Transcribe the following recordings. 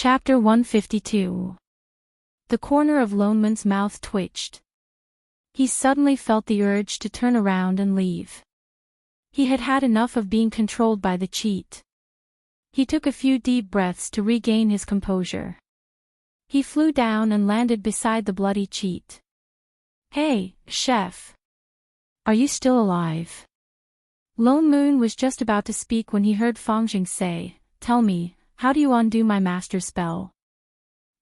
Chapter 152. The corner of Loneman's mouth twitched. He suddenly felt the urge to turn around and leave. He had had enough of being controlled by the cheat. He took a few deep breaths to regain his composure. He flew down and landed beside the bloody cheat. "Hey, chef. Are you still alive?" Lone Moon was just about to speak when he heard Fangjing say, "Tell me, how do you undo my master's spell?"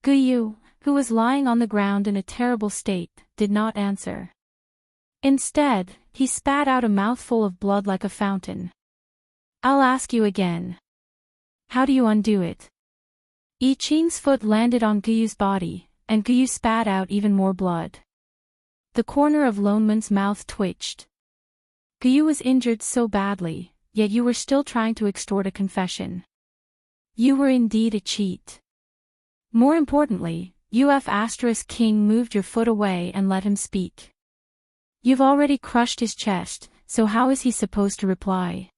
Guyu, who was lying on the ground in a terrible state, did not answer. Instead, he spat out a mouthful of blood like a fountain. "I'll ask you again. How do you undo it?" I Ching's foot landed on Guyu's body, and Guyu spat out even more blood. The corner of Lone Moon's mouth twitched. "Guyu was injured so badly, yet you were still trying to extort a confession. You were indeed a cheat. More importantly, King moved your foot away and let him speak. You've already crushed his chest, so how is he supposed to reply?"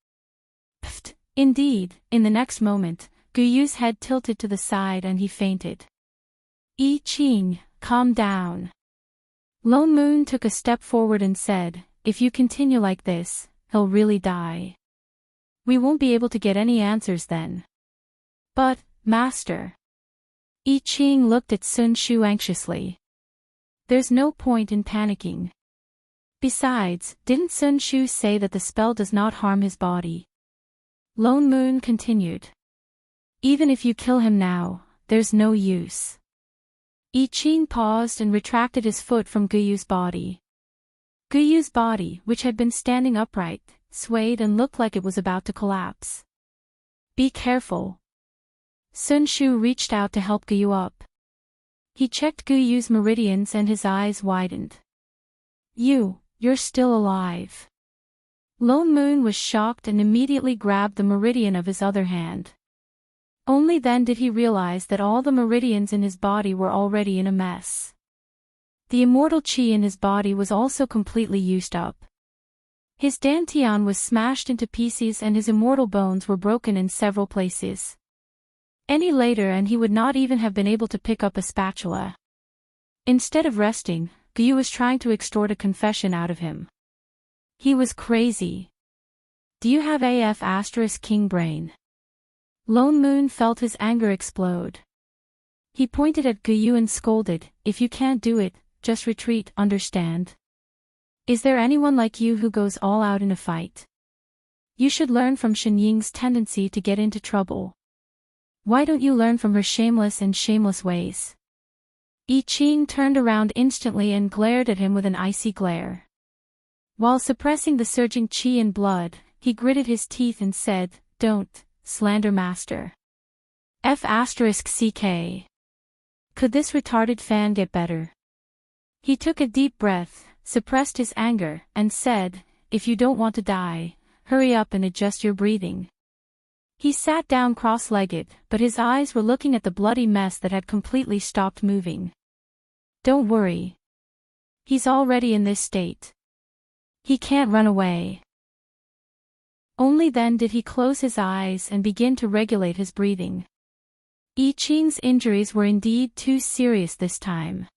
Pfft. Indeed, in the next moment, Guyu's head tilted to the side and he fainted. "I Ching, calm down." Lone Moon took a step forward and said, "If you continue like this, he'll really die. We won't be able to get any answers then." "But, master." I Ching looked at Sun Shu anxiously. "There's no point in panicking. Besides, didn't Sun Shu say that the spell does not harm his body?" Lone Moon continued. "Even if you kill him now, there's no use." I Ching paused and retracted his foot from Guyu's body. Guyu's body, which had been standing upright, swayed and looked like it was about to collapse. "Be careful." Sun Shu reached out to help Guyu up. He checked Guyu's meridians and his eyes widened. You're still alive." Lone Moon was shocked and immediately grabbed the meridian of his other hand. Only then did he realize that all the meridians in his body were already in a mess. The immortal chi in his body was also completely used up. His dantian was smashed into pieces and his immortal bones were broken in several places. Any later and he would not even have been able to pick up a spatula. Instead of resting, Guyu was trying to extort a confession out of him. He was crazy. "Do you have king brain?" Lone Moon felt his anger explode. He pointed at Guyu and scolded, "If you can't do it, just retreat, understand? Is there anyone like you who goes all out in a fight? You should learn from Shenying's tendency to get into trouble. Why don't you learn from her shameless ways?" I Ching turned around instantly and glared at him with an icy glare. While suppressing the surging chi and blood, he gritted his teeth and said, "Don't slander master. *CK. Could this retarded fan get better?" He took a deep breath, suppressed his anger, and said, "If you don't want to die, hurry up and adjust your breathing." He sat down cross-legged, but his eyes were looking at the bloody mess that had completely stopped moving. "Don't worry. He's already in this state. He can't run away." Only then did he close his eyes and begin to regulate his breathing. I Ching's injuries were indeed too serious this time.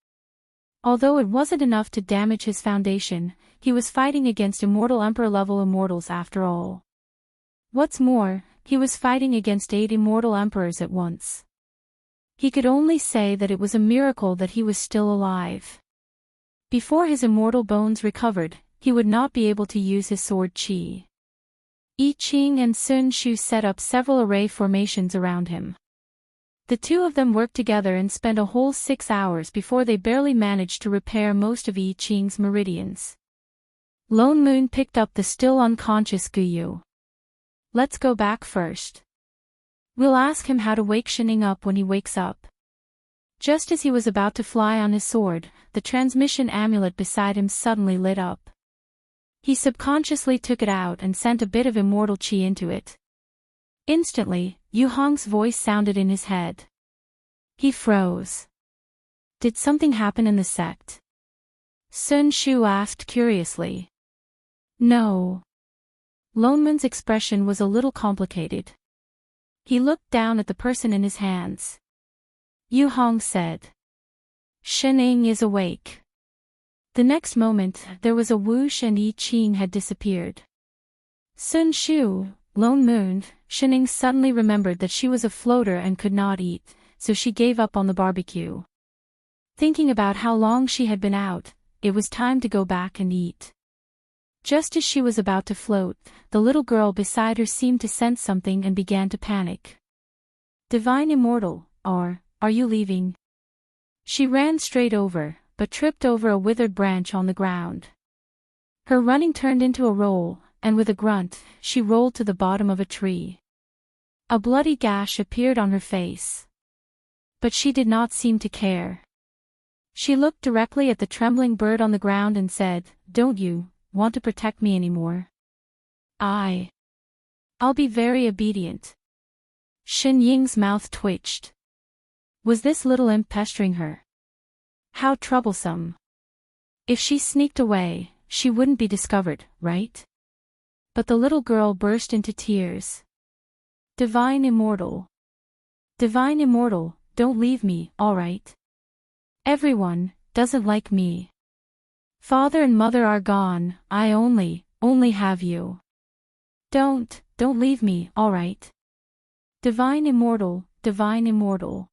Although it wasn't enough to damage his foundation, he was fighting against immortal emperor-level immortals after all. What's more, he was fighting against 8 immortal emperors at once. He could only say that it was a miracle that he was still alive. Before his immortal bones recovered, he would not be able to use his sword chi. I Ching and Sun Shu set up several array formations around him. The two of them worked together and spent a whole 6 hours before they barely managed to repair most of I Ching's meridians. Lone Moon picked up the still unconscious Guyu. "Let's go back first. We'll ask him how to wake Shenying up when he wakes up." Just as he was about to fly on his sword, the transmission amulet beside him suddenly lit up. He subconsciously took it out and sent a bit of immortal chi into it. Instantly, Yu Hong's voice sounded in his head. He froze. "Did something happen in the sect?" Sun Shu asked curiously. "No." Lone Moon's expression was a little complicated. He looked down at the person in his hands. Yu Hong said. Shening is awake. The next moment, there was a whoosh and Yi Qing had disappeared. Sun Shu, Lone Moon, Shening suddenly remembered that she was a floater and could not eat, so she gave up on the barbecue. Thinking about how long she had been out, it was time to go back and eat. Just as she was about to float, the little girl beside her seemed to sense something and began to panic. Divine Immortal, are you leaving? She ran straight over, but tripped over a withered branch on the ground. Her running turned into a roll, and with a grunt, she rolled to the bottom of a tree. A bloody gash appeared on her face. But she did not seem to care. She looked directly at the trembling bird on the ground and said, "Don't you want to protect me anymore?" I'll be very obedient." Shen Ying's mouth twitched. Was this little imp pestering her? How troublesome. If she sneaked away, she wouldn't be discovered, right? But the little girl burst into tears. Divine Immortal. Divine Immortal, don't leave me, all right? Everyone doesn't like me. Father and mother are gone, I only have you. Don't leave me, all right? Divine Immortal, Divine Immortal.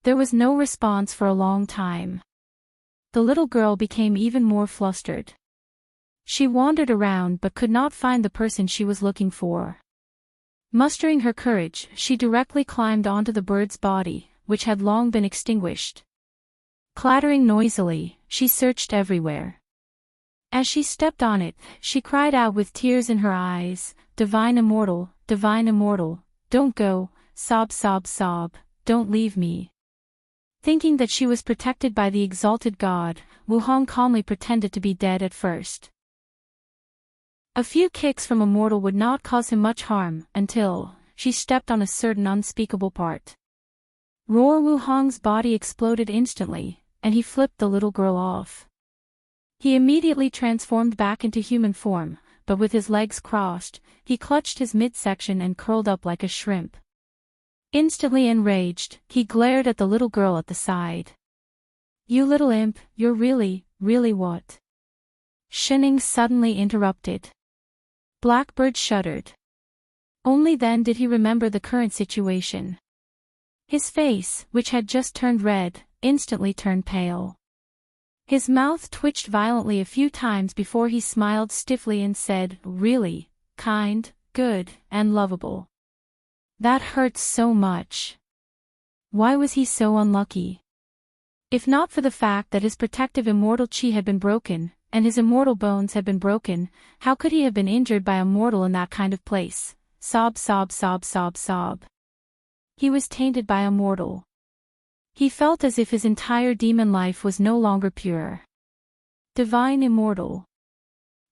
There was no response for a long time. The little girl became even more flustered. She wandered around but could not find the person she was looking for. Mustering her courage, she directly climbed onto the bird's body, which had long been extinguished. Clattering noisily, she searched everywhere. As she stepped on it, she cried out with tears in her eyes, Divine Immortal, don't go, sob sob sob, don't leave me. Thinking that she was protected by the exalted god, Wu Hong calmly pretended to be dead at first. A few kicks from a mortal would not cause him much harm, until she stepped on a certain unspeakable part. Roar Wu Hong's body exploded instantly, and he flipped the little girl off. He immediately transformed back into human form, but with his legs crossed, he clutched his midsection and curled up like a shrimp. Instantly enraged, he glared at the little girl at the side. You little imp, you're really what? Shening suddenly interrupted. Blackbird shuddered. Only then did he remember the current situation. His face, which had just turned red, instantly turned pale. His mouth twitched violently a few times before he smiled stiffly and said, really, kind, good, and lovable. That hurts so much. Why was he so unlucky? If not for the fact that his protective immortal chi had been broken, and his immortal bones had been broken, how could he have been injured by a mortal in that kind of place? Sob sob sob sob sob. He was tainted by a mortal. He felt as if his entire demon life was no longer pure. Divine Immortal.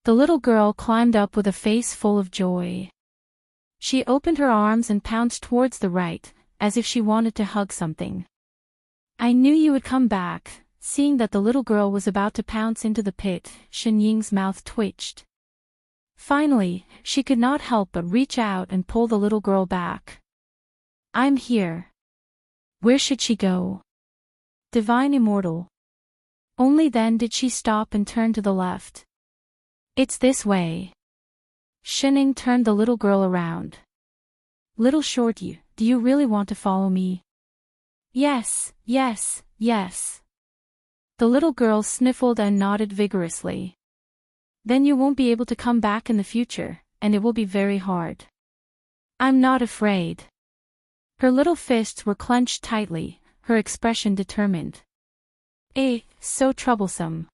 The little girl climbed up with a face full of joy. She opened her arms and pounced towards the right, as if she wanted to hug something. I knew you would come back. Seeing that the little girl was about to pounce into the pit, Shen Ying's mouth twitched. Finally, she could not help but reach out and pull the little girl back. I'm here. Where should she go? Divine Immortal. Only then did she stop and turn to the left. It's this way. Shening turned the little girl around. Little shorty, do you really want to follow me? Yes. The little girl sniffled and nodded vigorously. Then you won't be able to come back in the future, and it will be very hard. I'm not afraid. Her little fists were clenched tightly, her expression determined. So troublesome.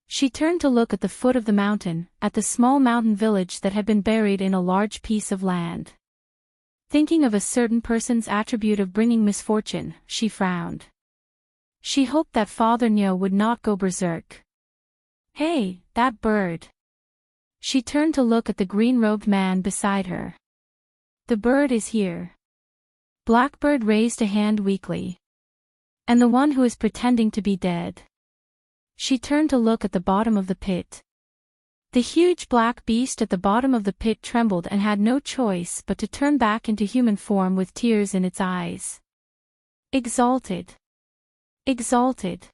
She turned to look at the foot of the mountain, at the small mountain village that had been buried in a large piece of land. Thinking of a certain person's attribute of bringing misfortune, she frowned. She hoped that Father Nyo would not go berserk. Hey, that bird. She turned to look at the green-robed man beside her. The bird is here. Blackbird raised a hand weakly. And the one who is pretending to be dead. She turned to look at the bottom of the pit. The huge black beast at the bottom of the pit trembled and had no choice but to turn back into human form with tears in its eyes. Exalted. Exalted.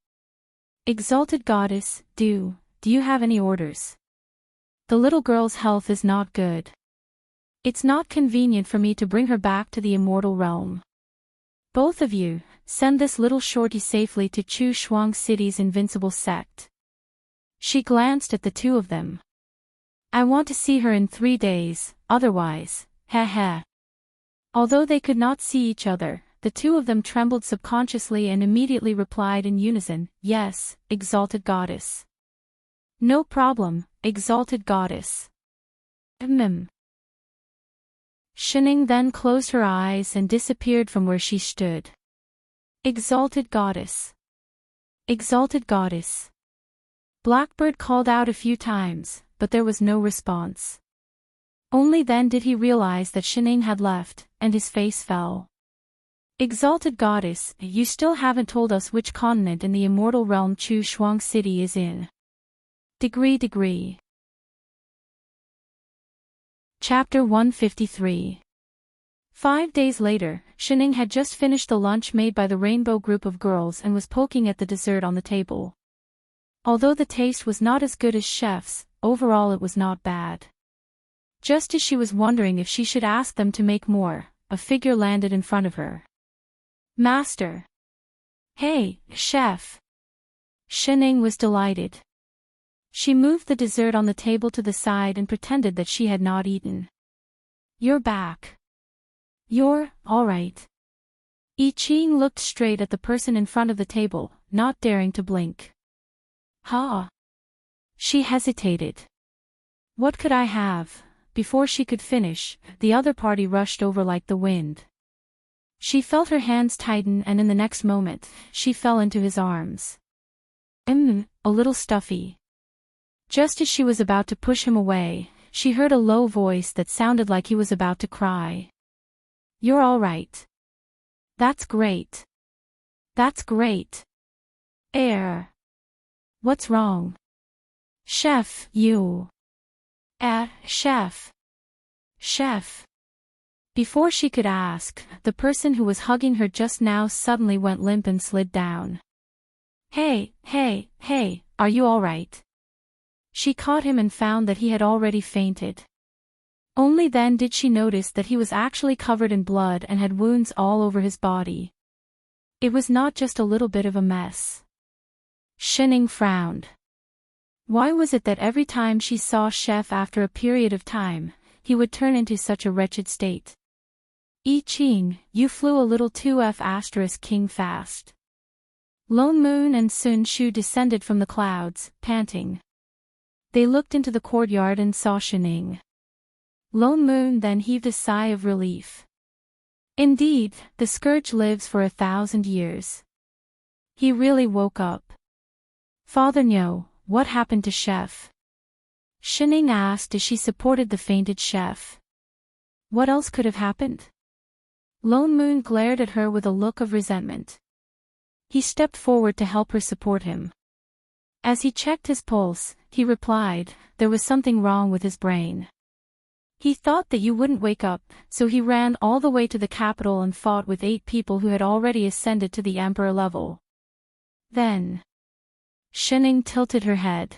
Exalted goddess, do you have any orders? The little girl's health is not good. It's not convenient for me to bring her back to the immortal realm. Both of you, send this little shorty safely to Chu Shuang City's invincible sect. She glanced at the two of them. I want to see her in 3 days, otherwise, heh. Although they could not see each other, the two of them trembled subconsciously and immediately replied in unison, yes, exalted goddess. No problem, exalted goddess. Shining then closed her eyes and disappeared from where she stood. Exalted goddess. Exalted goddess. Blackbird called out a few times, but there was no response. Only then did he realize that Shining had left, and his face fell. Exalted goddess, you still haven't told us which continent in the immortal realm Chu Shuang City is in. Degree. Chapter 153. 5 days later, Shining had just finished the lunch made by the rainbow group of girls and was poking at the dessert on the table. Although the taste was not as good as Chef's, overall it was not bad. Just as she was wondering if she should ask them to make more, a figure landed in front of her. Master. Hey, Chef. Shining was delighted. She moved the dessert on the table to the side and pretended that she had not eaten. You're back. You're, all right. I Ching looked straight at the person in front of the table, not daring to blink. Ha! She hesitated. What could I have? Before she could finish, the other party rushed over like the wind. She felt her hands tighten and in the next moment, she fell into his arms. A little stuffy. Just as she was about to push him away, she heard a low voice that sounded like he was about to cry. You're all right. That's great. That's great. What's wrong? Chef, you. Chef. Chef. Before she could ask, the person who was hugging her just now suddenly went limp and slid down. Hey, are you all right? She caught him and found that he had already fainted. Only then did she notice that he was actually covered in blood and had wounds all over his body. It was not just a little bit of a mess. Shining frowned. Why was it that every time she saw Chef after a period of time, he would turn into such a wretched state? I Ching, you flew a little too *king fast. Lone Moon and Sun Shu descended from the clouds, panting. They looked into the courtyard and saw Shining. Lone Moon then heaved a sigh of relief. Indeed, the scourge lives for 1,000 years. He really woke up. Father Nyo, what happened to Chef? Shining asked as she supported the fainted Chef. What else could have happened? Lone Moon glared at her with a look of resentment. He stepped forward to help her support him. As he checked his pulse, he replied, there was something wrong with his brain. He thought that you wouldn't wake up, so he ran all the way to the capital and fought with 8 people who had already ascended to the emperor level. Then. Shining tilted her head.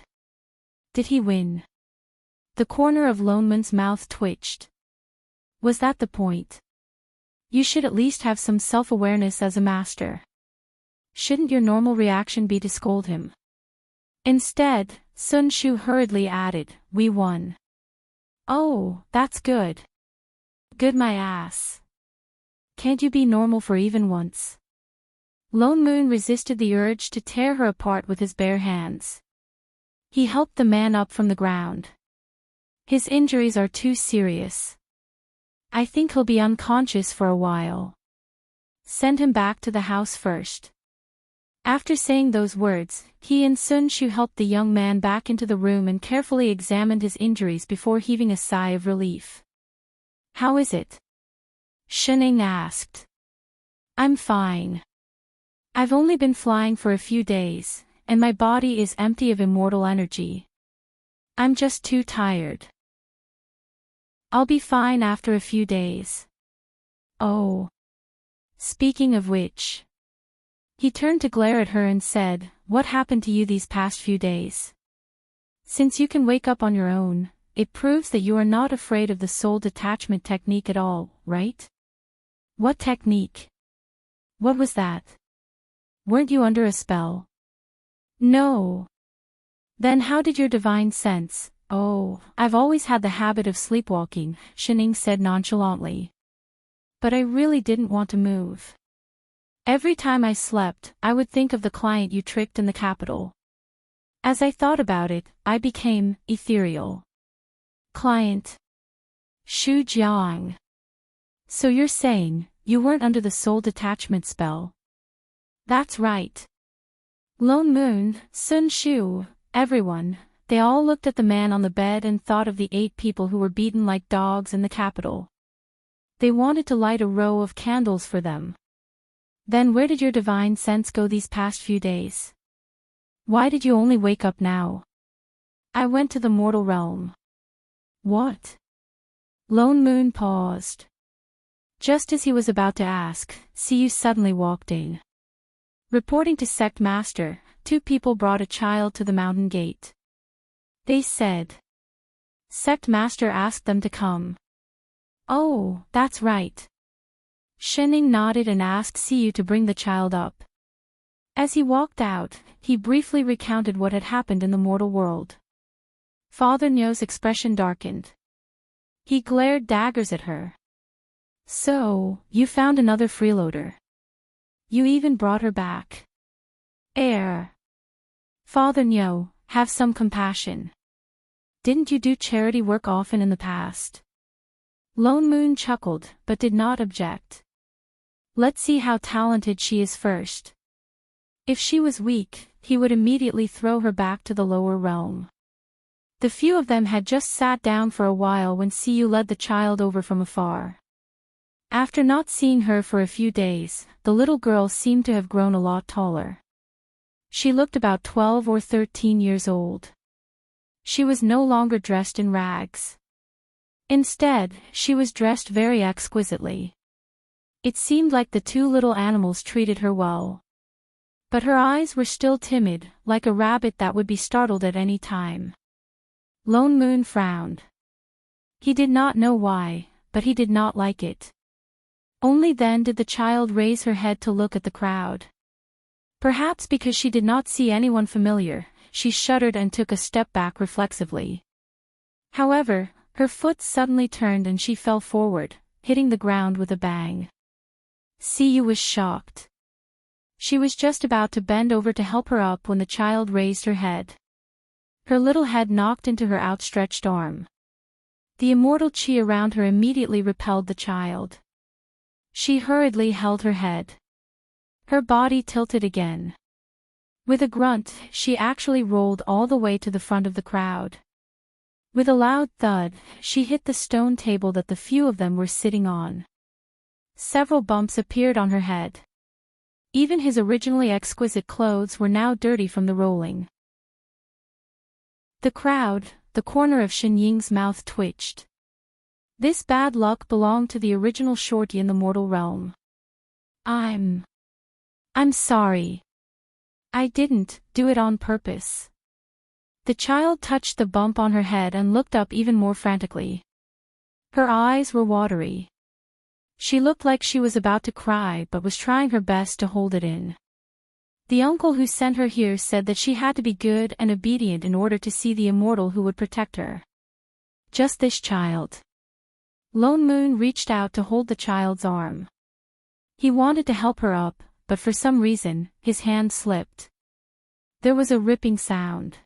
Did he win? The corner of Lone Moon's mouth twitched. Was that the point? You should at least have some self-awareness as a master. Shouldn't your normal reaction be to scold him? Instead, Sun Shu hurriedly added, we won. Oh, that's good. Good my ass. Can't you be normal for even once? Lone Moon resisted the urge to tear her apart with his bare hands. He helped the man up from the ground. His injuries are too serious. I think he'll be unconscious for a while. Send him back to the house first. After saying those words, he and Sun Shu helped the young man back into the room and carefully examined his injuries before heaving a sigh of relief. How is it? Shining asked. I'm fine. I've only been flying for a few days, and my body is empty of immortal energy. I'm just too tired. I'll be fine after a few days. Oh. Speaking of which. He turned to glare at her and said, "What happened to you these past few days? Since you can wake up on your own, it proves that you are not afraid of the soul detachment technique at all, right?" "What technique? What was that? Weren't you under a spell?" "No." "Then how did your divine sense—" "Oh, I've always had the habit of sleepwalking," Shining said nonchalantly. "But I really didn't want to move. Every time I slept, I would think of the client you tricked in the capital. As I thought about it, I became ethereal." "Client? Shu Jiang. So you're saying, you weren't under the soul detachment spell?" "That's right." Lone Moon, Sun Shu, everyone, they all looked at the man on the bed and thought of the 8 people who were beaten like dogs in the capital. They wanted to light a row of candles for them. "Then where did your divine sense go these past few days? Why did you only wake up now?" "I went to the mortal realm." "What?" Lone Moon paused. Just as he was about to ask, Siyu suddenly walked in. Reporting to Sect Master, 2 people brought a child to the mountain gate. They said. Sect Master asked them to come. "Oh, that's right." Shining nodded and asked Siyu to bring the child up. As he walked out, he briefly recounted what had happened in the mortal world. Father Nyo's expression darkened. He glared daggers at her. "So, you found another freeloader. You even brought her back. Father Nyo, have some compassion. Didn't you do charity work often in the past?" Lone Moon chuckled, but did not object. "Let's see how talented she is first." If she was weak, he would immediately throw her back to the lower realm. The few of them had just sat down for a while when Siyu led the child over from afar. After not seeing her for a few days, the little girl seemed to have grown a lot taller. She looked about 12 or 13 years old. She was no longer dressed in rags. Instead, she was dressed very exquisitely. It seemed like the 2 little animals treated her well. But her eyes were still timid, like a rabbit that would be startled at any time. Lone Moon frowned. He did not know why, but he did not like it. Only then did the child raise her head to look at the crowd. Perhaps because she did not see anyone familiar, she shuddered and took a step back reflexively. However, her foot suddenly turned and she fell forward, hitting the ground with a bang. Siyu was shocked. She was just about to bend over to help her up when the child raised her head. Her little head knocked into her outstretched arm. The immortal chi around her immediately repelled the child. She hurriedly held her head. Her body tilted again. With a grunt, she actually rolled all the way to the front of the crowd. With a loud thud, she hit the stone table that the few of them were sitting on. Several bumps appeared on her head. Even his originally exquisite clothes were now dirty from the rolling. The crowd, the corner of Shen Ying's mouth twitched. This bad luck belonged to the original shorty in the mortal realm. I'm sorry. I didn't do it on purpose." The child touched the bump on her head and looked up even more frantically. Her eyes were watery. She looked like she was about to cry but was trying her best to hold it in. The uncle who sent her here said that she had to be good and obedient in order to see the immortal who would protect her. Just this child. Lone Moon reached out to hold the child's arm. He wanted to help her up, but for some reason, his hand slipped. There was a ripping sound.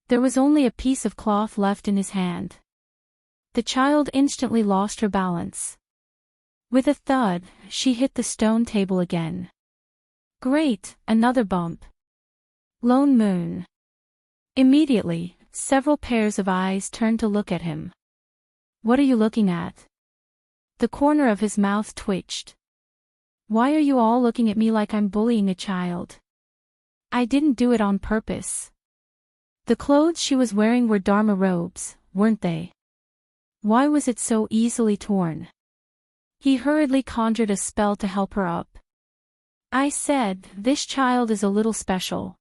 There was only a piece of cloth left in his hand. The child instantly lost her balance. With a thud, she hit the stone table again. Great, another bump. Lone Moon. Immediately, several pairs of eyes turned to look at him. What are you looking at? The corner of his mouth twitched. Why are you all looking at me like I'm bullying a child? I didn't do it on purpose. The clothes she was wearing were Dharma robes, weren't they? Why was it so easily torn? He hurriedly conjured a spell to help her up. I said, this child is a little special.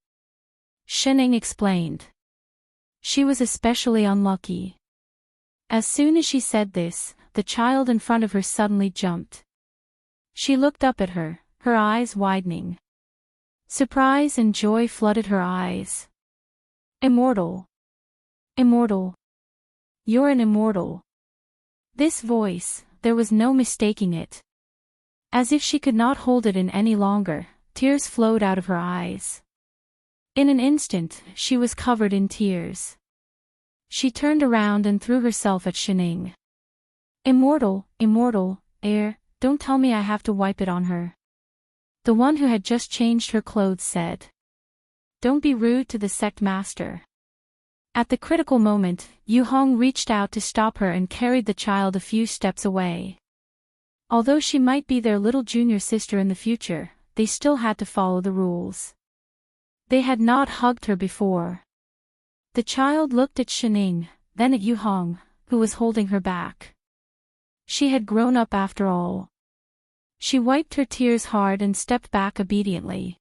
Shining explained. She was especially unlucky. As soon as she said this, the child in front of her suddenly jumped. She looked up at her eyes widening. Surprise and joy flooded her eyes. Immortal. Immortal. You're an immortal. This voice, there was no mistaking it. As if she could not hold it in any longer, tears flowed out of her eyes. In an instant, she was covered in tears. She turned around and threw herself at Shining. Immortal, immortal, don't tell me I have to wipe it on her. The one who had just changed her clothes said. Don't be rude to the sect master. At the critical moment, Yu Hong reached out to stop her and carried the child a few steps away. Although she might be their little junior sister in the future, they still had to follow the rules. They had not hugged her before. The child looked at Shining, then at Yu Hong, who was holding her back. She had grown up after all. She wiped her tears hard and stepped back obediently.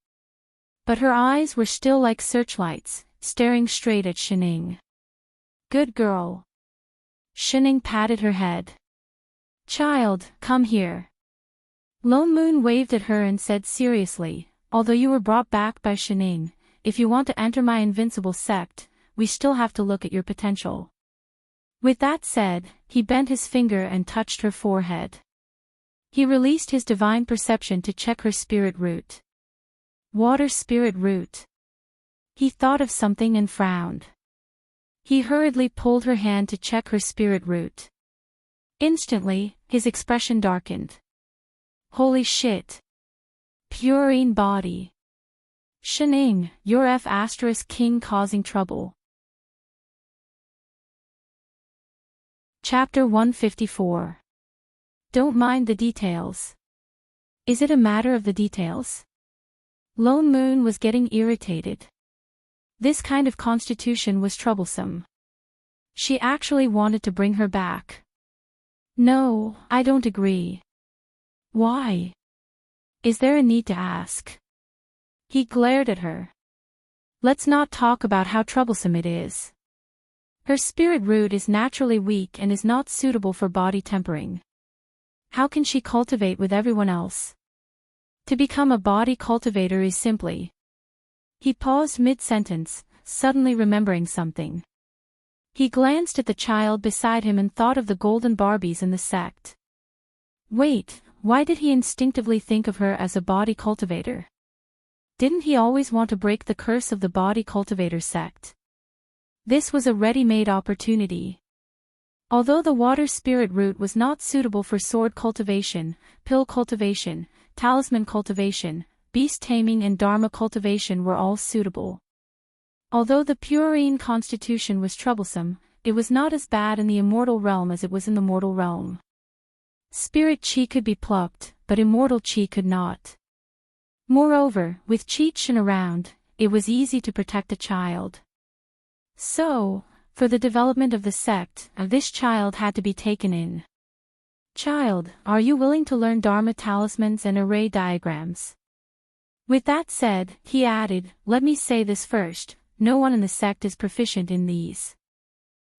But her eyes were still like searchlights, staring straight at Shining. Good girl. Shining patted her head. Child, come here. Lone Moon waved at her and said seriously, although you were brought back by Shining, if you want to enter my invincible sect, we still have to look at your potential. With that said, he bent his finger and touched her forehead. He released his divine perception to check her spirit root. Water spirit root. He thought of something and frowned. He hurriedly pulled her hand to check her spirit root. Instantly, his expression darkened. Holy shit. Purine body. Shining, you're F*** causing trouble. Chapter 154. Don't mind the details. Is it a matter of the details? Lone Moon was getting irritated. This kind of constitution was troublesome. She actually wanted to bring her back. No, I don't agree. Why? Is there a need to ask? He glared at her. Let's not talk about how troublesome it is. Her spirit root is naturally weak and is not suitable for body tempering. How can she cultivate with everyone else? To become a body cultivator is simply. He paused mid-sentence, suddenly remembering something. He glanced at the child beside him and thought of the golden Barbies in the sect. Wait, why did he instinctively think of her as a body cultivator? Didn't he always want to break the curse of the body cultivator sect? This was a ready-made opportunity. Although the water spirit root was not suitable for sword cultivation, pill cultivation, talisman cultivation, beast taming and dharma cultivation were all suitable. Although the purine constitution was troublesome, it was not as bad in the immortal realm as it was in the mortal realm. Spirit chi could be plucked, but immortal chi could not. Moreover, with Cheech-Shin around, it was easy to protect a child. So, for the development of the sect, this child had to be taken in. Child, are you willing to learn Dharma talismans and array diagrams? With that said, he added, let me say this first, no one in the sect is proficient in these.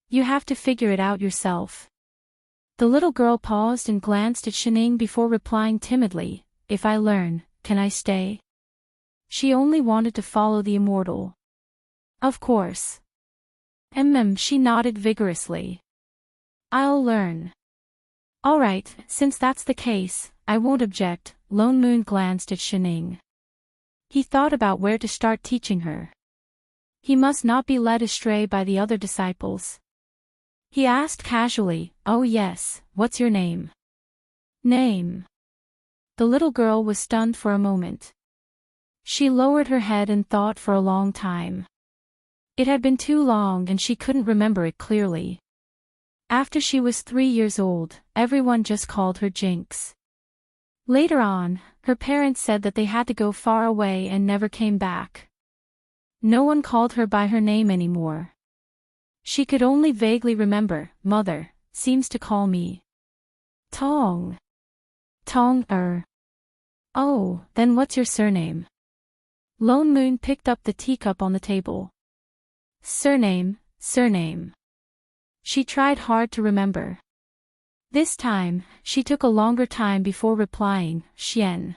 You have to figure it out yourself. The little girl paused and glanced at Shining before replying timidly, if I learn, can I stay? She only wanted to follow the immortal. Of course. She nodded vigorously. I'll learn. Alright, since that's the case, I won't object. Lone Moon glanced at Shining. He thought about where to start teaching her. He must not be led astray by the other disciples. He asked casually, oh yes, what's your name? Name. The little girl was stunned for a moment. She lowered her head and thought for a long time. It had been too long and she couldn't remember it clearly. After she was 3 years old, everyone just called her Jinx. Later on, her parents said that they had to go far away and never came back. No one called her by her name anymore. She could only vaguely remember, Mother seems to call me Tong. Tong. Oh, then what's your surname? Lone Moon picked up the teacup on the table. Surname. She tried hard to remember. This time, she took a longer time before replying, Xian.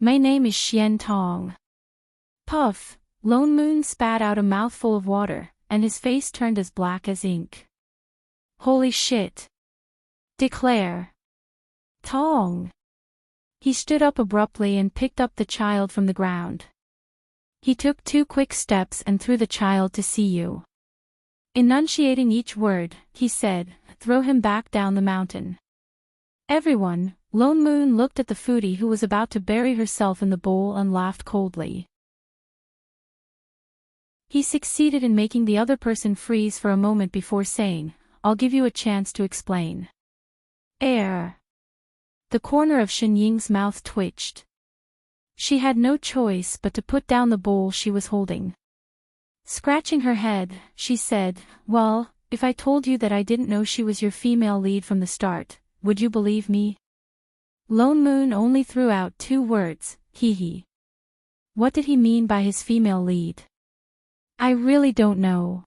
My name is Xian Tong. Puff, Lone Moon spat out a mouthful of water, and his face turned as black as ink. Holy shit. Declare. Tong. He stood up abruptly and picked up the child from the ground. He took 2 quick steps and threw the child to see you. Enunciating each word, he said, throw him back down the mountain. Everyone, Lone Moon looked at the foodie who was about to bury herself in the bowl and laughed coldly. He succeeded in making the other person freeze for a moment before saying, I'll give you a chance to explain. Air. The corner of Shen Ying's mouth twitched. She had no choice but to put down the bowl she was holding. Scratching her head, she said, well, if I told you that I didn't know she was your female lead from the start, would you believe me? Lone Moon only threw out 2 words, hee hee. What did he mean by his female lead? I really don't know.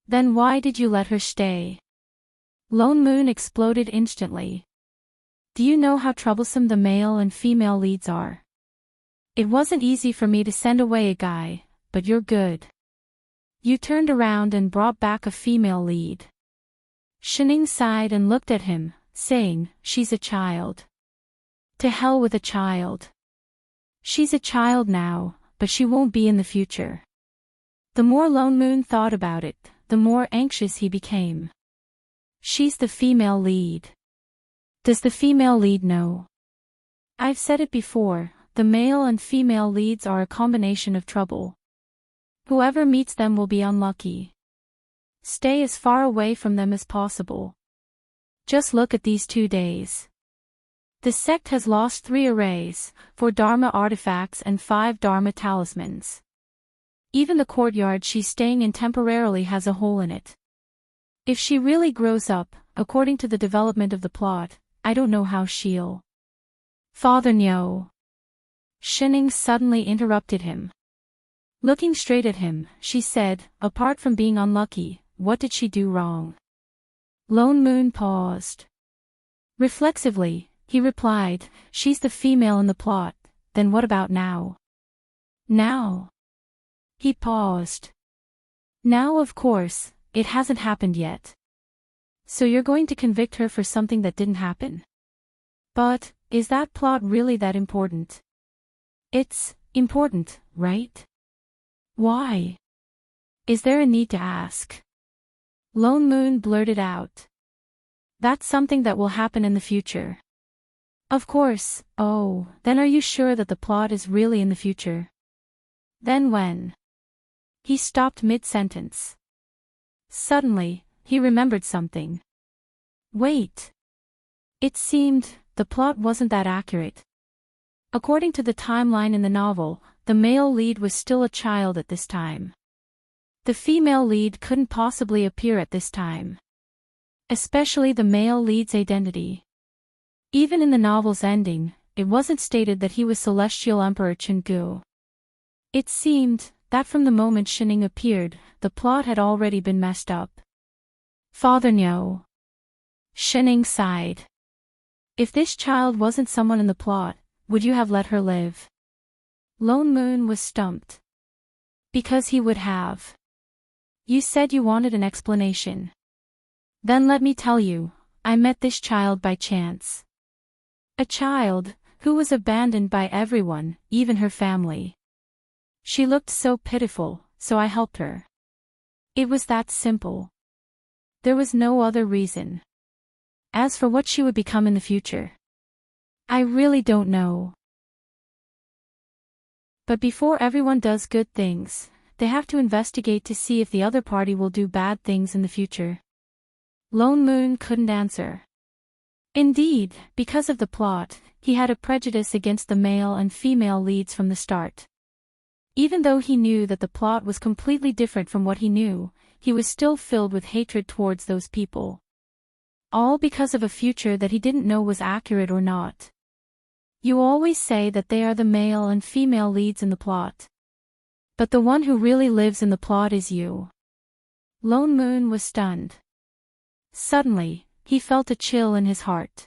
Then why did you let her stay? Lone Moon exploded instantly. Do you know how troublesome the male and female leads are? It wasn't easy for me to send away a guy, but you're good. You turned around and brought back a female lead. Shining sighed and looked at him, saying, she's a child. To hell with a child. She's a child now, but she won't be in the future. The more Lone Moon thought about it, the more anxious he became. She's the female lead. Does the female lead know? I've said it before, the male and female leads are a combination of trouble. Whoever meets them will be unlucky. Stay as far away from them as possible. Just look at these 2 days. The sect has lost 3 arrays, 4 Dharma artifacts and 5 Dharma talismans. Even the courtyard she's staying in temporarily has a hole in it. If she really grows up, according to the development of the plot, I don't know how she'll. Father Nyo. Shining suddenly interrupted him. Looking straight at him, she said, apart from being unlucky, what did she do wrong? Lone Moon paused. Reflexively, he replied, she's the female in the plot, then what about now? Now? He paused. Now of course, it hasn't happened yet. So you're going to convict her for something that didn't happen? But, is that plot really that important? It's important, right? Why? Is there a need to ask? Lone Moon blurted out. That's something that will happen in the future. Of course. Oh, then are you sure that the plot is really in the future? Then when? He stopped mid-sentence. Suddenly, he remembered something. Wait. It seemed, the plot wasn't that accurate. According to the timeline in the novel, the male lead was still a child at this time. The female lead couldn't possibly appear at this time. Especially the male lead's identity. Even in the novel's ending, it wasn't stated that he was Celestial Emperor Chenggu. It seemed that from the moment Shining appeared, the plot had already been messed up. Father Nyo. Shining sighed. If this child wasn't someone in the plot, would you have let her live? Lone Moon was stumped. Because he would have. You said you wanted an explanation. Then let me tell you, I met this child by chance. A child, who was abandoned by everyone, even her family. She looked so pitiful, so I helped her. It was that simple. There was no other reason. As for what she would become in the future, I really don't know. But before everyone does good things, they have to investigate to see if the other party will do bad things in the future. Lone Moon couldn't answer. Indeed, because of the plot, he had a prejudice against the male and female leads from the start. Even though he knew that the plot was completely different from what he knew, he was still filled with hatred towards those people. All because of a future that he didn't know was accurate or not. You always say that they are the male and female leads in the plot. But the one who really lives in the plot is you. Lone Moon was stunned. Suddenly, he felt a chill in his heart.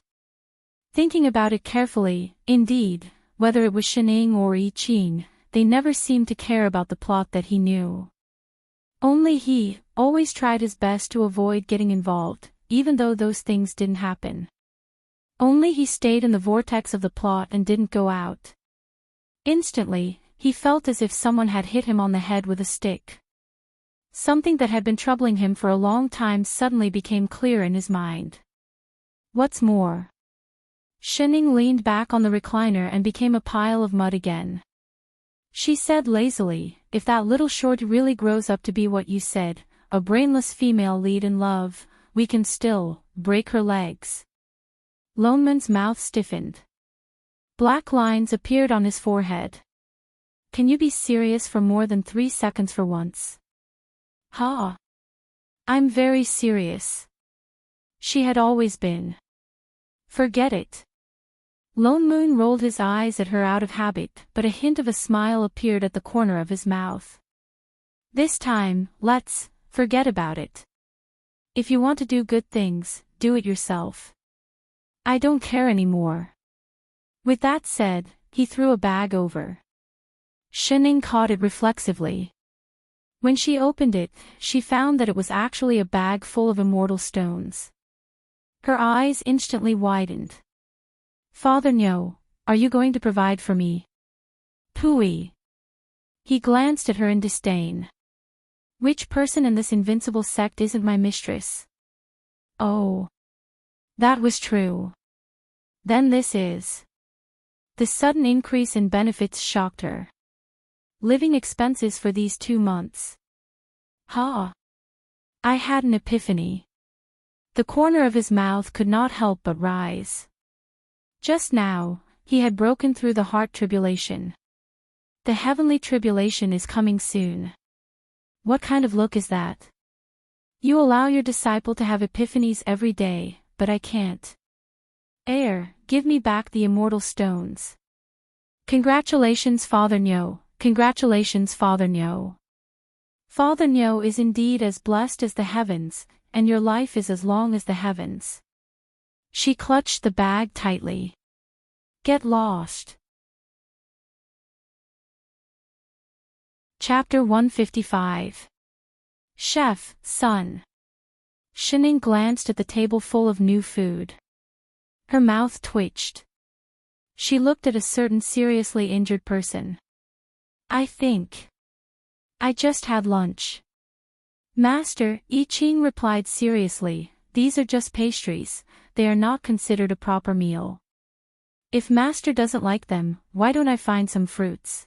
Thinking about it carefully, indeed, whether it was Shining or I Ching, they never seemed to care about the plot that he knew. Only he always tried his best to avoid getting involved, even though those things didn't happen. Only he stayed in the vortex of the plot and didn't go out. Instantly, he felt as if someone had hit him on the head with a stick. Something that had been troubling him for a long time suddenly became clear in his mind. What's more? Shining leaned back on the recliner and became a pile of mud again. She said lazily, if that little short really grows up to be what you said, a brainless female lead in love, we can still break her legs. Lone Moon's mouth stiffened. Black lines appeared on his forehead. Can you be serious for more than 3 seconds for once? Ha! I'm very serious. She had always been. Forget it. Lone Moon rolled his eyes at her out of habit, but a hint of a smile appeared at the corner of his mouth. This time, let's forget about it. If you want to do good things, do it yourself. I don't care anymore. With that said, he threw a bag over. Shining caught it reflexively. When she opened it, she found that it was actually a bag full of immortal stones. Her eyes instantly widened. Father Nyo, are you going to provide for me? Pooey. He glanced at her in disdain. Which person in this invincible sect isn't my mistress? Oh. That was true. Then this is. The sudden increase in benefits shocked her. Living expenses for these 2 months. Ha! I had an epiphany. The corner of his mouth could not help but rise. Just now, he had broken through the heart tribulation. The heavenly tribulation is coming soon. What kind of look is that? You allow your disciple to have epiphanies every day, but I can't. Give me back the immortal stones. Congratulations, Father Nyo. Congratulations, Father Nyo. Father Nyo is indeed as blessed as the heavens, and your life is as long as the heavens. She clutched the bag tightly. Get lost. Chapter 155. Chef, son. Shining glanced at the table full of new food. Her mouth twitched. She looked at a certain seriously injured person. I think. I just had lunch. Master, I Ching replied seriously, these are just pastries, they are not considered a proper meal. If Master doesn't like them, why don't I find some fruits?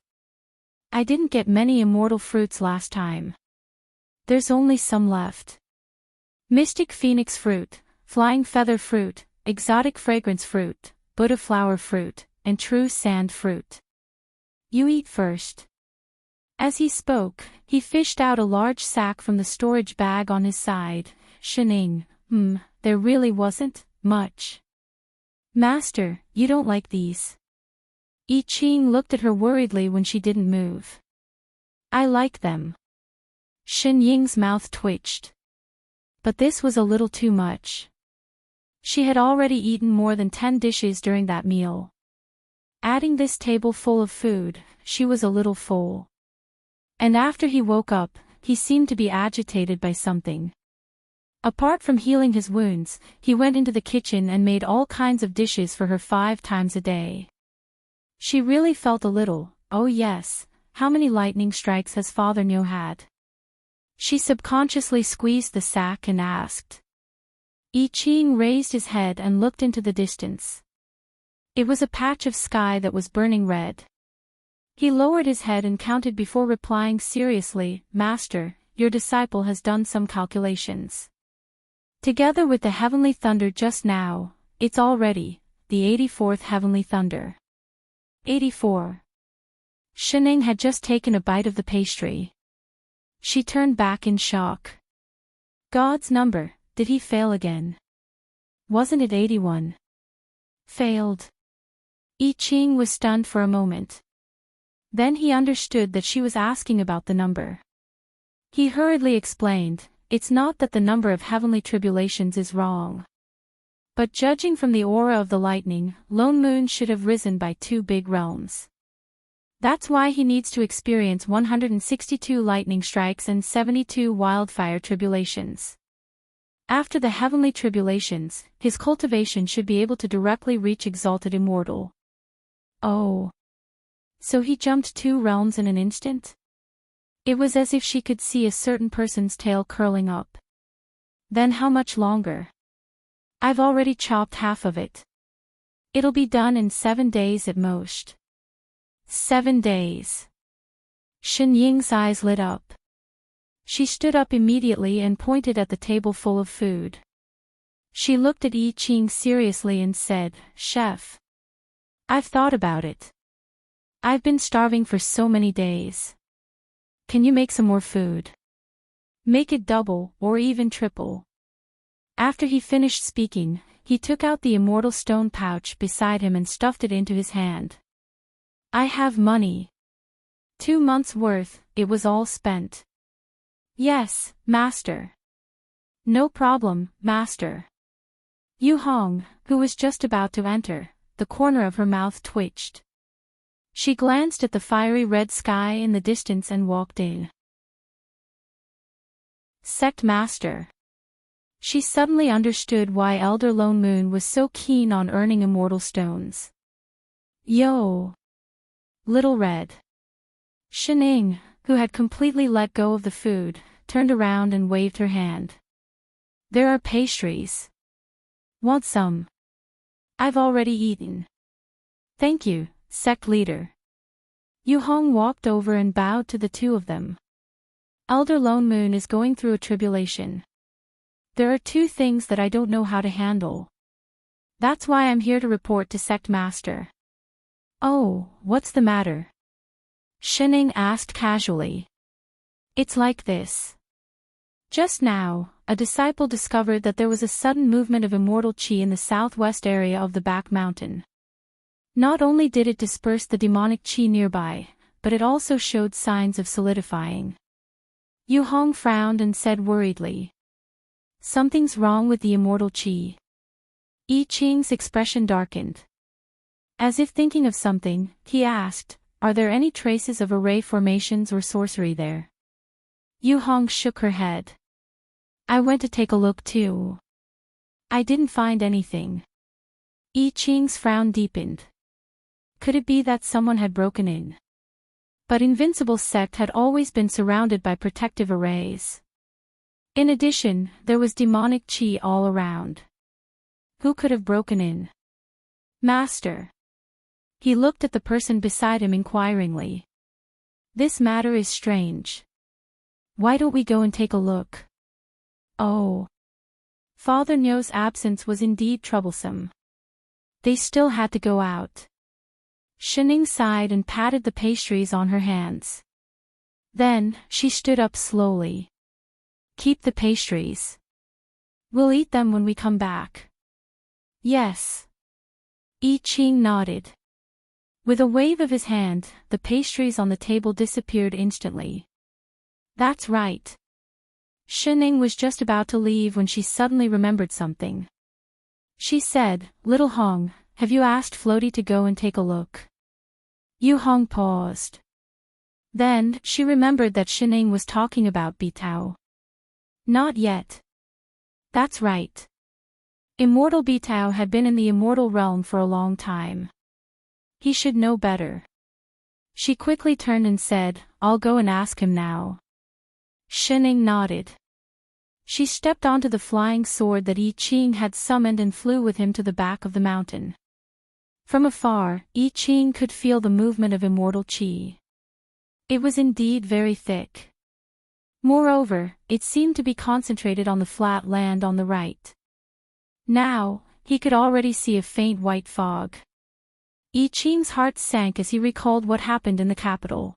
I didn't get many immortal fruits last time. There's only some left. Mystic Phoenix fruit, Flying Feather fruit, Exotic Fragrance fruit, Buddha flower fruit, and True Sand fruit. You eat first. As he spoke, he fished out a large sack from the storage bag on his side. Shining, there really wasn't much. Master, you don't like these. I Ching looked at her worriedly when she didn't move. I like them. Shen Ying's mouth twitched. But this was a little too much. She had already eaten more than 10 dishes during that meal. Adding this table full of food, she was a little full. And after he woke up, he seemed to be agitated by something. Apart from healing his wounds, he went into the kitchen and made all kinds of dishes for her 5 times a day. She really felt a little, oh yes, how many lightning strikes has Father Nyo had? She subconsciously squeezed the sack and asked. I Ching raised his head and looked into the distance. It was a patch of sky that was burning red. He lowered his head and counted before replying seriously, Master, your disciple has done some calculations. Together with the heavenly thunder just now, it's already the 84th heavenly thunder. 84. Shining had just taken a bite of the pastry. She turned back in shock. God's number, did he fail again? Wasn't it 81? Failed. I Ching was stunned for a moment. Then he understood that she was asking about the number. He hurriedly explained, "It's not that the number of heavenly tribulations is wrong. But judging from the aura of the lightning, Lone Moon should have risen by 2 big realms. That's why he needs to experience 162 lightning strikes and 72 wildfire tribulations. After the heavenly tribulations, his cultivation should be able to directly reach exalted immortal." Oh. So he jumped 2 realms in an instant? It was as if she could see a certain person's tail curling up. Then how much longer? "I've already chopped half of it. It'll be done in 7 days at most." 7 days. Shen Ying's eyes lit up. She stood up immediately and pointed at the table full of food. She looked at I Ching seriously and said, "Chef, I've thought about it. I've been starving for so many days. Can you make some more food? Make it double, or even triple." After he finished speaking, he took out the immortal stone pouch beside him and stuffed it into his hand. "I have money. 2 months' worth." It was all spent. "Yes, master." "No problem, master." Yu Hong, who was just about to enter, the corner of her mouth twitched. She glanced at the fiery red sky in the distance and walked in. Sect Master. She suddenly understood why Elder Lone Moon was so keen on earning immortal stones. "Yo! Little Red." Shining, who had completely let go of the food, turned around and waved her hand. "There are pastries. Want some?" "I've already eaten." "Thank you, sect leader." Yu Hong walked over and bowed to the 2 of them. "Elder Lone Moon is going through a tribulation. There are 2 things that I don't know how to handle. That's why I'm here to report to Sect Master." "Oh, what's the matter?" Shining asked casually. "It's like this. Just now, a disciple discovered that there was a sudden movement of immortal chi in the southwest area of the back mountain. Not only did it disperse the demonic chi nearby, but it also showed signs of solidifying." Yu Hong frowned and said worriedly, "Something's wrong with the immortal chi." I Ching's expression darkened. As if thinking of something, he asked, "Are there any traces of array formations or sorcery there?" Yu Hong shook her head. "I went to take a look too. I didn't find anything." I Ching's frown deepened. Could it be that someone had broken in? But Invincible Sect had always been surrounded by protective arrays. In addition, there was demonic chi all around. Who could have broken in? "Master." He looked at the person beside him inquiringly. "This matter is strange. Why don't we go and take a look?" Oh. Father Nyo's absence was indeed troublesome. They still had to go out. Shining sighed and patted the pastries on her hands. Then, she stood up slowly. "Keep the pastries. We'll eat them when we come back." "Yes." I Ching nodded. With a wave of his hand, the pastries on the table disappeared instantly. "That's right." Shining was just about to leave when she suddenly remembered something. She said, "Little Hong, have you asked Floaty to go and take a look?" Yu Hong paused. Then, she remembered that Shining was talking about Bitao. "Not yet." "That's right." Immortal Bitao had been in the immortal realm for a long time. He should know better. She quickly turned and said, "I'll go and ask him now." Shining nodded. She stepped onto the flying sword that I Ching had summoned and flew with him to the back of the mountain. From afar, I Ching could feel the movement of immortal chi. It was indeed very thick. Moreover, it seemed to be concentrated on the flat land on the right. Now, he could already see a faint white fog. I Ching's heart sank as he recalled what happened in the capital.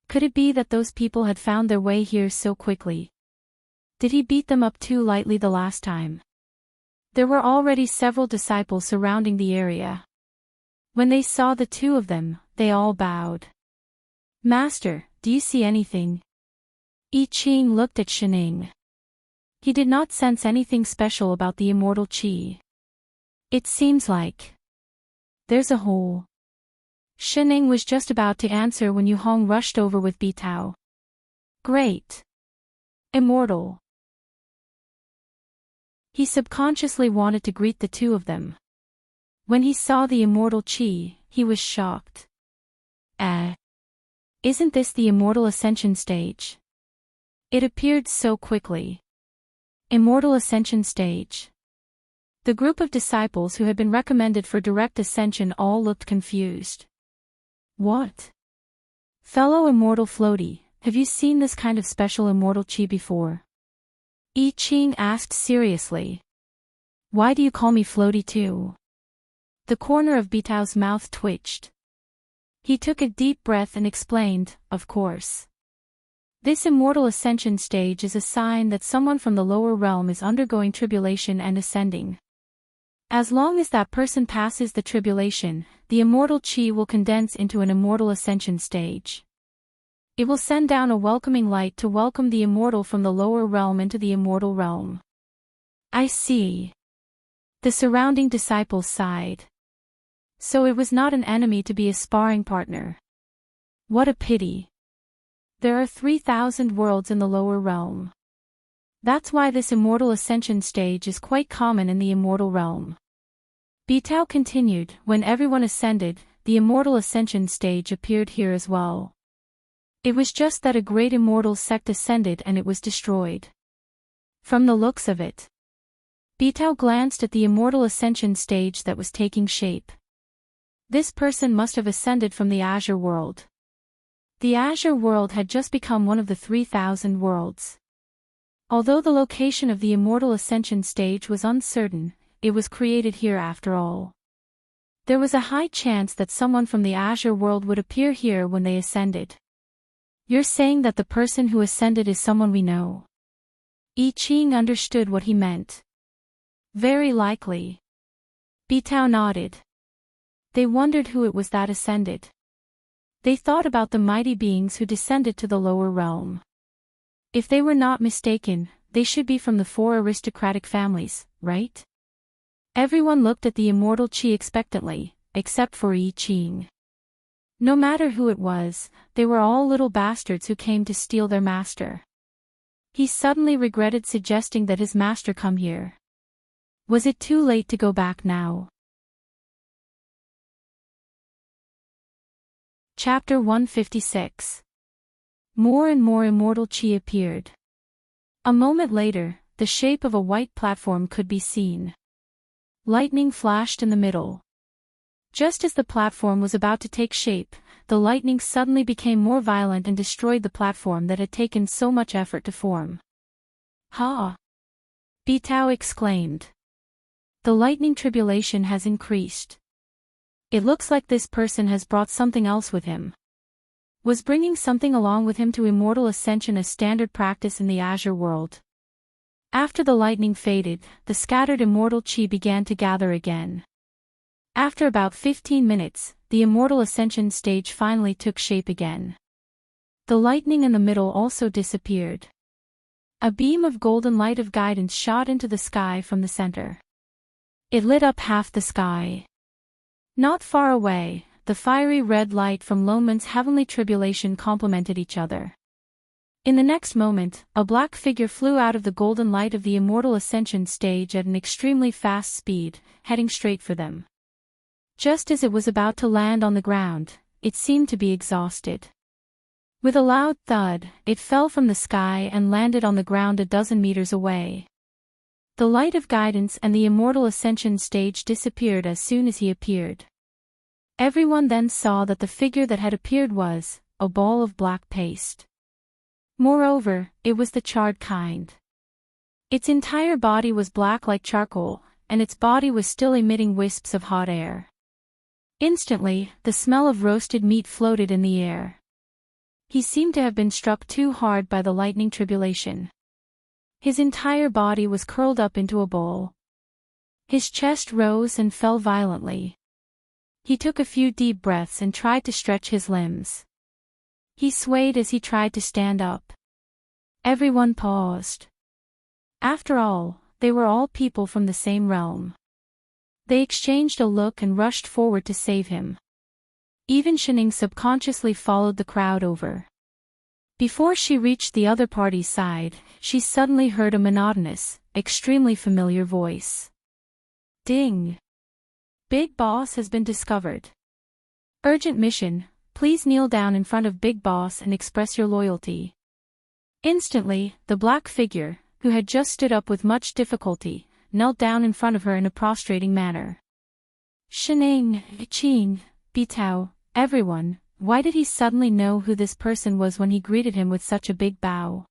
Could it be that those people had found their way here so quickly? Did he beat them up too lightly the last time? There were already several disciples surrounding the area. When they saw the two of them, they all bowed. "Master, do you see anything?" I Ching looked at Shining. He did not sense anything special about the immortal Qi. "It seems like there's a hole." Shining was just about to answer when Yu Hong rushed over with Bitao. "Great! Immortal!" He subconsciously wanted to greet the two of them. When he saw the immortal Qi, he was shocked. Isn't this the immortal ascension stage?" It appeared so quickly. Immortal ascension stage. The group of disciples who had been recommended for direct ascension all looked confused. "What? Fellow immortal floaty, have you seen this kind of special immortal Qi before?" I Ching asked seriously. "Why do you call me floaty too?" The corner of Bitao's mouth twitched. He took a deep breath and explained, "Of course. This immortal ascension stage is a sign that someone from the lower realm is undergoing tribulation and ascending. As long as that person passes the tribulation, the immortal Qi will condense into an immortal ascension stage. It will send down a welcoming light to welcome the immortal from the lower realm into the immortal realm." "I see." The surrounding disciples sighed. So it was not an enemy to be a sparring partner. What a pity. There are 3,000 worlds in the lower realm. That's why this immortal ascension stage is quite common in the immortal realm. Bitao continued, "When everyone ascended, the immortal ascension stage appeared here as well. It was just that a great immortal sect ascended and it was destroyed. From the looks of it." Bitao glanced at the immortal ascension stage that was taking shape. This person must have ascended from the Azure world. The Azure world had just become one of the 3,000 worlds. Although the location of the immortal ascension stage was uncertain, it was created here after all. There was a high chance that someone from the Azure world would appear here when they ascended. "You're saying that the person who ascended is someone we know?" I Ching understood what he meant. "Very likely." Bitao nodded. They wondered who it was that ascended. They thought about the mighty beings who descended to the lower realm. If they were not mistaken, they should be from the 4 aristocratic families, right? Everyone looked at the immortal Qi expectantly, except for I Ching. No matter who it was, they were all little bastards who came to steal their master. He suddenly regretted suggesting that his master come here. Was it too late to go back now? Chapter 156. More and more immortal Qi appeared. A moment later, the shape of a white platform could be seen. Lightning flashed in the middle. Just as the platform was about to take shape, the lightning suddenly became more violent and destroyed the platform that had taken so much effort to form. "Ha!" Bitao exclaimed. "The lightning tribulation has increased. It looks like this person has brought something else with him." Was bringing something along with him to immortal ascension a standard practice in the Azure world? After the lightning faded, the scattered immortal Qi began to gather again. After about 15 minutes, the immortal ascension stage finally took shape again. The lightning in the middle also disappeared. A beam of golden light of guidance shot into the sky from the center. It lit up half the sky. Not far away, the fiery red light from Loneman's heavenly tribulation complemented each other. In the next moment, a black figure flew out of the golden light of the immortal ascension stage at an extremely fast speed, heading straight for them. Just as it was about to land on the ground, it seemed to be exhausted. With a loud thud, it fell from the sky and landed on the ground a dozen meters away. The light of guidance and the immortal ascension stage disappeared as soon as he appeared. Everyone then saw that the figure that had appeared was a ball of black paste. Moreover, it was the charred kind. Its entire body was black like charcoal, and its body was still emitting wisps of hot air. Instantly, the smell of roasted meat floated in the air. He seemed to have been struck too hard by the lightning tribulation. His entire body was curled up into a ball. His chest rose and fell violently. He took a few deep breaths and tried to stretch his limbs. He swayed as he tried to stand up. Everyone paused. After all, they were all people from the same realm. They exchanged a look and rushed forward to save him. Even Shining subconsciously followed the crowd over. Before she reached the other party's side, she suddenly heard a monotonous, extremely familiar voice. Ding! Big Boss has been discovered. Urgent mission, please kneel down in front of Big Boss and express your loyalty. Instantly, the black figure, who had just stood up with much difficulty, knelt down in front of her in a prostrating manner. Shining, Qing, Bitao, everyone, why did he suddenly know who this person was when he greeted him with such a big bow?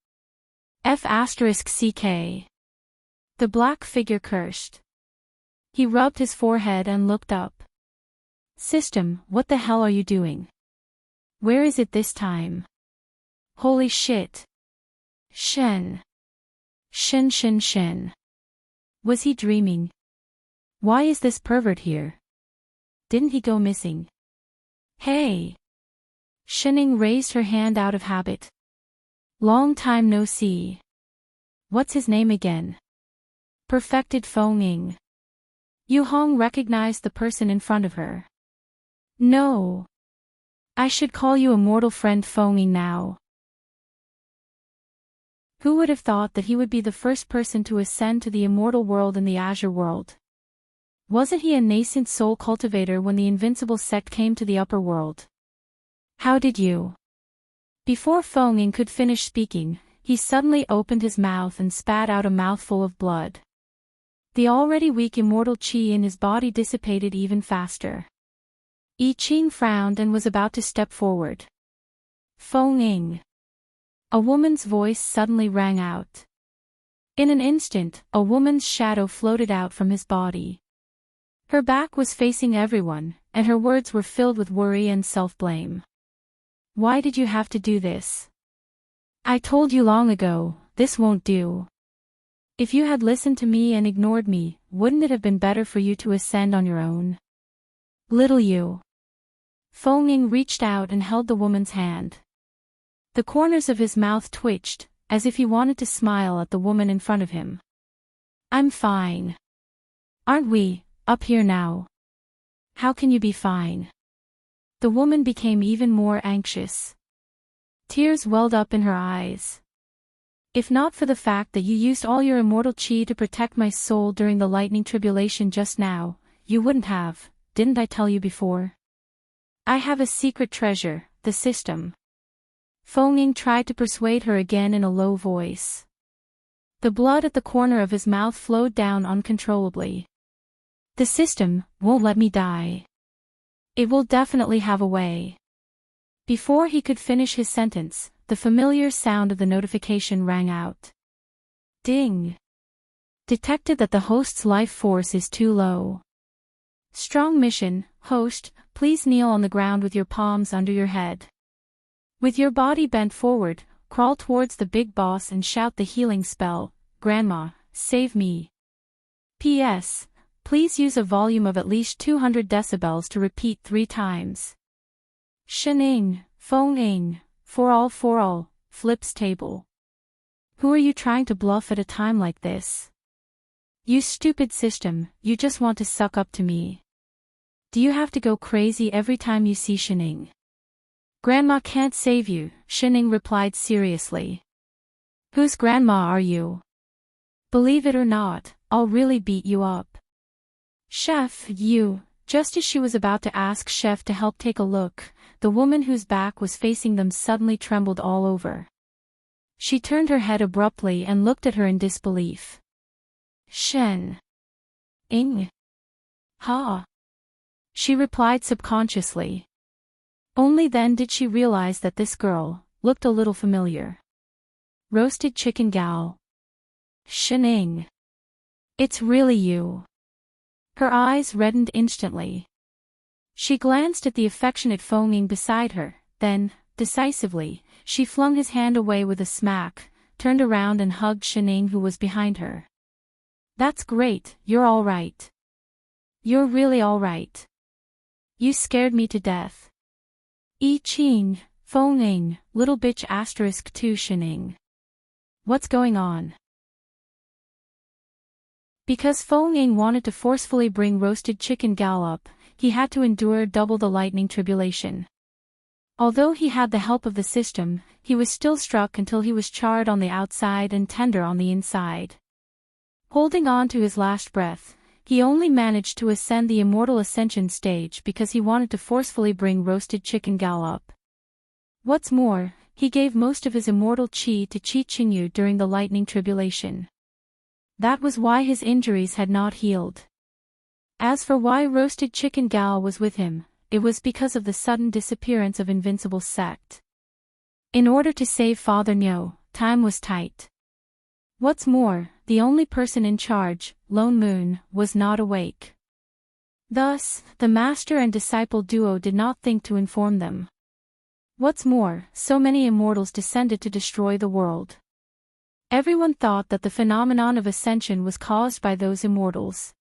F***CK. The black figure cursed. He rubbed his forehead and looked up. System, what the hell are you doing? Where is it this time? Holy shit. Shen. Shen. Was he dreaming? Why is this pervert here? Didn't he go missing? Hey! Shining raised her hand out of habit. Long time no see. What's his name again? Perfected Feng. Yu Hong recognized the person in front of her. No. I should call you immortal friend Feng now. Who would have thought that he would be the first person to ascend to the immortal world in the Azure world? Wasn't he a nascent soul cultivator when the invincible sect came to the upper world? How did you? Before Feng could finish speaking, he suddenly opened his mouth and spat out a mouthful of blood. The already weak immortal qi in his body dissipated even faster. Yi Qing frowned and was about to step forward. Feng. A woman's voice suddenly rang out. In an instant, a woman's shadow floated out from his body. Her back was facing everyone, and her words were filled with worry and self-blame. Why did you have to do this? I told you long ago, this won't do. If you had listened to me and ignored me, wouldn't it have been better for you to ascend on your own? Little you. Feng reached out and held the woman's hand. The corners of his mouth twitched, as if he wanted to smile at the woman in front of him. I'm fine. Aren't we, up here now? How can you be fine? The woman became even more anxious. Tears welled up in her eyes. If not for the fact that you used all your immortal qi to protect my soul during the lightning tribulation just now, you wouldn't have, didn't I tell you before? I have a secret treasure, the system. Feng tried to persuade her again in a low voice. The blood at the corner of his mouth flowed down uncontrollably. The system won't let me die. It will definitely have a way. Before he could finish his sentence, the familiar sound of the notification rang out. Ding. Detected that the host's life force is too low. Strong mission, host, please kneel on the ground with your palms under your head. With your body bent forward, crawl towards the big boss and shout the healing spell, Grandma, save me. P.S. Please use a volume of at least 200 decibels to repeat 3 times. Shining, Feng, for all, flips table. Who are you trying to bluff at a time like this? You stupid system, you just want to suck up to me. Do you have to go crazy every time you see Shining? Grandma can't save you, Shining replied seriously. Whose grandma are you? Believe it or not, I'll really beat you up. Chef, you. Just as she was about to ask Chef to help take a look, the woman whose back was facing them suddenly trembled all over. She turned her head abruptly and looked at her in disbelief. Shen. Ing. Ha. She replied subconsciously. Only then did she realize that this girl looked a little familiar. Roasted chicken gal. Shining. It's really you. Her eyes reddened instantly. She glanced at the affectionate Feng beside her, then, decisively, she flung his hand away with a smack, turned around and hugged Shining who was behind her. That's great, you're all right. You're really all right. You scared me to death. I Ching, Feng Ying, little bitch asterisk 2 Shining. What's going on? Because Feng Ying wanted to forcefully bring roasted chicken gal up, he had to endure double the lightning tribulation. Although he had the help of the system, he was still struck until he was charred on the outside and tender on the inside. Holding on to his last breath, he only managed to ascend the immortal ascension stage because he wanted to forcefully bring roasted chicken gal up. What's more, he gave most of his immortal chi to Chi Qingyu during the lightning tribulation. That was why his injuries had not healed. As for why roasted chicken gal was with him, it was because of the sudden disappearance of Invincible Sect. In order to save Father Nyo, time was tight. What's more, the only person in charge, Lone Moon, was not awake. Thus, the master and disciple duo did not think to inform them. What's more, so many immortals descended to destroy the world. Everyone thought that the phenomenon of ascension was caused by those immortals.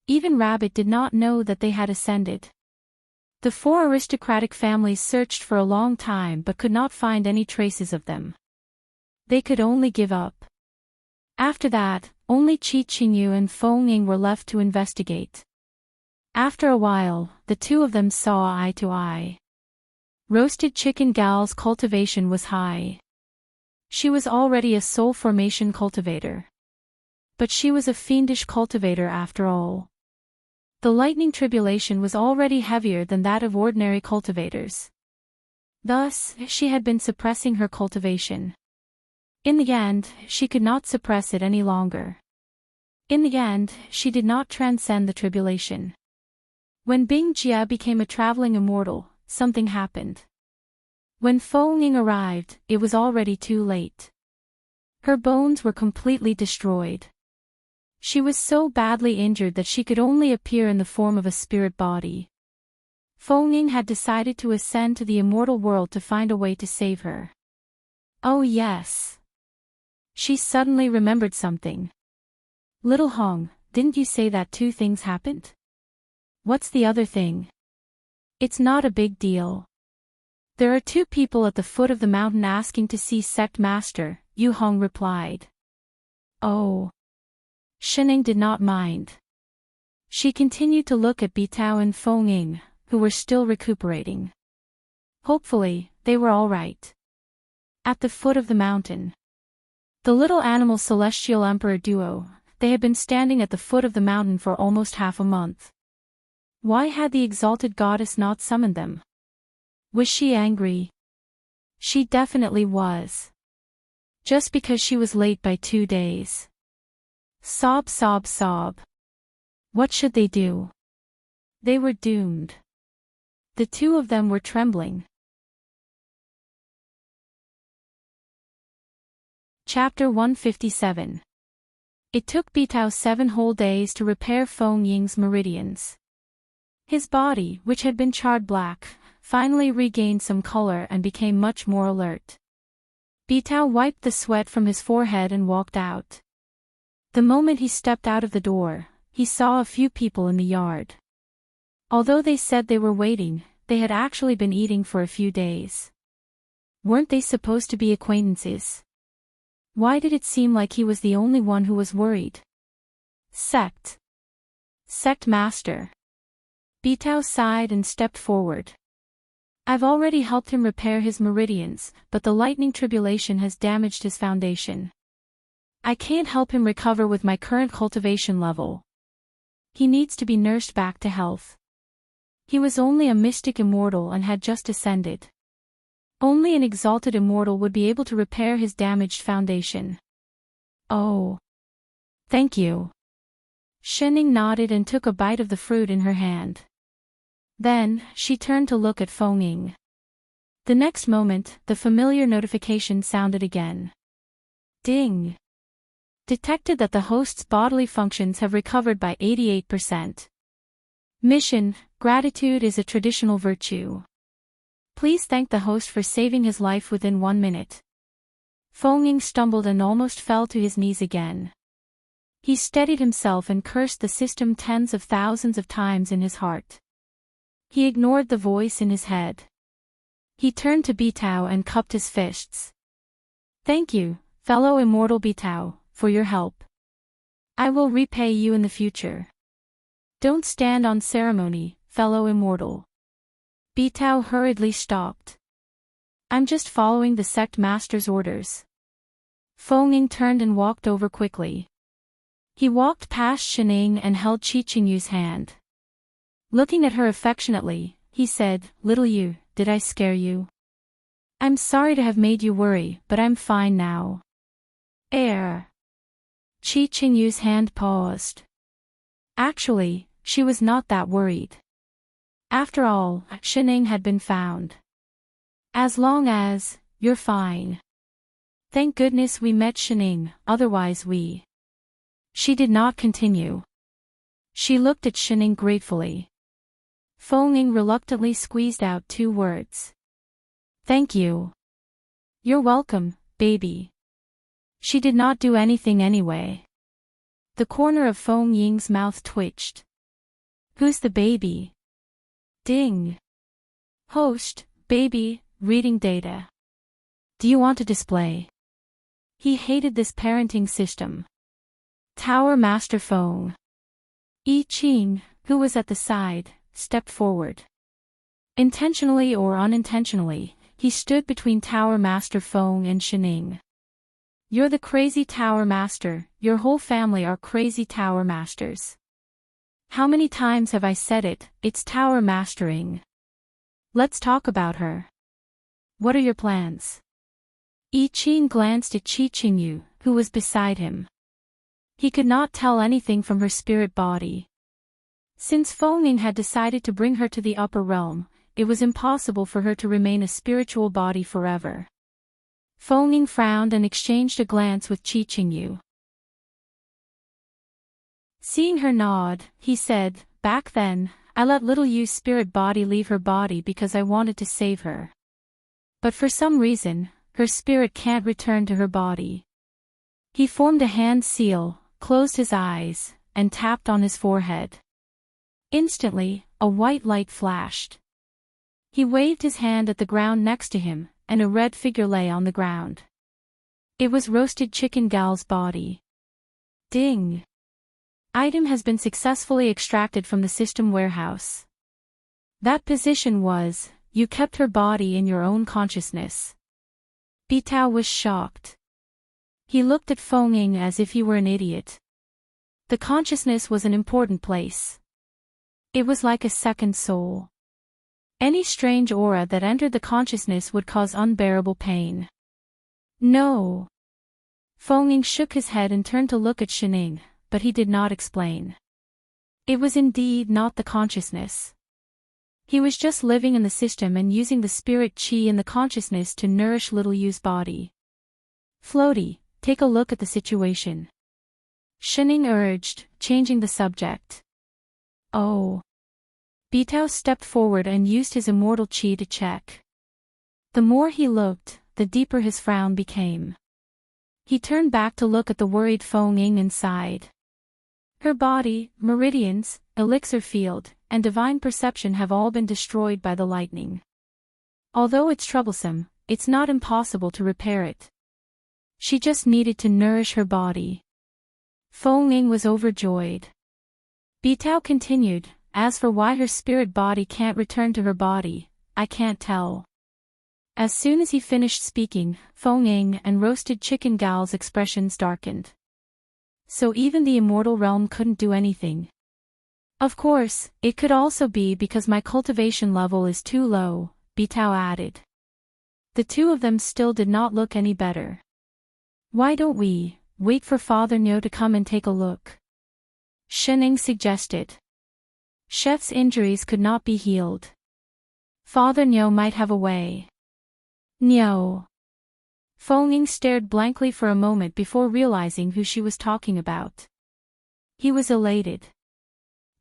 Even Rabbit did not know that they had ascended. The 4 aristocratic families searched for a long time but could not find any traces of them. They could only give up. After that, only Chi Qingyu and Feng Ying were left to investigate. After a while, the two of them saw eye to eye. Roasted chicken gal's cultivation was high. She was already a soul formation cultivator. But she was a fiendish cultivator after all. The lightning tribulation was already heavier than that of ordinary cultivators. Thus, she had been suppressing her cultivation. In the end, she could not suppress it any longer. In the end, she did not transcend the tribulation. When Bing Jia became a traveling immortal, something happened. When Feng Ying arrived, it was already too late. Her bones were completely destroyed. She was so badly injured that she could only appear in the form of a spirit body. Feng Ying had decided to ascend to the immortal world to find a way to save her. Oh yes. She suddenly remembered something. Little Hong, didn't you say that 2 things happened? What's the other thing? It's not a big deal. There are 2 people at the foot of the mountain asking to see Sect Master, Yu Hong replied. Oh. Shining did not mind. She continued to look at Bitao and Feng Ying, who were still recuperating. Hopefully, they were all right. At the foot of the mountain. The little animal celestial emperor duo, they had been standing at the foot of the mountain for almost half a month. Why had the exalted goddess not summoned them? Was she angry? She definitely was. Just because she was late by 2 days. Sob sob sob. What should they do? They were doomed. The 2 of them were trembling. Chapter 157. It took Bitao 7 whole days to repair Feng Ying's meridians. His body, which had been charred black, finally regained some color and became much more alert. Bitao wiped the sweat from his forehead and walked out. The moment he stepped out of the door, he saw a few people in the yard. Although they said they were waiting, they had actually been eating for a few days. Weren't they supposed to be acquaintances? Why did it seem like he was the only one who was worried? Sect Master. Bitao sighed and stepped forward. I've already helped him repair his meridians, but the lightning tribulation has damaged his foundation. I can't help him recover with my current cultivation level. He needs to be nursed back to health. He was only a mystic immortal and had just ascended. Only an exalted immortal would be able to repair his damaged foundation. Oh. Thank you. Shening nodded and took a bite of the fruit in her hand. Then, she turned to look at Feng Ying. The next moment, the familiar notification sounded again. Ding. Detected that the host's bodily functions have recovered by 88%. Mission: gratitude is a traditional virtue. Please thank the host for saving his life within 1 minute. Feng Ying stumbled and almost fell to his knees again. He steadied himself and cursed the system tens of thousands of times in his heart. He ignored the voice in his head. He turned to Bitao and cupped his fists. Thank you, fellow immortal Bitao, for your help. I will repay you in the future. Don't stand on ceremony, fellow immortal. Bitao hurriedly stopped. I'm just following the sect master's orders. Feng turned and walked over quickly. He walked past Shining and held Qi Qingyu's hand. Looking at her affectionately, he said, Little you, did I scare you? I'm sorry to have made you worry, but I'm fine now. Qi Qingyu's hand paused. Actually, she was not that worried. After all, Shining had been found. As long as, you're fine. Thank goodness we met Shining, otherwise we. She did not continue. She looked at Shining gratefully. Feng reluctantly squeezed out 2 words. Thank you. You're welcome, baby. She did not do anything anyway. The corner of Feng Ying's mouth twitched. Who's the baby? Ding. Host, baby, reading data. Do you want to display? He hated this parenting system. Tower Master Feng. Yi Qing, who was at the side, stepped forward. Intentionally or unintentionally, he stood between Tower Master Feng and Shining. You're the crazy Tower Master, your whole family are crazy Tower Masters. How many times have I said it, it's Tower Mastering. Let's talk about her. What are your plans? Yi Qing glanced at Qi Qingyu, who was beside him. He could not tell anything from her spirit body. Since Feng had decided to bring her to the upper realm, it was impossible for her to remain a spiritual body forever. Feng frowned and exchanged a glance with Qi Qingyu. Seeing her nod, he said, Back then, I let little Yu's spirit body leave her body because I wanted to save her. But for some reason, her spirit can't return to her body. He formed a hand seal, closed his eyes, and tapped on his forehead. Instantly, a white light flashed. He waved his hand at the ground next to him, and a red figure lay on the ground. It was roasted chicken gal's body. Ding! Item has been successfully extracted from the system warehouse. That position was, you kept her body in your own consciousness. Bitao was shocked. He looked at Feng as if he were an idiot. The consciousness was an important place. It was like a second soul. Any strange aura that entered the consciousness would cause unbearable pain. No. Feng shook his head and turned to look at Shining, but he did not explain. It was indeed not the consciousness. He was just living in the system and using the spirit qi in the consciousness to nourish little Yu's body. Floaty, take a look at the situation. Shining urged, changing the subject. Oh. Bitao stepped forward and used his immortal qi to check. The more he looked, the deeper his frown became. He turned back to look at the worried Feng inside. Her body, meridians, elixir field, and divine perception have all been destroyed by the lightning. Although it's troublesome, it's not impossible to repair it. She just needed to nourish her body. Feng was overjoyed. Bitao continued, as for why her spirit body can't return to her body, I can't tell. As soon as he finished speaking, Feng and roasted chicken gal's expressions darkened. So even the immortal realm couldn't do anything. Of course, it could also be because my cultivation level is too low, Bitao added. The two of them still did not look any better. Why don't we wait for Father Nyo to come and take a look? Shining suggested. Chef's injuries could not be healed. Father Nyo might have a way. Nyo. Feng stared blankly for a moment before realizing who she was talking about. He was elated.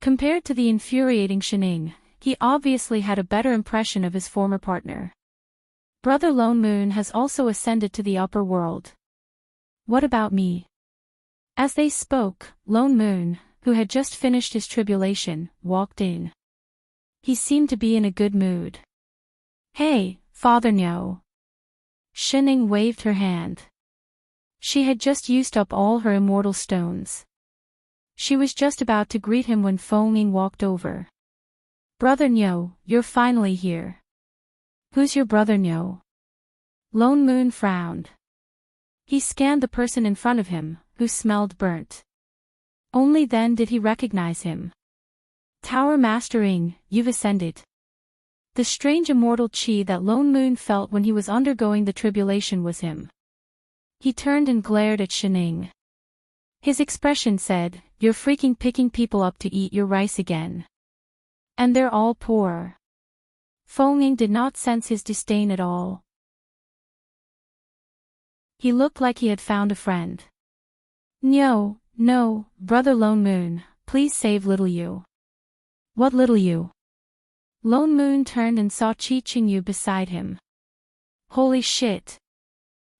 Compared to the infuriating Shining, he obviously had a better impression of his former partner. Brother Lone Moon has also ascended to the upper world. What about me? As they spoke, Lone Moon, who had just finished his tribulation, walked in. He seemed to be in a good mood. Hey, Father Nyo. Shining waved her hand. She had just used up all her immortal stones. She was just about to greet him when Feng Ying walked over. Brother Nyo, you're finally here. Who's your brother Nyo? Lone Moon frowned. He scanned the person in front of him, who smelled burnt. Only then did he recognize him. Tower Master Ying, you've ascended. The strange immortal chi that Lone Moon felt when he was undergoing the tribulation was him. He turned and glared at Shining. His expression said, "You're freaking picking people up to eat your rice again. And they're all poor." Feng Ying did not sense his disdain at all. He looked like he had found a friend. No, brother Lone Moon, please save little you. What little you? Lone Moon turned and saw Chi Qingyu beside him. Holy shit.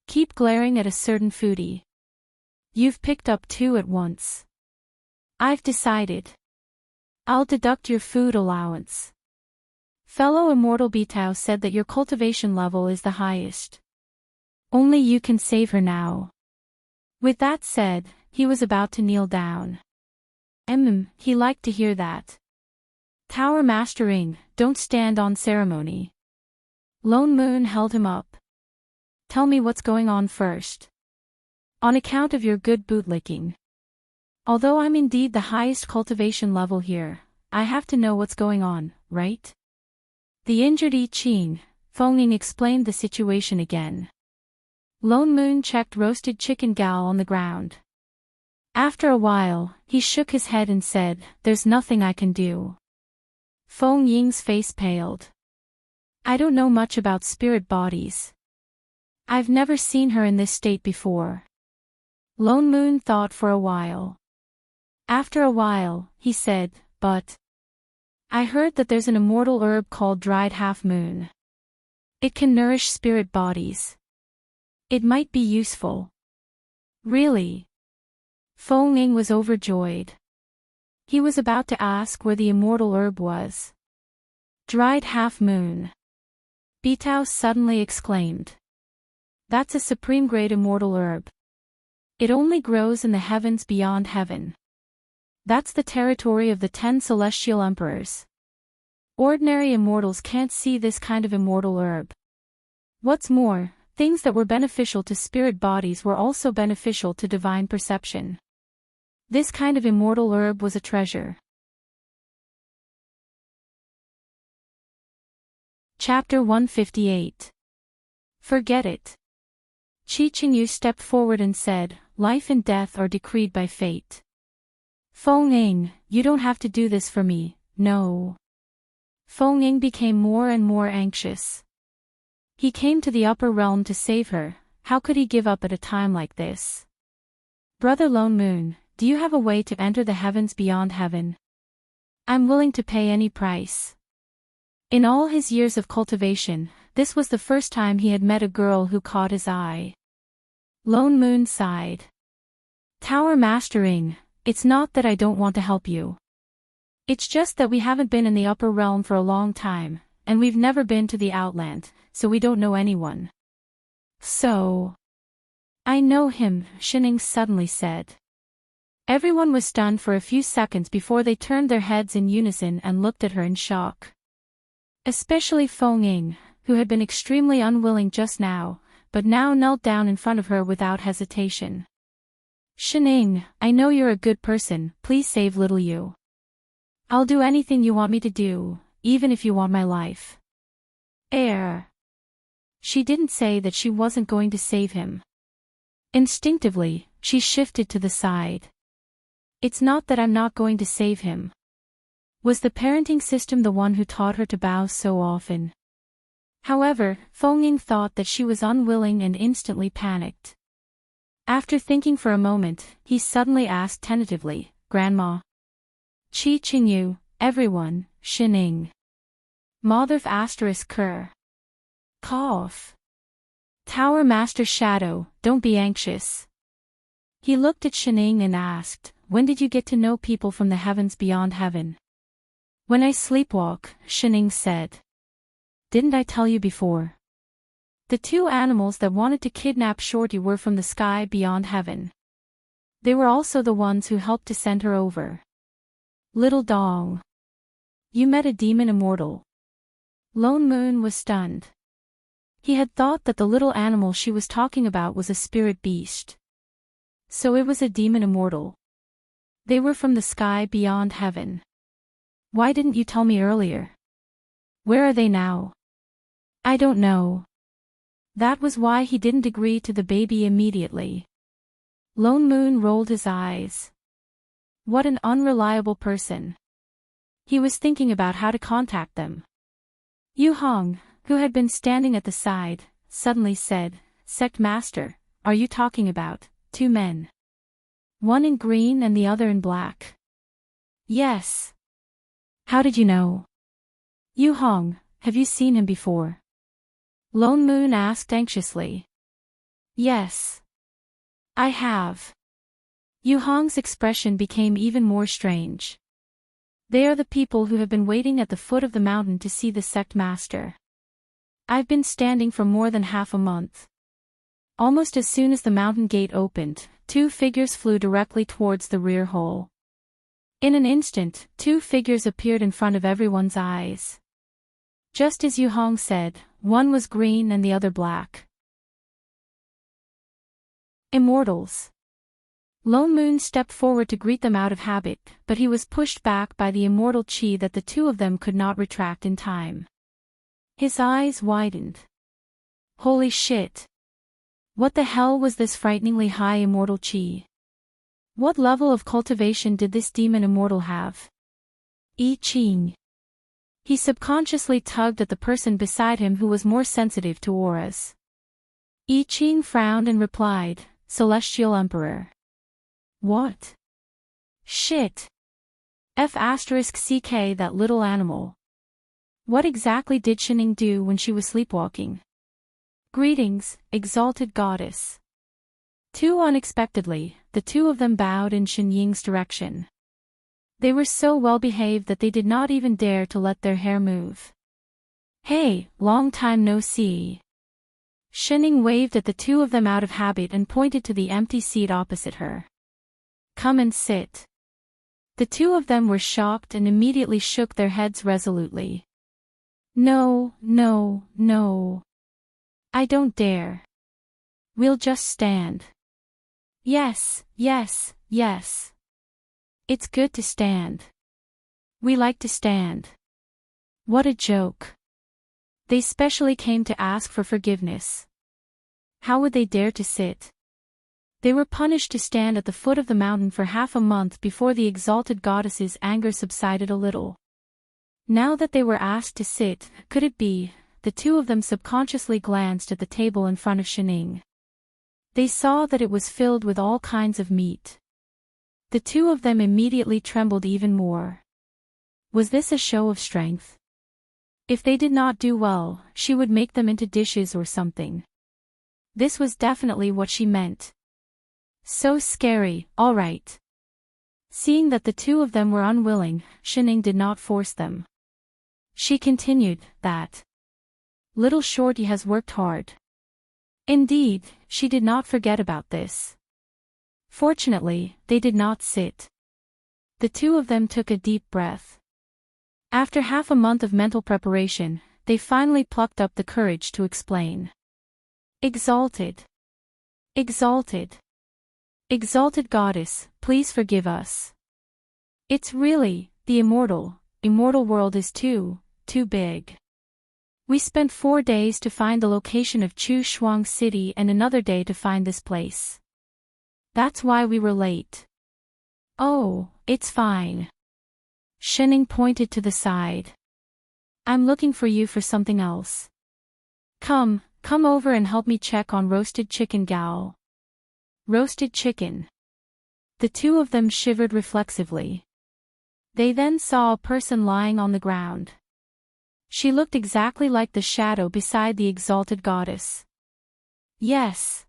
Keep glaring at a certain foodie. You've picked up two at once. I've decided. I'll deduct your food allowance. Fellow Immortal Bitao said that your cultivation level is the highest. Only you can save her now. With that said, he was about to kneel down. He liked to hear that. Tower Master Ying, don't stand on ceremony. Lone Moon held him up. Tell me what's going on first. On account of your good bootlicking. Although I'm indeed the highest cultivation level here, I have to know what's going on, right? The injured I Ching, Feng Ying explained the situation again. Lone Moon checked roasted chicken gal on the ground. After a while, he shook his head and said, "There's nothing I can do." Feng Ying's face paled. I don't know much about spirit bodies. I've never seen her in this state before. Lone Moon thought for a while. After a while, he said, but I heard that there's an immortal herb called dried half-moon. It can nourish spirit bodies. It might be useful. Really? Feng Ying was overjoyed. He was about to ask where the immortal herb was. Dried half-moon. Bitao suddenly exclaimed. That's a supreme-grade immortal herb. It only grows in the heavens beyond heaven. That's the territory of the 10 celestial emperors. Ordinary immortals can't see this kind of immortal herb. What's more, things that were beneficial to spirit bodies were also beneficial to divine perception. This kind of immortal herb was a treasure. Chapter 158. Forget it. Chi Qingyu stepped forward and said, "Life and death are decreed by fate. Feng Ying, you don't have to do this for me, no." Feng Ying became more and more anxious. He came to the upper realm to save her, how could he give up at a time like this? Brother Lone Moon, do you have a way to enter the heavens beyond heaven? I'm willing to pay any price. In all his years of cultivation, this was the first time he had met a girl who caught his eye. Lone Moon sighed. Tower Master Ying, it's not that I don't want to help you. It's just that we haven't been in the upper realm for a long time, and we've never been to the outland, so we don't know anyone. So. I know him, Shining suddenly said. Everyone was stunned for a few seconds before they turned their heads in unison and looked at her in shock. Especially Feng Ying, who had been extremely unwilling just now, but now knelt down in front of her without hesitation. Shining, I know you're a good person, please save little you. I'll do anything you want me to do, even if you want my life. She didn't say that she wasn't going to save him. Instinctively, she shifted to the side. It's not that I'm not going to save him. Was the parenting system the one who taught her to bow so often? However, Feng Ying thought that she was unwilling and instantly panicked. After thinking for a moment, he suddenly asked tentatively, Grandma. Chi Qingyu, everyone, Shining. Motherf ****. Cough. Tower Master Shadow, don't be anxious. He looked at Shining and asked, when did you get to know people from the heavens beyond heaven? When I sleepwalk, Shining said. Didn't I tell you before? The two animals that wanted to kidnap Shorty were from the sky beyond heaven. They were also the ones who helped to send her over. Little dong. You met a demon immortal. Lone Moon was stunned. He had thought that the little animal she was talking about was a spirit beast. So it was a demon immortal. They were from the sky beyond heaven. Why didn't you tell me earlier? Where are they now? I don't know. That was why he didn't agree to the baby immediately. Lone Moon rolled his eyes. What an unreliable person. He was thinking about how to contact them. Yu Hong, who had been standing at the side, suddenly said, Sect Master, are you talking about two men? One in green and the other in black. Yes. How did you know? Yu Hong, have you seen him before? Lone Moon asked anxiously. Yes. I have. Yu Hong's expression became even more strange. They are the people who have been waiting at the foot of the mountain to see the sect master. I've been standing for more than half a month. Almost as soon as the mountain gate opened, two figures flew directly towards the rear hole. In an instant, two figures appeared in front of everyone's eyes. Just as Yu Hong said, one was green and the other black. Immortals. Lone Moon stepped forward to greet them out of habit, but he was pushed back by the immortal chi that the two of them could not retract in time. His eyes widened. Holy shit! What the hell was this frighteningly high immortal chi? What level of cultivation did this demon immortal have? I Ching. He subconsciously tugged at the person beside him who was more sensitive to auras. I Ching frowned and replied, Celestial Emperor. What? Shit. F*CK that little animal. What exactly did Shining do when she was sleepwalking? Greetings, exalted goddess. Too unexpectedly, the two of them bowed in Shen Ying's direction. They were so well behaved that they did not even dare to let their hair move. Hey, long time no see. Shining waved at the two of them out of habit and pointed to the empty seat opposite her. Come and sit. The two of them were shocked and immediately shook their heads resolutely. No, no, no. I don't dare. We'll just stand. Yes, yes, yes. It's good to stand. We like to stand. What a joke. They specially came to ask for forgiveness. How would they dare to sit? They were punished to stand at the foot of the mountain for half a month before the exalted goddess's anger subsided a little. Now that they were asked to sit, could it be? The two of them subconsciously glanced at the table in front of Shining. They saw that it was filled with all kinds of meat. The two of them immediately trembled even more. Was this a show of strength? If they did not do well, she would make them into dishes or something. This was definitely what she meant. So scary, all right. Seeing that the two of them were unwilling, Shining did not force them. She continued, that little Shorty has worked hard. Indeed, she did not forget about this. Fortunately, they did not sit. The two of them took a deep breath. After half a month of mental preparation, they finally plucked up the courage to explain. Exalted. Exalted. Exalted goddess, please forgive us. It's really, the immortal world is too big. We spent 4 days to find the location of Chu Shuang City and another day to find this place. That's why we were late. Oh, it's fine. Shining pointed to the side. I'm looking for you for something else. Come over and help me check on roasted chicken gal. Roasted chicken. The two of them shivered reflexively. They then saw a person lying on the ground. She looked exactly like the shadow beside the exalted goddess. Yes.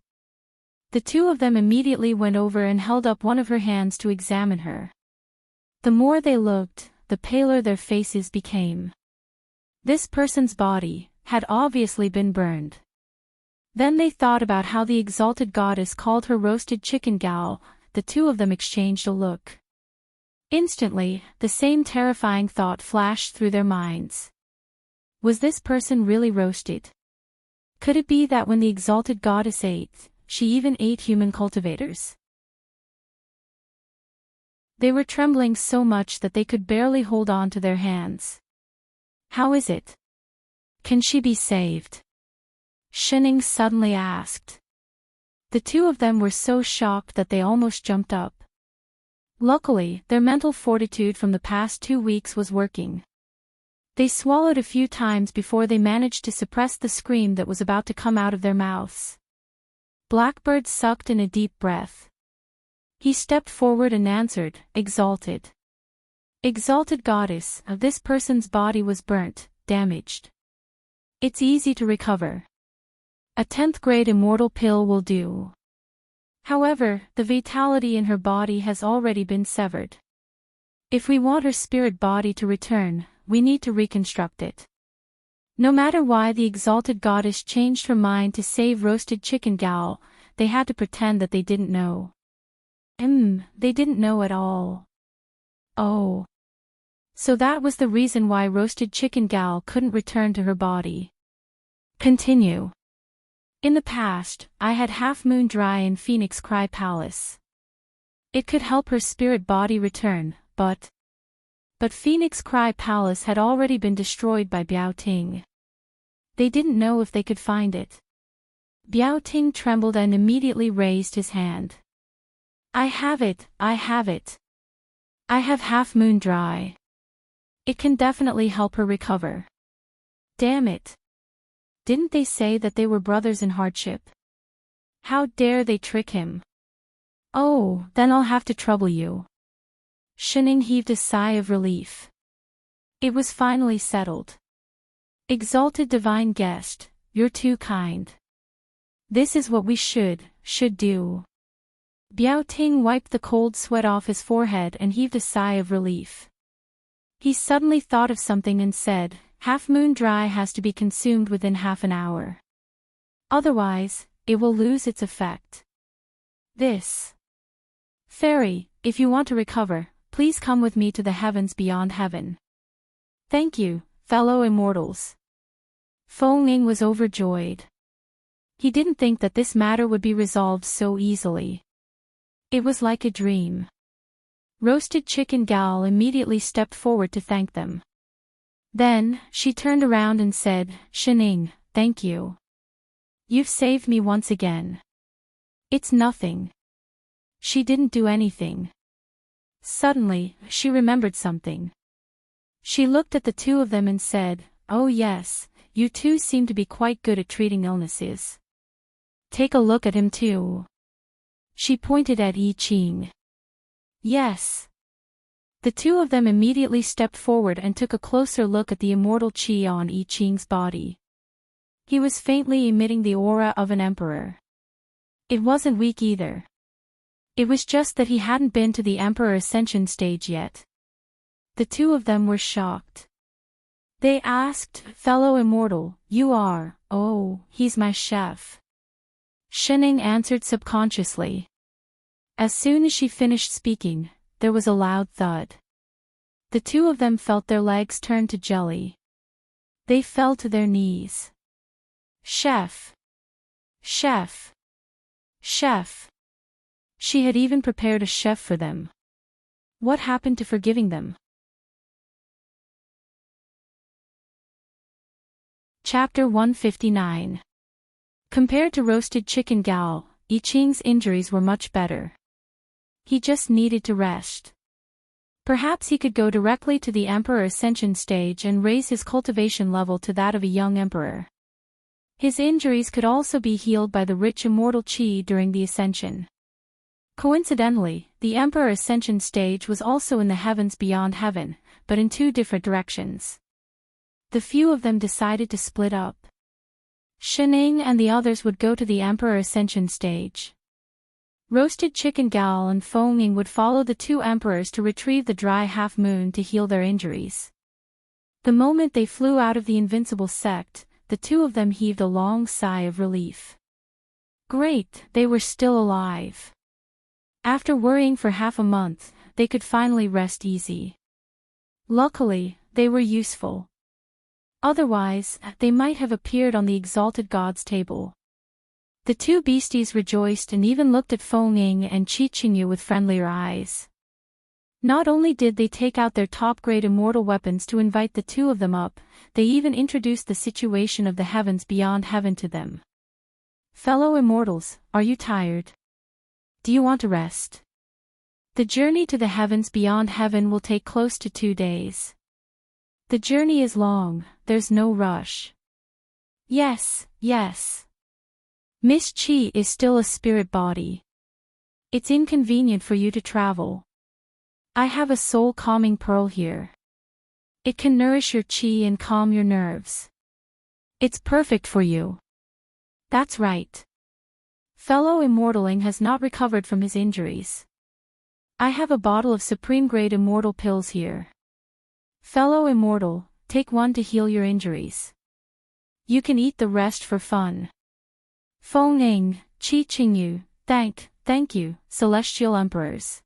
The two of them immediately went over and held up one of her hands to examine her. The more they looked, the paler their faces became. This person's body had obviously been burned. Then they thought about how the exalted goddess called her roasted chicken gal. The two of them exchanged a look. Instantly, the same terrifying thought flashed through their minds. Was this person really roasted? Could it be that when the exalted goddess ate, she even ate human cultivators? They were trembling so much that they could barely hold on to their hands. How is it? Can she be saved? Shining suddenly asked. The two of them were so shocked that they almost jumped up. Luckily, their mental fortitude from the past 2 weeks was working. They swallowed a few times before they managed to suppress the scream that was about to come out of their mouths. Blackbird sucked in a deep breath. He stepped forward and answered, "Exalted. Exalted goddess, this person's body was burnt, damaged. It's easy to recover. A 10th grade immortal pill will do. However, the vitality in her body has already been severed. If we want her spirit body to return, we need to reconstruct it." No matter why the exalted goddess changed her mind to save roasted chicken gal, they had to pretend that they didn't know. They didn't know at all. Oh. So that was the reason why roasted chicken gal couldn't return to her body. Continue. In the past, I had Half Moon Dry in Phoenix Cry Palace. It could help her spirit body return, but Phoenix Cry Palace had already been destroyed by Biao Ting. They didn't know if they could find it. Biao Ting trembled and immediately raised his hand. I have it. I have Half Moon Dry. It can definitely help her recover. Damn it. Didn't they say that they were brothers in hardship? How dare they trick him? Oh, then I'll have to trouble you. Shining heaved a sigh of relief. It was finally settled. Exalted divine guest, you're too kind. This is what we should do. Biao Ting wiped the cold sweat off his forehead and heaved a sigh of relief. He suddenly thought of something and said, Half Moon Dry has to be consumed within half an hour. Otherwise, it will lose its effect. This. Fairy, if you want to recover, please come with me to the heavens beyond heaven. Thank you, fellow immortals. Feng Ning was overjoyed. He didn't think that this matter would be resolved so easily. It was like a dream. Roasted Chicken Gal immediately stepped forward to thank them. Then, she turned around and said, Shining, thank you. You've saved me once again. It's nothing. She didn't do anything. Suddenly, she remembered something. She looked at the two of them and said, Oh yes, you two seem to be quite good at treating illnesses. Take a look at him too. She pointed at Yi Qing. Yes. The two of them immediately stepped forward and took a closer look at the immortal qi on Yi Qing's body. He was faintly emitting the aura of an emperor. It wasn't weak either. It was just that he hadn't been to the Emperor Ascension stage yet. The two of them were shocked. They asked, Fellow immortal, you are, oh, he's my chef. Shining answered subconsciously. As soon as she finished speaking, there was a loud thud. The two of them felt their legs turn to jelly. They fell to their knees. Chef! Chef! Chef! She had even prepared a chef for them. What happened to forgiving them? Chapter 159. Compared to roasted chicken gal, Yi Qing's injuries were much better. He just needed to rest. Perhaps he could go directly to the Emperor Ascension stage and raise his cultivation level to that of a young emperor. His injuries could also be healed by the rich immortal qi during the ascension. Coincidentally, the Emperor Ascension stage was also in the heavens beyond heaven, but in two different directions. The few of them decided to split up. Shining and the others would go to the Emperor Ascension stage. Roasted Chicken Gal and Feng would follow the two emperors to retrieve the dry half-moon to heal their injuries. The moment they flew out of the invincible sect, the two of them heaved a long sigh of relief. Great, they were still alive. After worrying for half a month, they could finally rest easy. Luckily, they were useful. Otherwise, they might have appeared on the exalted god's table. The two beasties rejoiced and even looked at Feng and Qi Qingyu with friendlier eyes. Not only did they take out their top-grade immortal weapons to invite the two of them up, they even introduced the situation of the heavens beyond heaven to them. Fellow immortals, are you tired? Do you want to rest? The journey to the heavens beyond heaven will take close to 2 days. The journey is long, there's no rush. Yes, yes. Miss Qi is still a spirit body. It's inconvenient for you to travel. I have a soul-calming pearl here. It can nourish your qi and calm your nerves. It's perfect for you. That's right. Fellow Immortaling has not recovered from his injuries. I have a bottle of supreme-grade immortal pills here. Fellow Immortal, take one to heal your injuries. You can eat the rest for fun. Feng Qi Qingyu, thank you, Celestial Emperors.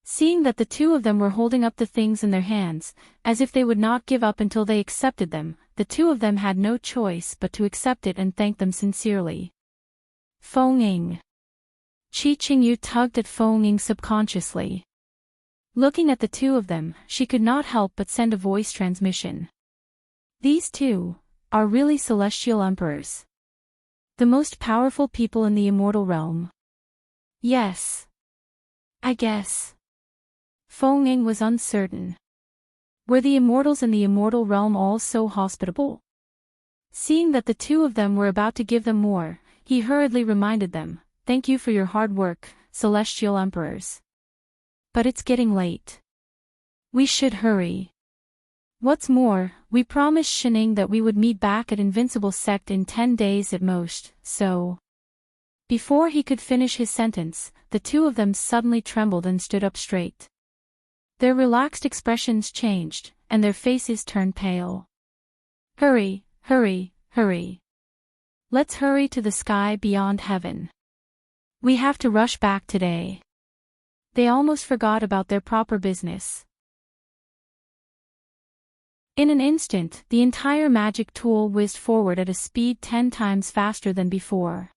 Seeing that the two of them were holding up the things in their hands, as if they would not give up until they accepted them, the two of them had no choice but to accept it and thank them sincerely. Feng Qi Qingyu tugged at Feng subconsciously. Looking at the two of them, she could not help but send a voice transmission. These two are really Celestial Emperors. The most powerful people in the immortal realm. Yes. I guess. Feng was uncertain. Were the immortals in the immortal realm all so hospitable? Seeing that the two of them were about to give them more, he hurriedly reminded them, "Thank you for your hard work, Celestial Emperors. But it's getting late. We should hurry. What's more, we promised Shining that we would meet back at Invincible Sect in 10 days at most, so..." Before he could finish his sentence, the two of them suddenly trembled and stood up straight. Their relaxed expressions changed, and their faces turned pale. Hurry, hurry, hurry. Let's hurry to the sky beyond heaven. We have to rush back today. They almost forgot about their proper business. In an instant, the entire magic tool whizzed forward at a speed 10 times faster than before.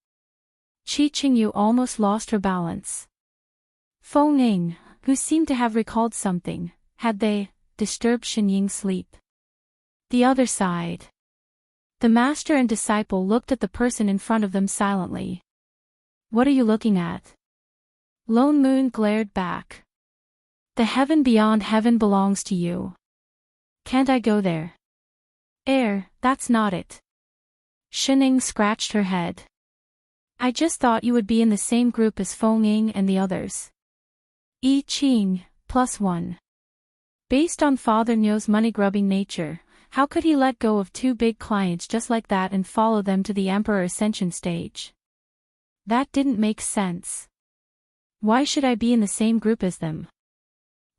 Qi Qingyu almost lost her balance. Feng, who seemed to have recalled something, had they disturbed Shenying's sleep? The other side. The master and disciple looked at the person in front of them silently. What are you looking at? Lone Moon glared back. The heaven beyond heaven belongs to you. Can't I go there? That's not it. Shenying scratched her head. I just thought you would be in the same group as Feng and the others. I Ching, +1. Based on Father Nyo's money-grubbing nature, how could he let go of 2 big clients just like that and follow them to the Emperor Ascension stage? That didn't make sense. Why should I be in the same group as them?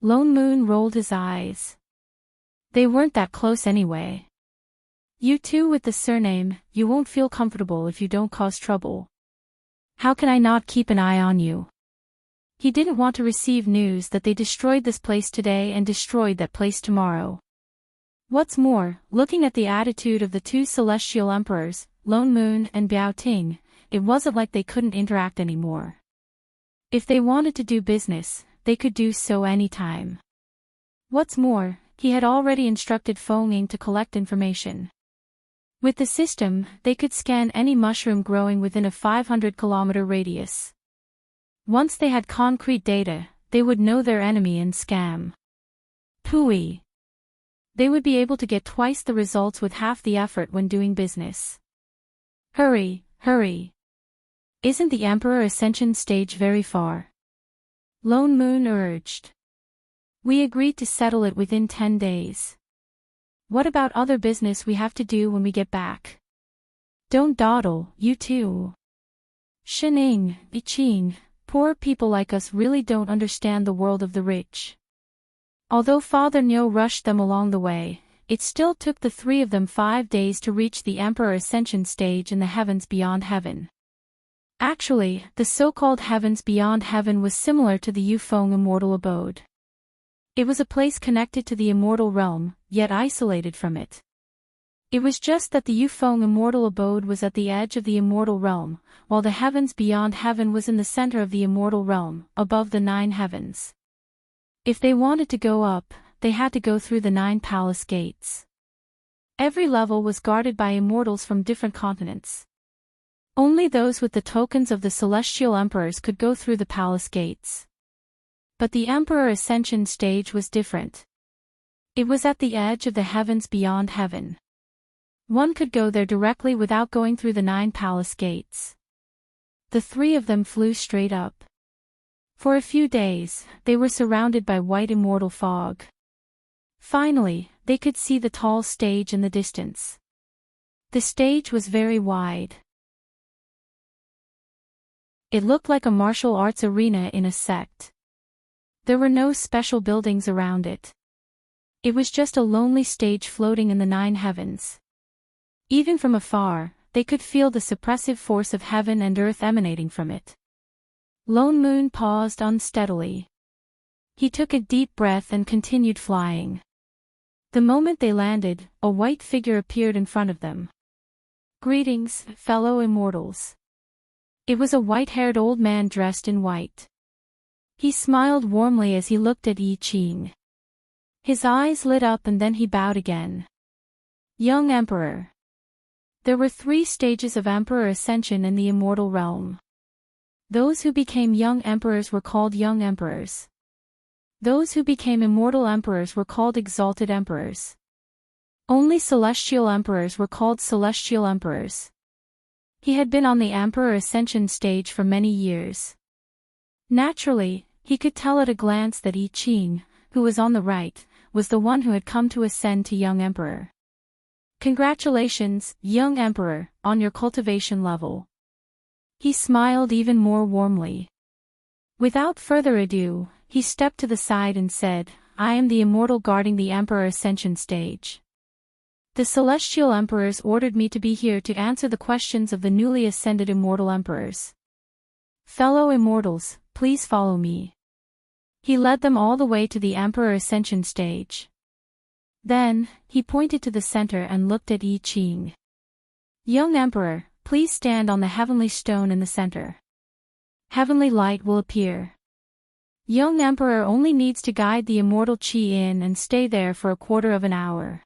Lone Moon rolled his eyes. They weren't that close anyway. You two with the surname, you won't feel comfortable if you don't cause trouble. How can I not keep an eye on you? He didn't want to receive news that they destroyed this place today and destroyed that place tomorrow. What's more, looking at the attitude of the 2 Celestial Emperors, Lone Moon and Biao Ting, it wasn't like they couldn't interact anymore. If they wanted to do business, they could do so anytime. What's more, he had already instructed Feng to collect information. With the system, they could scan any mushroom growing within a 500-kilometer radius. Once they had concrete data, they would know their enemy and scam. Pooey. They would be able to get twice the results with half the effort when doing business. Hurry, hurry. Isn't the Emperor Ascension stage very far? Lone Moon urged. We agreed to settle it within 10 days. What about other business we have to do when we get back? Don't dawdle, you two. Shenying, Iqing, Poor people like us really don't understand the world of the rich. Although Father Nyo rushed them along the way, it still took the three of them 5 days to reach the Emperor Ascension stage in the heavens beyond heaven. Actually, the so-called heavens beyond heaven was similar to the Yufeng immortal abode. It was a place connected to the immortal realm, yet isolated from it. It was just that the Yufeng immortal abode was at the edge of the immortal realm, while the heavens beyond heaven was in the center of the immortal realm, above the 9 heavens. If they wanted to go up, they had to go through the 9 palace gates. Every level was guarded by immortals from different continents. Only those with the tokens of the celestial emperors could go through the palace gates. But the Emperor Ascension stage was different. It was at the edge of the heavens beyond heaven. One could go there directly without going through the 9 palace gates. The three of them flew straight up. For a few days, they were surrounded by white immortal fog. Finally, they could see the tall stage in the distance. The stage was very wide. It looked like a martial arts arena in a sect. There were no special buildings around it. It was just a lonely stage floating in the 9 heavens. Even from afar, they could feel the suppressive force of heaven and earth emanating from it. Lone Moon paused unsteadily. He took a deep breath and continued flying. The moment they landed, a white figure appeared in front of them. "Greetings, fellow immortals." It was a white-haired old man dressed in white. He smiled warmly as he looked at Yi Qing. His eyes lit up and then he bowed again. "Young Emperor." There were 3 stages of Emperor Ascension in the immortal realm. Those who became young emperors were called young emperors. Those who became immortal emperors were called exalted emperors. Only celestial emperors were called celestial emperors. He had been on the Emperor Ascension stage for many years. Naturally, he could tell at a glance that Yi Qing, who was on the right, was the one who had come to ascend to young emperor. "Congratulations, young emperor, on your cultivation level." He smiled even more warmly. Without further ado, he stepped to the side and said, "I am the immortal guarding the Emperor Ascension stage. The celestial emperors ordered me to be here to answer the questions of the newly ascended immortal emperors. Fellow immortals, please follow me." He led them all the way to the Emperor Ascension stage. Then, he pointed to the center and looked at Yi Qing. "Young Emperor, please stand on the heavenly stone in the center. Heavenly light will appear. Young Emperor only needs to guide the immortal Qi in and stay there for a quarter of an hour."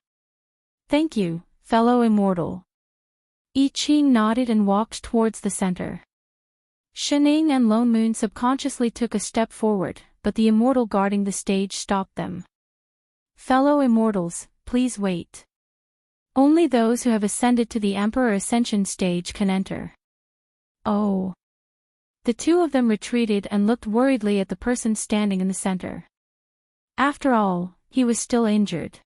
"Thank you, fellow immortal." Yi Qing nodded and walked towards the center. Shining and Lone Moon subconsciously took a step forward, but the immortal guarding the stage stopped them. "Fellow immortals, please wait. Only those who have ascended to the Emperor Ascension stage can enter." "Oh." The 2 of them retreated and looked worriedly at the person standing in the center. After all, he was still injured.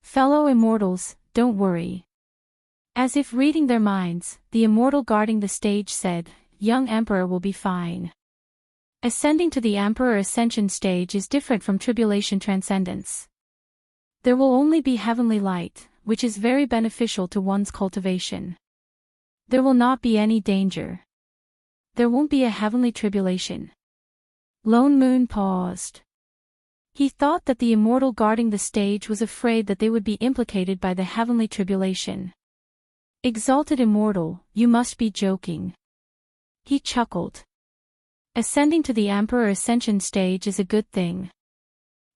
"Fellow immortals, don't worry." As if reading their minds, the immortal guarding the stage said, "Young Emperor will be fine." Ascending to the Emperor Ascension stage is different from tribulation transcendence. There will only be heavenly light, which is very beneficial to one's cultivation. There will not be any danger. There won't be a heavenly tribulation. Lone Moon paused. He thought that the immortal guarding the stage was afraid that they would be implicated by the heavenly tribulation. "Exalted immortal, you must be joking." He chuckled. Ascending to the Emperor Ascension stage is a good thing.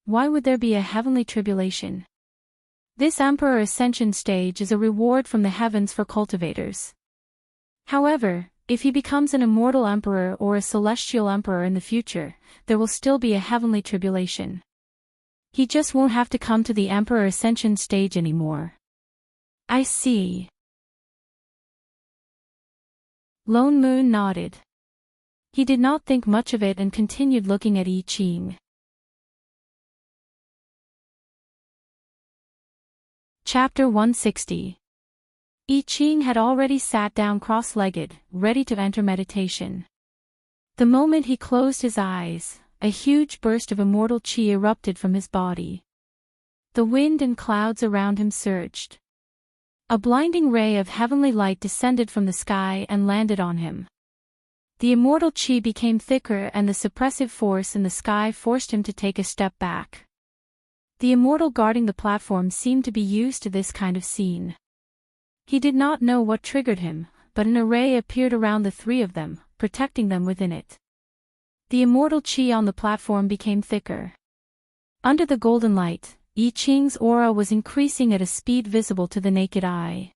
Why would there be a heavenly tribulation? This Emperor Ascension stage is a reward from the heavens for cultivators. However, if he becomes an immortal emperor or a celestial emperor in the future, there will still be a heavenly tribulation. He just won't have to come to the Emperor Ascension stage anymore. "I see." Lone Moon nodded. He did not think much of it and continued looking at Yi Qing. Chapter 160. Yi Qing had already sat down cross-legged, ready to enter meditation. The moment he closed his eyes, a huge burst of immortal chi erupted from his body. The wind and clouds around him surged. A blinding ray of heavenly light descended from the sky and landed on him. The immortal chi became thicker and the suppressive force in the sky forced him to take a step back. The immortal guarding the platform seemed to be used to this kind of scene. He did not know what triggered him, but an array appeared around the three of them, protecting them within it. The immortal chi on the platform became thicker. Under the golden light, I Ching's aura was increasing at a speed visible to the naked eye.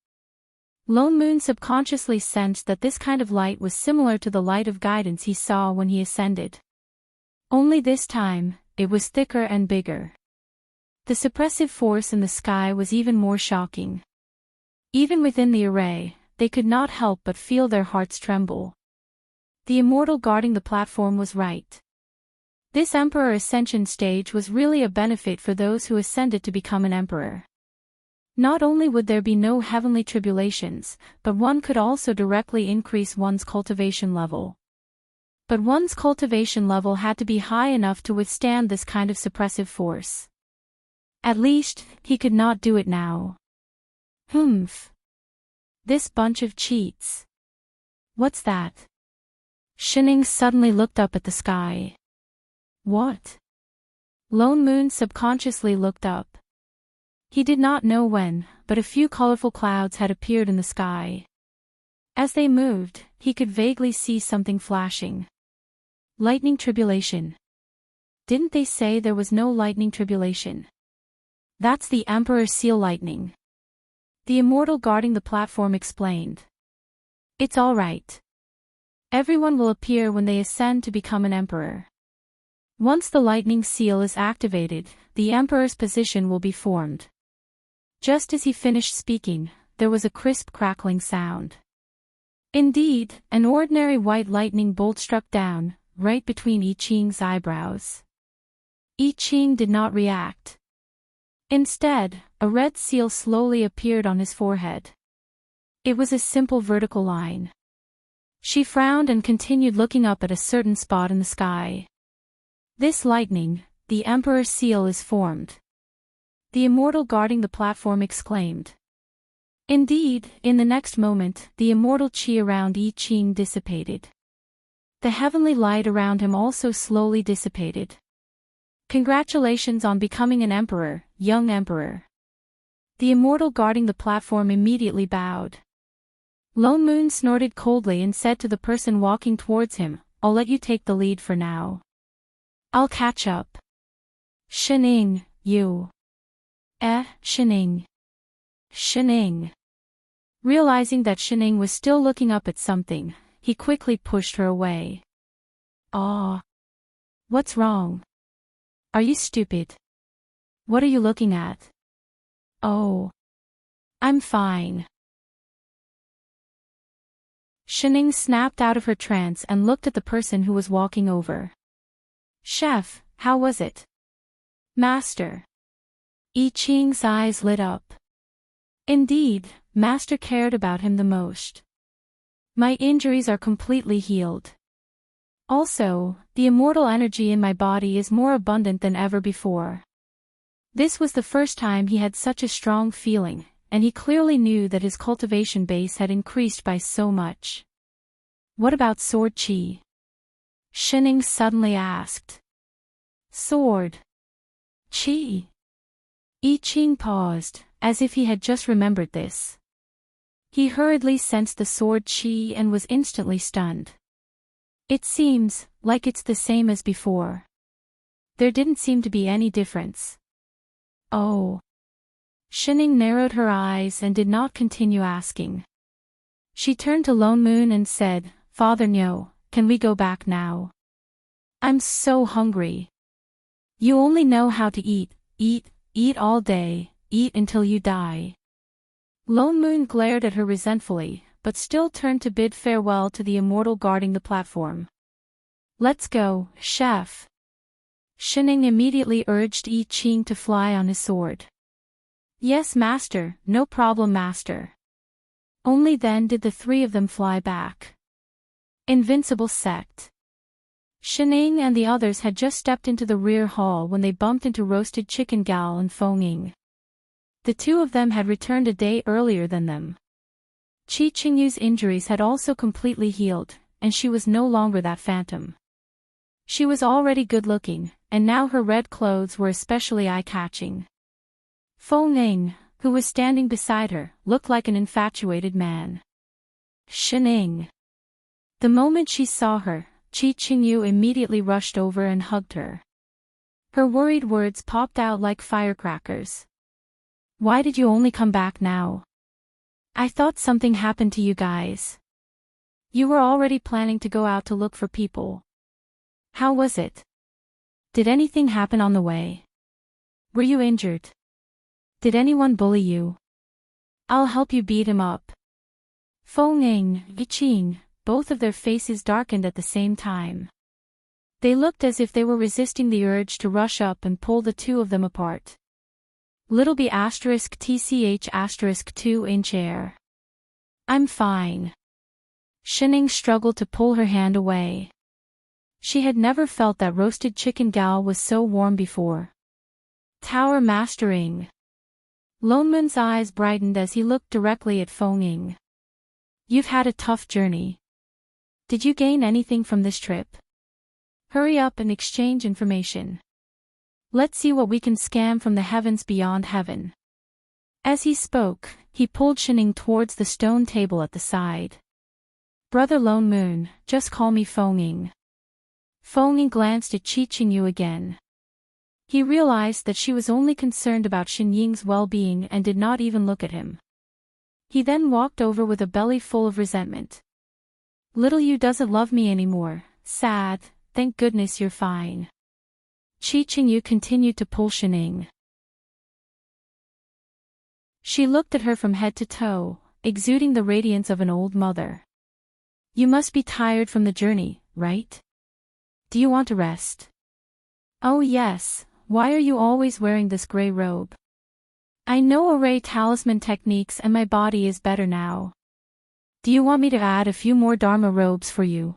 Lone Moon subconsciously sensed that this kind of light was similar to the light of guidance he saw when he ascended. Only this time, it was thicker and bigger. The suppressive force in the sky was even more shocking. Even within the array, they could not help but feel their hearts tremble. The immortal guarding the platform was right. This Emperor Ascension stage was really a benefit for those who ascended to become an emperor. Not only would there be no heavenly tribulations, but one could also directly increase one's cultivation level. But one's cultivation level had to be high enough to withstand this kind of suppressive force. At least, he could not do it now. Humph. This bunch of cheats. What's that? Shining suddenly looked up at the sky. What? Lone Moon subconsciously looked up. He did not know when, but a few colorful clouds had appeared in the sky. As they moved, he could vaguely see something flashing. Lightning tribulation. Didn't they say there was no lightning tribulation? That's the Emperor's seal lightning. The immortal guarding the platform explained. It's all right. Everyone will appear when they ascend to become an emperor. Once the lightning seal is activated, the emperor's position will be formed. Just as he finished speaking, there was a crisp crackling sound. Indeed, an ordinary white lightning bolt struck down, right between I Ching's eyebrows. I Ching did not react. Instead, a red seal slowly appeared on his forehead. It was a simple vertical line. She frowned and continued looking up at a certain spot in the sky. This lightning, the Emperor's seal, is formed. The immortal guarding the platform exclaimed. Indeed, in the next moment, the immortal chi around I Ching dissipated. The heavenly light around him also slowly dissipated. Congratulations on becoming an emperor, young emperor. The immortal guarding the platform immediately bowed. Lone Moon snorted coldly and said to the person walking towards him, I'll let you take the lead for now. I'll catch up. Shining, you. Shining. Shining. Realizing that Shining was still looking up at something, he quickly pushed her away. Aw. What's wrong? Are you stupid? What are you looking at? Oh. I'm fine. Shining snapped out of her trance and looked at the person who was walking over. Chef, how was it? Master. I Ching's eyes lit up. Indeed, Master cared about him the most. My injuries are completely healed. Also, the immortal energy in my body is more abundant than ever before. This was the first time he had such a strong feeling, and he clearly knew that his cultivation base had increased by so much. What about sword chi? Shining suddenly asked. Sword chi? I Ching paused, as if he had just remembered this. He hurriedly sensed the sword chi and was instantly stunned. It seems like it's the same as before. There didn't seem to be any difference. Oh. Shining narrowed her eyes and did not continue asking. She turned to Lone Moon and said, Father Nyo, can we go back now? I'm so hungry. You only know how to eat all day, eat until you die. Lone Moon glared at her resentfully, but still turned to bid farewell to the immortal guarding the platform. Let's go, chef. Shining immediately urged I Ching to fly on his sword. Yes, master, no problem, master. Only then did the three of them fly back. Invincible sect. Shining and the others had just stepped into the rear hall when they bumped into Roasted Chicken Gal and Feng Ying. The two of them had returned a day earlier than them. Qi Qingyu's injuries had also completely healed, and she was no longer that phantom. She was already good-looking, and now her red clothes were especially eye-catching. Feng Ying, who was standing beside her, looked like an infatuated man. Shining. The moment she saw her, Qi Qingyu immediately rushed over and hugged her. Her worried words popped out like firecrackers. Why did you only come back now? I thought something happened to you guys. You were already planning to go out to look for people. How was it? Did anything happen on the way? Were you injured? Did anyone bully you? I'll help you beat him up. Feng Ying, Yiqing, both of their faces darkened at the same time. They looked as if they were resisting the urge to rush up and pull the two of them apart. Little b *tch 2 inch air. I'm fine. Shining struggled to pull her hand away. She had never felt that Roasted Chicken Gal was so warm before. Tower mastering. Loneman's eyes brightened as he looked directly at Feng Ying. You've had a tough journey. Did you gain anything from this trip? Hurry up and exchange information. Let's see what we can scam from the heavens beyond heaven. As he spoke, he pulled Shining towards the stone table at the side. Brother Lone Moon, just call me Feng Ying. Feng Ying glanced at Qi Qingyu again. He realized that she was only concerned about Xin Ying's well-being and did not even look at him. He then walked over with a belly full of resentment. Little you doesn't love me anymore, sad, thank goodness you're fine. Qi Qingyu continued to pull Shining. She looked at her from head to toe, exuding the radiance of an old mother. You must be tired from the journey, right? Do you want to rest? Oh yes, why are you always wearing this gray robe? I know array talisman techniques and my body is better now. Do you want me to add a few more Dharma robes for you?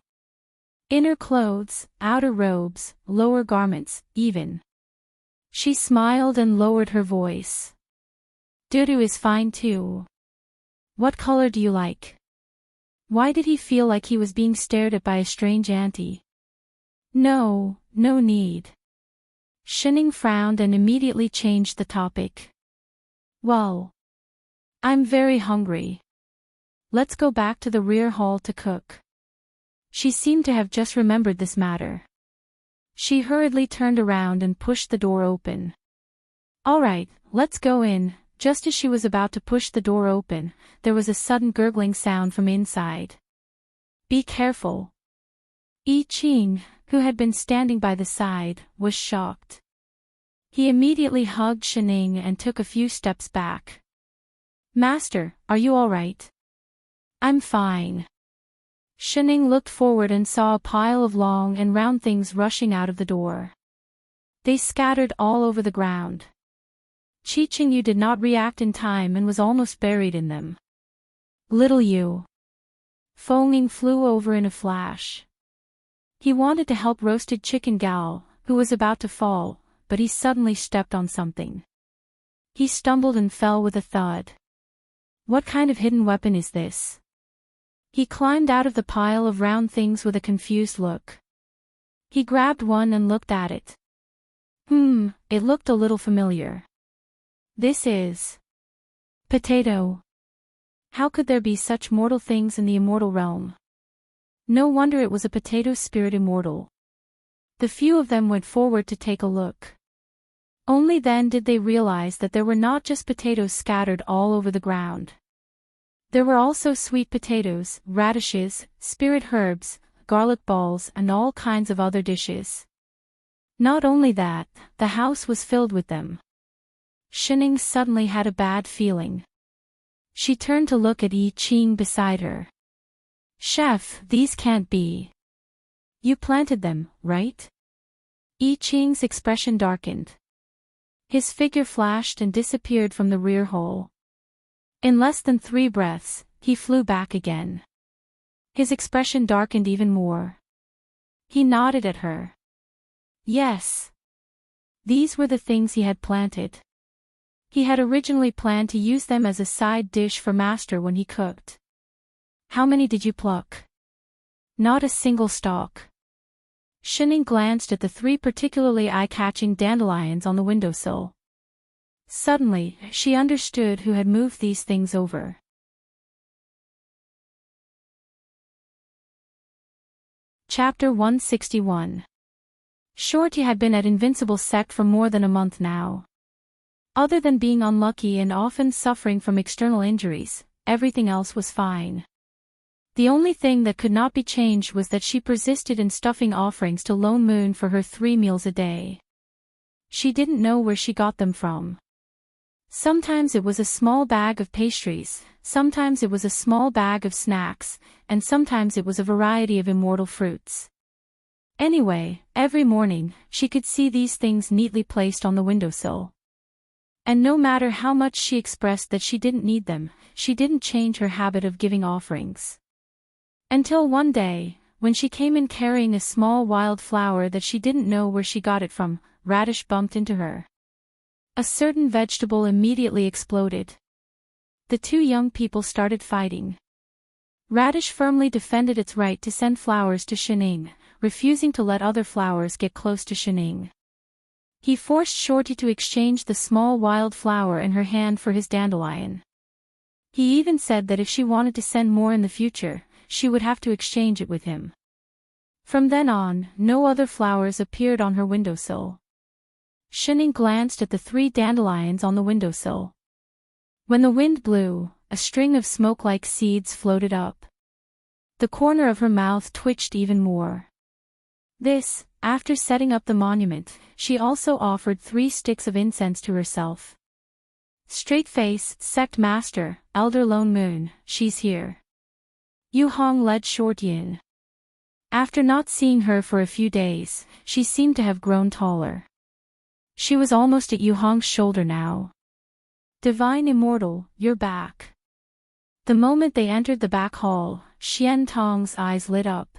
Inner clothes, outer robes, lower garments, even. She smiled and lowered her voice. Dudu is fine too. What color do you like? Why did he feel like he was being stared at by a strange auntie? No need. Shining frowned and immediately changed the topic. Well, I'm very hungry. Let's go back to the rear hall to cook. She seemed to have just remembered this matter. She hurriedly turned around and pushed the door open. All right, let's go in. Just as she was about to push the door open, there was a sudden gurgling sound from inside. Be careful. Yi Qing, who had been standing by the side, was shocked. He immediately hugged Shining and took a few steps back. Master, are you all right? I'm fine. Shining looked forward and saw a pile of long and round things rushing out of the door. They scattered all over the ground. Qi Qingyu did not react in time and was almost buried in them. Little you. Feng Ying flew over in a flash. He wanted to help Roasted Chicken Gal, who was about to fall, but he suddenly stepped on something. He stumbled and fell with a thud. What kind of hidden weapon is this? He climbed out of the pile of round things with a confused look. He grabbed one and looked at it. It looked a little familiar. This is potato. How could there be such mortal things in the immortal realm? No wonder it was a potato spirit immortal. The few of them went forward to take a look. Only then did they realize that there were not just potatoes scattered all over the ground. There were also sweet potatoes, radishes, spirit herbs, garlic balls and all kinds of other dishes. Not only that, the house was filled with them. Shining suddenly had a bad feeling. She turned to look at Yi Qing beside her. Chef, these can't be. You planted them, right? Yi Qing's expression darkened. His figure flashed and disappeared from the rear hole. In less than 3 breaths, he flew back again. His expression darkened even more. He nodded at her. Yes. These were the things he had planted. He had originally planned to use them as a side dish for Master when he cooked. How many did you pluck? Not a single stalk. Shining glanced at the 3 particularly eye-catching dandelions on the windowsill. Suddenly, she understood who had moved these things over. Chapter 161. Shorty had been at Invincible Sect for more than a month now. Other than being unlucky and often suffering from external injuries, everything else was fine. The only thing that could not be changed was that she persisted in stuffing offerings to Lone Moon for her 3 meals a day. She didn't know where she got them from. Sometimes it was a small bag of pastries, sometimes it was a small bag of snacks, and sometimes it was a variety of immortal fruits. Anyway, every morning, she could see these things neatly placed on the windowsill. And no matter how much she expressed that she didn't need them, she didn't change her habit of giving offerings. Until one day, when she came in carrying a small wild flower that she didn't know where she got it from, Radish bumped into her. A certain vegetable immediately exploded. The 2 young people started fighting. Radish firmly defended its right to send flowers to Shining, refusing to let other flowers get close to Shining. He forced Shorty to exchange the small wild flower in her hand for his dandelion. He even said that if she wanted to send more in the future, she would have to exchange it with him. From then on, no other flowers appeared on her windowsill. Shining glanced at the 3 dandelions on the windowsill. When the wind blew, a string of smoke-like seeds floated up. The corner of her mouth twitched even more. This, after setting up the monument, she also offered 3 sticks of incense to herself. Straight face, Sect Master, Elder Lone Moon, she's here. Yu Hong led Shorty in. After not seeing her for a few days, she seemed to have grown taller. She was almost at Yu Hong's shoulder now. Divine Immortal, you're back. The moment they entered the back hall, Xian Tong's eyes lit up.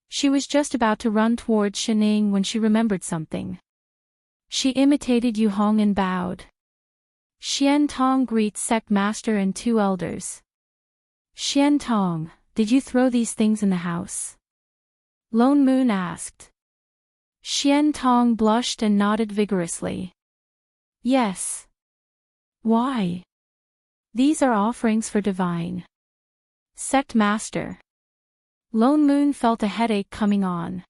She was just about to run towards Shining when she remembered something. She imitated Yu Hong and bowed. Xian Tong greets Sect Master and 2 elders. Xian Tong, did you throw these things in the house? Lone Moon asked. Xian Tong blushed and nodded vigorously. Yes. Why? These are offerings for Divine Sect Master. Lone Moon felt a headache coming on.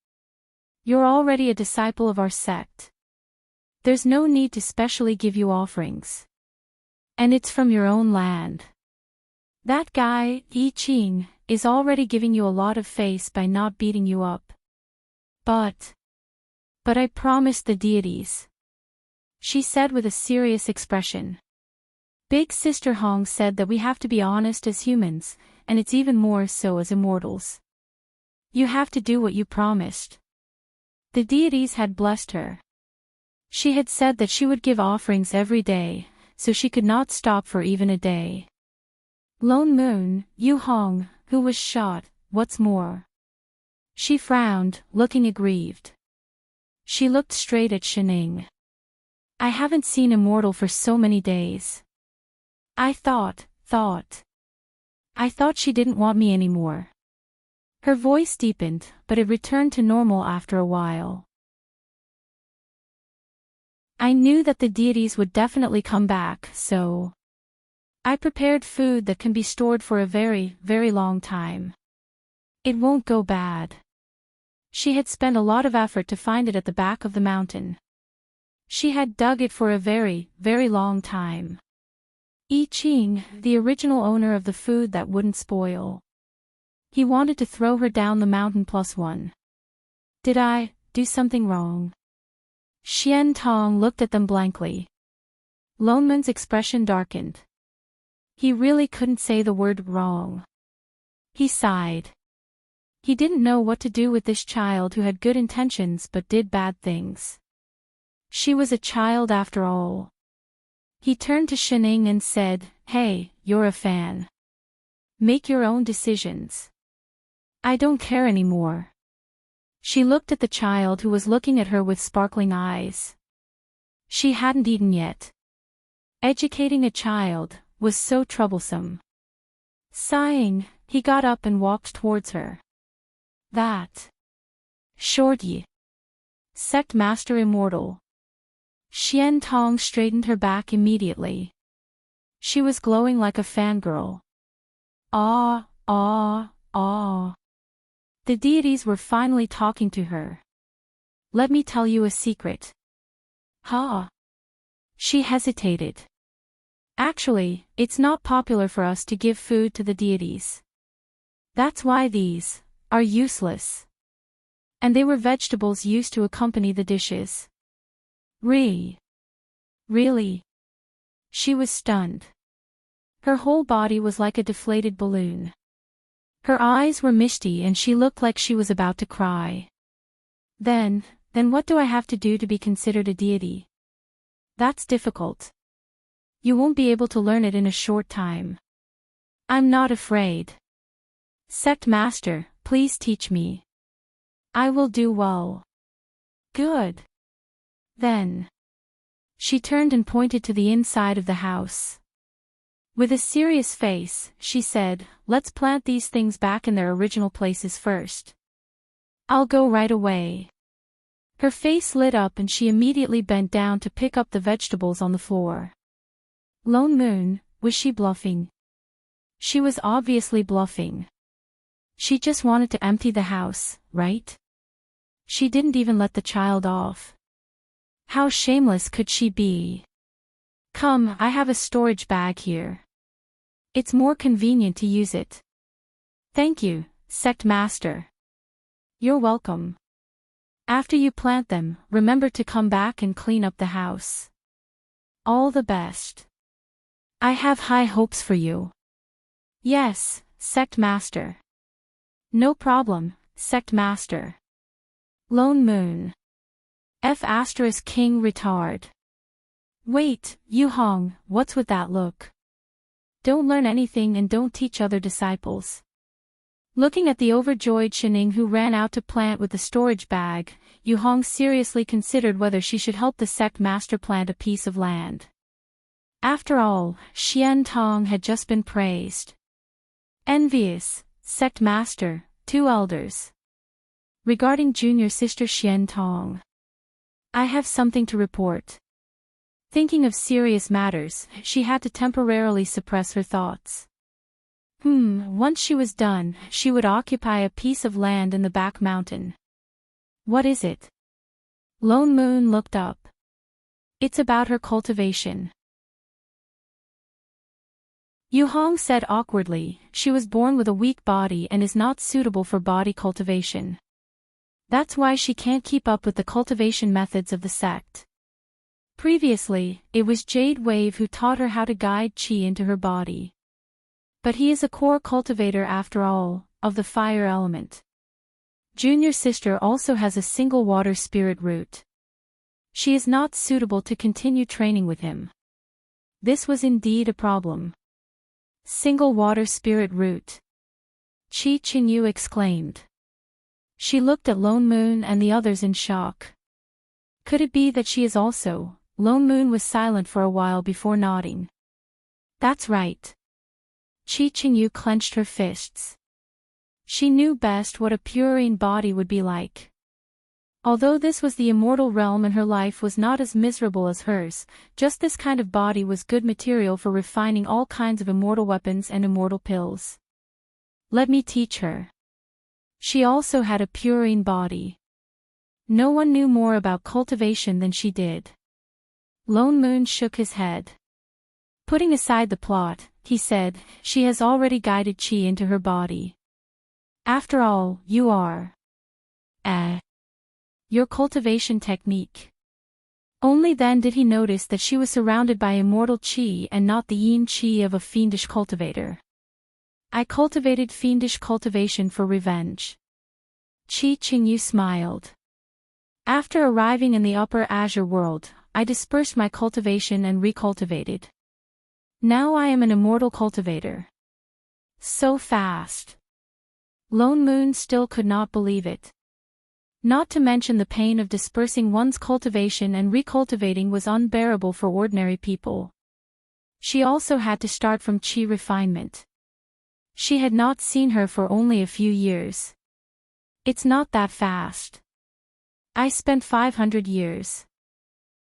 You're already a disciple of our sect. There's no need to specially give you offerings. And it's from your own land. That guy, Yi Qing, is already giving you a lot of face by not beating you up. But I promised the deities. She said with a serious expression. Big Sister Hong said that we have to be honest as humans, and it's even more so as immortals. You have to do what you promised. The deities had blessed her. She had said that she would give offerings every day, so she could not stop for even a day. Lone Moon, Yu Hong, who was shot, what's more? She frowned, looking aggrieved. She looked straight at Shining. I haven't seen Immortal for so many days. I thought she didn't want me anymore. Her voice deepened, but it returned to normal after a while. I knew that the deities would definitely come back, so I prepared food that can be stored for a very, very long time. It won't go bad. She had spent a lot of effort to find it at the back of the mountain. She had dug it for a very, very long time. Yi Qing, the original owner of the food that wouldn't spoil. He wanted to throw her down the mountain +1. Did I do something wrong? Xian Tong looked at them blankly. Lone Moon's expression darkened. He really couldn't say the word wrong. He sighed. He didn't know what to do with this child who had good intentions but did bad things. She was a child after all. He turned to Shining and said, Hey, you're a fan. Make your own decisions. I don't care anymore. She looked at the child who was looking at her with sparkling eyes. She hadn't eaten yet. Educating a child was so troublesome. Sighing, he got up and walked towards her. That Shorty. Sect Master Immortal. Xian Tong straightened her back immediately. She was glowing like a fangirl. Ah, ah, ah. The deities were finally talking to her. Let me tell you a secret. Ha. She hesitated. Actually, it's not popular for us to give food to the deities. That's why these are useless. And they were vegetables used to accompany the dishes. Really? She was stunned. Her whole body was like a deflated balloon. Her eyes were misty and she looked like she was about to cry. Then what do I have to do to be considered a deity? That's difficult. You won't be able to learn it in a short time. I'm not afraid. Sect Master, please teach me. I will do well. Good. Then. She turned and pointed to the inside of the house. With a serious face, she said, let's plant these things back in their original places first. I'll go right away. Her face lit up and she immediately bent down to pick up the vegetables on the floor. Lone Moon, was she bluffing? She was obviously bluffing. She just wanted to empty the house, right? She didn't even let the child off. How shameless could she be? Come, I have a storage bag here. It's more convenient to use it. Thank you, Sect Master. You're welcome. After you plant them, remember to come back and clean up the house. All the best. I have high hopes for you. Yes, Sect Master. No problem, Sect Master. Lone Moon. King retard. Wait, Yu Hong, what's with that look? Don't learn anything and don't teach other disciples. Looking at the overjoyed Shining who ran out to plant with the storage bag, Yu Hong seriously considered whether she should help the sect master plant a piece of land. After all, Xian Tong had just been praised. Envious, sect master, 2 elders. Regarding junior sister Xian Tong. I have something to report. Thinking of serious matters, she had to temporarily suppress her thoughts. Once she was done, she would occupy a piece of land in the back mountain. What is it? Lone Moon looked up. It's about her cultivation. Yu Hong said awkwardly, she was born with a weak body and is not suitable for body cultivation. That's why she can't keep up with the cultivation methods of the sect. Previously, it was Jade Wave who taught her how to guide qi into her body. But he is a core cultivator after all, of the fire element. Junior sister also has a single water spirit root. She is not suitable to continue training with him. This was indeed a problem. Single water spirit root. Qi Qingyu exclaimed. She looked at Lone Moon and the others in shock. Could it be that she is also? Lone Moon was silent for a while before nodding. That's right. Qi Qingyu clenched her fists. She knew best what a purine body would be like. Although this was the immortal realm and her life was not as miserable as hers, just this kind of body was good material for refining all kinds of immortal weapons and immortal pills. Let me teach her. She also had a purine body. No one knew more about cultivation than she did. Lone Moon shook his head. Putting aside the plot, he said, she has already guided qi into her body. After all, you are. Your cultivation technique. Only then did he notice that she was surrounded by immortal qi and not the yin qi of a fiendish cultivator. I cultivated fiendish cultivation for revenge. Qi Qingyu smiled. After arriving in the upper azure world, I dispersed my cultivation and recultivated. Now I am an immortal cultivator. So fast. Lone Moon still could not believe it. Not to mention the pain of dispersing one's cultivation and recultivating was unbearable for ordinary people. She also had to start from qi refinement. She had not seen her for only a few years. It's not that fast. I spent 500 years.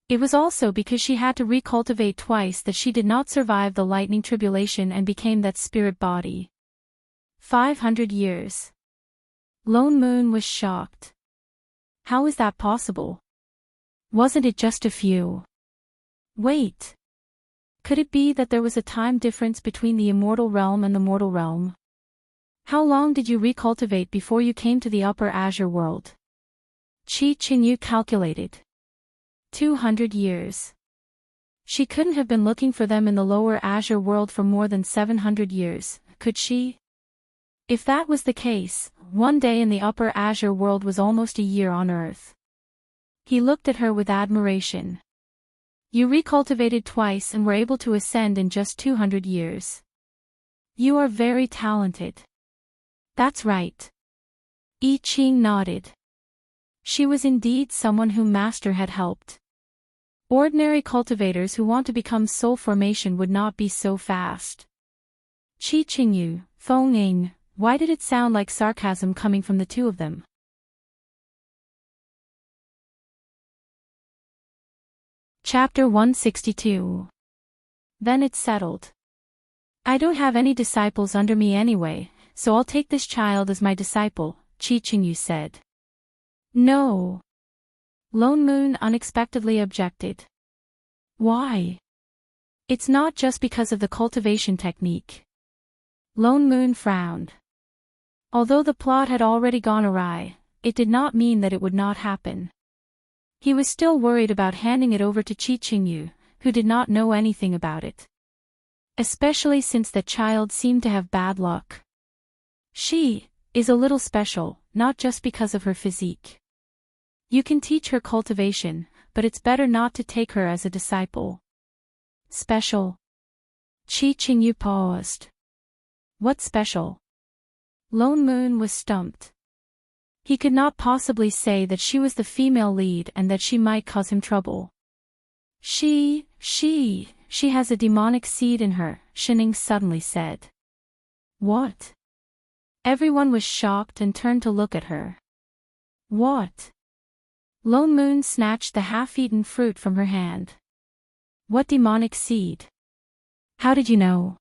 It was also because she had to recultivate twice that she did not survive the lightning tribulation and became that spirit body. 500 years. Lone Moon was shocked. How is that possible? Wasn't it just a few? Wait. Could it be that there was a time difference between the immortal realm and the mortal realm? How long did you recultivate before you came to the upper azure world? Qi Qingyu calculated. 200 years. She couldn't have been looking for them in the lower azure world for more than 700 years, could she? If that was the case, one day in the upper azure world was almost a year on Earth. He looked at her with admiration. You recultivated twice and were able to ascend in just 200 years. You are very talented. That's right. I Ching nodded. She was indeed someone whom Master had helped. Ordinary cultivators who want to become soul formation would not be so fast. Qi Qingyu, Feng Ying, why did it sound like sarcasm coming from the two of them? Chapter 162. Then it settled. I don't have any disciples under me anyway, so I'll take this child as my disciple, Qi Qingyu said. No. Lone Moon unexpectedly objected. Why? It's not just because of the cultivation technique. Lone Moon frowned. Although the plot had already gone awry, it did not mean that it would not happen. He was still worried about handing it over to Qi Qingyu, who did not know anything about it. Especially since that child seemed to have bad luck. She is a little special, not just because of her physique. You can teach her cultivation, but it's better not to take her as a disciple. Special? Qi Qingyu paused. What special? Lone Moon was stumped. He could not possibly say that she was the female lead and that she might cause him trouble. She has a demonic seed in her, Shining suddenly said. What? Everyone was shocked and turned to look at her. What? Lone Moon snatched the half-eaten fruit from her hand. What demonic seed? How did you know?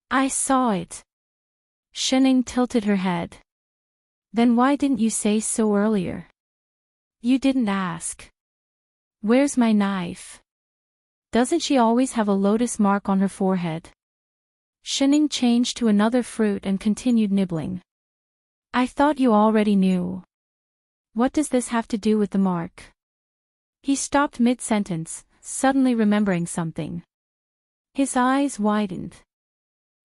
I saw it. Shining tilted her head. Then why didn't you say so earlier? You didn't ask. Where's my knife? Doesn't she always have a lotus mark on her forehead? Shining changed to another fruit and continued nibbling. I thought you already knew. What does this have to do with the mark? He stopped mid-sentence, suddenly remembering something. His eyes widened.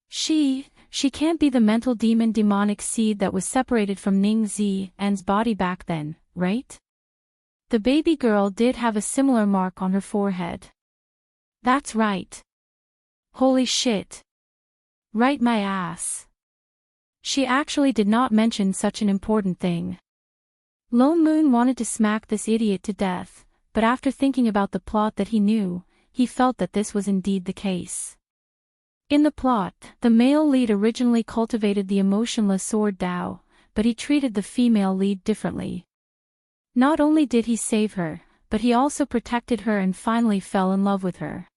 She can't be the mental demonic seed that was separated from Ning Zi's body back then, right? The baby girl did have a similar mark on her forehead. That's right. Holy shit. Right my ass. She actually did not mention such an important thing. Lone Moon wanted to smack this idiot to death, but after thinking about the plot that he knew, he felt that this was indeed the case. In the plot, the male lead originally cultivated the emotionless sword Dao, but he treated the female lead differently. Not only did he save her, but he also protected her and finally fell in love with her.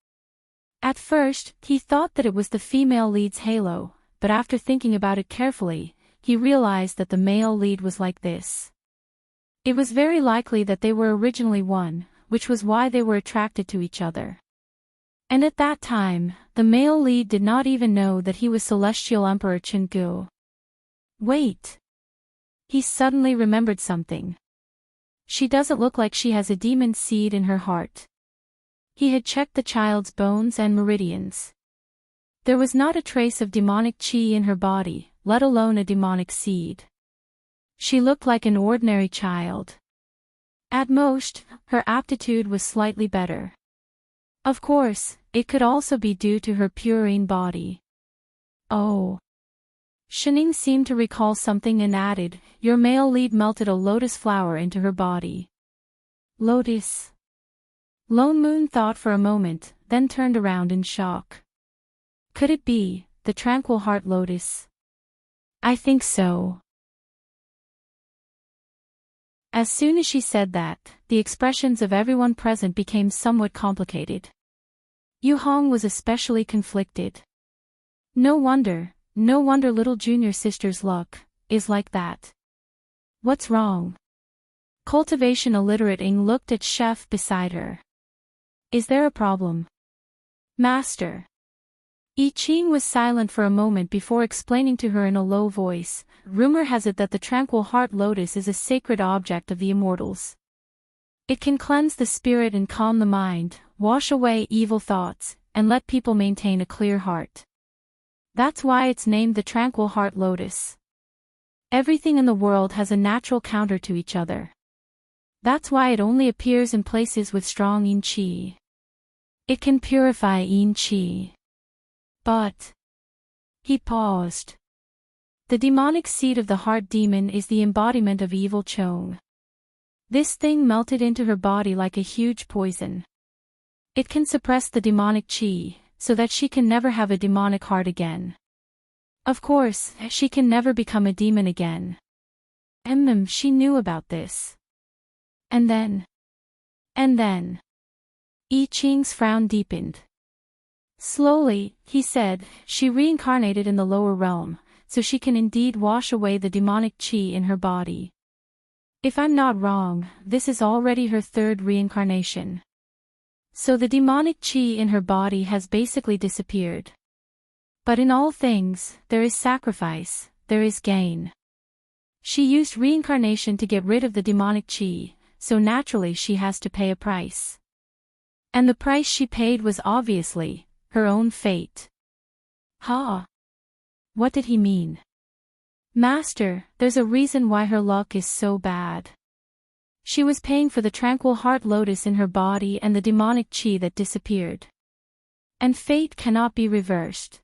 At first, he thought that it was the female lead's halo, but after thinking about it carefully, he realized that the male lead was like this. It was very likely that they were originally one, which was why they were attracted to each other. And at that time, the male lead did not even know that he was Celestial Emperor Qinggu. Wait. He suddenly remembered something. She doesn't look like she has a demon seed in her heart. He had checked the child's bones and meridians. There was not a trace of demonic qi in her body, let alone a demonic seed. She looked like an ordinary child. At most, her aptitude was slightly better. Of course, it could also be due to her purine body. Oh. Shining seemed to recall something and added, "Your male lead melted a lotus flower into her body." Lotus? Lone Moon thought for a moment, then turned around in shock. Could it be the tranquil heart lotus? I think so. As soon as she said that, the expressions of everyone present became somewhat complicated. Yu Hong was especially conflicted. No wonder little junior sister's luck is like that. What's wrong? Cultivation illiterate Ing looked at Chef beside her. Is there a problem? Master. I Ching was silent for a moment before explaining to her in a low voice, rumor has it that the tranquil heart lotus is a sacred object of the immortals. It can cleanse the spirit and calm the mind, wash away evil thoughts, and let people maintain a clear heart. That's why it's named the tranquil heart lotus. Everything in the world has a natural counter to each other. That's why it only appears in places with strong yin qi. It can purify yin qi. But... He paused. The demonic seed of the heart demon is the embodiment of evil Chong. This thing melted into her body like a huge poison. It can suppress the demonic qi, so that she can never have a demonic heart again. Of course, she can never become a demon again. She knew about this. And then... I Ching's frown deepened. Slowly, he said, she reincarnated in the lower realm, so she can indeed wash away the demonic qi in her body. If I'm not wrong, this is already her third reincarnation. So the demonic qi in her body has basically disappeared. But in all things, there is sacrifice, there is gain. She used reincarnation to get rid of the demonic qi, so naturally she has to pay a price. And the price she paid was obviously her own fate. Ha! What did he mean? Master, there's a reason why her luck is so bad. She was paying for the tranquil heart lotus in her body and the demonic qi that disappeared. And fate cannot be reversed.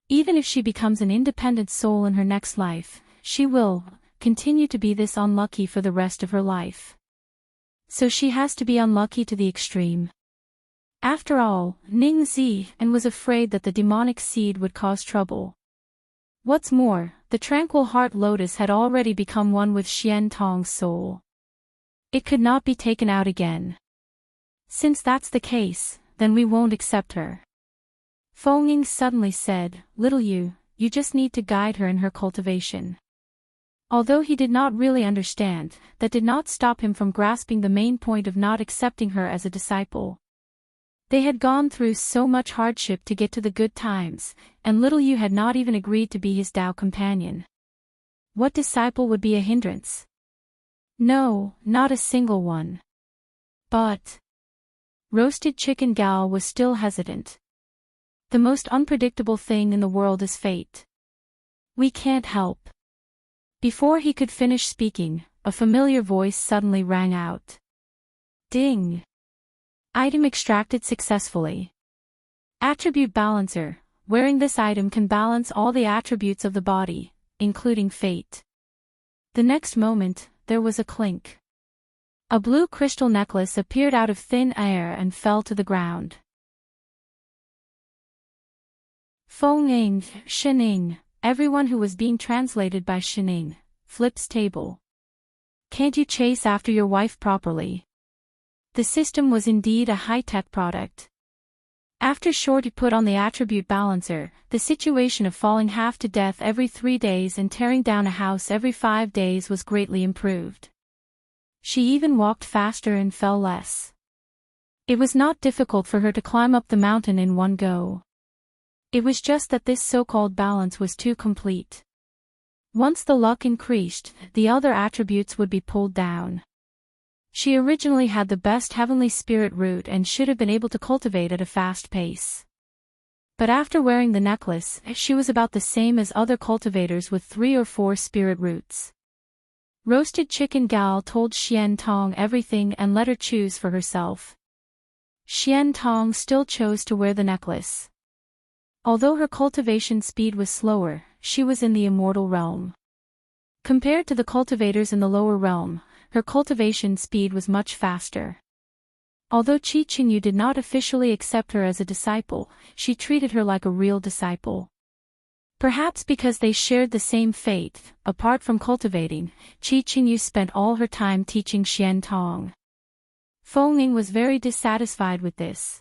Even if she becomes an independent soul in her next life, she will continue to be this unlucky for the rest of her life. So she has to be unlucky to the extreme. After all, Ning Zi and was afraid that the demonic seed would cause trouble. What's more, the tranquil heart lotus had already become one with Xian Tong's soul. It could not be taken out again. Since that's the case, then we won't accept her. Feng Ying suddenly said, "Little you just need to guide her in her cultivation." Although he did not really understand, that did not stop him from grasping the main point of not accepting her as a disciple. They had gone through so much hardship to get to the good times, and little Yu had not even agreed to be his Dao companion. What disciple would be a hindrance? No, not a single one. But... Roasted Chicken Gal was still hesitant. The most unpredictable thing in the world is fate. We can't help. Before he could finish speaking, a familiar voice suddenly rang out. Ding! Item extracted successfully. Attribute Balancer. Wearing this item can balance all the attributes of the body, including fate. The next moment, there was a clink. A blue crystal necklace appeared out of thin air and fell to the ground. Feng Ying, Shining, everyone who was being translated by Shining, flips table. Can't you chase after your wife properly? The system was indeed a high-tech product. After Shorty put on the attribute balancer, the situation of falling half to death every 3 days and tearing down a house every 5 days was greatly improved. She even walked faster and fell less. It was not difficult for her to climb up the mountain in one go. It was just that this so-called balance was too complete. Once the luck increased, the other attributes would be pulled down. She originally had the best heavenly spirit root and should have been able to cultivate at a fast pace. But after wearing the necklace, she was about the same as other cultivators with 3 or 4 spirit roots. Roasted Chicken Gal told Xian Tong everything and let her choose for herself. Xian Tong still chose to wear the necklace. Although her cultivation speed was slower, she was in the immortal realm. Compared to the cultivators in the lower realm, her cultivation speed was much faster. Although Qingyu did not officially accept her as a disciple, she treated her like a real disciple. Perhaps because they shared the same faith, apart from cultivating, Qingyu spent all her time teaching Xiantong. Fengning was very dissatisfied with this.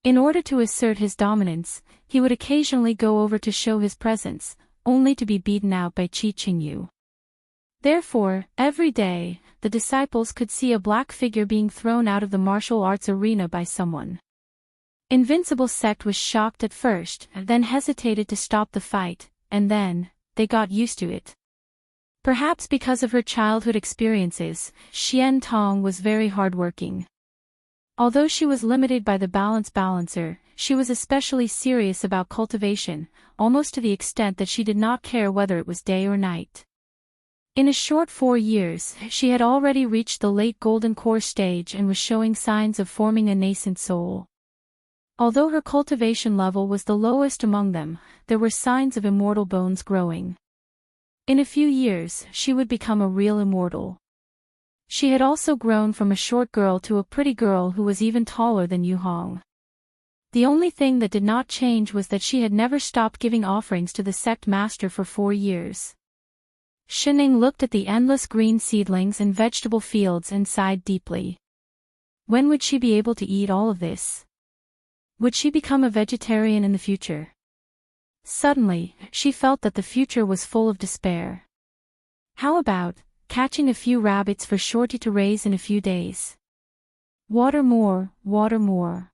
In order to assert his dominance, he would occasionally go over to show his presence, only to be beaten out by Qingyu. Therefore, every day, the disciples could see a black figure being thrown out of the martial arts arena by someone. Invincible sect was shocked at first, then hesitated to stop the fight, and then, they got used to it. Perhaps because of her childhood experiences, Xiantong was very hardworking. Although she was limited by the balance balancer, she was especially serious about cultivation, almost to the extent that she did not care whether it was day or night. In a short 4 years, she had already reached the late golden core stage and was showing signs of forming a nascent soul. Although her cultivation level was the lowest among them, there were signs of immortal bones growing. In a few years, she would become a real immortal. She had also grown from a short girl to a pretty girl who was even taller than Yu Hong. The only thing that did not change was that she had never stopped giving offerings to the sect master for 4 years. Shining looked at the endless green seedlings and vegetable fields and sighed deeply. When would she be able to eat all of this? Would she become a vegetarian in the future? Suddenly, she felt that the future was full of despair. How about catching a few rabbits for Shorty to raise in a few days? Water more, water more.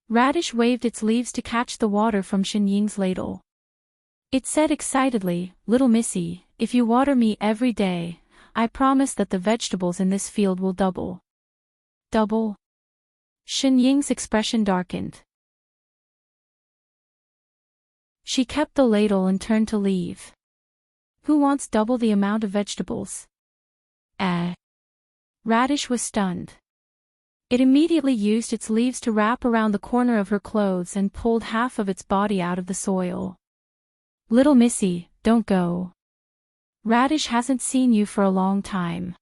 Radish waved its leaves to catch the water from Xinying's ladle. It said excitedly, "Little Missy, if you water me every day, I promise that the vegetables in this field will double." Double? Xinying's expression darkened. She kept the ladle and turned to leave. Who wants double the amount of vegetables? Radish was stunned. It immediately used its leaves to wrap around the corner of her clothes and pulled half of its body out of the soil. "Little Missy, don't go. Radish hasn't seen you for a long time."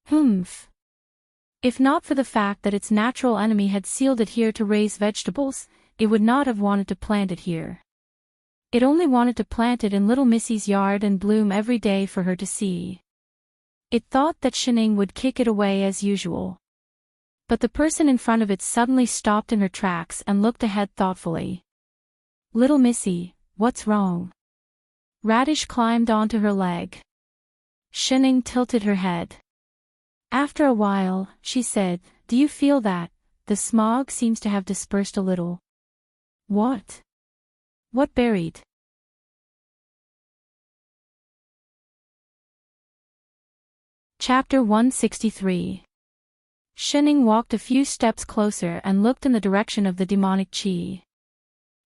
Humph. If not for the fact that its natural enemy had sealed it here to raise vegetables, it would not have wanted to plant it here. It only wanted to plant it in Little Missy's yard and bloom every day for her to see. It thought that Shining would kick it away as usual. But the person in front of it suddenly stopped in her tracks and looked ahead thoughtfully. "Little Missy, what's wrong?" Radish climbed onto her leg. Shining tilted her head. After a while, she said, "Do you feel that? The smog seems to have dispersed a little." "What? What buried?" Chapter 163. Shining walked a few steps closer and looked in the direction of the demonic chi.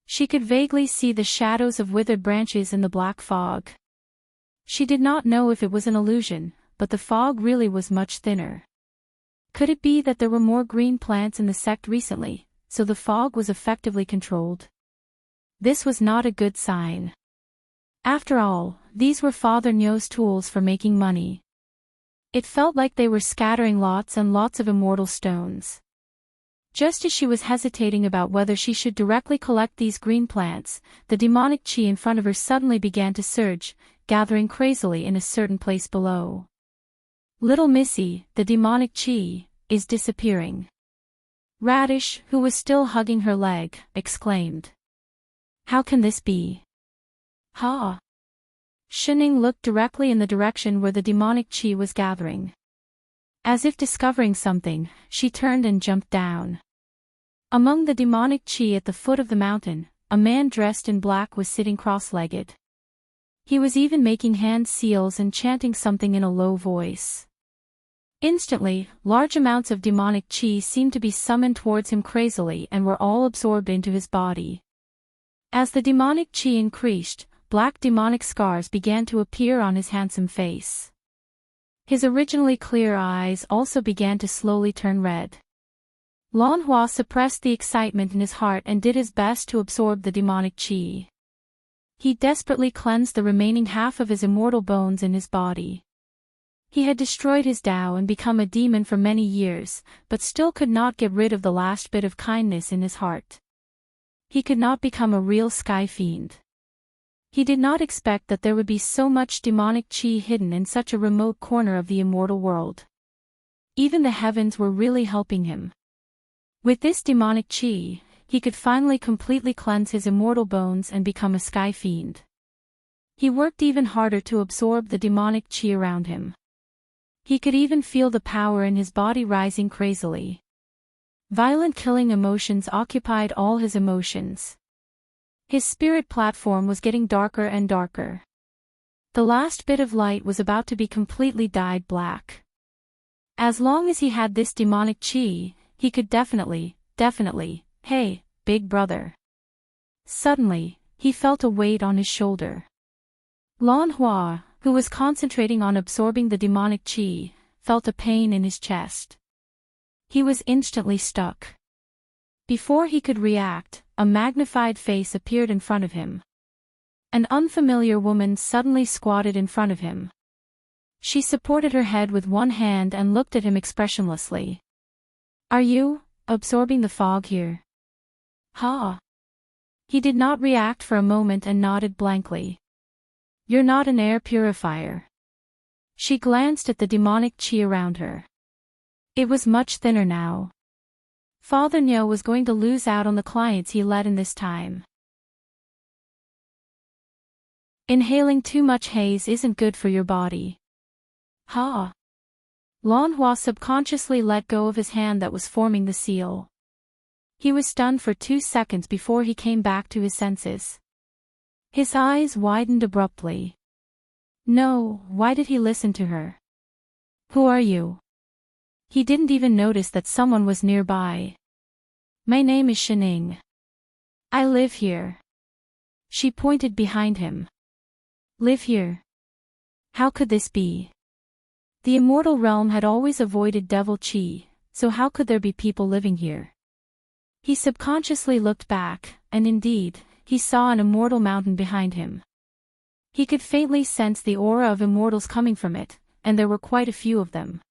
She could vaguely see the shadows of withered branches in the black fog. She did not know if it was an illusion, but the fog really was much thinner. Could it be that there were more green plants in the sect recently, so the fog was effectively controlled? This was not a good sign. After all, these were Father Nyo's tools for making money. It felt like they were scattering lots and lots of immortal stones. Just as she was hesitating about whether she should directly collect these green plants, the demonic chi in front of her suddenly began to surge, gathering crazily in a certain place below. "Little Missy, the demonic chi is disappearing." Radish, who was still hugging her leg, exclaimed. "How can this be?" "Ha!" Shining looked directly in the direction where the demonic chi was gathering. As if discovering something, she turned and jumped down. Among the demonic chi at the foot of the mountain, a man dressed in black was sitting cross-legged. He was even making hand seals and chanting something in a low voice. Instantly, large amounts of demonic chi seemed to be summoned towards him crazily and were all absorbed into his body. As the demonic chi increased, black demonic scars began to appear on his handsome face. His originally clear eyes also began to slowly turn red. Lan Hua suppressed the excitement in his heart and did his best to absorb the demonic qi. He desperately cleansed the remaining half of his immortal bones in his body. He had destroyed his Tao and become a demon for many years, but still could not get rid of the last bit of kindness in his heart. He could not become a real sky fiend. He did not expect that there would be so much demonic qi hidden in such a remote corner of the immortal world. Even the heavens were really helping him. With this demonic qi, he could finally completely cleanse his immortal bones and become a sky fiend. He worked even harder to absorb the demonic qi around him. He could even feel the power in his body rising crazily. Violent killing emotions occupied all his emotions. His spirit platform was getting darker and darker. The last bit of light was about to be completely dyed black. As long as he had this demonic qi, he could definitely, hey, big brother. Suddenly, he felt a weight on his shoulder. Lan Hua, who was concentrating on absorbing the demonic qi, felt a pain in his chest. He was instantly stuck. Before he could react, a magnified face appeared in front of him. An unfamiliar woman suddenly squatted in front of him. She supported her head with one hand and looked at him expressionlessly. "Are you absorbing the fog here?" "Huh?" He did not react for a moment and nodded blankly. "You're not an air purifier." She glanced at the demonic qi around her. It was much thinner now. Father Nyo was going to lose out on the clients he led in this time. Inhaling too much haze isn't good for your body. Huh? Lan Hua subconsciously let go of his hand that was forming the seal. He was stunned for 2 seconds before he came back to his senses. His eyes widened abruptly. No, why did he listen to her? Who are you? He didn't even notice that someone was nearby. My name is Shining. I live here. She pointed behind him. Live here? How could this be? The immortal realm had always avoided devil qi, so how could there be people living here? He subconsciously looked back, and indeed, he saw an immortal mountain behind him. He could faintly sense the aura of immortals coming from it, and there were quite a few of them.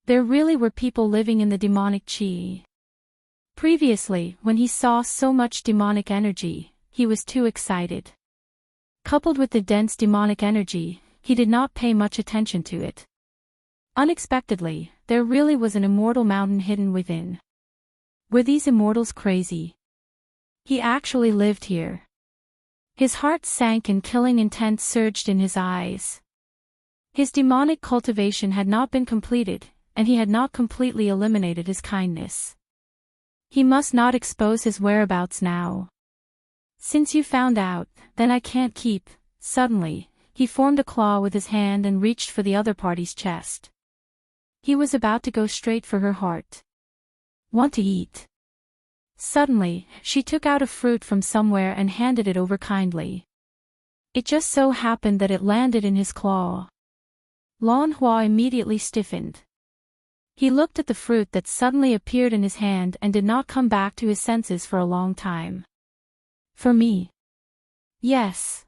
There really were people living in the demonic qi. Previously, when he saw so much demonic energy, he was too excited. Coupled with the dense demonic energy, he did not pay much attention to it. Unexpectedly, there really was an immortal mountain hidden within. Were these immortals crazy? He actually lived here. His heart sank and killing intent surged in his eyes. His demonic cultivation had not been completed, and he had not completely eliminated his kindness. He must not expose his whereabouts now. Since you found out, then I can't keep. Suddenly, he formed a claw with his hand and reached for the other party's chest. He was about to go straight for her heart. Want to eat? Suddenly, she took out a fruit from somewhere and handed it over kindly. It just so happened that it landed in his claw. Lan Hua immediately stiffened. He looked at the fruit that suddenly appeared in his hand and did not come back to his senses for a long time. For me? Yes.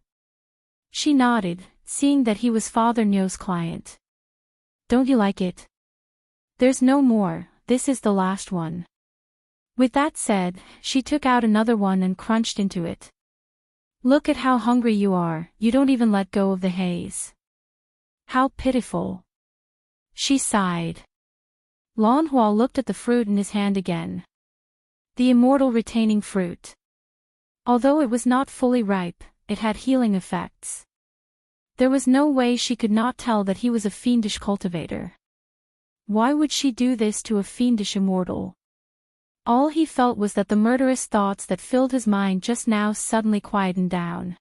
She nodded, seeing that he was Father Nyo's client. Don't you like it? There's no more, this is the last one. With that said, she took out another one and crunched into it. Look at how hungry you are, you don't even let go of the haze. How pitiful. She sighed. Lan Hua looked at the fruit in his hand again. The immortal retaining fruit. Although it was not fully ripe, it had healing effects. There was no way she could not tell that he was a fiendish cultivator. Why would she do this to a fiendish immortal? All he felt was that the murderous thoughts that filled his mind just now suddenly quietened down.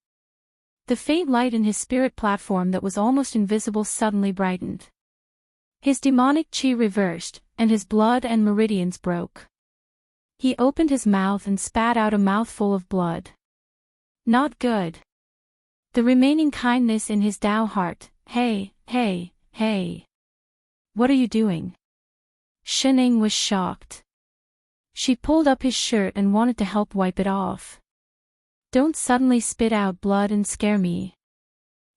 The faint light in his spirit platform that was almost invisible suddenly brightened. His demonic qi reversed, and his blood and meridians broke. He opened his mouth and spat out a mouthful of blood. Not good. The remaining kindness in his Tao heart, hey. What are you doing? Shining was shocked. She pulled up his shirt and wanted to help wipe it off. Don't suddenly spit out blood and scare me.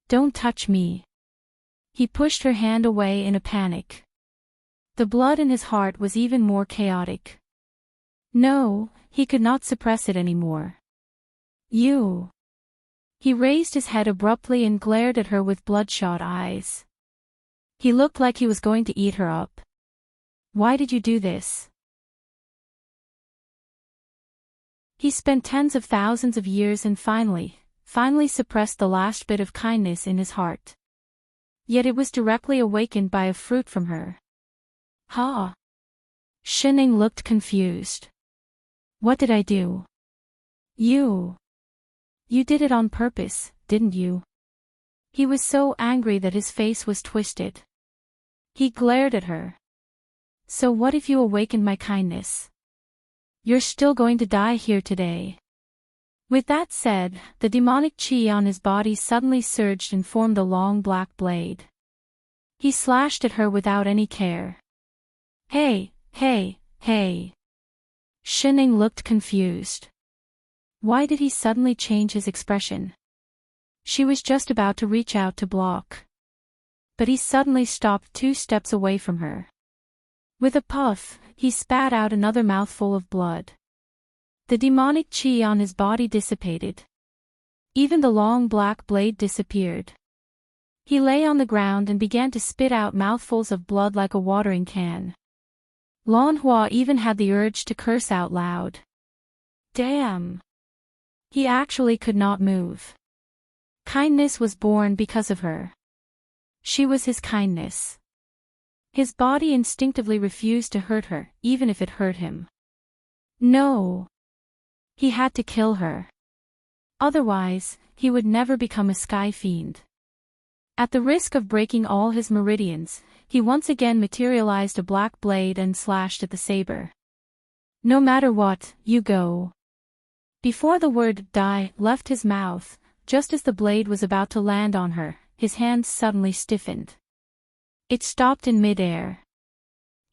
Don't touch me. He pushed her hand away in a panic. The blood in his heart was even more chaotic. No, he could not suppress it anymore. You. He raised his head abruptly and glared at her with bloodshot eyes. He looked like he was going to eat her up. Why did you do this? He spent tens of thousands of years and finally suppressed the last bit of kindness in his heart. Yet it was directly awakened by a fruit from her. Ha! Shining looked confused. What did I do? You did it on purpose, didn't you? He was so angry that his face was twisted. He glared at her. So what if you awakened my kindness? You're still going to die here today. With that said, the demonic chi on his body suddenly surged and formed a long black blade. He slashed at her without any care. Hey, hey, hey. Shining looked confused. Why did he suddenly change his expression? She was just about to reach out to block. But he suddenly stopped 2 steps away from her. With a puff, he spat out another mouthful of blood. The demonic chi on his body dissipated. Even the long black blade disappeared. He lay on the ground and began to spit out mouthfuls of blood like a watering can. Lan Hua even had the urge to curse out loud. Damn! He actually could not move. Kindness was born because of her. She was his kindness. His body instinctively refused to hurt her, even if it hurt him. No! He had to kill her. Otherwise, he would never become a sky fiend. At the risk of breaking all his meridians, he once again materialized a black blade and slashed at the saber. No matter what, you go. Before the word die left his mouth, just as the blade was about to land on her, his hands suddenly stiffened. It stopped in mid-air.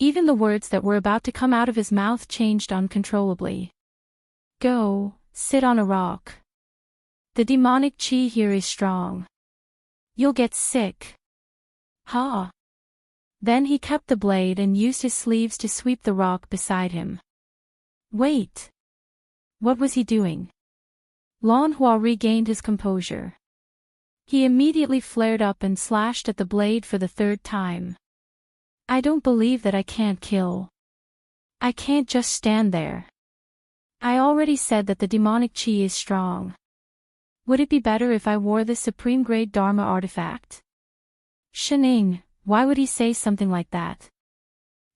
Even the words that were about to come out of his mouth changed uncontrollably. Go, sit on a rock. The demonic chi here is strong. You'll get sick. Ha! Then he kept the blade and used his sleeves to sweep the rock beside him. Wait! What was he doing? Lan Hua regained his composure. He immediately flared up and slashed at the blade for the 3rd time. I don't believe that I can't kill. I can't just stand there. I already said that the demonic chi is strong. Would it be better if I wore this supreme grade Dharma artifact? Shining, why would he say something like that?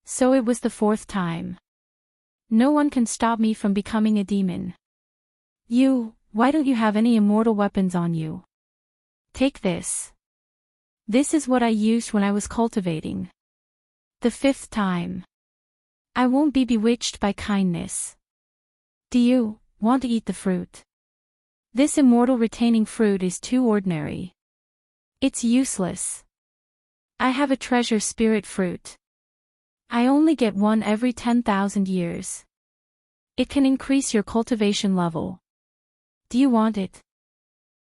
So it was the 4th time. No one can stop me from becoming a demon. Why don't you have any immortal weapons on you? Take this. This is what I used when I was cultivating. The 5th time. I won't be bewitched by kindness. Do you want to eat the fruit? This immortal retaining fruit is too ordinary. It's useless. I have a treasure spirit fruit. I only get one every 10,000 years. It can increase your cultivation level. Do you want it?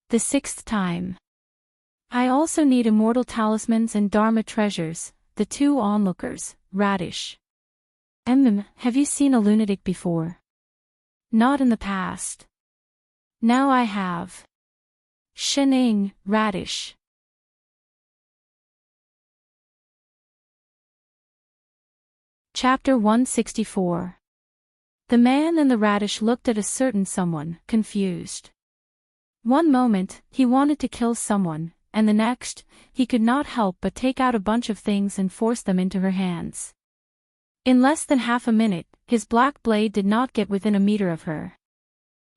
The 6th time. I also need immortal talismans and Dharma treasures, the 2 onlookers, radish. Have you seen a lunatic before? Not in the past. Now I have. Shining, radish. Chapter 164. The man and the radish looked at a certain someone, confused. One moment, he wanted to kill someone, and the next, he could not help but take out a bunch of things and force them into her hands. In less than half a minute, his black blade did not get within a meter of her.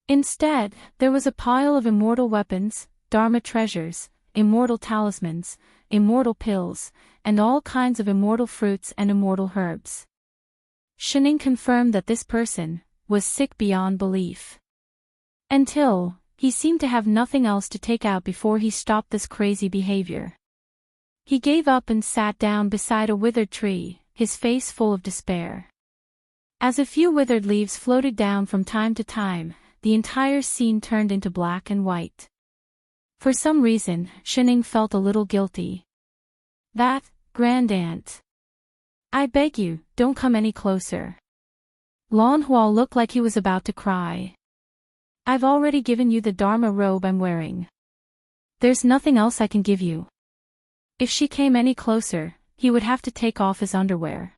Instead, there was a pile of immortal weapons, Dharma treasures, immortal talismans, immortal pills, and all kinds of immortal fruits and immortal herbs. Shining confirmed that this person was sick beyond belief. Until he seemed to have nothing else to take out before he stopped this crazy behavior. He gave up and sat down beside a withered tree, his face full of despair. As a few withered leaves floated down from time to time, the entire scene turned into black and white. For some reason, Shining felt a little guilty. That, Grandaunt. I beg you, don't come any closer. Lan Hua looked like he was about to cry. I've already given you the Dharma robe I'm wearing. There's nothing else I can give you. If she came any closer, he would have to take off his underwear.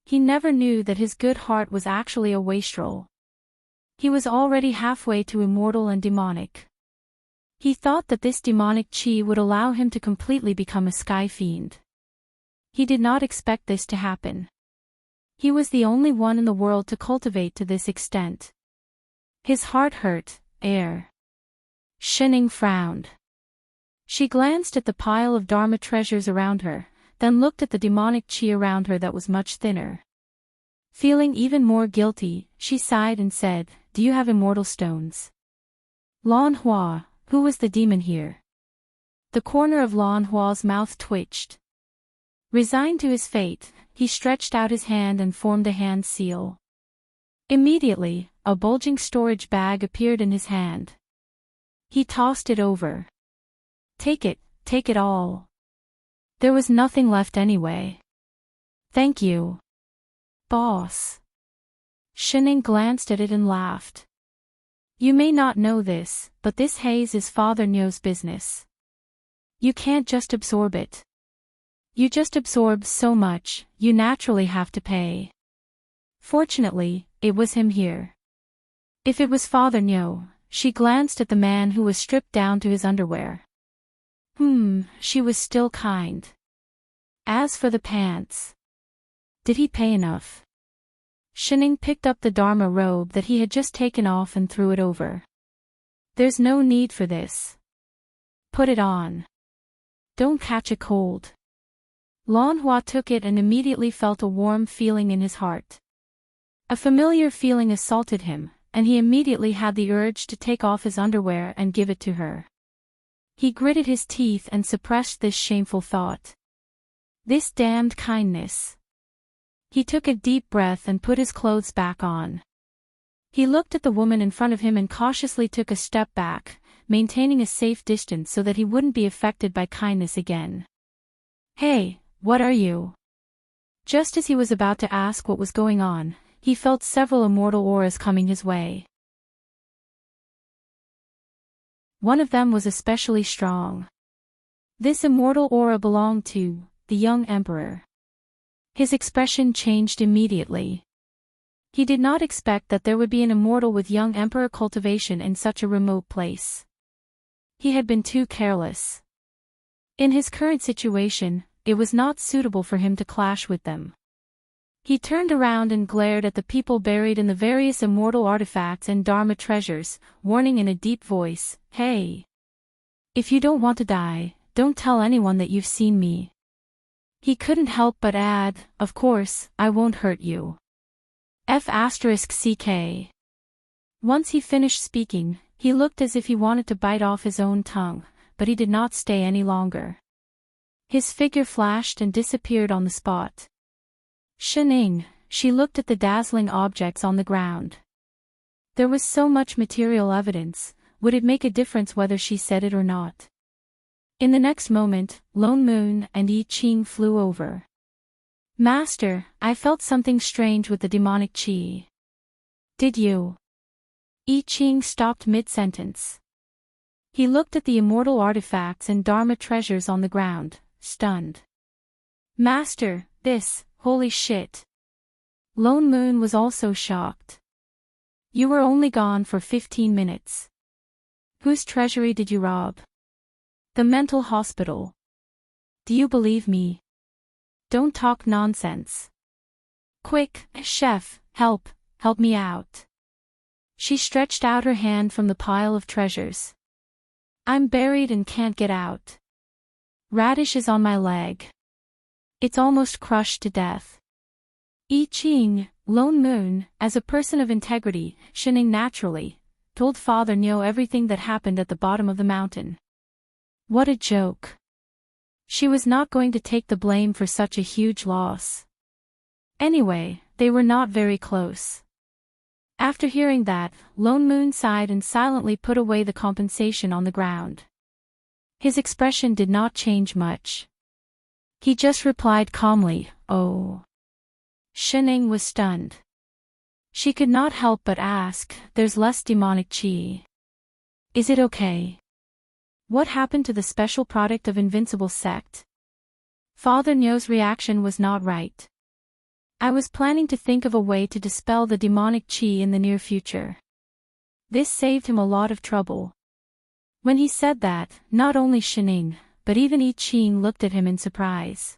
He never knew that his good heart was actually a wastrel. He was already halfway to immortal and demonic. He thought that this demonic chi would allow him to completely become a sky fiend. He did not expect this to happen. He was the only one in the world to cultivate to this extent. His heart hurt. Shining frowned. She glanced at the pile of Dharma treasures around her, then looked at the demonic chi around her that was much thinner. Feeling even more guilty, she sighed and said, "Do you have immortal stones?" Lan Hua, who was the demon here? The corner of Lan Hua's mouth twitched. Resigned to his fate, he stretched out his hand and formed a hand seal. Immediately, a bulging storage bag appeared in his hand. He tossed it over. Take it all. There was nothing left anyway. Thank you, boss. Shining glanced at it and laughed. You may not know this, but this haze is Father Nyo's business. You can't just absorb it. You just absorb so much, you naturally have to pay. Fortunately, it was him here. If it was Father Nyo, she glanced at the man who was stripped down to his underwear. She was still kind. As for the pants, did he pay enough? Shining picked up the Dharma robe that he had just taken off and threw it over. There's no need for this. Put it on. Don't catch a cold. Lan Hua took it and immediately felt a warm feeling in his heart. A familiar feeling assaulted him, and he immediately had the urge to take off his underwear and give it to her. He gritted his teeth and suppressed this shameful thought. This damned kindness. He took a deep breath and put his clothes back on. He looked at the woman in front of him and cautiously took a step back, maintaining a safe distance so that he wouldn't be affected by kindness again. Hey, what are you? Just as he was about to ask what was going on, he felt several immortal auras coming his way. One of them was especially strong. This immortal aura belonged to the young emperor. His expression changed immediately. He did not expect that there would be an immortal with young emperor cultivation in such a remote place. He had been too careless. In his current situation, it was not suitable for him to clash with them. He turned around and glared at the people buried in the various immortal artifacts and Dharma treasures, warning in a deep voice, "Hey! If you don't want to die, don't tell anyone that you've seen me." He couldn't help but add, "Of course, I won't hurt you." F***ck. Once he finished speaking, he looked as if he wanted to bite off his own tongue, but he did not stay any longer. His figure flashed and disappeared on the spot. Shining, she looked at the dazzling objects on the ground. There was so much material evidence, would it make a difference whether she said it or not? In the next moment, Lone Moon and I Ching flew over. "Master, I felt something strange with the demonic chi." "Did you?" I Ching stopped mid-sentence. He looked at the immortal artifacts and Dharma treasures on the ground, stunned. "Master, this, holy shit." Lone Moon was also shocked. "You were only gone for 15 minutes. Whose treasury did you rob?" "The mental hospital." "Do you believe me?" "Don't talk nonsense." "Quick, chef, help me out." She stretched out her hand from the pile of treasures. "I'm buried and can't get out. Radish is on my leg. It's almost crushed to death." I Ching, Lone Moon, as a person of integrity, Shining naturally, told Father Nyo everything that happened at the bottom of the mountain. What a joke. She was not going to take the blame for such a huge loss. Anyway, they were not very close. After hearing that, Lone Moon sighed and silently put away the compensation on the ground. His expression did not change much. He just replied calmly, "Oh." Shining was stunned. She could not help but ask, "There's less demonic chi. Is it okay? What happened to the special product of Invincible sect?" Father Nyo's reaction was not right. "I was planning to think of a way to dispel the demonic chi in the near future." This saved him a lot of trouble. When he said that, not only Shining, but even I Ching looked at him in surprise.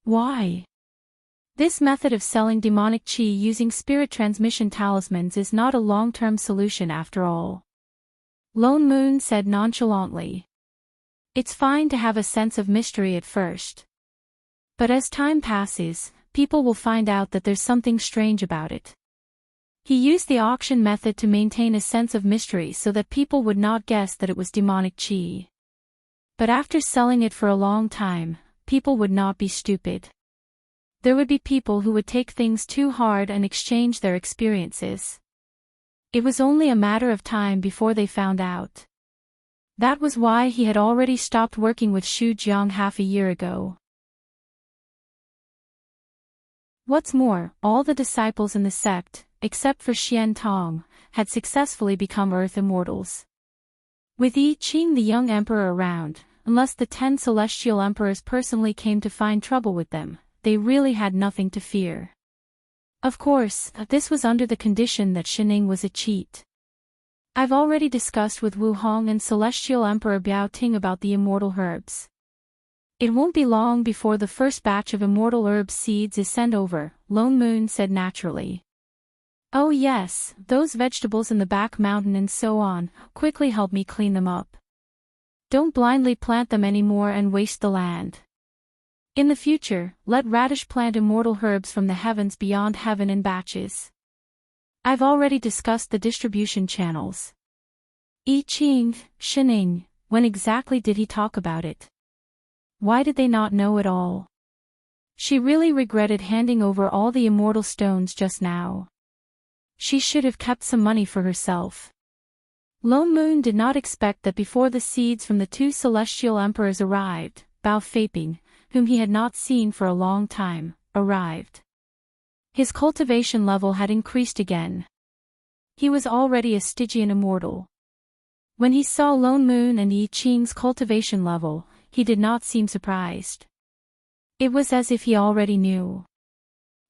Why? This method of selling demonic chi using spirit transmission talismans is not a long-term solution after all. Lone Moon said nonchalantly. It's fine to have a sense of mystery at first. But as time passes, people will find out that there's something strange about it. He used the auction method to maintain a sense of mystery so that people would not guess that it was demonic chi. But after selling it for a long time, people would not be stupid. There would be people who would take things too hard and exchange their experiences. It was only a matter of time before they found out. That was why he had already stopped working with Xu Jiang half a year ago. What's more, all the disciples in the sect, except for Xian Tong, had successfully become Earth Immortals. With I Ching the young emperor around, unless the 10 celestial emperors personally came to find trouble with them, they really had nothing to fear. Of course, this was under the condition that Shining was a cheat. I've already discussed with Wu Hong and Celestial Emperor Biao Ting about the immortal herbs. It won't be long before the first batch of immortal herb seeds is sent over, Lone Moon said naturally. Oh yes, those vegetables in the back mountain and so on, quickly help me clean them up. Don't blindly plant them anymore and waste the land. In the future, let Radish plant immortal herbs from the heavens beyond heaven in batches. I've already discussed the distribution channels. I Ching, Shining, when exactly did he talk about it? Why did they not know at all? She really regretted handing over all the immortal stones just now. She should have kept some money for herself. Lone Moon did not expect that before the seeds from the 2 celestial emperors arrived, Bao Feiping, whom he had not seen for a long time, arrived. His cultivation level had increased again. He was already a Stygian immortal. When he saw Lone Moon and I Ching's cultivation level, he did not seem surprised. It was as if he already knew.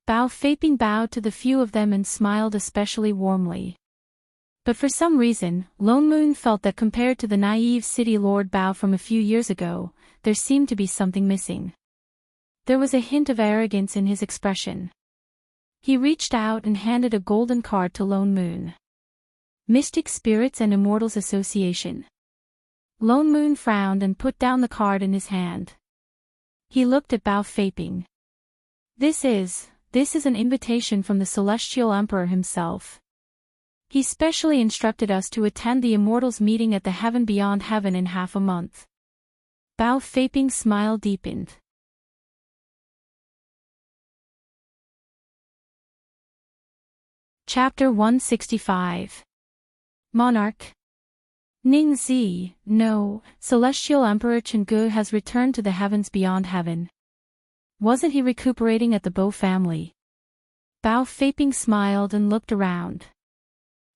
Bao Feiping bowed to the few of them and smiled especially warmly. But for some reason, Lone Moon felt that compared to the naive city lord Bao from a few years ago, there seemed to be something missing. There was a hint of arrogance in his expression. He reached out and handed a golden card to Lone Moon. Mystic Spirits and Immortals Association. Lone Moon frowned and put down the card in his hand. He looked at Bao Feiping. This is an invitation from the Celestial Emperor himself. He specially instructed us to attend the Immortals meeting at the Heaven Beyond Heaven in half a month. Bao Feiping's smile deepened. Chapter 165. Monarch. Ning Zi, no, Celestial Emperor Chenggu has returned to the heavens beyond heaven. Wasn't he recuperating at the Bo family? Bao Feiping smiled and looked around.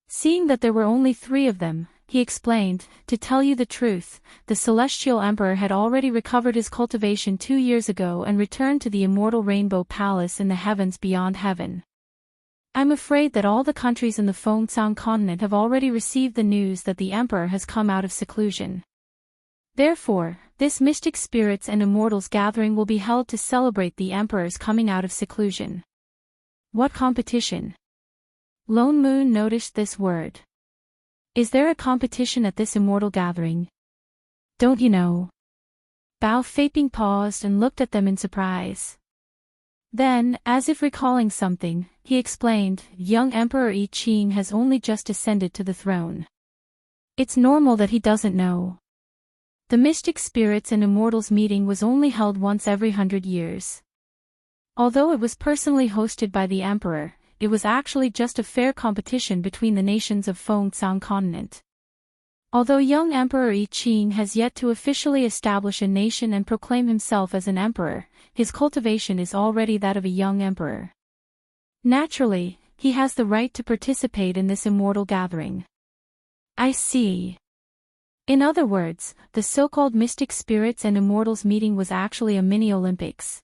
Seeing that there were only 3 of them, he explained, to tell you the truth, the Celestial Emperor had already recovered his cultivation 2 years ago and returned to the immortal Rainbow Palace in the heavens beyond heaven. I'm afraid that all the countries in the Fengcang continent have already received the news that the Emperor has come out of seclusion. Therefore, this Mystic Spirits and Immortals gathering will be held to celebrate the Emperor's coming out of seclusion. What competition? Lone Moon noticed this word. Is there a competition at this immortal gathering? Don't you know? Bao Feiping paused and looked at them in surprise. Then, as if recalling something, he explained, young Emperor I Ching has only just ascended to the throne. It's normal that he doesn't know. The Mystic Spirits and Immortals meeting was only held once every 100 years. Although it was personally hosted by the emperor, it was actually just a fair competition between the nations of Fengxiang continent. Although young Emperor Yi Qing has yet to officially establish a nation and proclaim himself as an emperor, his cultivation is already that of a young emperor. Naturally, he has the right to participate in this immortal gathering. I see. In other words, the so-called mystic spirits and immortals meeting was actually a mini-Olympics.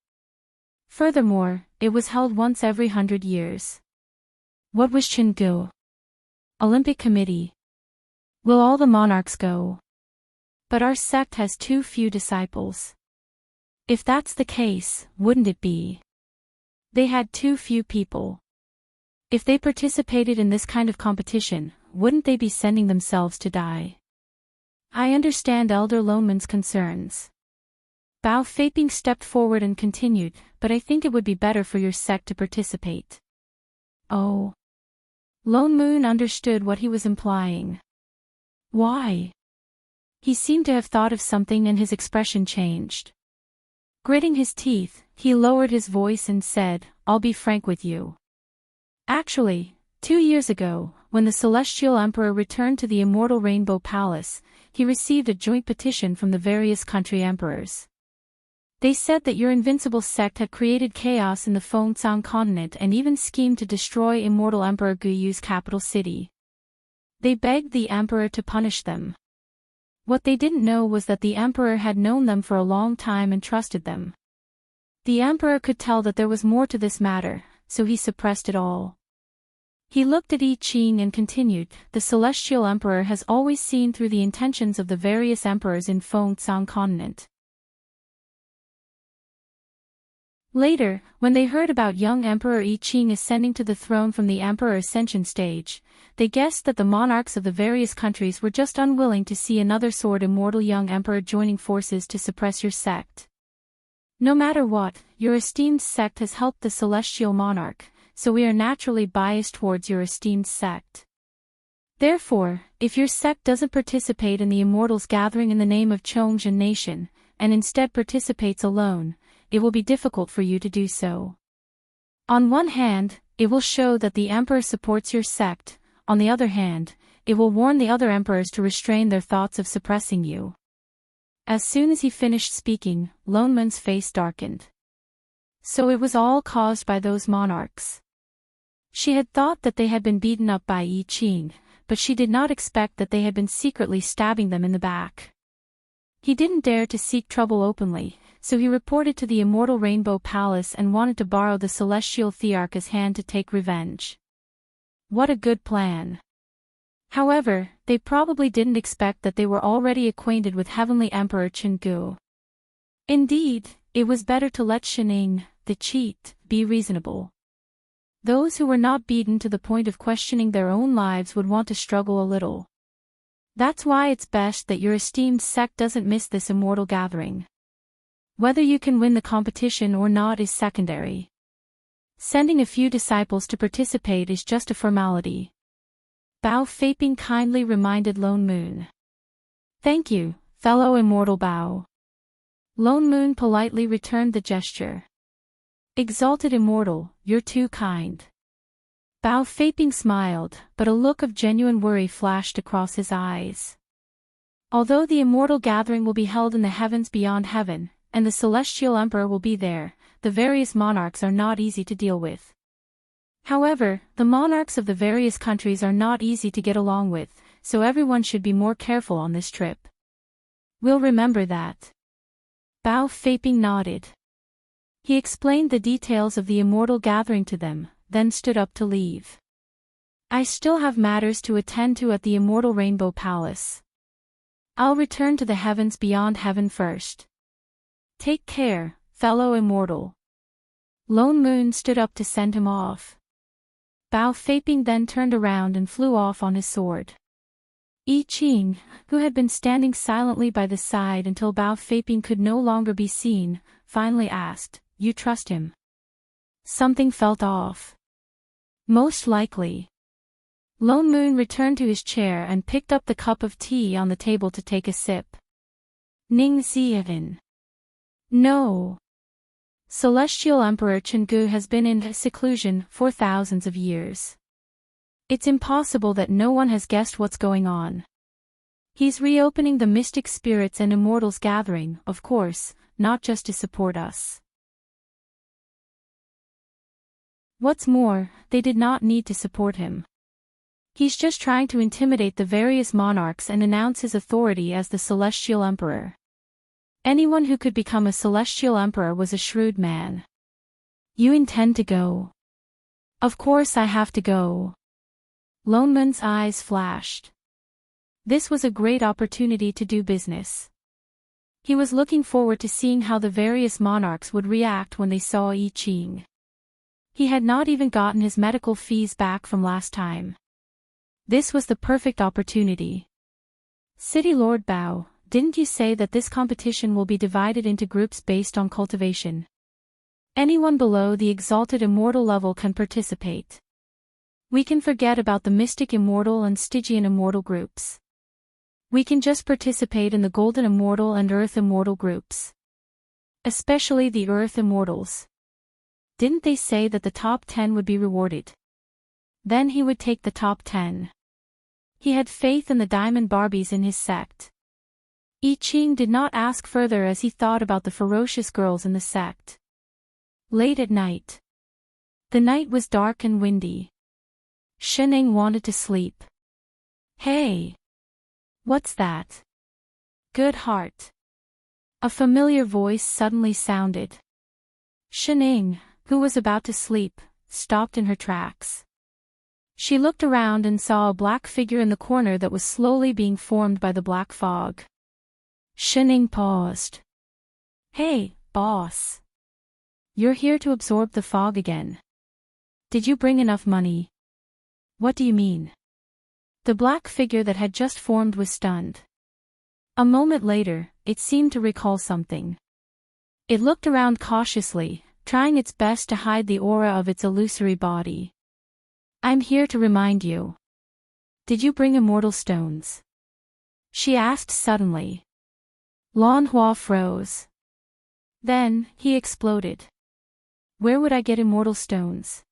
Furthermore, it was held once every 100 years. What was Chengdu? Olympic Committee. Will all the monarchs go? But our sect has too few disciples. If that's the case, wouldn't it be? They had too few people. If they participated in this kind of competition, wouldn't they be sending themselves to die? I understand Elder Loneman's concerns. Bao Feiping stepped forward and continued, but I think it would be better for your sect to participate. Oh. Lone Moon understood what he was implying. Why? He seemed to have thought of something and his expression changed. Gritting his teeth, he lowered his voice and said, I'll be frank with you. Actually, 2 years ago, when the Celestial Emperor returned to the Immortal Rainbow Palace, he received a joint petition from the various country emperors. They said that your invincible sect had created chaos in the Fengxiang continent and even schemed to destroy Immortal Emperor Guyu's capital city. They begged the emperor to punish them. What they didn't know was that the emperor had known them for a long time and trusted them. The emperor could tell that there was more to this matter, so he suppressed it all. He looked at Yi Qing and continued, the Celestial Emperor has always seen through the intentions of the various emperors in Fengxiang continent. Later, when they heard about young Emperor Yi Qing ascending to the throne from the Emperor Ascension stage, they guessed that the monarchs of the various countries were just unwilling to see another sword immortal young emperor joining forces to suppress your sect. No matter what, your esteemed sect has helped the celestial monarch, so we are naturally biased towards your esteemed sect. Therefore, if your sect doesn't participate in the immortals gathering in the name of Chongzhen Nation, and instead participates alone, it will be difficult for you to do so. On one hand, it will show that the emperor supports your sect, on the other hand, it will warn the other emperors to restrain their thoughts of suppressing you. As soon as he finished speaking, Loneman's face darkened. So it was all caused by those monarchs. She had thought that they had been beaten up by Yi Qing, but she did not expect that they had been secretly stabbing them in the back. He didn't dare to seek trouble openly, so he reported to the Immortal Rainbow Palace and wanted to borrow the Celestial Thearch's hand to take revenge. What a good plan. However, they probably didn't expect that they were already acquainted with Heavenly Emperor Chenggu. Indeed, it was better to let Shining, the cheat, be reasonable. Those who were not beaten to the point of questioning their own lives would want to struggle a little. That's why it's best that your esteemed sect doesn't miss this immortal gathering. Whether you can win the competition or not is secondary. Sending a few disciples to participate is just a formality. Bao Feiping kindly reminded Lone Moon. Thank you, fellow immortal Bao. Lone Moon politely returned the gesture. Exalted immortal, you're too kind. Bao Feiping smiled, but a look of genuine worry flashed across his eyes. Although the immortal gathering will be held in the heavens beyond heaven, and the celestial emperor will be there, the various monarchs are not easy to deal with. However, the monarchs of the various countries are not easy to get along with, so everyone should be more careful on this trip. We'll remember that. Bao Feiping nodded. He explained the details of the immortal gathering to them, then stood up to leave. I still have matters to attend to at the Immortal Rainbow Palace. I'll return to the heavens beyond heaven first. Take care, fellow immortal. Lone Moon stood up to send him off. Bao Feiping then turned around and flew off on his sword. Yi Qing, who had been standing silently by the side until Bao Feiping could no longer be seen, finally asked, You trust him? Something felt off. Most likely. Lone Moon returned to his chair and picked up the cup of tea on the table to take a sip. Ning Xian. No. Celestial Emperor Chenggu has been in seclusion for thousands of years. It's impossible that no one has guessed what's going on. He's reopening the mystic spirits and immortals gathering, of course, not just to support us. What's more, they did not need to support him. He's just trying to intimidate the various monarchs and announce his authority as the Celestial Emperor. Anyone who could become a Celestial Emperor was a shrewd man. You intend to go? Of course I have to go. Loneman's eyes flashed. This was a great opportunity to do business. He was looking forward to seeing how the various monarchs would react when they saw I Ching. He had not even gotten his medical fees back from last time. This was the perfect opportunity. City Lord Bao, didn't you say that this competition will be divided into groups based on cultivation? Anyone below the exalted immortal level can participate. We can forget about the mystic immortal and Stygian immortal groups. We can just participate in the golden immortal and earth immortal groups. Especially the earth immortals. Didn't they say that the top 10 would be rewarded? Then he would take the top 10. He had faith in the diamond Barbies in his sect. I Ching did not ask further as he thought about the ferocious girls in the sect. Late at night. The night was dark and windy. Shening wanted to sleep. Hey! What's that? Good heart. A familiar voice suddenly sounded. Shening, who was about to sleep, stopped in her tracks. She looked around and saw a black figure in the corner that was slowly being formed by the black fog. Shening paused. Hey, boss. You're here to absorb the fog again. Did you bring enough money? What do you mean? The black figure that had just formed was stunned. A moment later, it seemed to recall something. It looked around cautiously, trying its best to hide the aura of its illusory body. I'm here to remind you. Did you bring immortal stones? She asked suddenly. Lan Hua froze. Then, he exploded. Where would I get immortal stones?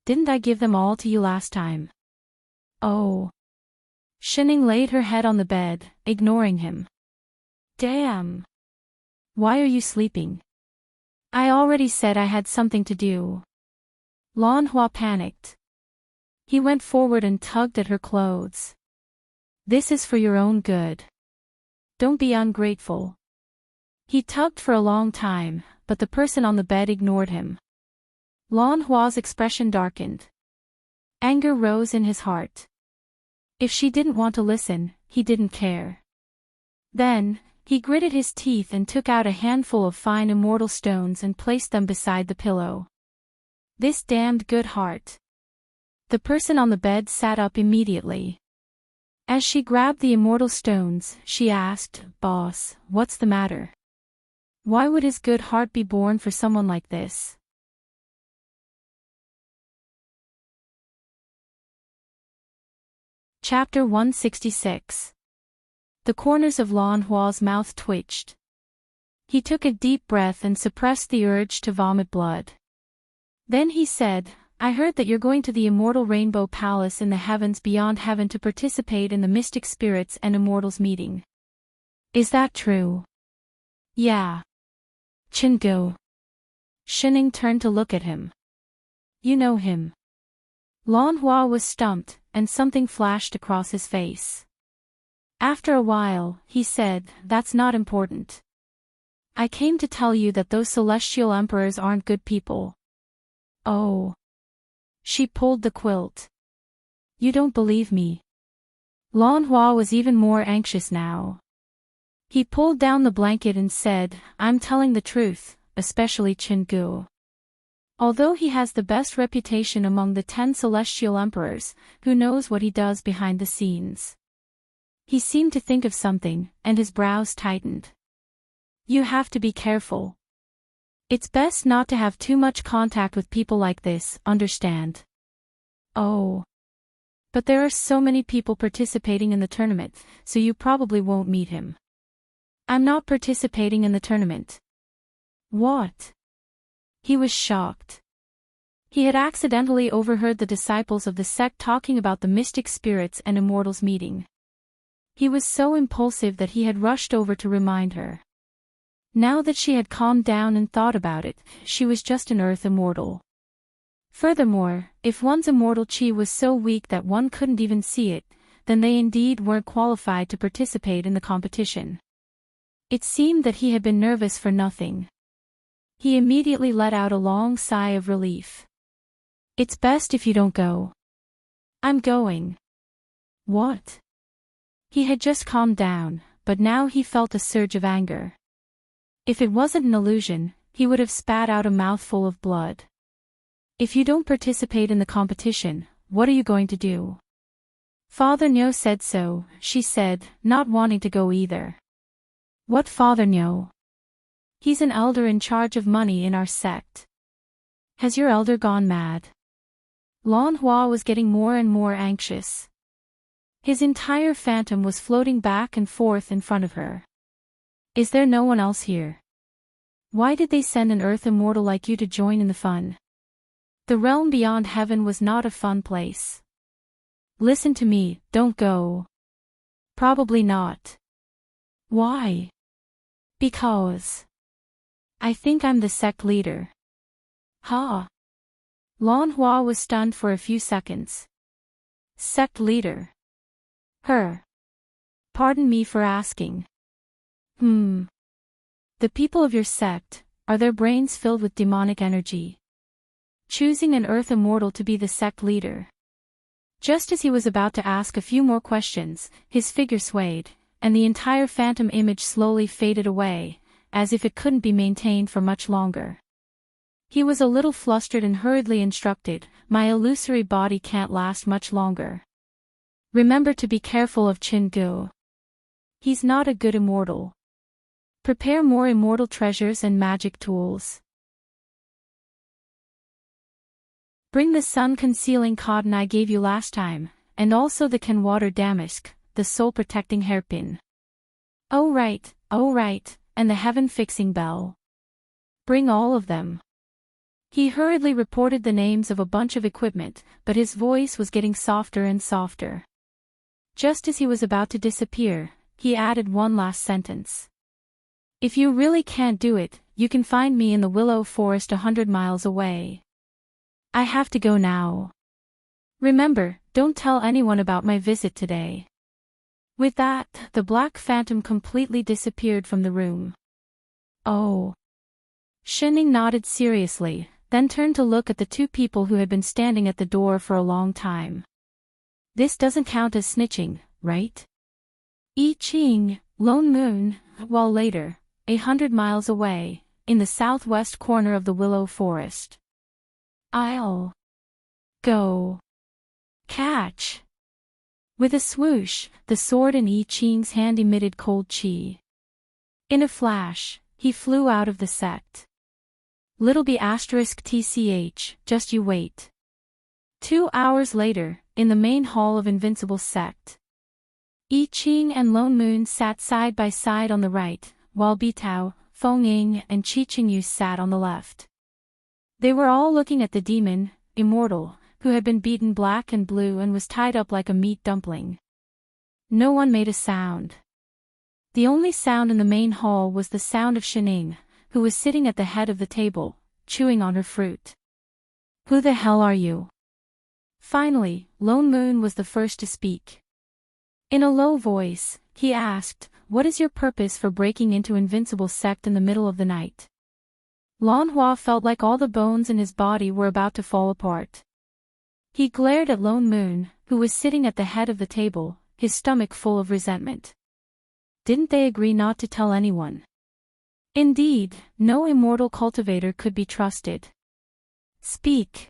Didn't I give them all to you last time? Oh. Shening laid her head on the bed, ignoring him. Damn. Why are you sleeping? I already said I had something to do. Lan Hua panicked. He went forward and tugged at her clothes. This is for your own good. Don't be ungrateful. He tugged for a long time, but the person on the bed ignored him. Lan Hua's expression darkened. Anger rose in his heart. If she didn't want to listen, he didn't care. Then, he gritted his teeth and took out a handful of fine immortal stones and placed them beside the pillow. This damned good heart. The person on the bed sat up immediately. As she grabbed the immortal stones, she asked, Boss, what's the matter? Why would his good heart be born for someone like this? Chapter 166. The corners of Lan Hua's mouth twitched. He took a deep breath and suppressed the urge to vomit blood. Then he said, I heard that you're going to the immortal Rainbow Palace in the heavens beyond heaven to participate in the mystic spirits and immortals meeting. Is that true? Yeah. Chenggu. Shening turned to look at him. You know him. Lan Hua was stumped, and something flashed across his face. After a while, he said, That's not important. I came to tell you that those celestial emperors aren't good people. Oh. She pulled the quilt. You don't believe me. Lan Hua was even more anxious now. He pulled down the blanket and said, I'm telling the truth, especially Chenggu. Although he has the best reputation among the 10 celestial emperors, who knows what he does behind the scenes? He seemed to think of something, and his brows tightened. You have to be careful. It's best not to have too much contact with people like this, understand? Oh. But there are so many people participating in the tournament, so you probably won't meet him. I'm not participating in the tournament. What? He was shocked. He had accidentally overheard the disciples of the sect talking about the mystic spirits and immortals meeting. He was so impulsive that he had rushed over to remind her. Now that she had calmed down and thought about it, she was just an earth immortal. Furthermore, if one's immortal chi was so weak that one couldn't even see it, then they indeed weren't qualified to participate in the competition. It seemed that he had been nervous for nothing. He immediately let out a long sigh of relief. "It's best if you don't go." "I'm going." "What?" He had just calmed down, but now he felt a surge of anger. If it wasn't an illusion, he would have spat out a mouthful of blood. "If you don't participate in the competition, what are you going to do?" "Father Nyo said so," she said, not wanting to go either. "What Father Nyo?" "He's an elder in charge of money in our sect." "Has your elder gone mad?" Lan Hua was getting more and more anxious. His entire phantom was floating back and forth in front of her. "Is there no one else here? Why did they send an earth immortal like you to join in the fun? The realm beyond heaven was not a fun place. Listen to me, don't go." "Probably not." "Why?" "Because I think I'm the sect leader." "Huh?" Lan Hua was stunned for a few seconds. "Sect leader? Her? Pardon me for asking." The people of your sect, are their brains filled with demonic energy? Choosing an earth immortal to be the sect leader." Just as he was about to ask a few more questions, his figure swayed, and the entire phantom image slowly faded away, as if it couldn't be maintained for much longer. He was a little flustered and hurriedly instructed, "My illusory body can't last much longer. Remember to be careful of Chin Gu. He's not a good immortal. Prepare more immortal treasures and magic tools. Bring the sun-concealing cotton I gave you last time, and also the can water damask, the soul-protecting hairpin. Oh right, and the heaven-fixing bell. Bring all of them." He hurriedly reported the names of a bunch of equipment, but his voice was getting softer and softer. Just as he was about to disappear, he added one last sentence. "If you really can't do it, you can find me in the willow forest 100 miles away. I have to go now. Remember, don't tell anyone about my visit today." With that, the black phantom completely disappeared from the room. "Oh." Shining nodded seriously, then turned to look at the two people who had been standing at the door for a long time. "This doesn't count as snitching, right?" I Ching, Lone Moon, while later, 100 miles away, in the southwest corner of the willow forest. "I'll go catch." With a swoosh, the sword in I Ching's hand emitted cold chi. In a flash, he flew out of the sect. Little b *tch, just you wait. 2 hours later, in the main hall of Invincible Sect. I Ching and Lone Moon sat side by side on the right, while Bitao, Feng Ying and Qi Qingyu sat on the left. They were all looking at the demon, Immortal, who had been beaten black and blue and was tied up like a meat dumpling. No one made a sound. The only sound in the main hall was the sound of Shining, who was sitting at the head of the table, chewing on her fruit. "Who the hell are you?" Finally, Lone Moon was the first to speak. In a low voice, he asked, "What is your purpose for breaking into Invincible Sect in the middle of the night?" Lan Hua felt like all the bones in his body were about to fall apart. He glared at Lone Moon, who was sitting at the head of the table, his stomach full of resentment. Didn't they agree not to tell anyone? Indeed, no immortal cultivator could be trusted. "Speak."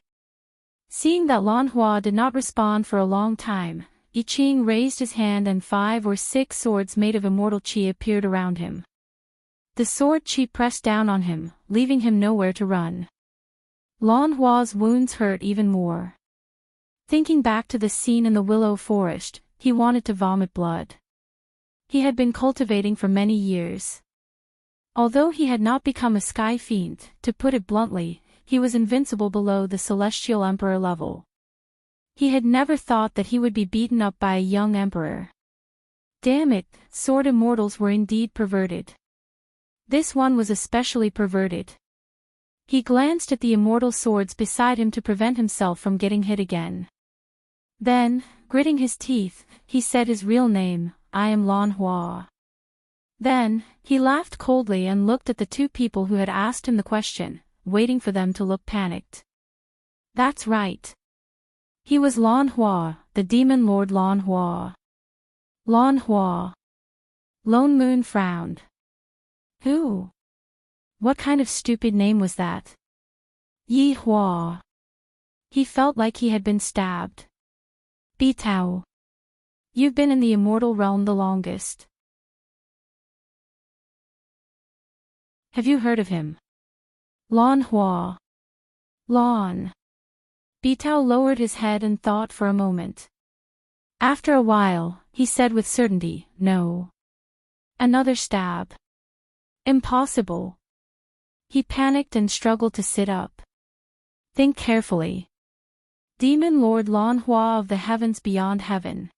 Seeing that Lan Hua did not respond for a long time, I Ching raised his hand and 5 or 6 swords made of immortal chi appeared around him. The sword chi pressed down on him, leaving him nowhere to run. Lan Hua's wounds hurt even more. Thinking back to the scene in the willow forest, he wanted to vomit blood. He had been cultivating for many years. Although he had not become a sky fiend, to put it bluntly, he was invincible below the Celestial Emperor level. He had never thought that he would be beaten up by a young emperor. Damn it, sword immortals were indeed perverted. This one was especially perverted. He glanced at the immortal swords beside him to prevent himself from getting hit again. Then, gritting his teeth, he said his real name, I am Lan Hua. Then, he laughed coldly and looked at the two people who had asked him the question, waiting for them to look panicked. That's right. He was Lan Hua, the demon lord Lan Hua. Lan Hua. Lone Moon frowned. Who? What kind of stupid name was that? Yi Hua. He felt like he had been stabbed. Bi Tao. You've been in the immortal realm the longest. Have you heard of him? Lan Hua. Lan. Bi Tao lowered his head and thought for a moment. After a while, he said with certainty, no. Another stab. Impossible. He panicked and struggled to sit up. Think carefully. Demon Lord Lan Hua of the heavens beyond heaven.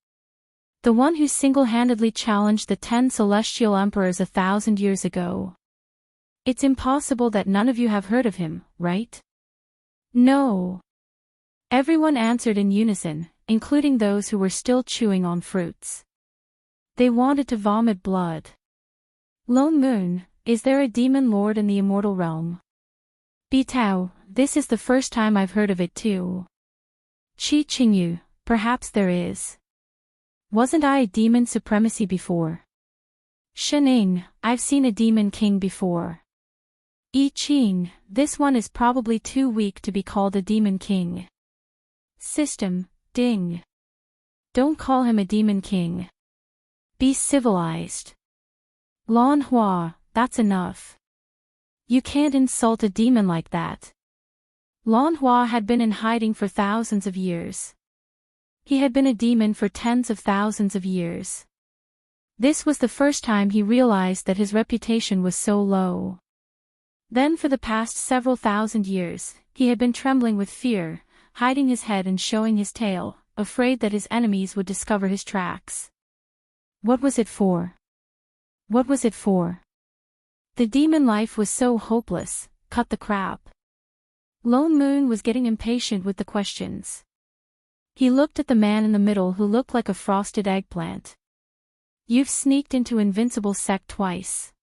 The one who single-handedly challenged the 10 celestial emperors 1,000 years ago. It's impossible that none of you have heard of him, right? No. Everyone answered in unison, including those who were still chewing on fruits. They wanted to vomit blood. Lone Moon, is there a demon lord in the immortal realm? Bi Tao, this is the first time I've heard of it too. Qi Qingyu, perhaps there is. Wasn't I a demon supremacy before? Shening, I've seen a demon king before. I Ching, this one is probably too weak to be called a demon king. System, ding. Don't call him a demon king. Be civilized. Lan Hua, that's enough. You can't insult a demon like that. Lan Hua had been in hiding for thousands of years. He had been a demon for tens of thousands of years. This was the first time he realized that his reputation was so low. Then for the past several thousand years, he had been trembling with fear, hiding his head and showing his tail, afraid that his enemies would discover his tracks. What was it for? What was it for? The demon life was so hopeless, cut the crap. Lone Moon was getting impatient with the questions. He looked at the man in the middle who looked like a frosted eggplant. You've sneaked into Invincible Sect twice.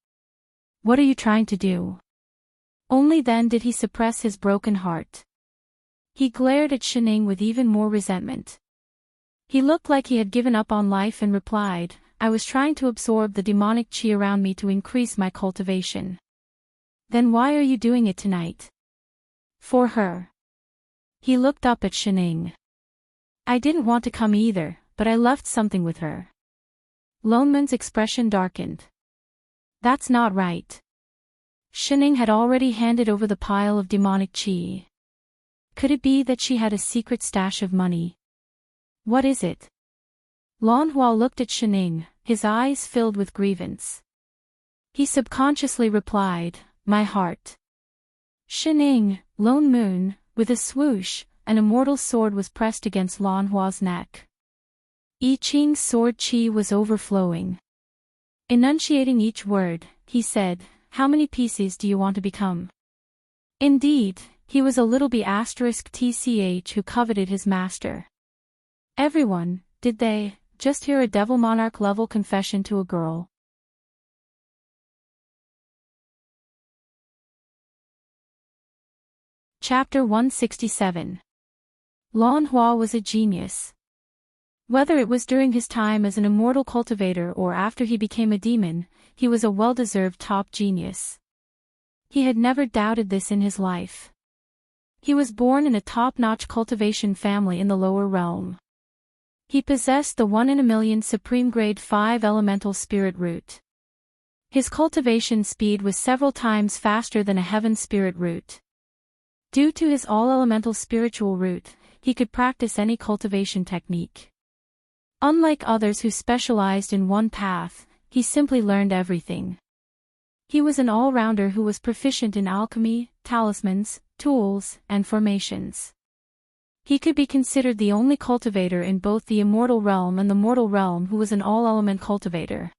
What are you trying to do? Only then did he suppress his broken heart. He glared at Shening with even more resentment. He looked like he had given up on life and replied, I was trying to absorb the demonic chi around me to increase my cultivation. Then why are you doing it tonight? For her. He looked up at Shening. I didn't want to come either, but I left something with her. Lone Moon's expression darkened. That's not right. Shening had already handed over the pile of demonic chi. Could it be that she had a secret stash of money? What is it? Lan Hua looked at Shening, his eyes filled with grievance. He subconsciously replied, my heart. Shening, Lone Moon, with a swoosh, an immortal sword was pressed against Lan Hua's neck. I Ching's sword chi was overflowing. Enunciating each word, he said, how many pieces do you want to become? Indeed, he was a little B*TCH who coveted his master. Everyone, did they, just hear a Devil Monarch level confession to a girl? Chapter 167. Lan Hua was a genius. Whether it was during his time as an immortal cultivator or after he became a demon, he was a well-deserved top genius. He had never doubted this in his life. He was born in a top-notch cultivation family in the lower realm. He possessed the 1 in a million supreme grade 5 elemental spirit root. His cultivation speed was several times faster than a heaven spirit root. Due to his all-elemental spiritual root, he could practice any cultivation technique. Unlike others who specialized in one path, he simply learned everything. He was an all-rounder who was proficient in alchemy, talismans, tools, and formations. He could be considered the only cultivator in both the immortal realm and the mortal realm who was an all-element cultivator.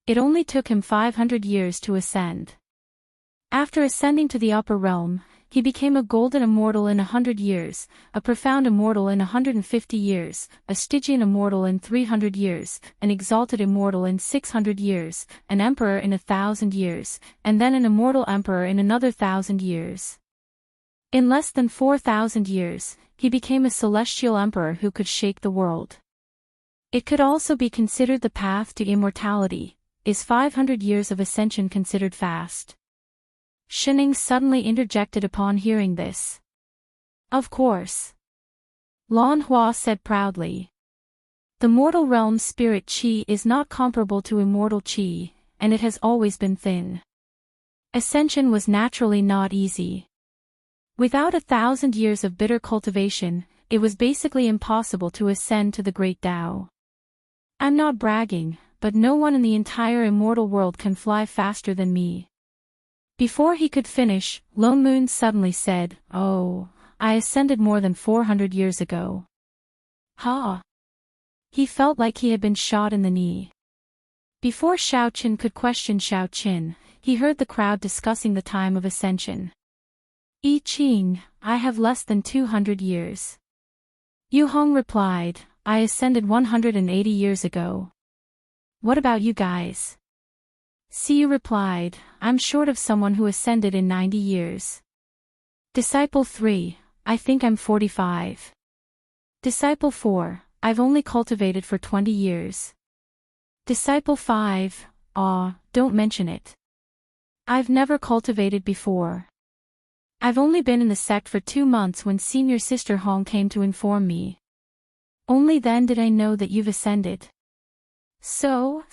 It only took him 500 years to ascend. After ascending to the upper realm, he became a golden immortal in 100 years, a profound immortal in 150 years, a Stygian immortal in 300 years, an exalted immortal in 600 years, an emperor in 1,000 years, and then an immortal emperor in another 1,000 years. In less than 4,000 years, he became a celestial emperor who could shake the world. It could also be considered the path to immortality. Is 500 years of ascension considered fast? Shining suddenly interjected upon hearing this. Of course. Lan Hua said proudly. The mortal realm's spirit qi is not comparable to immortal qi, and it has always been thin. Ascension was naturally not easy. Without 1,000 years of bitter cultivation, it was basically impossible to ascend to the great Tao. I'm not bragging, but no one in the entire immortal world can fly faster than me. Before he could finish, Lone Moon suddenly said, "Oh, I ascended more than 400 years ago." Ha! He felt like he had been shot in the knee. Before Xiao Qin could question Xiao Qin, he heard the crowd discussing the time of ascension. "I Ching, I have less than 200 years." Yu Hong replied, "I ascended 180 years ago." "What about you guys?" Siyu replied, "I'm short of someone who ascended in 90 years. Disciple 3, I think I'm 45. Disciple 4, I've only cultivated for 20 years. Disciple 5, don't mention it. I've never cultivated before. I've only been in the sect for 2 months when senior sister Hong came to inform me. Only then did I know that you've ascended." So,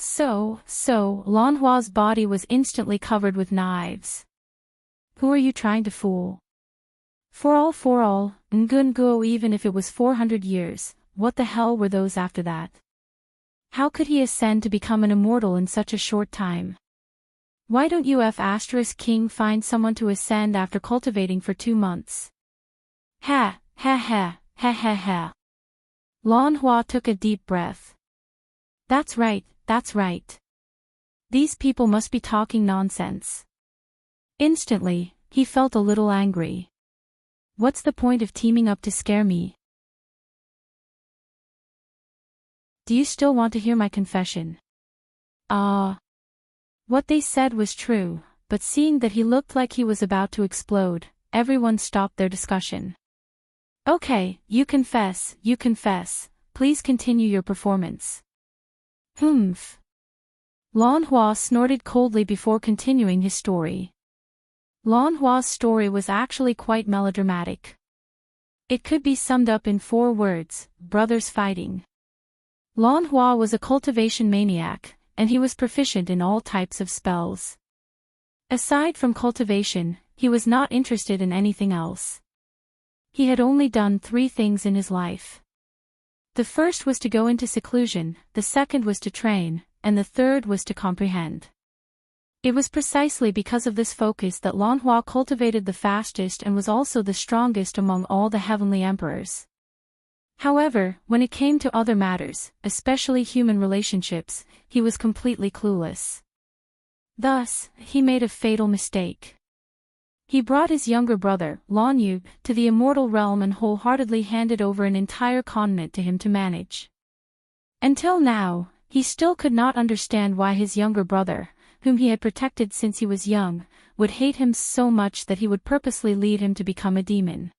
Lan Hua's body was instantly covered with knives. "Who are you trying to fool? For all, Ngun Guo, even if it was 400 years, what the hell were those after that? How could he ascend to become an immortal in such a short time? Why don't you King find someone to ascend after cultivating for 2 months? Ha. Lan Hua took a deep breath. That's right. These people must be talking nonsense. Instantly, he felt a little angry. What's the point of teaming up to scare me? Do you still want to hear my confession? What they said was true, but seeing that he looked like he was about to explode, everyone stopped their discussion. Okay, you confess. Please continue your performance. Humph. Lan Hua snorted coldly before continuing his story. Lan Hua's story was actually quite melodramatic. It could be summed up in 4 words: brothers fighting. Lan Hua was a cultivation maniac, and he was proficient in all types of spells. Aside from cultivation, he was not interested in anything else. He had only done 3 things in his life. The first was to go into seclusion, the second was to train, and the third was to comprehend. It was precisely because of this focus that Lan Hua cultivated the fastest and was also the strongest among all the heavenly emperors. However, when it came to other matters, especially human relationships, he was completely clueless. Thus, he made a fatal mistake. He brought his younger brother, Lan Yu, to the immortal realm and wholeheartedly handed over an entire continent to him to manage. Until now, he still could not understand why his younger brother, whom he had protected since he was young, would hate him so much that he would purposely lead him to become a demon.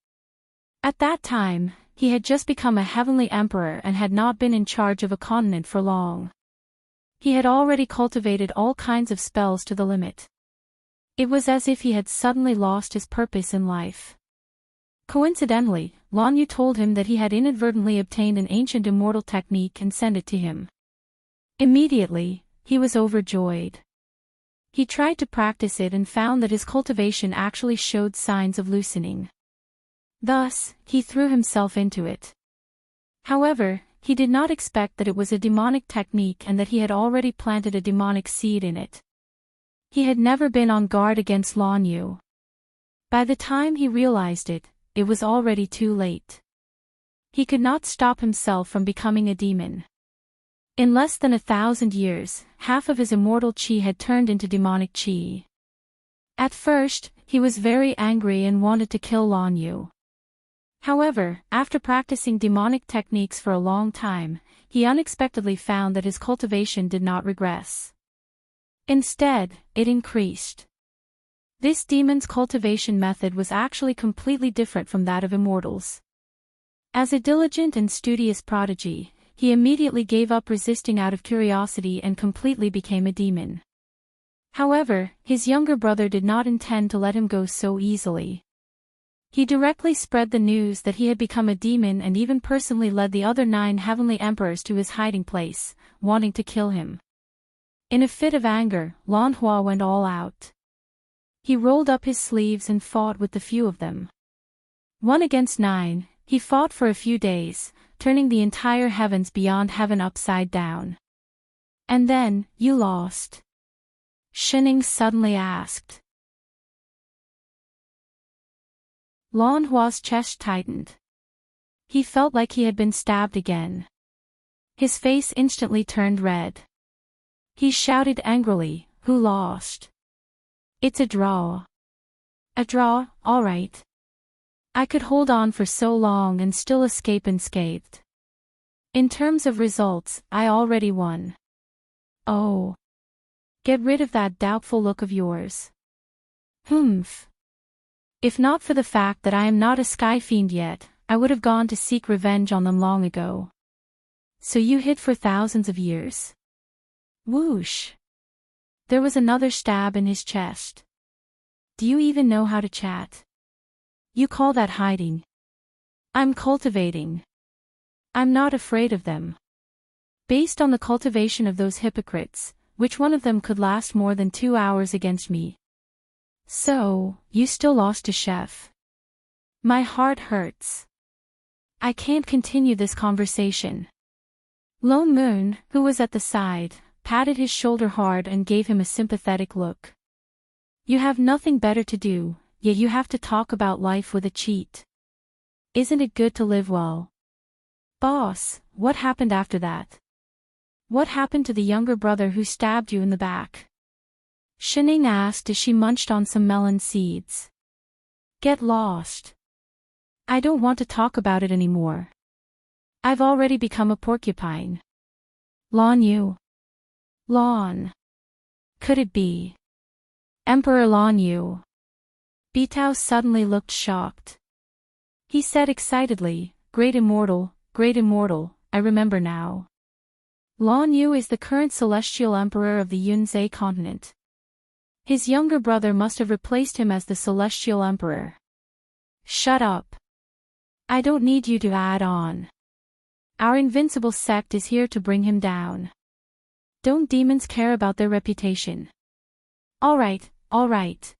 At that time, he had just become a heavenly emperor and had not been in charge of a continent for long. He had already cultivated all kinds of spells to the limit. It was as if he had suddenly lost his purpose in life. Coincidentally, Lan Yu told him that he had inadvertently obtained an ancient immortal technique and sent it to him. Immediately, he was overjoyed. He tried to practice it and found that his cultivation actually showed signs of loosening. Thus, he threw himself into it. However, he did not expect that it was a demonic technique and that he had already planted a demonic seed in it. He had never been on guard against Lan Yu. By the time he realized it, it was already too late. He could not stop himself from becoming a demon. In less than 1,000 years, half of his immortal chi had turned into demonic chi. At first, he was very angry and wanted to kill Lan Yu. However, after practicing demonic techniques for a long time, he unexpectedly found that his cultivation did not regress. Instead, it increased. This demon's cultivation method was actually completely different from that of immortals. As a diligent and studious prodigy, he immediately gave up resisting out of curiosity and completely became a demon. However, his younger brother did not intend to let him go so easily. He directly spread the news that he had become a demon and even personally led the other 9 heavenly emperors to his hiding place, wanting to kill him. In a fit of anger, Lan Hua went all out. He rolled up his sleeves and fought with the few of them. 1 against 9, he fought for a few days, turning the entire heavens beyond heaven upside down. And then, you lost? Shining suddenly asked. Lan Hua's chest tightened. He felt like he had been stabbed again. His face instantly turned red. He shouted angrily, "Who lost?" "It's a draw." "A draw, all right. I could hold on for so long and still escape unscathed. In terms of results, I already won." "Oh. Get rid of that doubtful look of yours." "Humph. If not for the fact that I am not a sky fiend yet, I would have gone to seek revenge on them long ago." "So you hid for thousands of years?" Whoosh. There was another stab in his chest. "Do you even know how to chat? You call that hiding? I'm cultivating. I'm not afraid of them. Based on the cultivation of those hypocrites, which one of them could last more than 2 hours against me?" "So, you still lost to Chef." My heart hurts. I can't continue this conversation. Lone Moon, who was at the side, patted his shoulder hard and gave him a sympathetic look. "You have nothing better to do, yet you have to talk about life with a cheat. Isn't it good to live well?" "Boss, what happened after that? What happened to the younger brother who stabbed you in the back?" Shining asked as she munched on some melon seeds. "Get lost. I don't want to talk about it anymore. I've already become a porcupine." "Lan Yu? Lan? Could it be Emperor Lan Yu?" Bitao suddenly looked shocked. He said excitedly, great immortal, I remember now. Lan Yu is the current celestial emperor of the Yunzhe continent. His younger brother must have replaced him as the celestial emperor." "Shut up. I don't need you to add on. Our invincible sect is here to bring him down. Don't demons care about their reputation?" All right.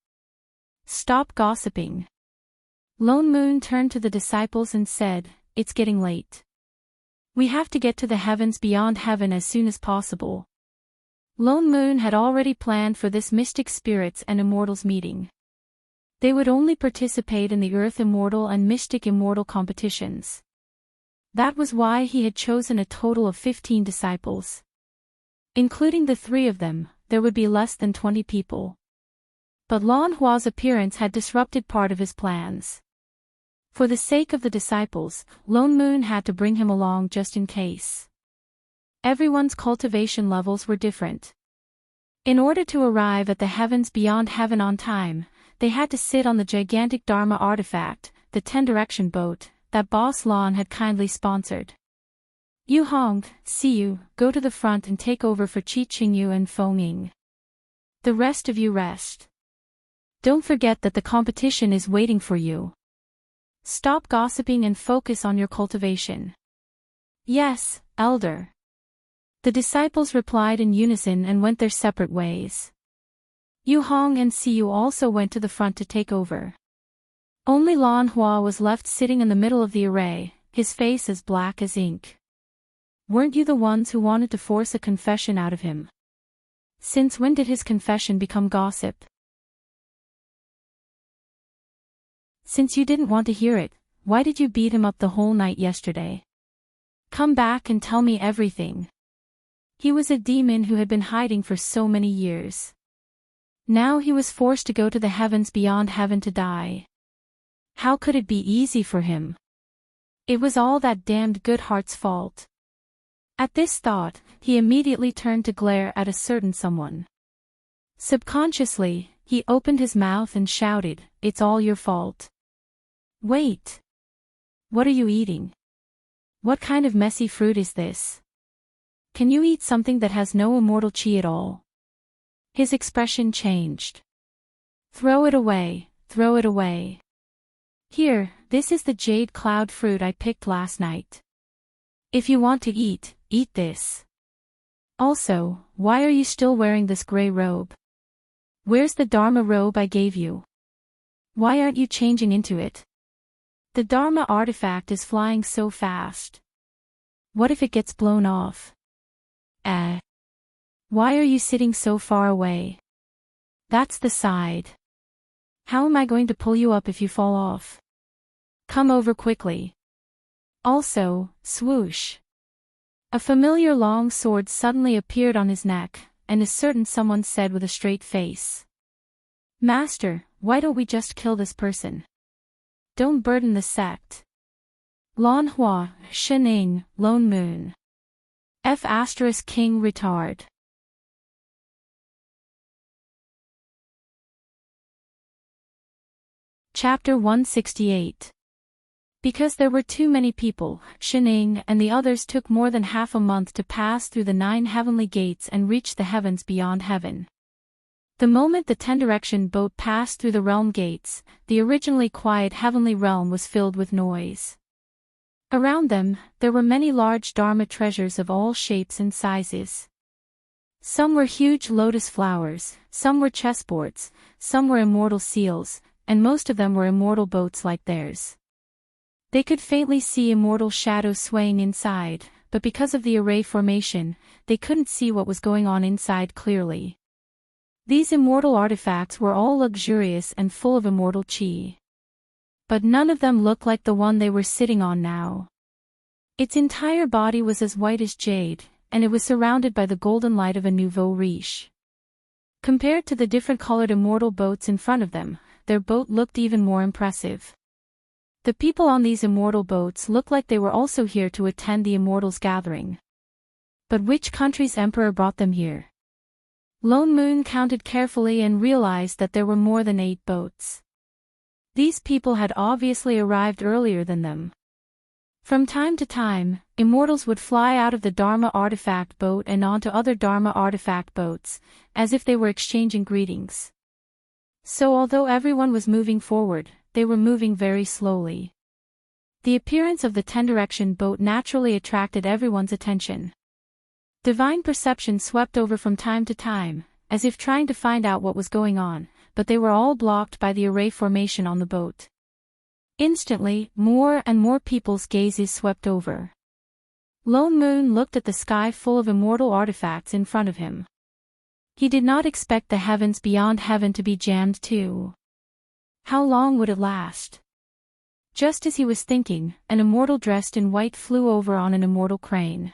Stop gossiping." Lone Moon turned to the disciples and said, "It's getting late. We have to get to the heavens beyond heaven as soon as possible." Lone Moon had already planned for this mystic spirits and immortals meeting. They would only participate in the Earth Immortal and Mystic Immortal competitions. That was why he had chosen a total of 15 disciples. Including the 3 of them, there would be less than 20 people. But Lan Hua's appearance had disrupted part of his plans. For the sake of the disciples, Lone Moon had to bring him along just in case. Everyone's cultivation levels were different. In order to arrive at the heavens beyond heaven on time, they had to sit on the gigantic Dharma artifact, the 10-direction boat, that Boss Lan had kindly sponsored. "Yu Hong, see you, go to the front and take over for Qi Qingyu and Feng Ying. The rest of you rest. Don't forget that the competition is waiting for you. Stop gossiping and focus on your cultivation." "Yes, Elder." The disciples replied in unison and went their separate ways. Yu Hong and Siyu also went to the front to take over. Only Lan Hua was left sitting in the middle of the array, his face as black as ink. "Weren't you the ones who wanted to force a confession out of him?" Since when did his confession become gossip? Since you didn't want to hear it, why did you beat him up the whole night yesterday? Come back and tell me everything. He was a demon who had been hiding for so many years. Now he was forced to go to the heavens beyond heaven to die. How could it be easy for him? It was all that damned Goodhart's fault. At this thought, he immediately turned to glare at a certain someone. Subconsciously, he opened his mouth and shouted, "It's all your fault." Wait. What are you eating? What kind of messy fruit is this? Can you eat something that has no immortal chi at all? His expression changed. Throw it away, throw it away. Here, this is the jade cloud fruit I picked last night. If you want to eat, eat this. Also, why are you still wearing this gray robe? Where's the Dharma robe I gave you? Why aren't you changing into it? The Dharma artifact is flying so fast. What if it gets blown off? Why are you sitting so far away? That's the side. How am I going to pull you up if you fall off? Come over quickly. Also, swoosh. A familiar long sword suddenly appeared on his neck, and a certain someone said with a straight face. Master, why don't we just kill this person? Don't burden the sect. Lan Hua, Shening, Lone Moon. F** King retard. Chapter 168. Because there were too many people, Shening and the others took more than half a month to pass through the 9 heavenly gates and reach the heavens beyond heaven. The moment the 10-direction boat passed through the realm gates, the originally quiet heavenly realm was filled with noise. Around them, there were many large Dharma treasures of all shapes and sizes. Some were huge lotus flowers, some were chessboards, some were immortal seals, and most of them were immortal boats like theirs. They could faintly see immortal shadows swaying inside, but because of the array formation, they couldn't see what was going on inside clearly. These immortal artifacts were all luxurious and full of immortal chi. But none of them looked like the one they were sitting on now. Its entire body was as white as jade, and it was surrounded by the golden light of a nouveau riche. Compared to the different colored immortal boats in front of them, their boat looked even more impressive. The people on these immortal boats looked like they were also here to attend the Immortals' gathering. But which country's emperor brought them here? Lone Moon counted carefully and realized that there were more than 8 boats. These people had obviously arrived earlier than them. From time to time, immortals would fly out of the Dharma artifact boat and onto other Dharma artifact boats, as if they were exchanging greetings. So although everyone was moving forward, they were moving very slowly. The appearance of the 10-direction boat naturally attracted everyone's attention. Divine perception swept over from time to time, as if trying to find out what was going on, but they were all blocked by the array formation on the boat. Instantly, more and more people's gazes swept over. Lone Moon looked at the sky full of immortal artifacts in front of him. He did not expect the heavens beyond heaven to be jammed too. How long would it last? Just as he was thinking, an immortal dressed in white flew over on an immortal crane.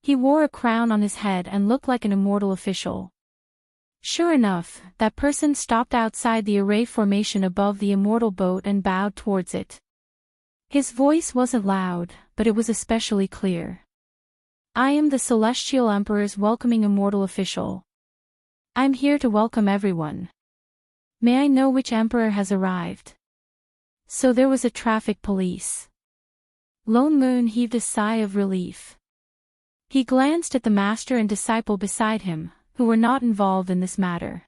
He wore a crown on his head and looked like an immortal official. Sure enough, that person stopped outside the array formation above the immortal boat and bowed towards it. His voice wasn't loud, but it was especially clear. I am the Celestial Emperor's welcoming immortal official. I'm here to welcome everyone. May I know which emperor has arrived? So there was a traffic police. Lone Moon heaved a sigh of relief. He glanced at the master and disciple beside him, who were not involved in this matter.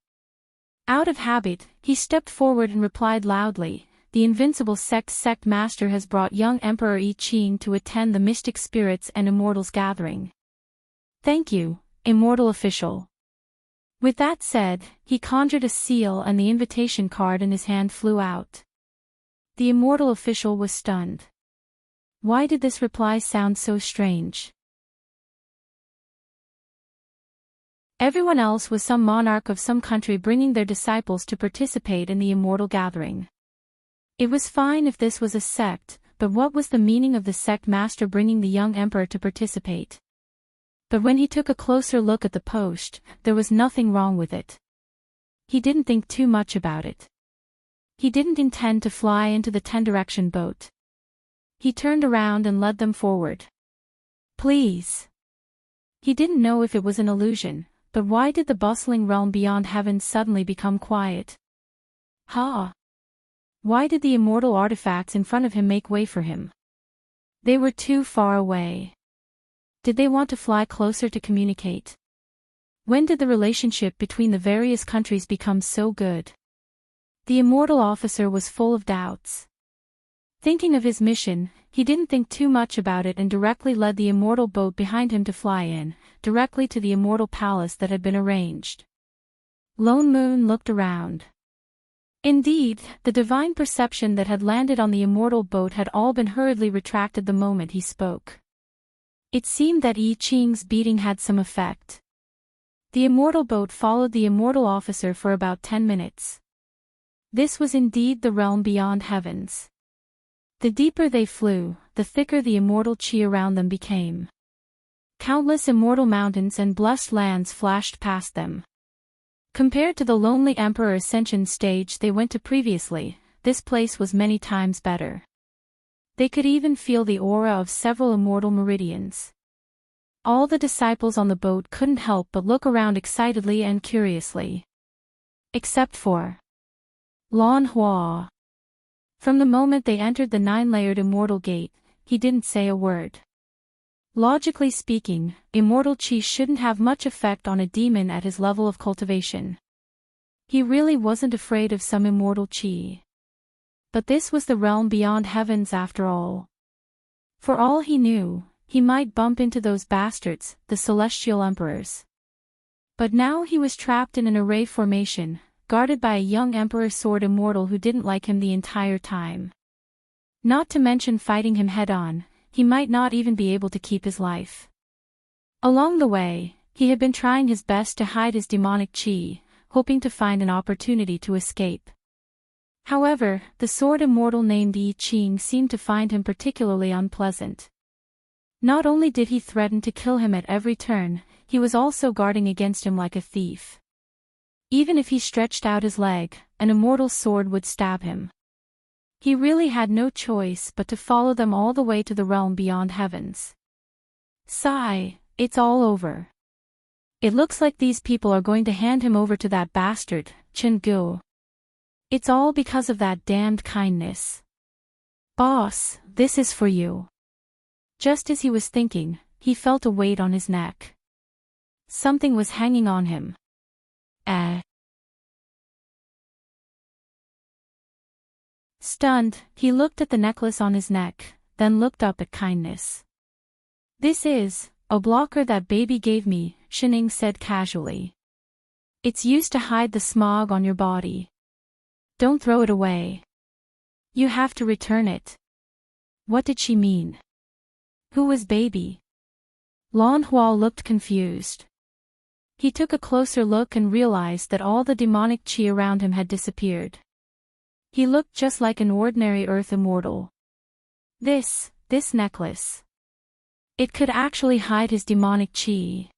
Out of habit, he stepped forward and replied loudly, "The Invincible Sect Master has brought young Emperor I Ching to attend the Mystic Spirits and Immortals gathering." "Thank you, Immortal Official." With that said, he conjured a seal and the invitation card in his hand flew out. The Immortal Official was stunned. Why did this reply sound so strange? Everyone else was some monarch of some country bringing their disciples to participate in the immortal gathering. It was fine if this was a sect, but what was the meaning of the sect master bringing the young emperor to participate? But when he took a closer look at the post, there was nothing wrong with it. He didn't think too much about it. He didn't intend to fly into the 10-direction boat. He turned around and led them forward. Please. He didn't know if it was an illusion, but why did the bustling realm beyond heaven suddenly become quiet? Why did the immortal artifacts in front of him make way for him? They were too far away. Did they want to fly closer to communicate? When did the relationship between the various countries become so good? The immortal officer was full of doubts. Thinking of his mission, he didn't think too much about it and directly led the immortal boat behind him to fly in, directly to the immortal palace that had been arranged. Lone Moon looked around. Indeed, the divine perception that had landed on the immortal boat had all been hurriedly retracted the moment he spoke. It seemed that I Ching's beating had some effect. The immortal boat followed the immortal officer for about 10 minutes. This was indeed the realm beyond heavens. The deeper they flew, the thicker the immortal chi around them became. Countless immortal mountains and blessed lands flashed past them. Compared to the lonely Emperor Ascension stage they went to previously, this place was many times better. They could even feel the aura of several immortal meridians. All the disciples on the boat couldn't help but look around excitedly and curiously. Except for Lan Hua. From the moment they entered the 9-layered immortal gate, he didn't say a word. Logically speaking, immortal chi shouldn't have much effect on a demon at his level of cultivation. He really wasn't afraid of some immortal chi. But this was the realm beyond heavens after all. For all he knew, he might bump into those bastards, the celestial emperors. But now he was trapped in an array formation, guarded by a young emperor sword immortal who didn't like him the entire time. Not to mention fighting him head-on, he might not even be able to keep his life. Along the way, he had been trying his best to hide his demonic chi, hoping to find an opportunity to escape. However, the sword immortal named I Ching seemed to find him particularly unpleasant. Not only did he threaten to kill him at every turn, he was also guarding against him like a thief. Even if he stretched out his leg, an immortal sword would stab him. He really had no choice but to follow them all the way to the realm beyond heavens. Sigh, it's all over. It looks like these people are going to hand him over to that bastard, Chen Gu. It's all because of that damned kindness. Boss, this is for you. Just as he was thinking, he felt a weight on his neck. Something was hanging on him. Stunned, he looked at the necklace on his neck, then looked up at Kindness. This is a blocker that baby gave me, Shining said casually. It's used to hide the smog on your body. Don't throw it away. You have to return it. What did she mean? Who was baby? Lan Hua looked confused. He took a closer look and realized that all the demonic chi around him had disappeared. He looked just like an ordinary earth immortal. This necklace. It could actually hide his demonic chi.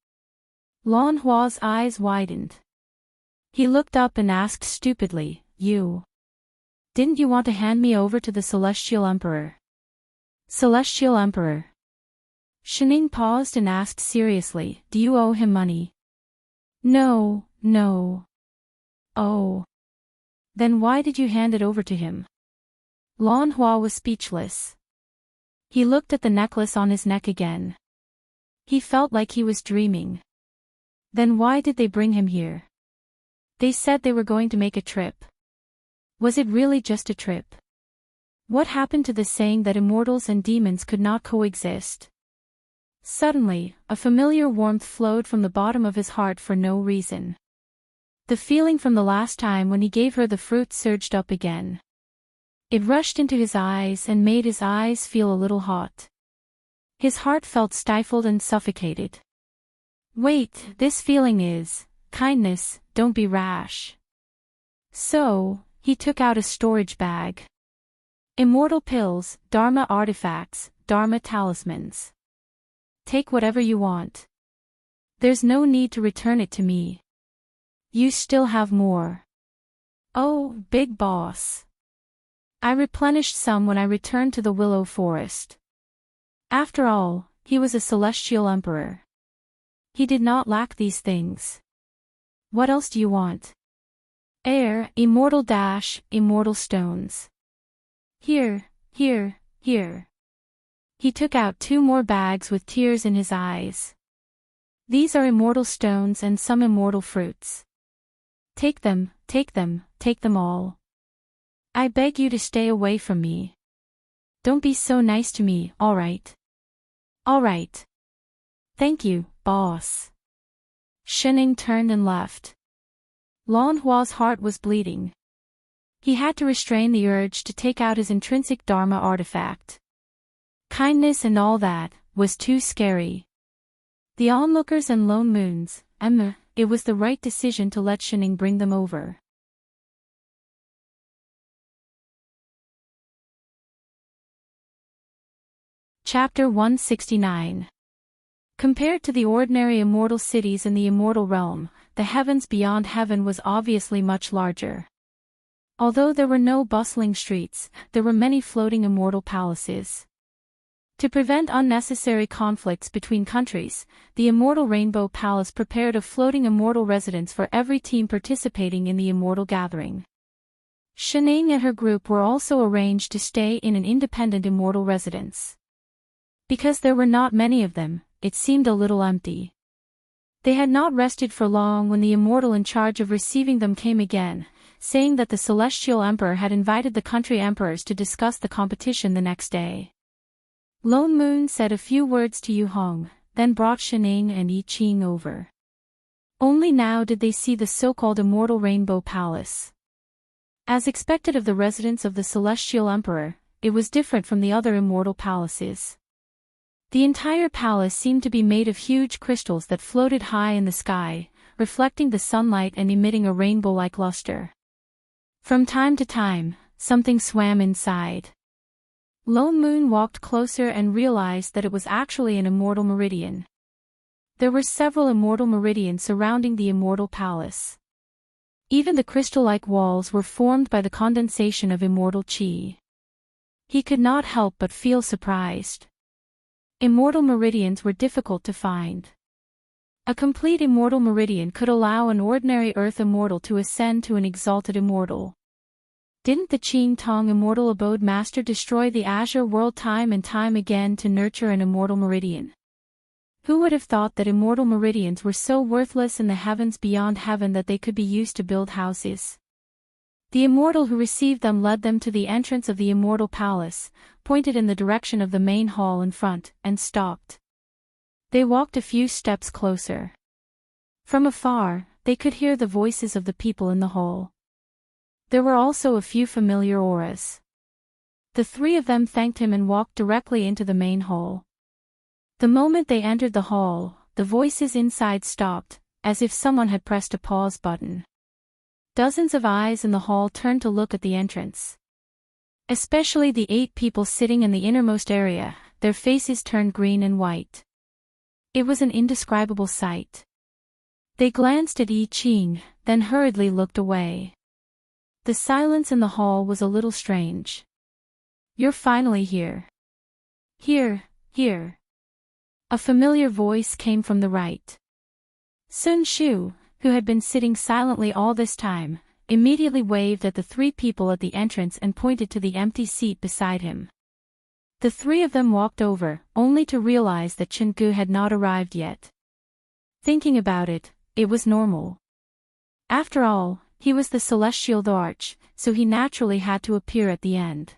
Lan Hua's eyes widened. He looked up and asked stupidly, Didn't you want to hand me over to the Celestial Emperor? Celestial Emperor. Shining paused and asked seriously, do you owe him money? No. Oh. Then why did you hand it over to him? Lan Hua was speechless. He looked at the necklace on his neck again. He felt like he was dreaming. Then why did they bring him here? They said they were going to make a trip. Was it really just a trip? What happened to the saying that immortals and demons could not coexist? Suddenly, a familiar warmth flowed from the bottom of his heart for no reason. The feeling from the last time when he gave her the fruit surged up again. It rushed into his eyes and made his eyes feel a little hot. His heart felt stifled and suffocated. Wait, this feeling is kindness, don't be rash. So, he took out a storage bag. Immortal pills, Dharma artifacts, Dharma talismans. Take whatever you want. There's no need to return it to me. You still have more. Oh, big boss. I replenished some when I returned to the Willow Forest. After all, he was a celestial emperor. He did not lack these things. What else do you want? Air, immortal stones. Here. He took out 2 more bags with tears in his eyes. These are immortal stones and some immortal fruits. Take them all. I beg you to stay away from me. Don't be so nice to me, alright? Alright. Thank you, boss. Shining turned and left. Lan Hua's heart was bleeding. He had to restrain the urge to take out his intrinsic Dharma artifact. Kindness and all that was too scary. The onlookers and lone moons, it was the right decision to let Shining bring them over. Chapter 169. Compared to the ordinary immortal cities in the immortal realm, the heavens beyond heaven was obviously much larger. Although there were no bustling streets, there were many floating immortal palaces. To prevent unnecessary conflicts between countries, the Immortal Rainbow Palace prepared a floating immortal residence for every team participating in the immortal gathering. Shining and her group were also arranged to stay in an independent immortal residence. Because there were not many of them, it seemed a little empty. They had not rested for long when the immortal in charge of receiving them came again, saying that the Celestial Emperor had invited the country emperors to discuss the competition the next day. Lone Moon said a few words to Yu Hong, then brought Shining and Yi Qing over. Only now did they see the so-called Immortal Rainbow Palace. As expected of the residence of the Celestial Emperor, it was different from the other immortal palaces. The entire palace seemed to be made of huge crystals that floated high in the sky, reflecting the sunlight and emitting a rainbow-like luster. From time to time, something swam inside. Lone Moon walked closer and realized that it was actually an immortal meridian. There were several immortal meridians surrounding the immortal palace. Even the crystal-like walls were formed by the condensation of immortal qi. He could not help but feel surprised. Immortal meridians were difficult to find. A complete immortal meridian could allow an ordinary earth immortal to ascend to an exalted immortal. Didn't the Qing Tong Immortal Abode Master destroy the Azure World time and time again to nurture an immortal meridian? Who would have thought that immortal meridians were so worthless in the heavens beyond heaven that they could be used to build houses? The immortal who received them led them to the entrance of the immortal palace, pointed in the direction of the main hall in front, and stopped. They walked a few steps closer. From afar, they could hear the voices of the people in the hall. There were also a few familiar auras. The 3 of them thanked him and walked directly into the main hall. The moment they entered the hall, the voices inside stopped, as if someone had pressed a pause button. Dozens of eyes in the hall turned to look at the entrance. Especially the 8 people sitting in the innermost area, their faces turned green and white. It was an indescribable sight. They glanced at Yi Qing, then hurriedly looked away. The silence in the hall was a little strange. "You're finally here." Here. A familiar voice came from the right. Sun Shu, who had been sitting silently all this time, immediately waved at the 3 people at the entrance and pointed to the empty seat beside him. The 3 of them walked over, only to realize that Chen Gu had not arrived yet. Thinking about it, it was normal. After all, he was the Celestial Arch, so he naturally had to appear at the end.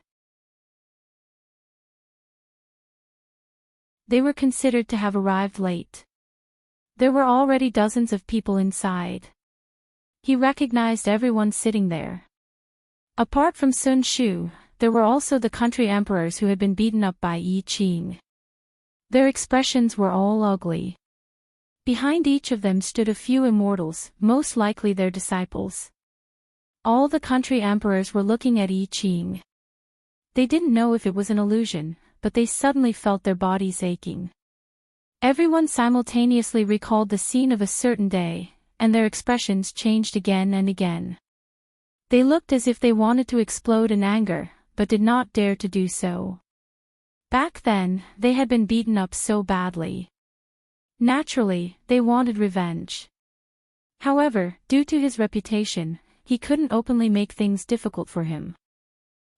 They were considered to have arrived late. There were already dozens of people inside. He recognized everyone sitting there. Apart from Sun Shu, there were also the country emperors who had been beaten up by Yi Qing. Their expressions were all ugly. Behind each of them stood a few immortals, most likely their disciples. All the country emperors were looking at I Ching. They didn't know if it was an illusion, but they suddenly felt their bodies aching. Everyone simultaneously recalled the scene of a certain day, and their expressions changed again and again. They looked as if they wanted to explode in anger, but did not dare to do so. Back then, they had been beaten up so badly. Naturally, they wanted revenge. However, due to his reputation, he couldn't openly make things difficult for him.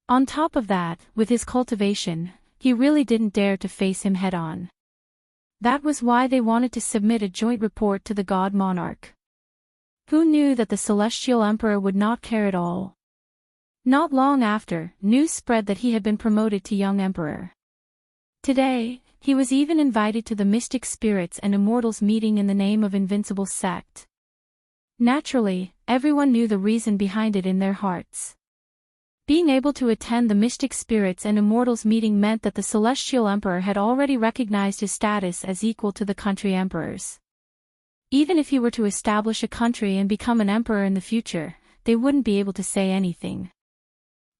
On top of that, with his cultivation, he really didn't dare to face him head-on. That was why they wanted to submit a joint report to the God Monarch. Who knew that the Celestial Emperor would not care at all? Not long after, news spread that he had been promoted to Young Emperor. Today, he was even invited to the Mystic Spirits and Immortals meeting in the name of Invincible Sect. Naturally, everyone knew the reason behind it in their hearts. Being able to attend the Mystic Spirits and Immortals meeting meant that the Celestial Emperor had already recognized his status as equal to the country emperors. Even if he were to establish a country and become an emperor in the future, they wouldn't be able to say anything.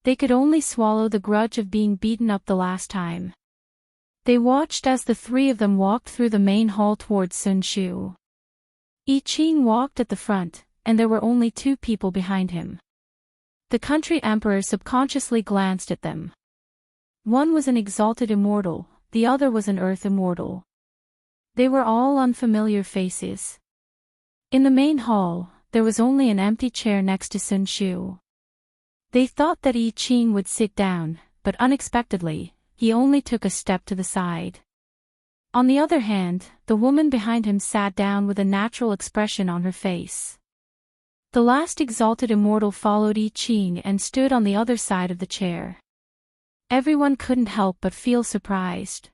They could only swallow the grudge of being beaten up the last time. They watched as the three of them walked through the main hall towards Sun Shu. I Ching walked at the front, and there were only 2 people behind him. The country emperor subconsciously glanced at them. One was an exalted immortal, the other was an earth immortal. They were all unfamiliar faces. In the main hall, there was only an empty chair next to Sun Shu. They thought that I Ching would sit down, but unexpectedly, he only took a step to the side. On the other hand, the woman behind him sat down with a natural expression on her face. The last exalted immortal followed I Ching and stood on the other side of the chair. Everyone couldn't help but feel surprised.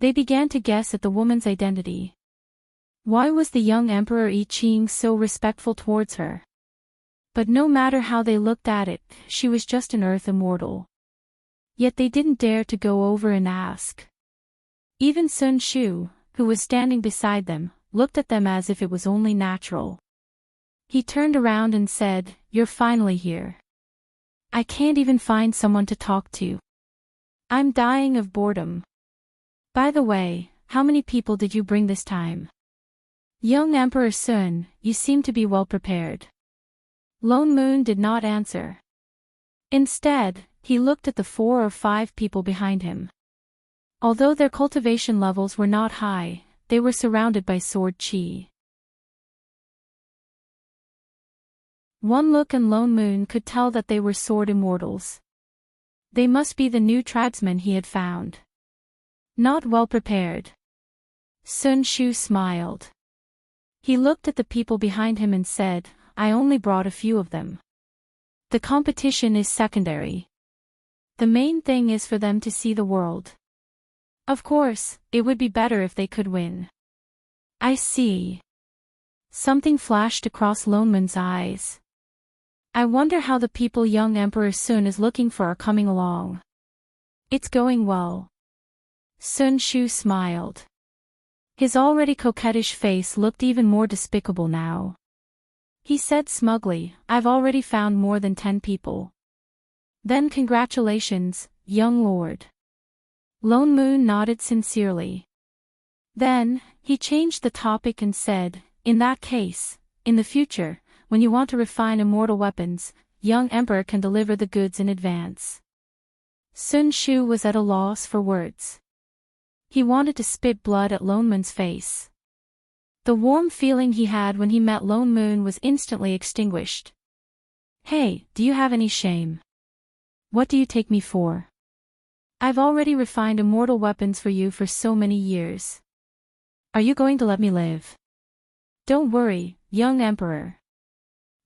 They began to guess at the woman's identity. Why was the young Emperor I Ching so respectful towards her? But no matter how they looked at it, she was just an earth immortal. Yet they didn't dare to go over and ask. Even Sun Shu, who was standing beside them, looked at them as if it was only natural. He turned around and said, "You're finally here. I can't even find someone to talk to. I'm dying of boredom. By the way, how many people did you bring this time?" "Young Emperor Sun, you seem to be well prepared." Lone Moon did not answer. Instead, he looked at the 4 or 5 people behind him. Although their cultivation levels were not high, they were surrounded by sword chi. One look and Lone Moon could tell that they were sword immortals. They must be the new tribesmen he had found. Not well prepared. Sun Shu smiled. He looked at the people behind him and said, "I only brought a few of them. The competition is secondary. The main thing is for them to see the world. Of course, it would be better if they could win." "I see." Something flashed across Lone Moon's eyes. "I wonder how the people young Emperor Sun is looking for are coming along." "It's going well." Sun Shu smiled. His already coquettish face looked even more despicable now. He said smugly, "I've already found more than 10 people." "Then congratulations, young lord." Lone Moon nodded sincerely. Then, he changed the topic and said, "In that case, in the future, when you want to refine immortal weapons, young Emperor can deliver the goods in advance." Sun Shu was at a loss for words. He wanted to spit blood at Lone Moon's face. The warm feeling he had when he met Lone Moon was instantly extinguished. "Hey, do you have any shame? What do you take me for? I've already refined immortal weapons for you for so many years. Are you going to let me live?" "Don't worry, young Emperor.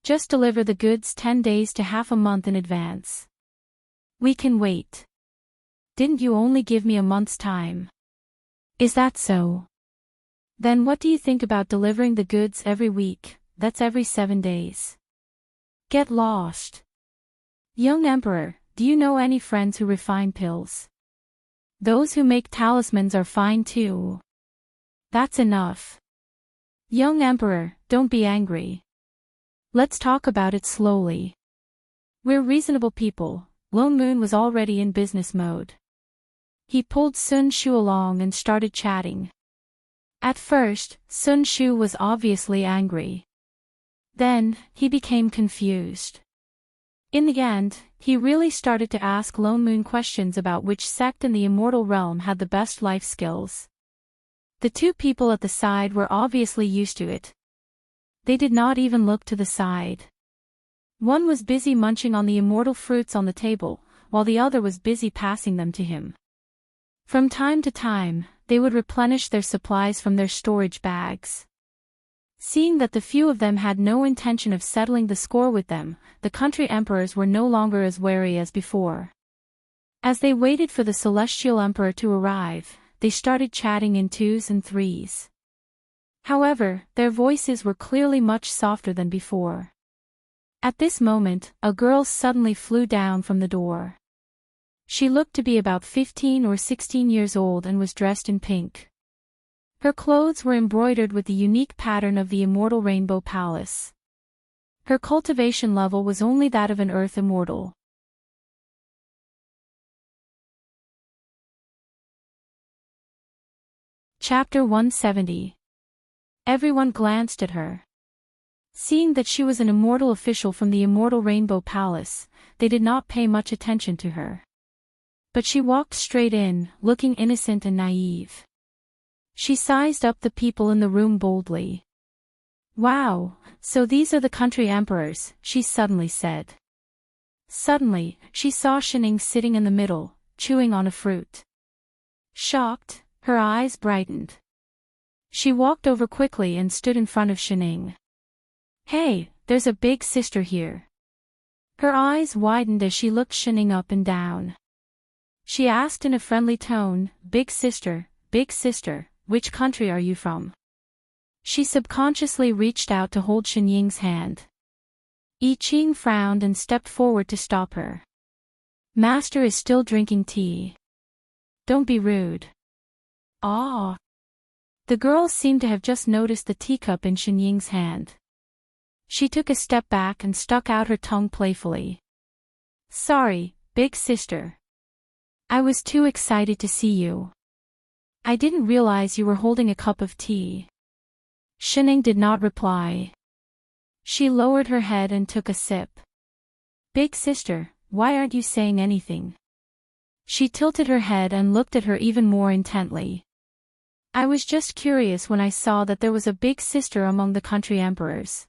Just deliver the goods 10 days to half a month in advance. We can wait. Didn't you only give me a month's time?" "Is that so? Then what do you think about delivering the goods every week? That's every 7 days. Get lost." "Young Emperor, do you know any friends who refine pills? Those who make talismans are fine too." "That's enough. Young Emperor, don't be angry. Let's talk about it slowly. We're reasonable people. Lone Moon was already in business mode. He pulled Sun Shu along and started chatting. At first, Sun Shu was obviously angry. Then, he became confused. In the end, he really started to ask Lone Moon questions about which sect in the immortal realm had the best life skills. The two people at the side were obviously used to it. They did not even look to the side. One was busy munching on the immortal fruits on the table, while the other was busy passing them to him. From time to time, they would replenish their supplies from their storage bags. Seeing that the few of them had no intention of settling the score with them, the country emperors were no longer as wary as before. As they waited for the celestial emperor to arrive, they started chatting in twos and threes. However, their voices were clearly much softer than before. At this moment, a girl suddenly flew down from the door. She looked to be about 15 or 16 years old and was dressed in pink. Her clothes were embroidered with the unique pattern of the immortal Rainbow Palace. Her cultivation level was only that of an Earth immortal. Chapter 170. Everyone glanced at her. Seeing that she was an immortal official from the immortal Rainbow Palace, they did not pay much attention to her. But she walked straight in, looking innocent and naive. She sized up the people in the room boldly. "Wow, so these are the country emperors," she suddenly said. Suddenly, she saw Shining sitting in the middle, chewing on a fruit. Shocked, her eyes brightened. She walked over quickly and stood in front of Shining. "Hey, there's a big sister here." Her eyes widened as she looked Shining up and down. She asked in a friendly tone, Big sister, which country are you from?" She subconsciously reached out to hold Shinying's hand. I Ching frowned and stepped forward to stop her. "Master is still drinking tea. Don't be rude." "Ah." The girl seemed to have just noticed the teacup in Shinying's hand. She took a step back and stuck out her tongue playfully. "Sorry, big sister. I was too excited to see you. I didn't realize you were holding a cup of tea." Shining did not reply. She lowered her head and took a sip. "Big sister, why aren't you saying anything?" She tilted her head and looked at her even more intently. "I was just curious when I saw that there was a big sister among the country emperors."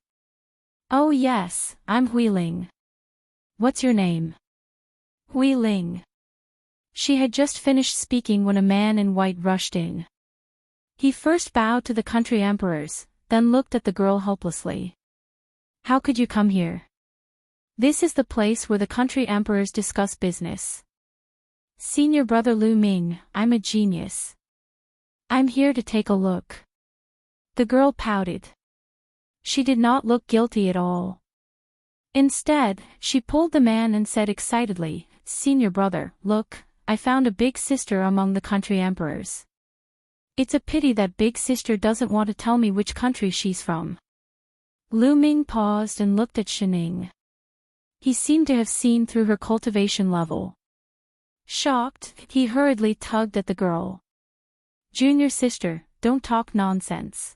"Oh yes, I'm Huiling." "What's your name?" "Huiling." She had just finished speaking when a man in white rushed in. He first bowed to the country emperors, then looked at the girl helplessly. "How could you come here?" "This is the place where the country emperors discuss business." "Senior brother Lu Ming, I'm a genius. I'm here to take a look." The girl pouted. She did not look guilty at all. Instead, she pulled the man and said excitedly, "Senior brother, look, I found a big sister among the country emperors. It's a pity that big sister doesn't want to tell me which country she's from." Lu Ming paused and looked at Shining. He seemed to have seen through her cultivation level. Shocked, he hurriedly tugged at the girl. "Junior sister, don't talk nonsense."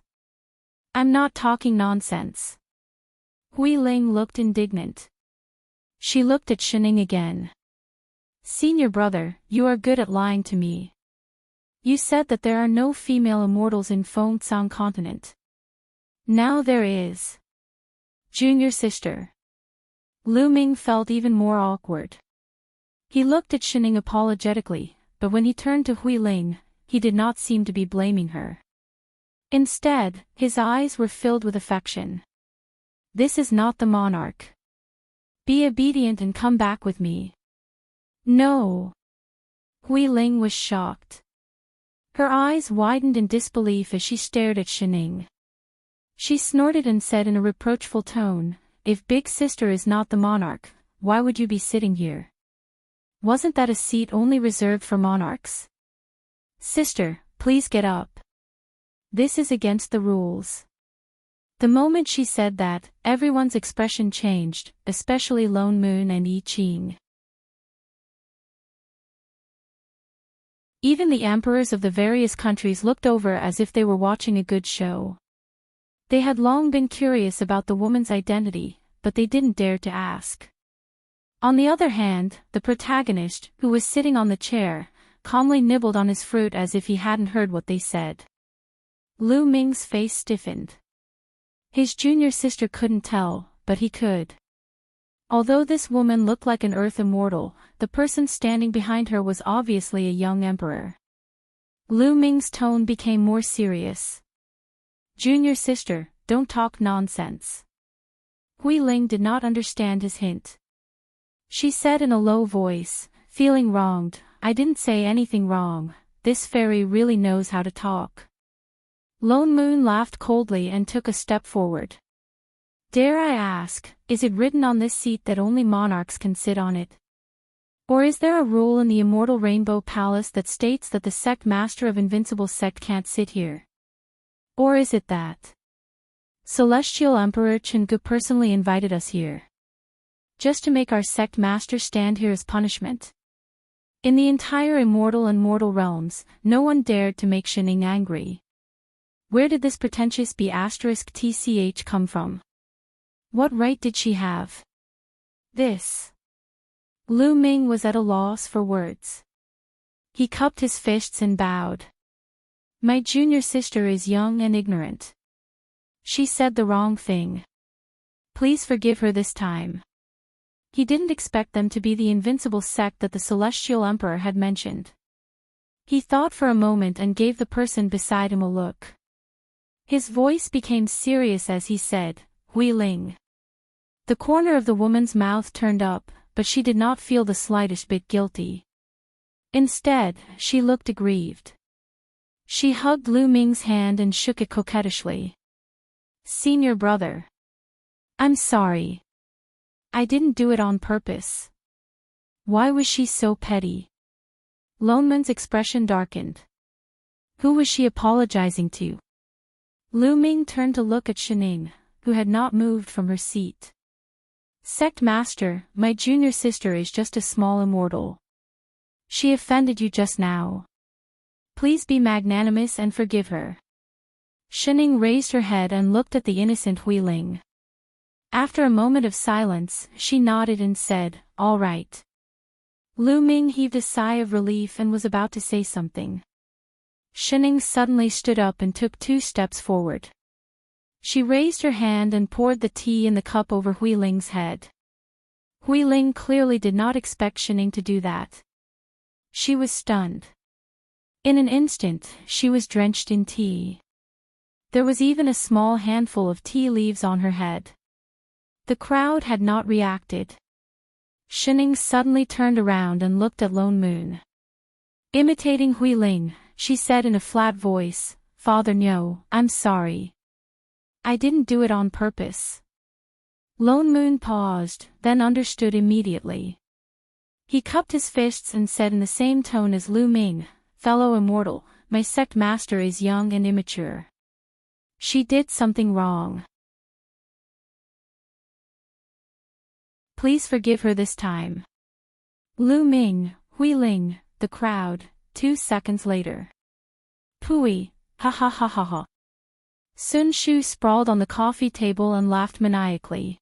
"I'm not talking nonsense." Huiling looked indignant. She looked at Shining again. "Senior brother, you are good at lying to me. You said that there are no female immortals in Fengcang continent. Now there is." "Junior sister." Lu Ming felt even more awkward. He looked at Shining apologetically, but when he turned to Huiling, he did not seem to be blaming her. Instead, his eyes were filled with affection. "This is not the monarch. Be obedient and come back with me." "No." Huiling was shocked. Her eyes widened in disbelief as she stared at Shining. She snorted and said in a reproachful tone, "If big sister is not the monarch, why would you be sitting here? Wasn't that a seat only reserved for monarchs?" "Sister, please get up. This is against the rules." The moment she said that, everyone's expression changed, especially Lone Moon and I Ching. Even the emperors of the various countries looked over as if they were watching a good show. They had long been curious about the woman's identity, but they didn't dare to ask. On the other hand, the protagonist, who was sitting on the chair, calmly nibbled on his fruit as if he hadn't heard what they said. Lu Ming's face stiffened. His junior sister couldn't tell, but he could. Although this woman looked like an earth immortal, the person standing behind her was obviously a young emperor. Lu Ming's tone became more serious. Junior sister, don't talk nonsense. Hui Ling did not understand his hint. She said in a low voice, feeling wronged, I didn't say anything wrong, this fairy really knows how to talk. Lone Moon laughed coldly and took a step forward. Dare I ask, is it written on this seat that only monarchs can sit on it? Or is there a rule in the immortal Rainbow Palace that states that the sect master of Invincible Sect can't sit here? Or is it that Celestial Emperor Chenggu personally invited us here just to make our sect master stand here as punishment? In the entire immortal and mortal realms, no one dared to make Shining angry. Where did this pretentious B*TCH come from? What right did she have? This. Lu Ming was at a loss for words. He cupped his fists and bowed. My junior sister is young and ignorant. She said the wrong thing. Please forgive her this time. He didn't expect them to be the invincible sect that the Celestial Emperor had mentioned. He thought for a moment and gave the person beside him a look. His voice became serious as he said, Hui Ling. The corner of the woman's mouth turned up, but she did not feel the slightest bit guilty. Instead, she looked aggrieved. She hugged Lu Ming's hand and shook it coquettishly. Senior brother. I'm sorry. I didn't do it on purpose. Why was she so petty? Lone Moon's expression darkened. Who was she apologizing to? Lu Ming turned to look at Shining, who had not moved from her seat. Sect Master, my junior sister is just a small immortal. She offended you just now. Please be magnanimous and forgive her. Shining raised her head and looked at the innocent Hui Ling. After a moment of silence, she nodded and said, all right. Lu Ming heaved a sigh of relief and was about to say something. Shining suddenly stood up and took 2 steps forward. She raised her hand and poured the tea in the cup over Hui Ling's head. Hui Ling clearly did not expect Shining to do that. She was stunned. In an instant, she was drenched in tea. There was even a small handful of tea leaves on her head. The crowd had not reacted. Shining suddenly turned around and looked at Lone Moon. Imitating Hui Ling, she said in a flat voice, Father No, I'm sorry. I didn't do it on purpose. Lone Moon paused, then understood immediately. He cupped his fists and said in the same tone as Lu Ming, Fellow immortal, my sect master is young and immature. She did something wrong. Please forgive her this time. Lu Ming, Hui Ling, the crowd, 2 seconds later. Pooey, ha ha ha ha ha. Sun Shu sprawled on the coffee table and laughed maniacally.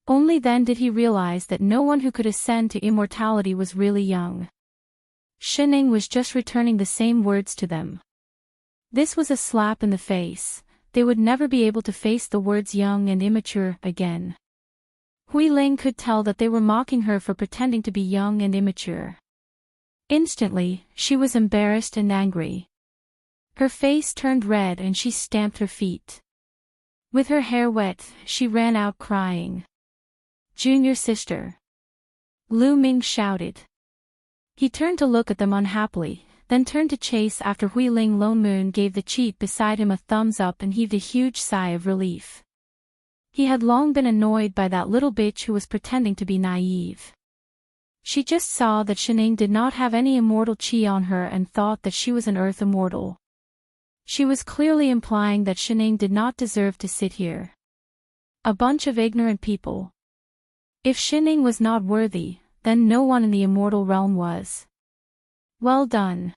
Only then did he realize that no one who could ascend to immortality was really young. Shining was just returning the same words to them. This was a slap in the face. They would never be able to face the words young and immature again. Hui Ling could tell that they were mocking her for pretending to be young and immature. Instantly, she was embarrassed and angry. Her face turned red and she stamped her feet. With her hair wet, she ran out crying. Junior sister. Lu Ming shouted. He turned to look at them unhappily, then turned to chase after Hui Ling. Lone Moon gave the cheat beside him a thumbs up and heaved a huge sigh of relief. He had long been annoyed by that little bitch who was pretending to be naive. She just saw that Shining did not have any immortal chi on her and thought that she was an earth immortal. She was clearly implying that Shining did not deserve to sit here. A bunch of ignorant people. If Shining was not worthy, then no one in the immortal realm was. Well done.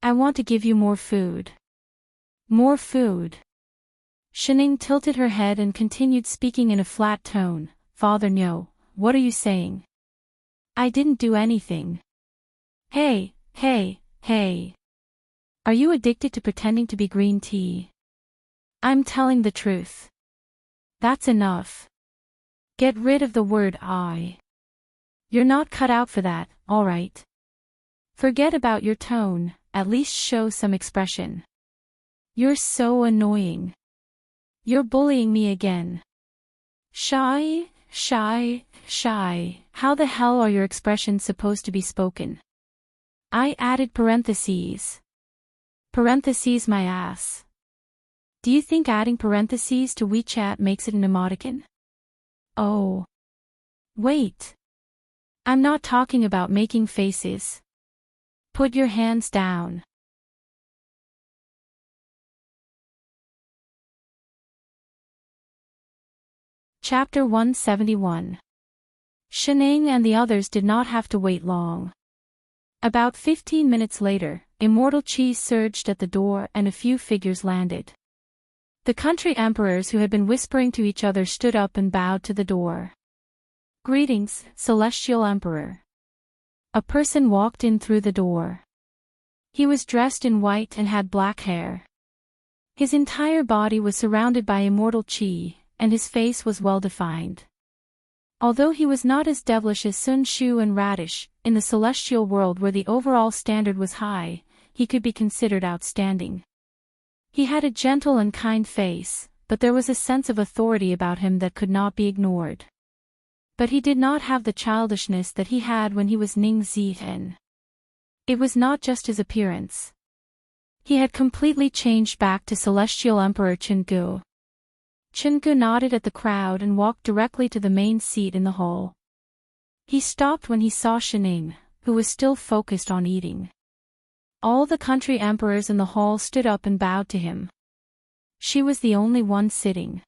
I want to give you more food. More food. Shining tilted her head and continued speaking in a flat tone. Father No, what are you saying? I didn't do anything. Hey, hey, hey. Are you addicted to pretending to be green tea? I'm telling the truth. That's enough. Get rid of the word I. You're not cut out for that, alright? Forget about your tone, at least show some expression. You're so annoying. You're bullying me again. Shy, shy, shy. How the hell are your expressions supposed to be spoken? I added parentheses. Parentheses my ass. Do you think adding parentheses to WeChat makes it an emoticon? Oh. Wait. I'm not talking about making faces. Put your hands down. Chapter 171. Shining and the others did not have to wait long. About 15 minutes later, immortal chi surged at the door and a few figures landed. The country emperors who had been whispering to each other stood up and bowed to the door. Greetings, Celestial Emperor. A person walked in through the door. He was dressed in white and had black hair. His entire body was surrounded by immortal chi, and his face was well-defined. Although he was not as devilish as Sun Shu and Radish, in the celestial world where the overall standard was high, he could be considered outstanding. He had a gentle and kind face, but there was a sense of authority about him that could not be ignored. But he did not have the childishness that he had when he was Ning Zihen. It was not just his appearance. He had completely changed back to Celestial Emperor Chengu. Chengu nodded at the crowd and walked directly to the main seat in the hall. He stopped when he saw Shining, who was still focused on eating. All the country emperors in the hall stood up and bowed to him. She was the only one sitting.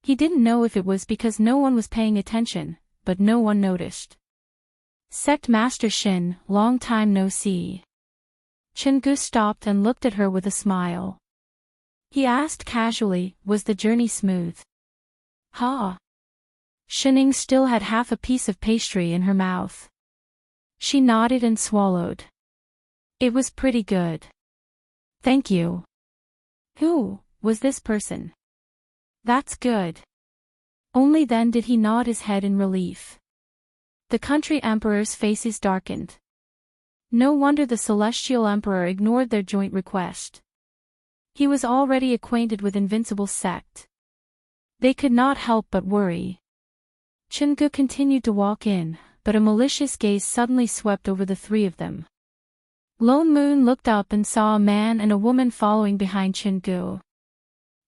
He didn't know if it was because no one was paying attention, but no one noticed. Sect Master Shin, long time no see. Chengu stopped and looked at her with a smile. He asked casually, was the journey smooth? Ha! Shining still had half a piece of pastry in her mouth. She nodded and swallowed. It was pretty good. Thank you. Who was this person? That's good. Only then did he nod his head in relief. The country emperors' faces darkened. No wonder the Celestial Emperor ignored their joint request. He was already acquainted with Invincible Sect. They could not help but worry. Chengu continued to walk in, but a malicious gaze suddenly swept over the three of them. Lone Moon looked up and saw a man and a woman following behind Chengu.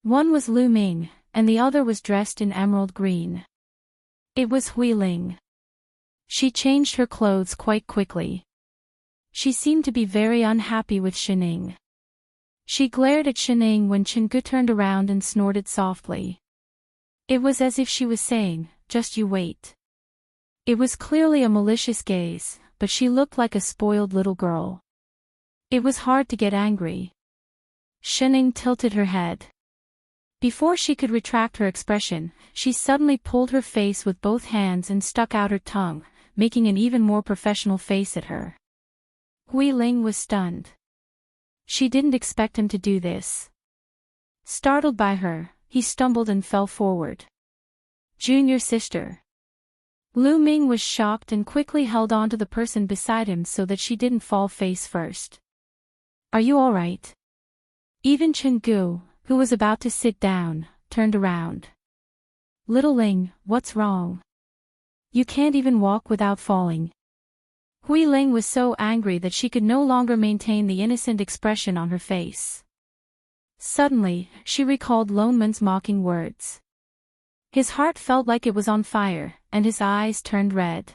One was Lu Ming, and the other was dressed in emerald green. It was Hui Ling. She changed her clothes quite quickly. She seemed to be very unhappy with Shining. She glared at Shining when Chengu turned around and snorted softly. It was as if she was saying, just you wait. It was clearly a malicious gaze, but she looked like a spoiled little girl. It was hard to get angry. Shining tilted her head. Before she could retract her expression, she suddenly pulled her face with both hands and stuck out her tongue, making an even more professional face at her. Hui Ling was stunned. She didn't expect him to do this. Startled by her, he stumbled and fell forward. Junior sister. Lu Ming was shocked and quickly held on to the person beside him so that she didn't fall face first. Are you all right? Even Chengu, who was about to sit down, turned around. Little Ling, what's wrong? You can't even walk without falling. Hui Ling was so angry that she could no longer maintain the innocent expression on her face. Suddenly, she recalled Lone Moon's mocking words. His heart felt like it was on fire, and his eyes turned red.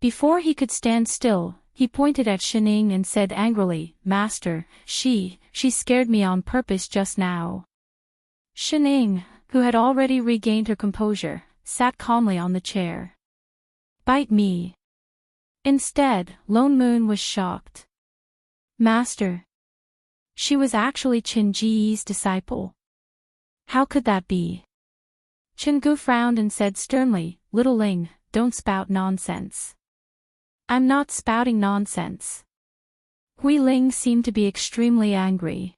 Before he could stand still, He pointed at Shining and said angrily, "Master, she scared me on purpose just now." Shining, who had already regained her composure, sat calmly on the chair. "Bite me." Instead, Lone Moon was shocked. "Master. She was actually Qin Ji's disciple. How could that be?" Chingu frowned and said sternly, "Little Ling, don't spout nonsense." "I'm not spouting nonsense." Hui Ling seemed to be extremely angry.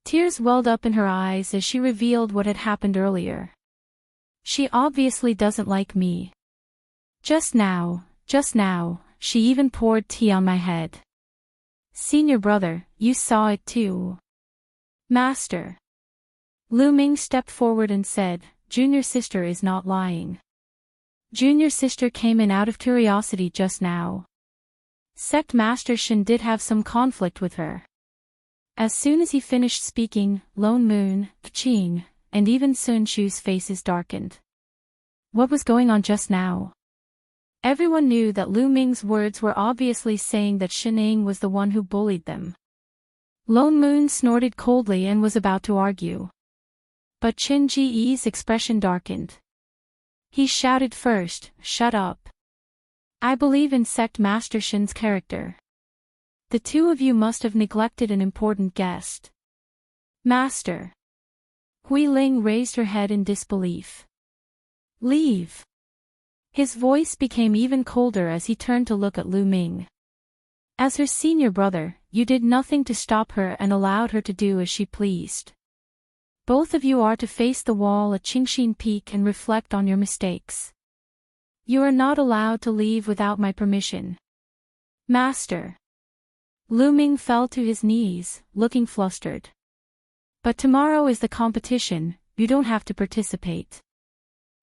Tears welled up in her eyes as she revealed what had happened earlier. "She obviously doesn't like me. Just now, she even poured tea on my head." "Senior brother, you saw it too." "Master." Lu Ming stepped forward and said, "Junior sister is not lying. Junior sister came in out of curiosity just now. Sect Master Shin did have some conflict with her." As soon as he finished speaking, Lone Moon, Qing, and even Sun Chu's faces darkened. What was going on just now? Everyone knew that Lu Ming's words were obviously saying that Shining was the one who bullied them. Lone Moon snorted coldly and was about to argue. But Qin Ji's expression darkened. He shouted first, "Shut up. I believe in Sect Master Shin's character. The two of you must have neglected an important guest." "Master." Hui Ling raised her head in disbelief. "Leave." His voice became even colder as he turned to look at Lu Ming. "As her senior brother, you did nothing to stop her and allowed her to do as she pleased. Both of you are to face the wall at Qingshin Peak and reflect on your mistakes. You are not allowed to leave without my permission." "Master." Lu Ming fell to his knees, looking flustered. "But tomorrow is the competition, you don't have to participate."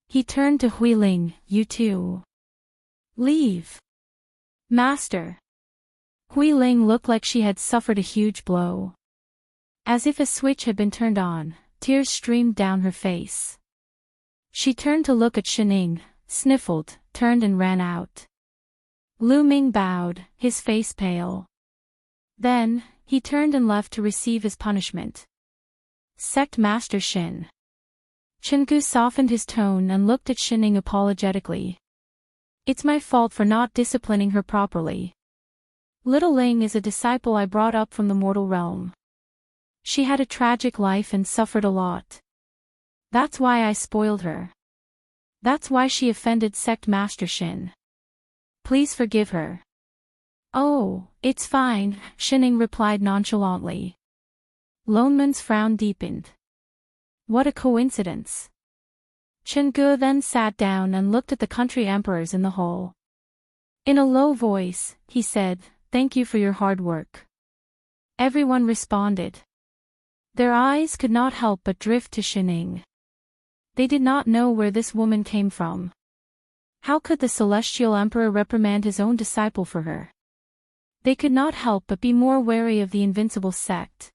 He turned to Hui Ling, "You too. Leave." "Master." Hui Ling looked like she had suffered a huge blow. As if a switch had been turned on, tears streamed down her face. She turned to look at Shining, sniffled, turned and ran out. Lu Ming bowed, his face pale. Then, he turned and left to receive his punishment. Sect Master Shin. Chingu softened his tone and looked at Shining apologetically. "It's my fault for not disciplining her properly. Little Ling is a disciple I brought up from the mortal realm. She had a tragic life and suffered a lot. That's why I spoiled her. That's why she offended Sect Master Shin. Please forgive her." "Oh, it's fine," Shining replied nonchalantly. Lone Moon's frown deepened. What a coincidence. Chingu then sat down and looked at the country emperors in the hall. In a low voice, he said, "Thank you for your hard work." Everyone responded. Their eyes could not help but drift to Shining. They did not know where this woman came from. How could the Celestial Emperor reprimand his own disciple for her? They could not help but be more wary of the Invincible sect.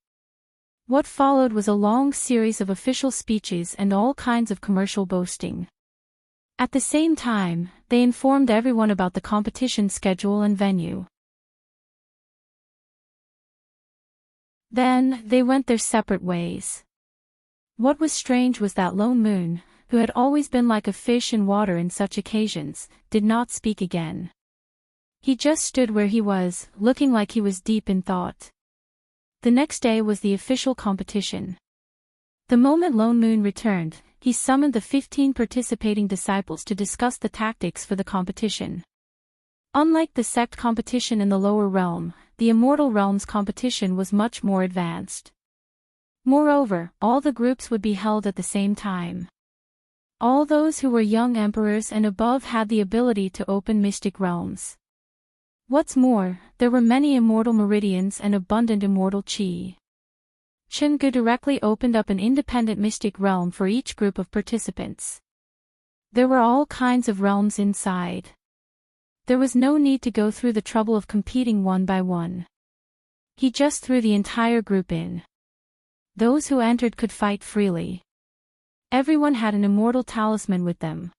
What followed was a long series of official speeches and all kinds of commercial boasting. At the same time, they informed everyone about the competition schedule and venue. Then, they went their separate ways. What was strange was that Lone Moon, who had always been like a fish in water in such occasions, did not speak again. He just stood where he was, looking like he was deep in thought. The next day was the official competition. The moment Lone Moon returned, he summoned the 15 participating disciples to discuss the tactics for the competition. Unlike the sect competition in the lower realm, the Immortal Realm's competition was much more advanced. Moreover, all the groups would be held at the same time. All those who were young emperors and above had the ability to open mystic realms. What's more, there were many immortal meridians and abundant immortal qi. Chingu directly opened up an independent mystic realm for each group of participants. There were all kinds of realms inside. There was no need to go through the trouble of competing one by one. He just threw the entire group in. Those who entered could fight freely. Everyone had an immortal talisman with them.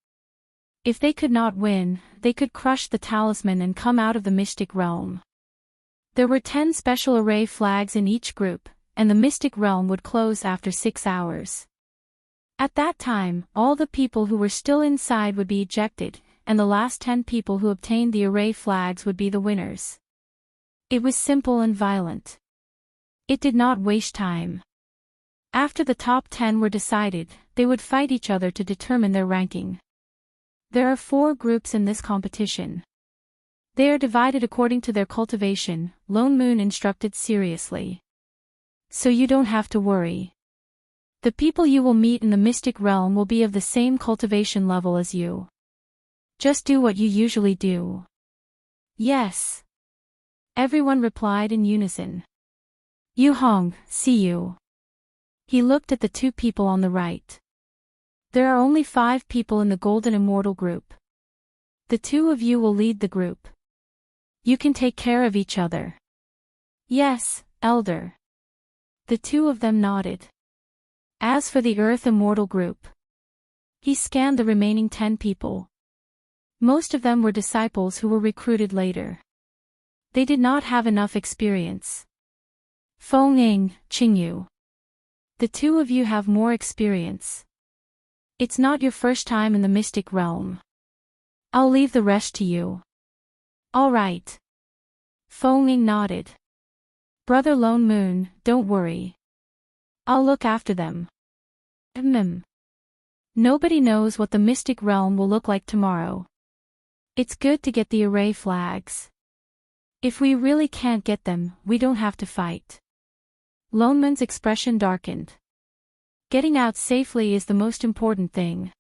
If they could not win, they could crush the talisman and come out of the mystic realm. There were 10 special array flags in each group, and the mystic realm would close after 6 hours. At that time, all the people who were still inside would be ejected, and the last 10 people who obtained the array flags would be the winners. It was simple and violent. It did not waste time. After the top 10 were decided, they would fight each other to determine their ranking. There are 4 groups in this competition. They are divided according to their cultivation, Lone Moon instructed seriously. So you don't have to worry. The people you will meet in the mystic realm will be of the same cultivation level as you. Just do what you usually do. Yes. Everyone replied in unison. Yu Hong, see you. He looked at the 2 people on the right. There are only 5 people in the Golden Immortal group. The 2 of you will lead the group. You can take care of each other. Yes, Elder. The 2 of them nodded. As for the Earth Immortal group, he scanned the remaining 10 people. Most of them were disciples who were recruited later. They did not have enough experience. Feng Ning, Qingyu. The 2 of you have more experience. It's not your first time in the mystic realm. I'll leave the rest to you. All right. Feng Ning nodded. Brother Lone Moon, don't worry. I'll look after them. Nobody knows what the mystic realm will look like tomorrow. It's good to get the array flags. If we really can't get them, we don't have to fight. Lone Moon's expression darkened. Getting out safely is the most important thing.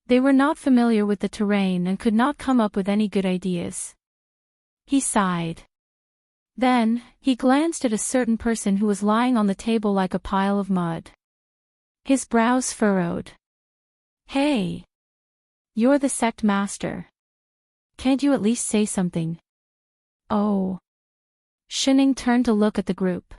They were not familiar with the terrain and could not come up with any good ideas. He sighed. Then, he glanced at a certain person who was lying on the table like a pile of mud. His brows furrowed. Hey! You're the sect master. Can't you at least say something? Oh. Shining turned to look at the group.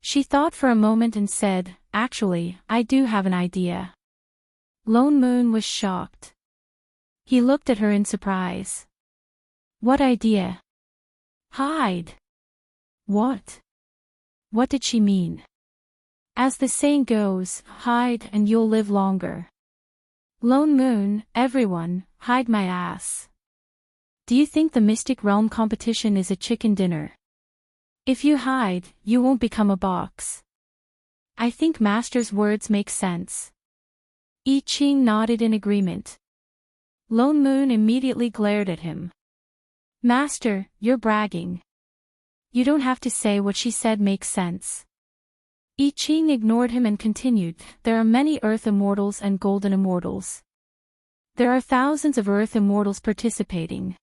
She thought for a moment and said, Actually, I do have an idea. Lone Moon was shocked. He looked at her in surprise. What idea? Hide. What? What did she mean? As the saying goes, hide and you'll live longer. Lone Moon, everyone, hide my ass. Do you think the Mystic Realm competition is a chicken dinner? If you hide, you won't become a box. I think Master's words make sense. I Ching nodded in agreement. Lone Moon immediately glared at him. Master, you're bragging. You don't have to say what she said makes sense. I Ching ignored him and continued, there are many Earth Immortals and Golden Immortals. There are thousands of Earth Immortals participating.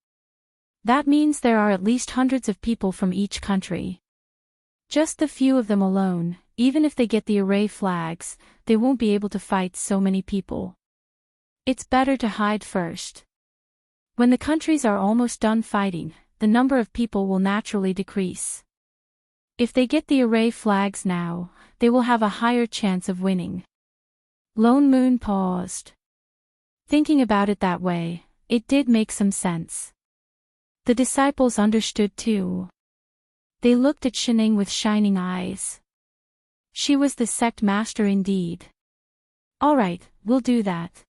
That means there are at least hundreds of people from each country. Just the few of them alone, even if they get the array flags, they won't be able to fight so many people. It's better to hide first. When the countries are almost done fighting, the number of people will naturally decrease. If they get the array flags now, they will have a higher chance of winning. Lone Moon paused. Thinking about it that way, it did make some sense. The disciples understood too. They looked at Shining with shining eyes. She was the sect master indeed. All right, we'll do that.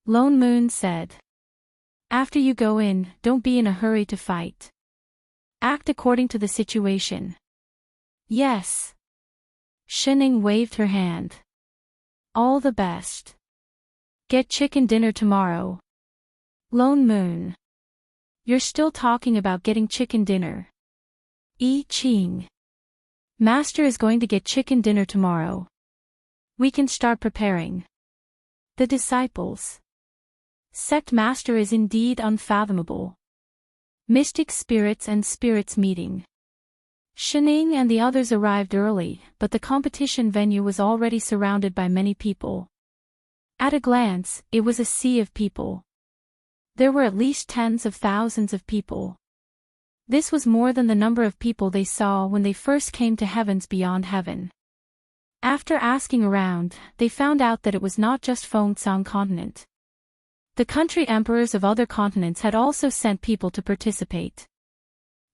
Lone Moon said. After you go in, don't be in a hurry to fight. Act according to the situation. Yes. Shining waved her hand. All the best. Get chicken dinner tomorrow. Lone Moon. You're still talking about getting chicken dinner. I Ching. Master is going to get chicken dinner tomorrow. We can start preparing. The disciples. Sect Master is indeed unfathomable. Mystic spirits and spirits meeting. Shining and the others arrived early, but the competition venue was already surrounded by many people. At a glance, it was a sea of people. There were at least tens of thousands of people. This was more than the number of people they saw when they first came to Heavens Beyond Heaven. After asking around, they found out that it was not just Fongsang continent. The country emperors of other continents had also sent people to participate.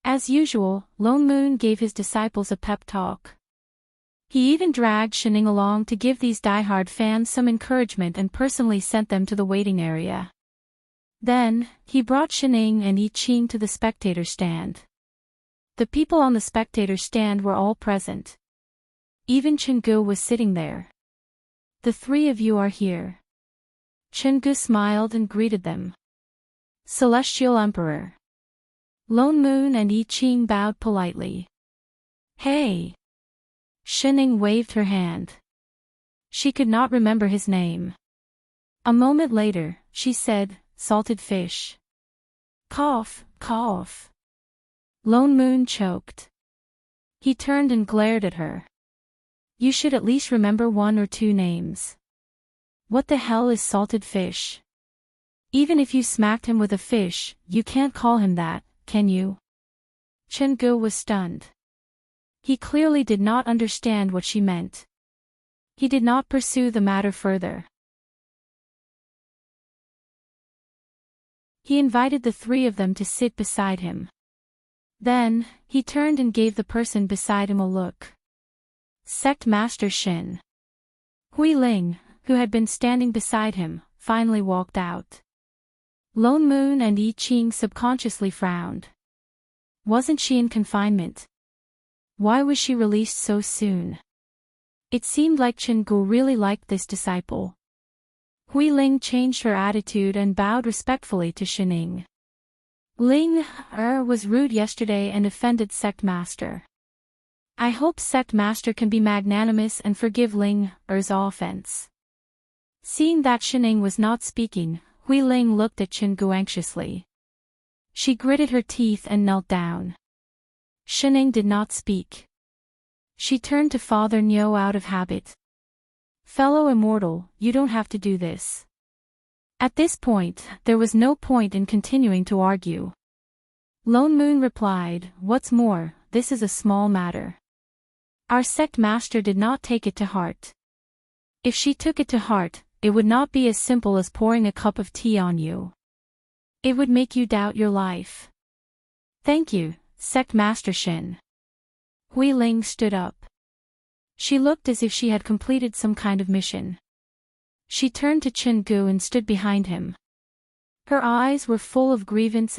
As usual, Lone Moon gave his disciples a pep talk. He even dragged Shining along to give these diehard fans some encouragement and personally sent them to the waiting area. Then, he brought Shining and Yi Qing to the spectator stand. The people on the spectator stand were all present. Even Chengu was sitting there. "The three of you are here." Chengu smiled and greeted them. "Celestial Emperor." Lone Moon and Yi Qing bowed politely. "Hey!" Shining waved her hand. She could not remember his name. A moment later, she said, "Salted fish." "Cough, cough." Lone Moon choked. He turned and glared at her. "You should at least remember one or two names. What the hell is salted fish? Even if you smacked him with a fish, you can't call him that, can you?" Chengu was stunned. He clearly did not understand what she meant. He did not pursue the matter further. He invited the three of them to sit beside him. Then, he turned and gave the person beside him a look. Sect Master Shin. Hui Ling, who had been standing beside him, finally walked out. Lone Moon and Yi Qing subconsciously frowned. Wasn't she in confinement? Why was she released so soon? It seemed like Chengu really liked this disciple. Hui Ling changed her attitude and bowed respectfully to Shining. "Ling was rude yesterday and offended Sect Master. I hope Sect Master can be magnanimous and forgive Ling offense." Seeing that Shining was not speaking, Hui Ling looked at Chengu anxiously. She gritted her teeth and knelt down. Shining did not speak. She turned to Father Nyo out of habit. "Fellow immortal, you don't have to do this." At this point, there was no point in continuing to argue. Lone Moon replied, "What's more, this is a small matter. Our sect master did not take it to heart. If she took it to heart, it would not be as simple as pouring a cup of tea on you. It would make you doubt your life." "Thank you, Sect Master Shin." Hui Ling stood up. She looked as if she had completed some kind of mission. She turned to Chengu and stood behind him. Her eyes were full of grievance.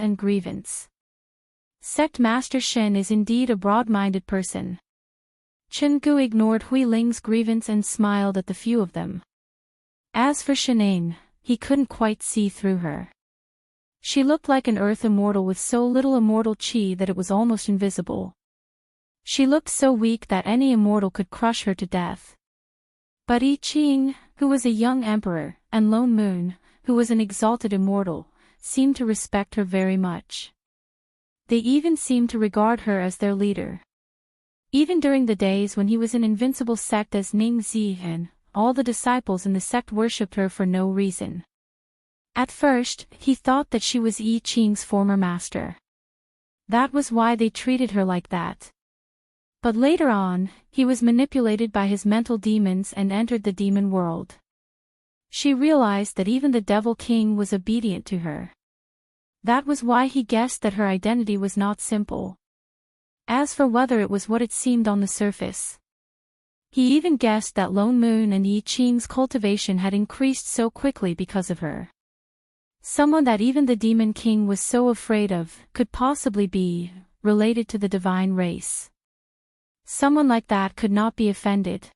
Sect Master Shen is indeed a broad-minded person. Chengu ignored Hui Ling's grievance and smiled at the few of them. As for Shining, he couldn't quite see through her. She looked like an earth immortal with so little immortal chi that it was almost invisible. She looked so weak that any immortal could crush her to death. But Yi Qing, who was a young emperor, and Lone Moon, who was an exalted immortal, seemed to respect her very much. They even seemed to regard her as their leader. Even during the days when he was an invincible sect as Ning Zihan, all the disciples in the sect worshipped her for no reason. At first, he thought that she was Yi Qing's former master. That was why they treated her like that. But later on, he was manipulated by his mental demons and entered the demon world. She realized that even the Devil King was obedient to her. That was why he guessed that her identity was not simple. As for whether it was what it seemed on the surface. He even guessed that Lone Moon and Yi Qing's cultivation had increased so quickly because of her. Someone that even the Demon King was so afraid of could possibly be related to the divine race. Someone like that could not be offended.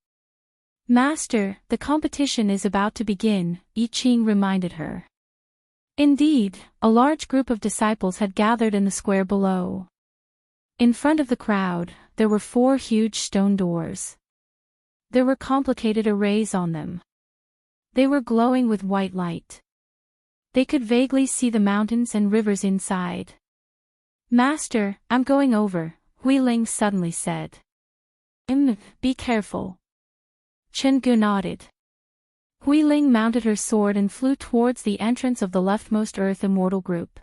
"Master, the competition is about to begin," Yi Qing reminded her. Indeed, a large group of disciples had gathered in the square below. In front of the crowd, there were 4 huge stone doors. There were complicated arrays on them. They were glowing with white light. They could vaguely see the mountains and rivers inside. "Master, I'm going over," Hui Ling suddenly said. Be careful." Chengu nodded. Hui Ling mounted her sword and flew towards the entrance of the leftmost Earth Immortal group.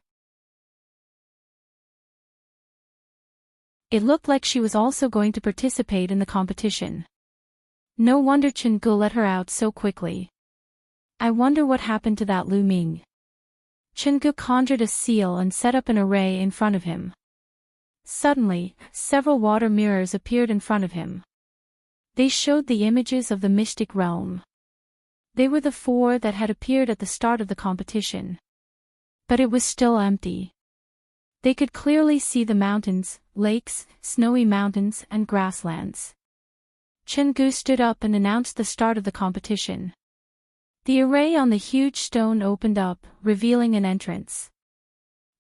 It looked like she was also going to participate in the competition. No wonder Chen Gu let her out so quickly. I wonder what happened to that Lu Ming. Chen Gu conjured a seal and set up an array in front of him. Suddenly, several water mirrors appeared in front of him. They showed the images of the mystic realm. They were the 4 that had appeared at the start of the competition. But it was still empty. They could clearly see the mountains, lakes, snowy mountains, and grasslands. Chen Gu stood up and announced the start of the competition. The array on the huge stone opened up, revealing an entrance.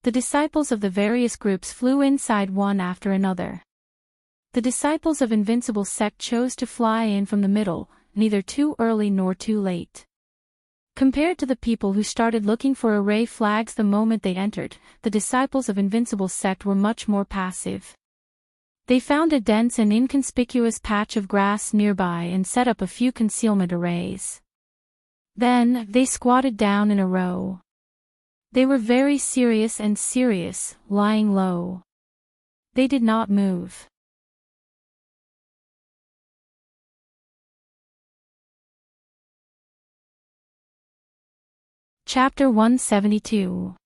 The disciples of the various groups flew inside one after another. The disciples of Invincible sect chose to fly in from the middle, neither too early nor too late. Compared to the people who started looking for array flags the moment they entered, the disciples of Invincible sect were much more passive. They found a dense and inconspicuous patch of grass nearby and set up a few concealment arrays. Then, they squatted down in a row. They were very serious, lying low. They did not move. Chapter 172.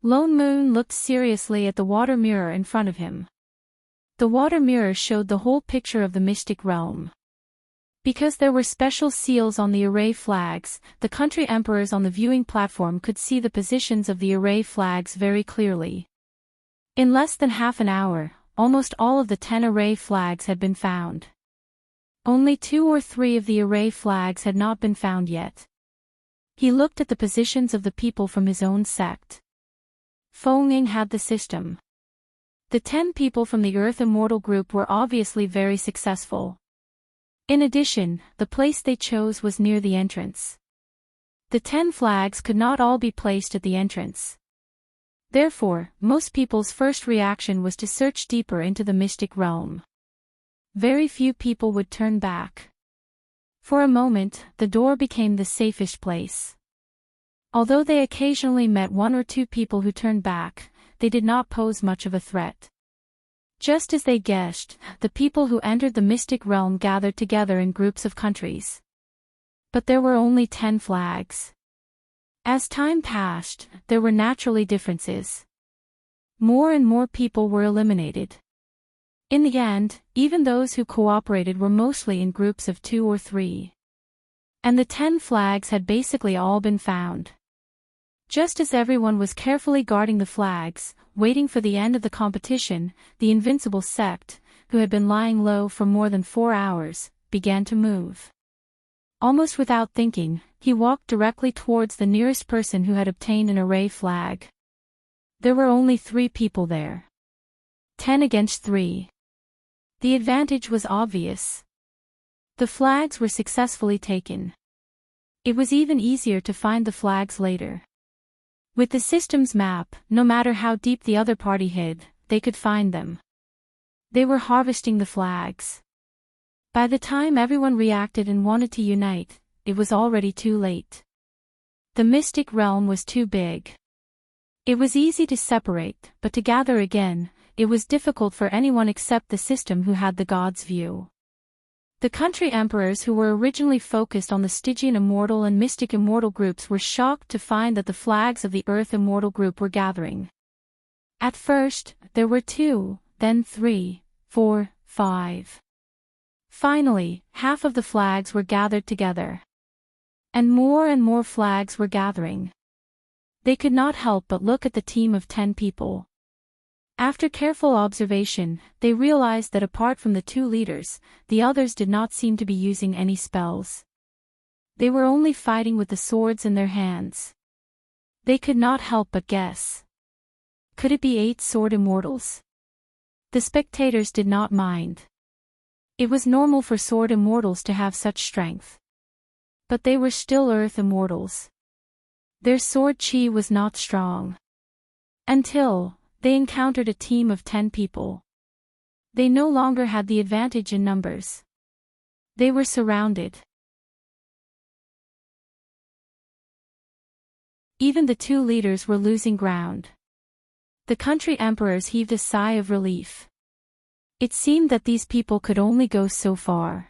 Lone Moon looked seriously at the water mirror in front of him. The water mirror showed the whole picture of the mystic realm. Because there were special seals on the array flags, the country emperors on the viewing platform could see the positions of the array flags very clearly. In less than half an hour, almost all of the 10 array flags had been found. Only 2 or 3 of the array flags had not been found yet. He looked at the positions of the people from his own sect. Feng had the system. The 10 people from the Earth Immortal group were obviously very successful. In addition, the place they chose was near the entrance. The 10 flags could not all be placed at the entrance. Therefore, most people's first reaction was to search deeper into the mystic realm. Very few people would turn back. For a moment, the door became the safest place. Although they occasionally met 1 or 2 people who turned back, they did not pose much of a threat. Just as they guessed, the people who entered the mystic realm gathered together in groups of countries. But there were only 10 flags. As time passed, there were naturally differences. More and more people were eliminated. In the end, even those who cooperated were mostly in groups of 2 or 3. And the 10 flags had basically all been found. Just as everyone was carefully guarding the flags, waiting for the end of the competition, the Invincible sect, who had been lying low for more than 4 hours, began to move. Almost without thinking, he walked directly towards the nearest person who had obtained an array flag. There were only 3 people there. 10 against 3. The advantage was obvious. The flags were successfully taken. It was even easier to find the flags later. With the system's map, no matter how deep the other party hid, they could find them. They were harvesting the flags. By the time everyone reacted and wanted to unite, it was already too late. The mystic realm was too big. It was easy to separate, but to gather again, it was difficult for anyone except the system who had the god's view. The country emperors who were originally focused on the Stygian Immortal and Mystic Immortal groups were shocked to find that the flags of the Earth Immortal group were gathering. At first, there were 2, then 3, 4, 5. Finally, half of the flags were gathered together. And more flags were gathering. They could not help but look at the team of 10 people. After careful observation, they realized that apart from the 2 leaders, the others did not seem to be using any spells. They were only fighting with the swords in their hands. They could not help but guess. Could it be 8 sword immortals? The spectators did not mind. It was normal for sword immortals to have such strength. But they were still earth immortals. Their sword chi was not strong. Until they encountered a team of 10 people. They no longer had the advantage in numbers. They were surrounded. Even the 2 leaders were losing ground. The country emperors heaved a sigh of relief. It seemed that these people could only go so far.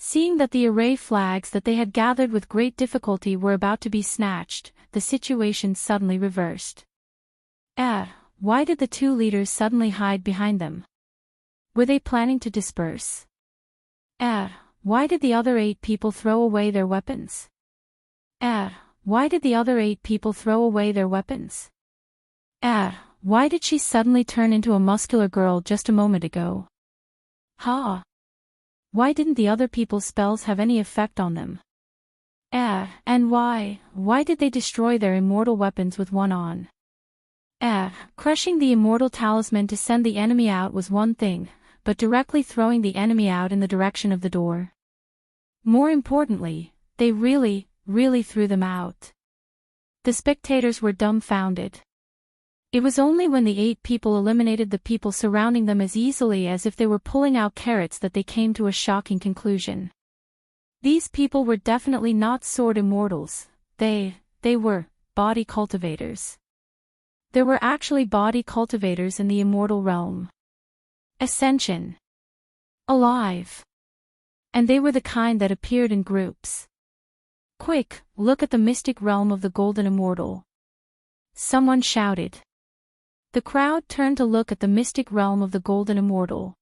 Seeing that the array flags that they had gathered with great difficulty were about to be snatched, the situation suddenly reversed. Why did the two leaders suddenly hide behind them? Were they planning to disperse? Why did the other 8 people throw away their weapons? Why did the other 8 people throw away their weapons? Why did she suddenly turn into a muscular girl just a moment ago? Why didn't the other people's spells have any effect on them? And why did they destroy their immortal weapons with one on? Crushing the immortal talisman to send the enemy out was one thing, but directly throwing the enemy out in the direction of the door. More importantly, they really threw them out. The spectators were dumbfounded. It was only when the 8 people eliminated the people surrounding them as easily as if they were pulling out carrots that they came to a shocking conclusion. These people were definitely not sword immortals, they were body cultivators. There were actually body cultivators in the immortal realm. Ascension. Alive. And they were the kind that appeared in groups. Quick, look at the mystic realm of the Golden Immortal. Someone shouted. The crowd turned to look at the mystic realm of the Golden Immortal.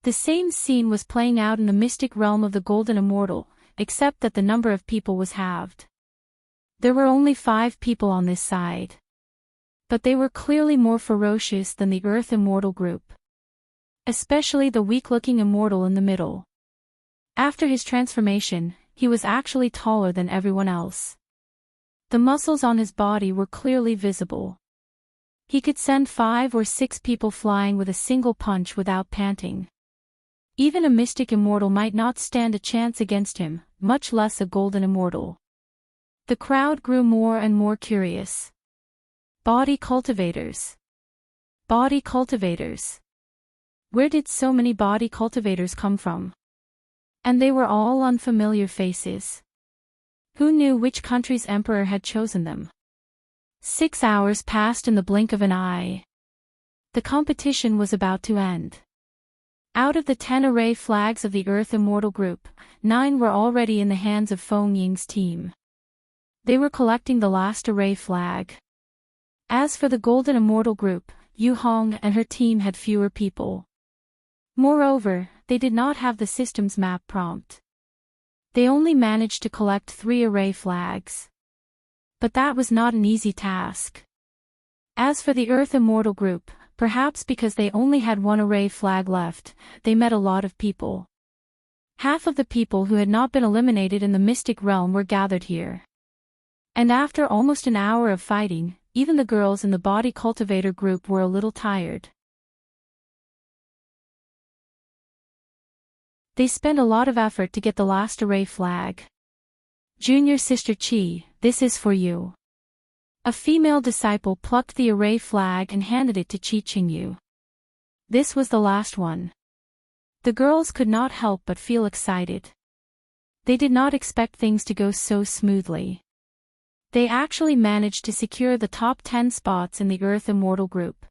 The same scene was playing out in the mystic realm of the Golden Immortal, except that the number of people was halved. There were only 5 people on this side. But they were clearly more ferocious than the Earth Immortal group. Especially the weak-looking immortal in the middle. After his transformation, he was actually taller than everyone else. The muscles on his body were clearly visible. He could send 5 or 6 people flying with a single punch without panting. Even a mystic immortal might not stand a chance against him, much less a golden immortal. The crowd grew more and more curious. Body cultivators. Body cultivators. Where did so many body cultivators come from? And they were all unfamiliar faces. Who knew which country's emperor had chosen them? 6 hours passed in the blink of an eye. The competition was about to end. Out of the 10 array flags of the Earth Immortal group, 9 were already in the hands of Feng Ying's team. They were collecting the last array flag. As for the Golden Immortal group, Yu Hong and her team had fewer people. Moreover, they did not have the system's map prompt. They only managed to collect 3 array flags. But that was not an easy task. As for the Earth Immortal group, perhaps because they only had 1 array flag left, they met a lot of people. Half of the people who had not been eliminated in the Mystic Realm were gathered here. And after almost an hour of fighting, even the girls in the Body Cultivator group were a little tired. They spent a lot of effort to get the last array flag. Junior Sister Chi, this is for you. A female disciple plucked the array flag and handed it to Chi Qingyu. This was the last one. The girls could not help but feel excited. They did not expect things to go so smoothly. They actually managed to secure the top 10 spots in the Earth Immortal group.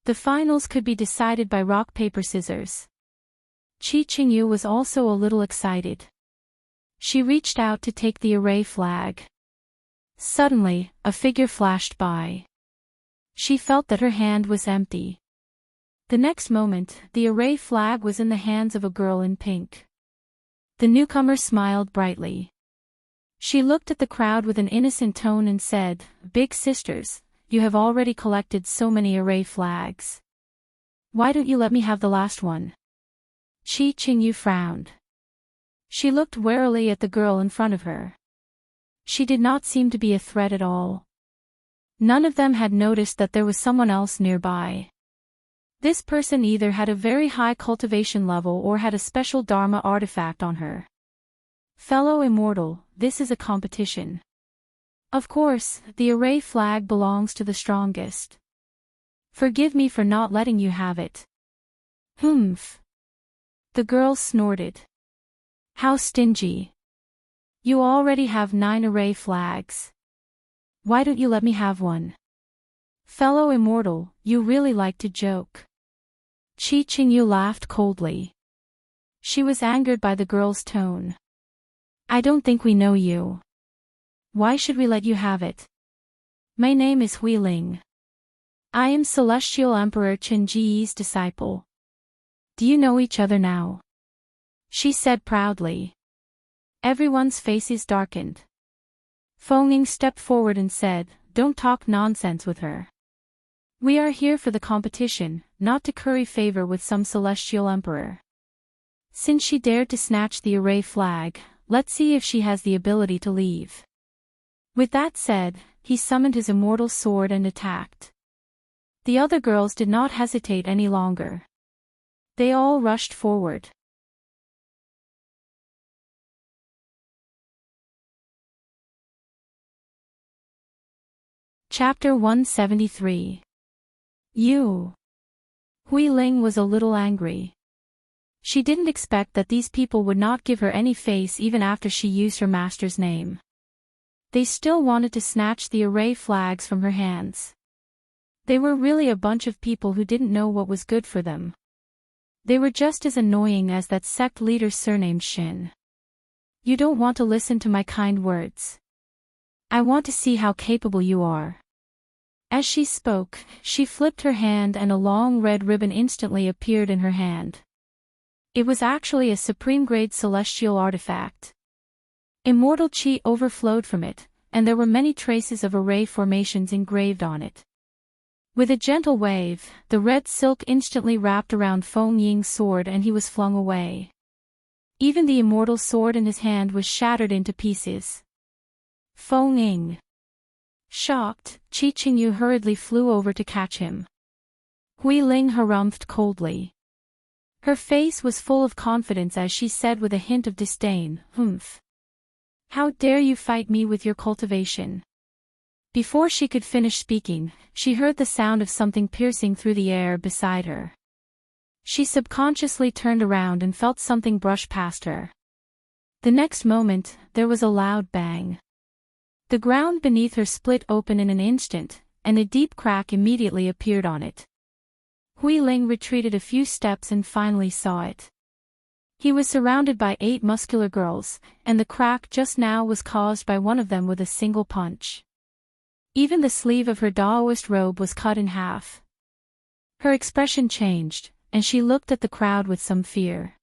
The finals could be decided by rock paper scissors. Chi Qingyu was also a little excited. She reached out to take the array flag. Suddenly, a figure flashed by. She felt that her hand was empty. The next moment, the array flag was in the hands of a girl in pink. The newcomer smiled brightly. She looked at the crowd with an innocent tone and said, "Big sisters, you have already collected so many array flags. Why don't you let me have the last one?" Chi Qingyu frowned. She looked warily at the girl in front of her. She did not seem to be a threat at all. None of them had noticed that there was someone else nearby. This person either had a very high cultivation level or had a special Dharma artifact on her. Fellow Immortal, this is a competition. Of course, the array flag belongs to the strongest. Forgive me for not letting you have it. Humph. The girl snorted. How stingy. You already have 9 array flags. Why don't you let me have one? Fellow Immortal, you really like to joke. Chi Qingyu laughed coldly. She was angered by the girl's tone. I don't think we know you. Why should we let you have it? My name is Hui Ling. I am Celestial Emperor Chen Ji's disciple. Do you know each other now? She said proudly. Everyone's faces darkened. Feng stepped forward and said, Don't talk nonsense with her. We are here for the competition, not to curry favor with some celestial emperor. Since she dared to snatch the array flag, let's see if she has the ability to leave. With that said, he summoned his immortal sword and attacked. The other girls did not hesitate any longer. They all rushed forward. Chapter 173. You. Hui Ling was a little angry. She didn't expect that these people would not give her any face even after she used her master's name. They still wanted to snatch the array flags from her hands. They were really a bunch of people who didn't know what was good for them. They were just as annoying as that sect leader surnamed Shin. You don't want to listen to my kind words. I want to see how capable you are. As she spoke, she flipped her hand and a long red ribbon instantly appeared in her hand. It was actually a supreme-grade celestial artifact. Immortal chi overflowed from it, and there were many traces of array formations engraved on it. With a gentle wave, the red silk instantly wrapped around Feng Ying's sword and he was flung away. Even the immortal sword in his hand was shattered into pieces. Feng Ying. Shocked, Qi Qingyu hurriedly flew over to catch him. Hui Ling harumphed coldly. Her face was full of confidence as she said with a hint of disdain, "Humph. How dare you fight me with your cultivation?" Before she could finish speaking, she heard the sound of something piercing through the air beside her. She subconsciously turned around and felt something brush past her. The next moment, there was a loud bang. The ground beneath her split open in an instant, and a deep crack immediately appeared on it. Hui Ling retreated a few steps and finally saw it. He was surrounded by 8 muscular girls, and the crack just now was caused by one of them with a single punch. Even the sleeve of her Daoist robe was cut in half. Her expression changed, and she looked at the crowd with some fear.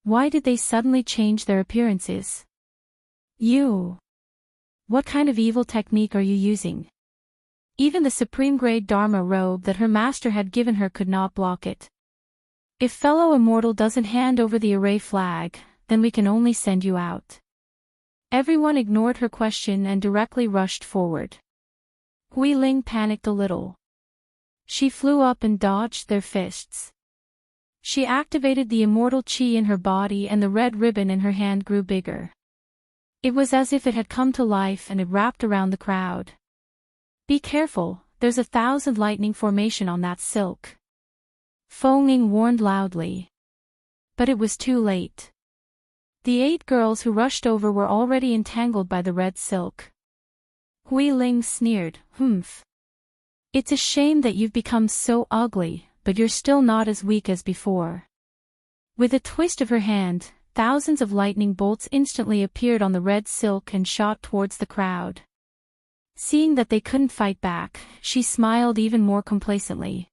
Why did they suddenly change their appearances? You. What kind of evil technique are you using? Even the supreme-grade Dharma robe that her master had given her could not block it. If fellow immortal doesn't hand over the array flag, then we can only send you out. Everyone ignored her question and directly rushed forward. Hui Ling panicked a little. She flew up and dodged their fists. She activated the immortal chi in her body and the red ribbon in her hand grew bigger. It was as if it had come to life and it wrapped around the crowd. Be careful, there's 1,000 lightning formation on that silk. Feng Ying warned loudly. But it was too late. The 8 girls who rushed over were already entangled by the red silk. Hui Ling sneered, "Humph. It's a shame that you've become so ugly, but you're still not as weak as before." With a twist of her hand, thousands of lightning bolts instantly appeared on the red silk and shot towards the crowd. Seeing that they couldn't fight back, she smiled even more complacently.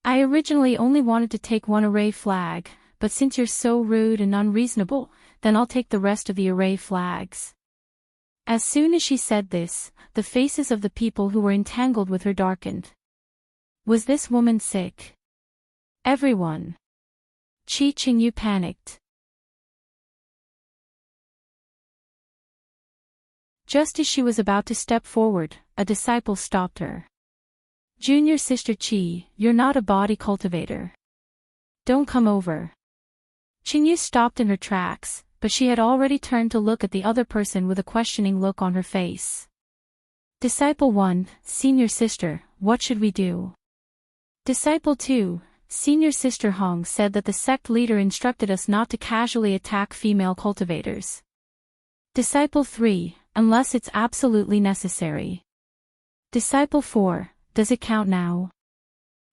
I originally only wanted to take 1 array flag, but since you're so rude and unreasonable, then I'll take the rest of the array flags. As soon as she said this, the faces of the people who were entangled with her darkened. Was this woman sick? Everyone. Qi Qingyu panicked. Just as she was about to step forward, a disciple stopped her. Junior Sister Qi, you're not a body cultivator. Don't come over. Qingyu stopped in her tracks, but she had already turned to look at the other person with a questioning look on her face. Disciple 1, Senior Sister, what should we do? Disciple 2, Senior Sister Hong said that the sect leader instructed us not to casually attack female cultivators. Disciple 3, unless it's absolutely necessary. Disciple 4, does it count now?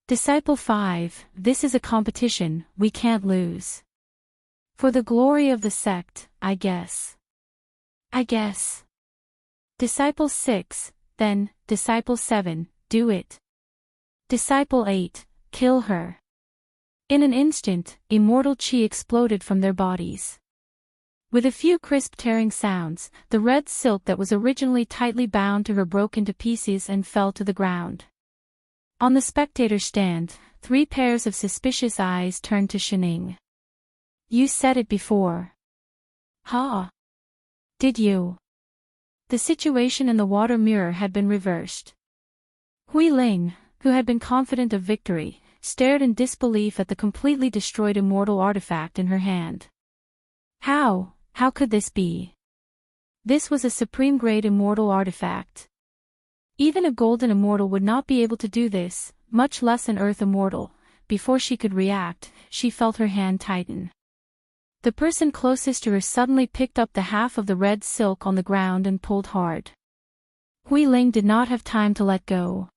Disciple 5, this is a competition, we can't lose. For the glory of the sect, I guess. I guess. Disciple 6, then, Disciple 7, do it. Disciple 8, kill her. In an instant, immortal chi exploded from their bodies. With a few crisp tearing sounds, the red silk that was originally tightly bound to her broke into pieces and fell to the ground. On the spectator stand, 3 pairs of suspicious eyes turned to Shining. You said it before. Ha! Did you? The situation in the water mirror had been reversed. Hui Ling, who had been confident of victory, stared in disbelief at the completely destroyed immortal artifact in her hand. How could this be? This was a supreme-grade immortal artifact. Even a golden immortal would not be able to do this, much less an earth immortal. Before she could react, she felt her hand tighten. The person closest to her suddenly picked up the half of the red silk on the ground and pulled hard. Hui Ling did not have time to let go.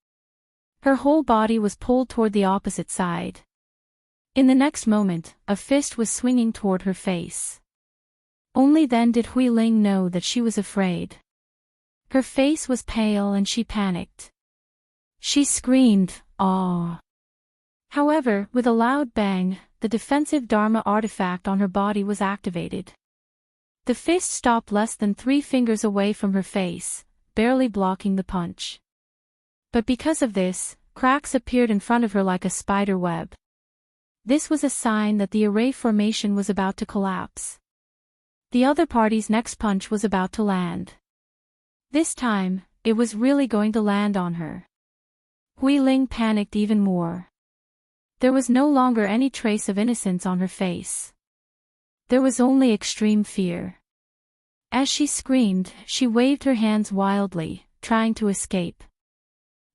Her whole body was pulled toward the opposite side. In the next moment, a fist was swinging toward her face. Only then did Hui Ling know that she was afraid. Her face was pale and she panicked. She screamed, "Aw!" However, with a loud bang, the defensive Dharma artifact on her body was activated. The fist stopped less than 3 fingers away from her face, barely blocking the punch. But because of this, cracks appeared in front of her like a spider web. This was a sign that the array formation was about to collapse. The other party's next punch was about to land. This time, it was really going to land on her. Hui Ling panicked even more. There was no longer any trace of innocence on her face. There was only extreme fear. As she screamed, she waved her hands wildly, trying to escape.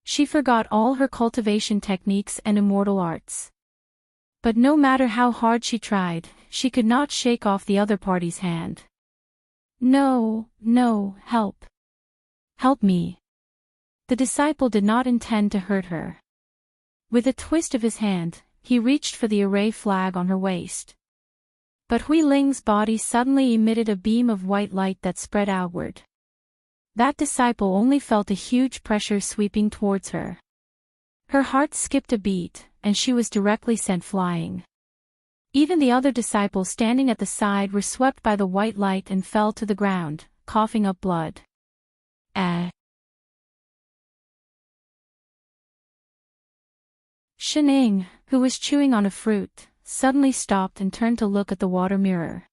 She forgot all her cultivation techniques and immortal arts. But no matter how hard she tried, she could not shake off the other party's hand. No, help. Help me. The disciple did not intend to hurt her. With a twist of his hand, he reached for the array flag on her waist. But Hui Ling's body suddenly emitted a beam of white light that spread outward. That disciple only felt a huge pressure sweeping towards her. Her heart skipped a beat, and she was directly sent flying. Even the other disciples standing at the side were swept by the white light and fell to the ground, coughing up blood. Shining, who was chewing on a fruit, suddenly stopped and turned to look at the water mirror.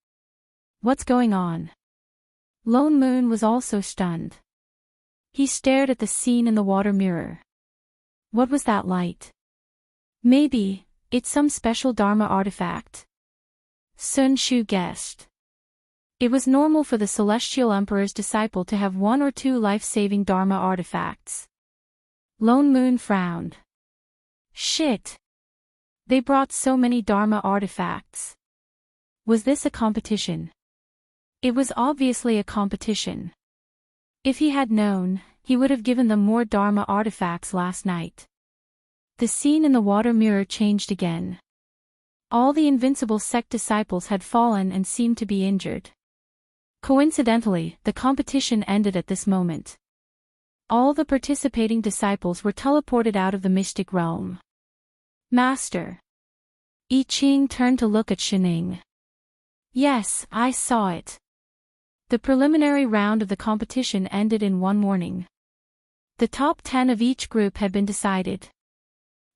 What's going on? Lone Moon was also stunned. He stared at the scene in the water mirror. What was that light? Maybe it's some special Dharma artifact. Sun Shu guessed. It was normal for the Celestial Emperor's disciple to have 1 or 2 life-saving Dharma artifacts. Lone Moon frowned. Shit! They brought so many Dharma artifacts. Was this a competition? It was obviously a competition. If he had known, he would have given them more Dharma artifacts last night. The scene in the water mirror changed again. All the invincible sect disciples had fallen and seemed to be injured. Coincidentally, the competition ended at this moment. All the participating disciples were teleported out of the mystic realm. Master. I Ching turned to look at Shining. Yes, I saw it. The preliminary round of the competition ended in one morning. The top 10 of each group had been decided.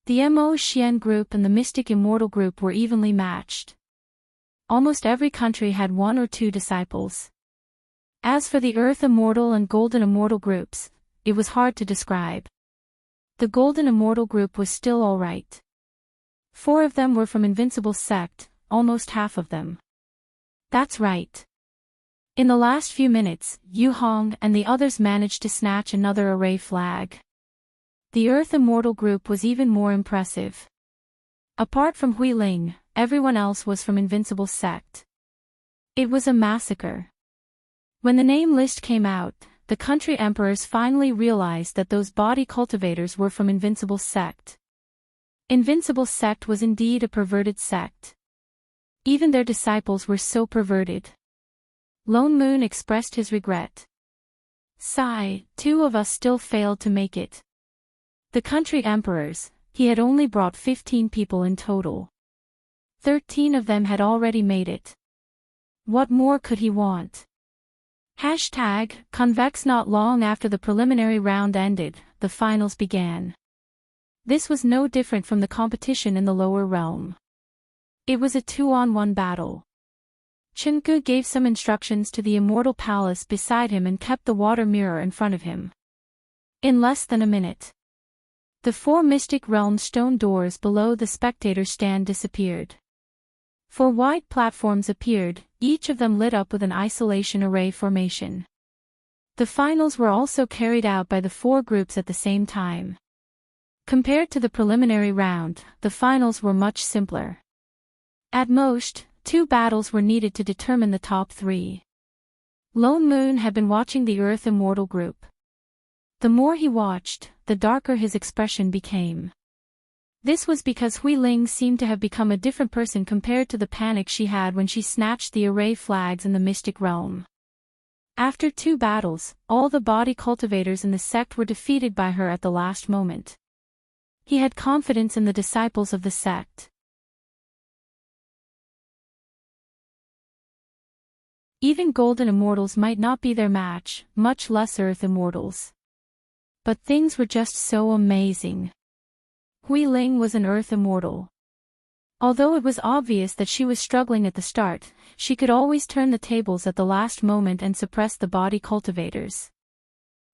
The Mo Xian group and the Mystic Immortal group were evenly matched. Almost every country had 1 or 2 disciples. As for the Earth Immortal and Golden Immortal groups, it was hard to describe. The Golden Immortal group was still alright. 4 of them were from Invincible Sect, almost half of them. That's right. In the last few minutes, Yu Hong and the others managed to snatch another array flag. The Earth Immortal group was even more impressive. Apart from Hui Ling, everyone else was from Invincible Sect. It was a massacre. When the name list came out, the country emperors finally realized that those body cultivators were from Invincible Sect. Invincible Sect was indeed a perverted sect. Even their disciples were so perverted. Lone Moon expressed his regret. Sigh, 2 of us still failed to make it. The country emperors, he had only brought 15 people in total. 13 of them had already made it. What more could he want? #convex. Not long after the preliminary round ended, the finals began. This was no different from the competition in the lower realm. It was a 2-on-1 battle. Chenggu gave some instructions to the immortal palace beside him and kept the water mirror in front of him. In less than a minute, the 4 mystic realm stone doors below the spectator stand disappeared. 4 wide platforms appeared, each of them lit up with an isolation array formation. The finals were also carried out by the 4 groups at the same time. Compared to the preliminary round, the finals were much simpler. At most, 2 battles were needed to determine the top 3. Lone Moon had been watching the Earth Immortal group. The more he watched, the darker his expression became. This was because Hui Ling seemed to have become a different person compared to the panic she had when she snatched the array flags in the mystic realm. After 2 battles, all the body cultivators in the sect were defeated by her at the last moment. He had confidence in the disciples of the sect. Even golden immortals might not be their match, much less earth immortals. But things were just so amazing. Hui Ling was an earth immortal. Although it was obvious that she was struggling at the start, she could always turn the tables at the last moment and suppress the body cultivators.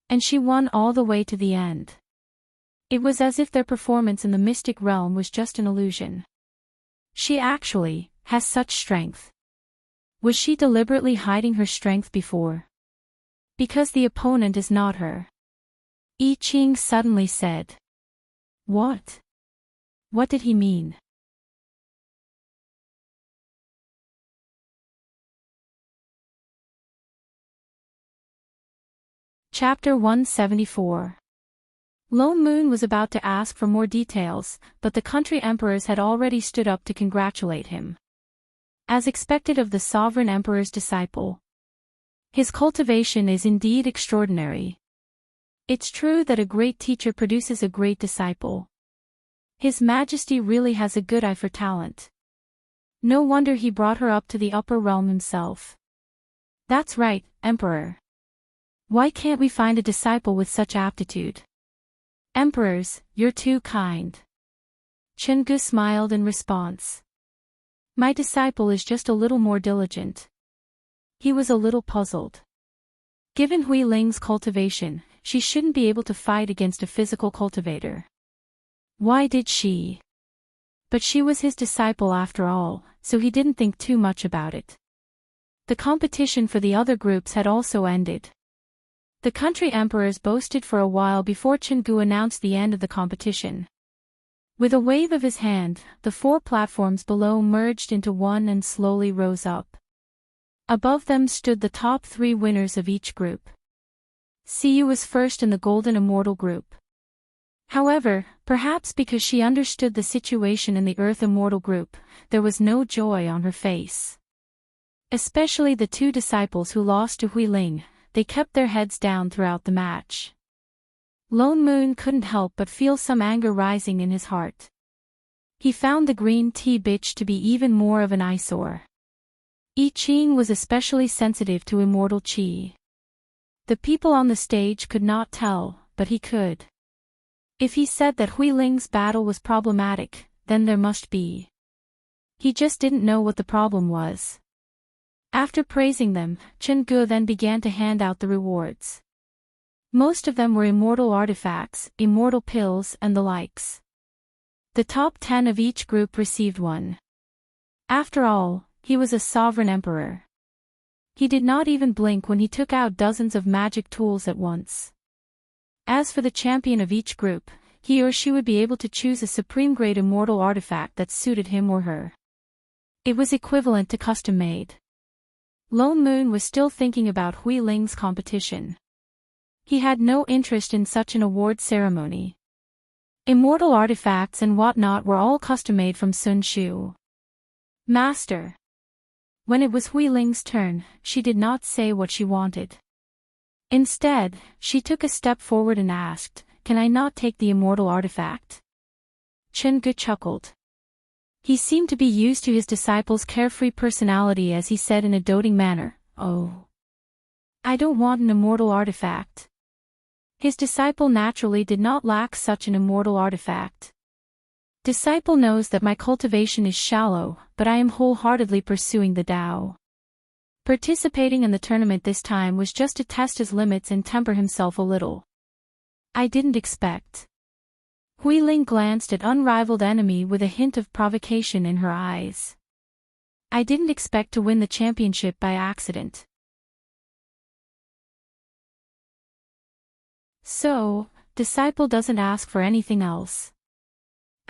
And she won all the way to the end. It was as if their performance in the mystic realm was just an illusion. She actually has such strength. Was she deliberately hiding her strength before? Because the opponent is not her. I Ching suddenly said. What? What did he mean? Chapter 174. Lone Moon was about to ask for more details, but the country emperors had already stood up to congratulate him. As expected of the sovereign emperor's disciple. His cultivation is indeed extraordinary. It's true that a great teacher produces a great disciple. His Majesty really has a good eye for talent. No wonder he brought her up to the upper realm himself. That's right, Emperor. Why can't we find a disciple with such aptitude? Emperors, you're too kind. Chenggu smiled in response. My disciple is just a little more diligent. He was a little puzzled. Given Hui Ling's cultivation, she shouldn't be able to fight against a physical cultivator. Why did she? But she was his disciple after all, so he didn't think too much about it. The competition for the other groups had also ended. The country emperors boasted for a while before Chenggu announced the end of the competition. With a wave of his hand, the 4 platforms below merged into one and slowly rose up. Above them stood the top 3 winners of each group. Siyu was first in the Golden Immortal group. However, perhaps because she understood the situation in the Earth Immortal group, there was no joy on her face. Especially the 2 disciples who lost to Hui Ling, they kept their heads down throughout the match. Lone Moon couldn't help but feel some anger rising in his heart. He found the green tea bitch to be even more of an eyesore. I Ching was especially sensitive to immortal qi. The people on the stage could not tell, but he could. If he said that Hui Ling's battle was problematic, then there must be. He just didn't know what the problem was. After praising them, Chenggu then began to hand out the rewards. Most of them were immortal artifacts, immortal pills, and the likes. The top 10 of each group received one. After all, he was a sovereign emperor. He did not even blink when he took out dozens of magic tools at once. As for the champion of each group, he or she would be able to choose a supreme-grade immortal artifact that suited him or her. It was equivalent to custom-made. Lone Moon was still thinking about Hui Ling's competition. He had no interest in such an award ceremony. Immortal artifacts and whatnot were all custom-made from Sun Shu. Master, When it was Hui Ling's turn, she did not say what she wanted. Instead, she took a step forward and asked, "Can I not take the immortal artifact?" Chen Ge chuckled. He seemed to be used to his disciple's carefree personality as he said in a doting manner, "Oh, I don't want an immortal artifact." His disciple naturally did not lack such an immortal artifact. Disciple knows that my cultivation is shallow, but I am wholeheartedly pursuing the Tao. Participating in the tournament this time was just to test his limits and temper himself a little. I didn't expect. Hui Ling glanced at unrivaled enemy with a hint of provocation in her eyes. I didn't expect to win the championship by accident. So, disciple doesn't ask for anything else.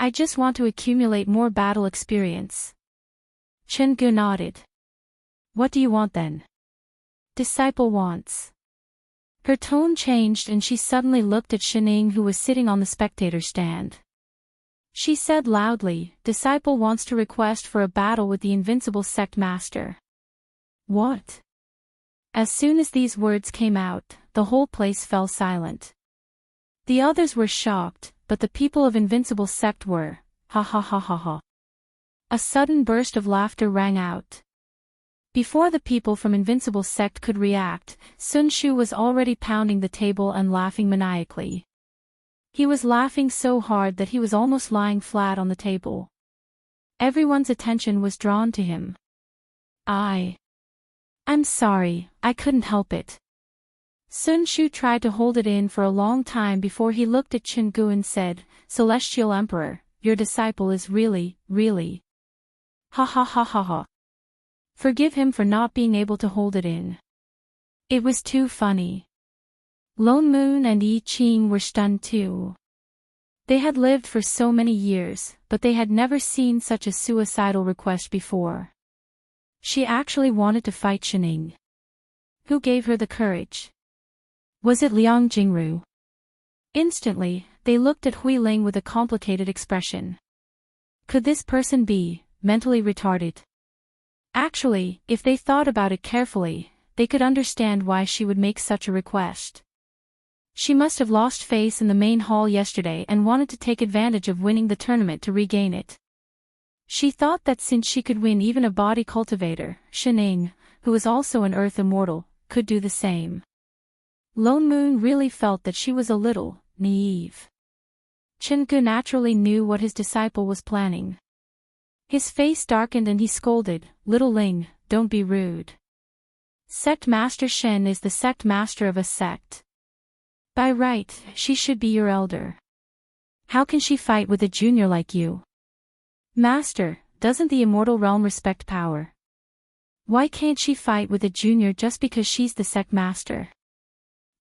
I just want to accumulate more battle experience. Chen Ge nodded. What do you want then? Disciple wants. Her tone changed and she suddenly looked at Shining, who was sitting on the spectator stand. She said loudly, "Disciple wants to request for a battle with the invincible sect master." What? As soon as these words came out, the whole place fell silent. The others were shocked, but the people of invincible sect were, ha ha ha ha ha. A sudden burst of laughter rang out. Before the people from invincible sect could react, Sun Shu was already pounding the table and laughing maniacally. He was laughing so hard that he was almost lying flat on the table. Everyone's attention was drawn to him. I'm sorry, I couldn't help it. Sun Shu tried to hold it in for a long time before he looked at Chen Gu and said, "Celestial Emperor, your disciple is really. Ha ha ha ha ha. Forgive him for not being able to hold it in. It was too funny." Lone Moon and Yi Qing were stunned too. They had lived for so many years, but they had never seen such a suicidal request before. She actually wanted to fight Shining. Who gave her the courage? Was it Liang Jingru? Instantly, they looked at Hui Ling with a complicated expression. Could this person be mentally retarded? Actually, if they thought about it carefully, they could understand why she would make such a request. She must have lost face in the main hall yesterday and wanted to take advantage of winning the tournament to regain it. She thought that since she could win even a body cultivator, Shining, who was also an earth immortal, could do the same. Lone Moon really felt that she was a little naive. Chen Ge naturally knew what his disciple was planning. His face darkened and he scolded, "Little Ling, don't be rude. Sect Master Shen is the sect master of a sect. By right, she should be your elder. How can she fight with a junior like you? Master, doesn't the immortal realm respect power? Why can't she fight with a junior just because she's the sect master?"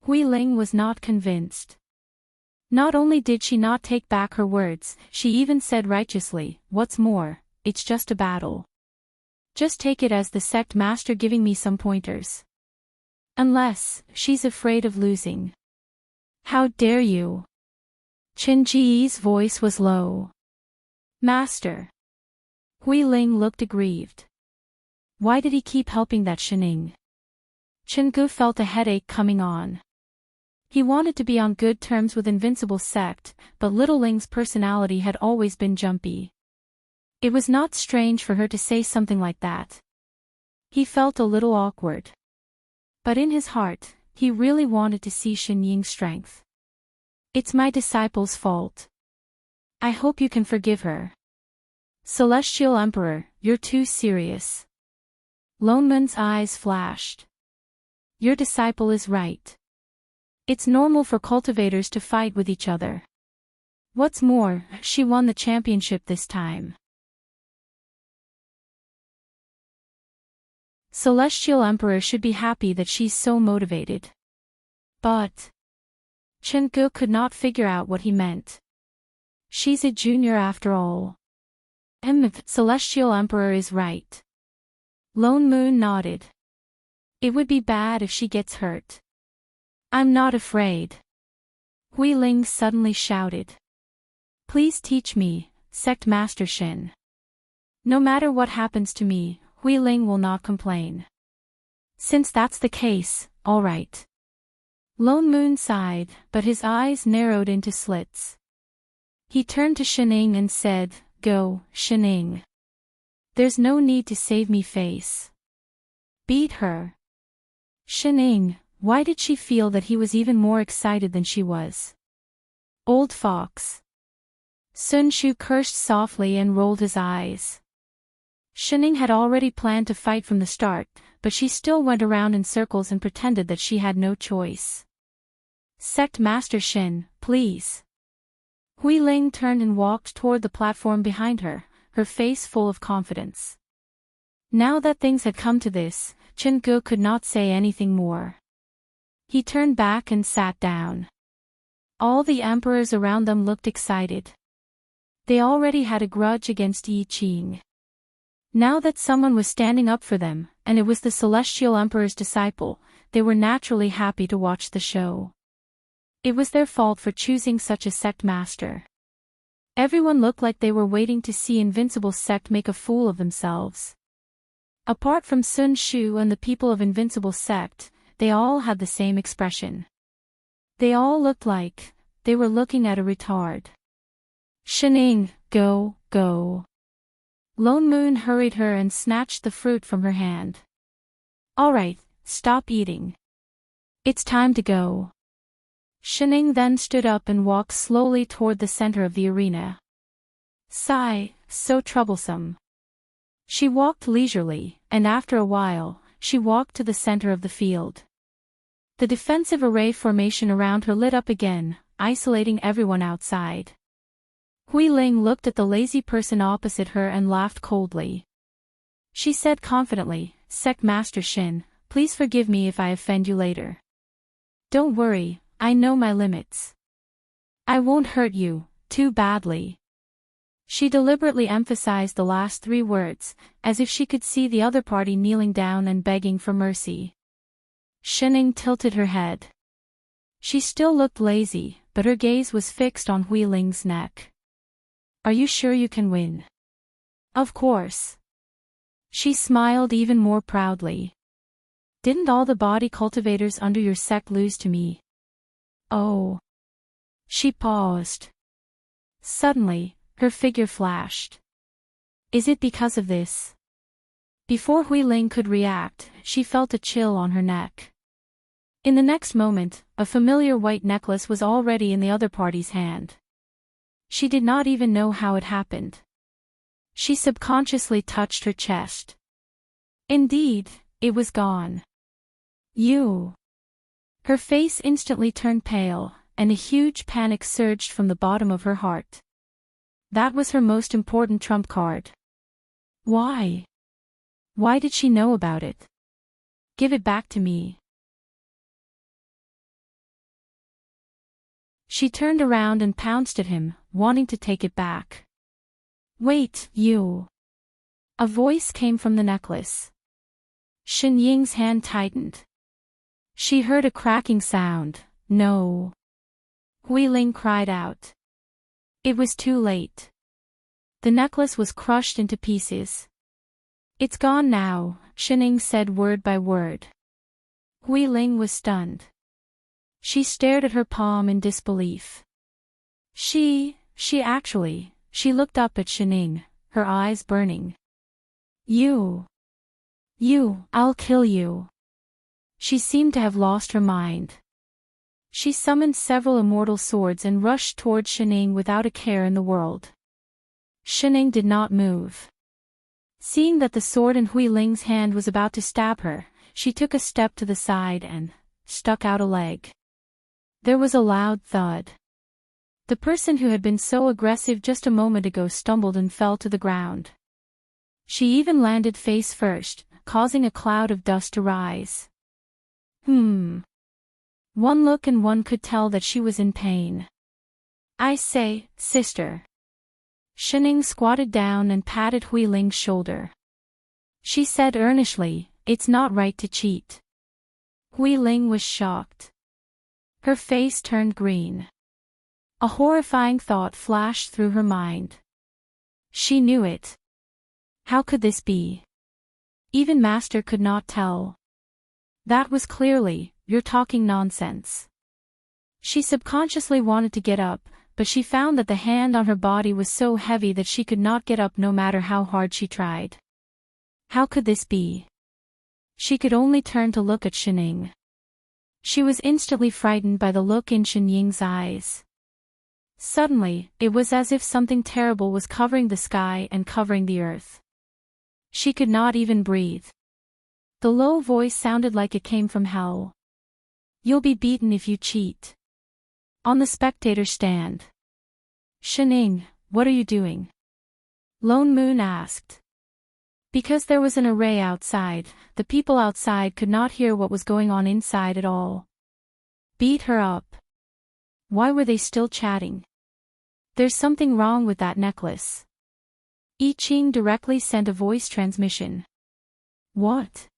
Hui Ling was not convinced. Not only did she not take back her words, she even said righteously, "What's more, it's just a battle. Just take it as the sect master giving me some pointers. Unless, she's afraid of losing." "How dare you?" Chen Ji's voice was low. "Master." Hui Ling looked aggrieved. Why did he keep helping that Shining? Chen Gu felt a headache coming on. He wanted to be on good terms with Invincible Sect, but Little Ling's personality had always been jumpy. It was not strange for her to say something like that. He felt a little awkward. But in his heart, he really wanted to see Shen Ying's strength. "It's my disciple's fault. I hope you can forgive her." "Celestial Emperor, you're too serious." Lone Moon's eyes flashed. "Your disciple is right. It's normal for cultivators to fight with each other. What's more, she won the championship this time. Celestial Emperor should be happy that she's so motivated." But Chen Ge could not figure out what he meant. She's a junior after all. Celestial Emperor is right. Lone Moon nodded. It would be bad if she gets hurt. I'm not afraid. Hui Ling suddenly shouted. Please teach me, Sect Master Shen. No matter what happens to me, Hui Ling will not complain. Since that's the case, all right. Lone Moon sighed, but his eyes narrowed into slits. He turned to Shining and said, "Go, Shining. There's no need to save me face. Beat her." Shining, why did she feel that he was even more excited than she was? Old fox. Sun Shu cursed softly and rolled his eyes. Shining had already planned to fight from the start, but she still went around in circles and pretended that she had no choice. "Sect Master Shin, please." Hui Ling turned and walked toward the platform behind her, her face full of confidence. Now that things had come to this, Chen Ge could not say anything more. He turned back and sat down. All the emperors around them looked excited. They already had a grudge against Yi Qing. Now that someone was standing up for them, and it was the Celestial Emperor's disciple, they were naturally happy to watch the show. It was their fault for choosing such a sect master. Everyone looked like they were waiting to see Invincible Sect make a fool of themselves. Apart from Sun Shu and the people of Invincible Sect, they all had the same expression. They all looked like they were looking at a retard. "Shining, go, go." Lone Moon hurried her and snatched the fruit from her hand. "All right, stop eating. It's time to go." Shining then stood up and walked slowly toward the center of the arena. Sigh, so troublesome. She walked leisurely, and after a while, she walked to the center of the field. The defensive array formation around her lit up again, isolating everyone outside. Hui Ling looked at the lazy person opposite her and laughed coldly. She said confidently, "Sect Master Shin, please forgive me if I offend you later. Don't worry, I know my limits. I won't hurt you too badly." She deliberately emphasized the last three words, as if she could see the other party kneeling down and begging for mercy. Shining tilted her head. She still looked lazy, but her gaze was fixed on Hui Ling's neck. "Are you sure you can win?" "Of course." She smiled even more proudly. "Didn't all the body cultivators under your sect lose to me?" "Oh." She paused. Suddenly, her figure flashed. "Is it because of this?" Before Hui Ling could react, she felt a chill on her neck. In the next moment, a familiar white necklace was already in the other party's hand. She did not even know how it happened. She subconsciously touched her chest. Indeed, it was gone. "You." Her face instantly turned pale, and a huge panic surged from the bottom of her heart. That was her most important trump card. Why? Why did she know about it? "Give it back to me." She turned around and pounced at him, wanting to take it back. "Wait, you." A voice came from the necklace. Shin Ying's hand tightened. She heard a cracking sound. "No." Hui Ling cried out. It was too late. The necklace was crushed into pieces. "It's gone now," Shining said word by word. Hui Ling was stunned. She stared at her palm in disbelief. She looked up at Shining, her eyes burning. You, I'll kill you." She seemed to have lost her mind. She summoned several immortal swords and rushed toward Shining without a care in the world. Shining did not move. Seeing that the sword in Hui Ling's hand was about to stab her, she took a step to the side and stuck out a leg. There was a loud thud. The person who had been so aggressive just a moment ago stumbled and fell to the ground. She even landed face first, causing a cloud of dust to rise. One look and one could tell that she was in pain. "I say, sister." Shining squatted down and patted Hui Ling's shoulder. She said earnestly, "It's not right to cheat." Hui Ling was shocked. Her face turned green. A horrifying thought flashed through her mind. She knew it. How could this be? Even Master could not tell. That was clearly, "You're talking nonsense." She subconsciously wanted to get up, but she found that the hand on her body was so heavy that she could not get up no matter how hard she tried. How could this be? She could only turn to look at Xining. She was instantly frightened by the look in Xinying's eyes. Suddenly, it was as if something terrible was covering the sky and covering the earth. She could not even breathe. The low voice sounded like it came from hell. "You'll be beaten if you cheat." On the spectator stand. "Xining, what are you doing?" Lone Moon asked. Because there was an array outside, the people outside could not hear what was going on inside at all. Beat her up. Why were they still chatting? There's something wrong with that necklace. I Ching directly sent a voice transmission. What?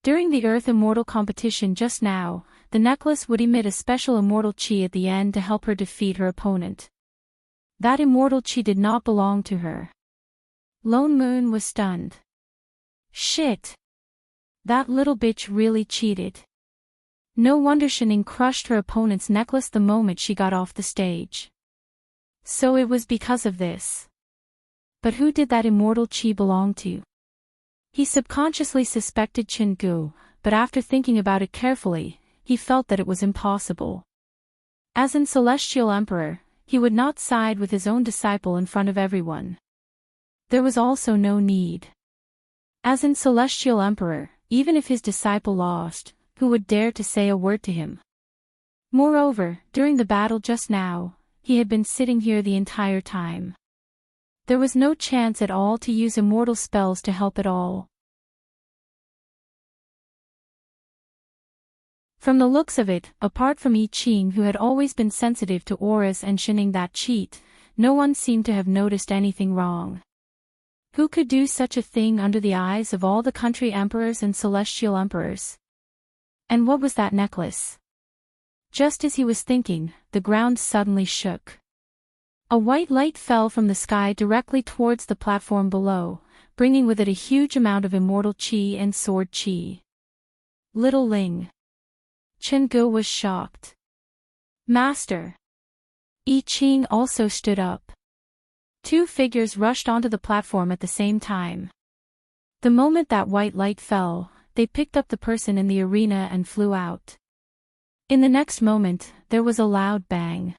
During the Earth Immortal competition just now, the necklace would emit a special immortal chi at the end to help her defeat her opponent. That immortal chi did not belong to her. Lone Moon was stunned. Shit! That little bitch really cheated. No wonder Xining crushed her opponent's necklace the moment she got off the stage. So it was because of this. But who did that immortal chi belong to? He subconsciously suspected Chen Gu, but after thinking about it carefully, he felt that it was impossible. As an Celestial Emperor, he would not side with his own disciple in front of everyone. There was also no need. As an Celestial Emperor, even if his disciple lost, who would dare to say a word to him? Moreover, during the battle just now, he had been sitting here the entire time. There was no chance at all to use immortal spells to help at all. From the looks of it, apart from I Ching who had always been sensitive to auras and Xining that cheat, no one seemed to have noticed anything wrong. Who could do such a thing under the eyes of all the country emperors and celestial emperors? And what was that necklace? Just as he was thinking, the ground suddenly shook. A white light fell from the sky directly towards the platform below, bringing with it a huge amount of immortal chi and sword chi. Little Ling. Chen Gu was shocked. Master. I Ching also stood up. Two figures rushed onto the platform at the same time. The moment that white light fell, they picked up the person in the arena and flew out. In the next moment, there was a loud bang.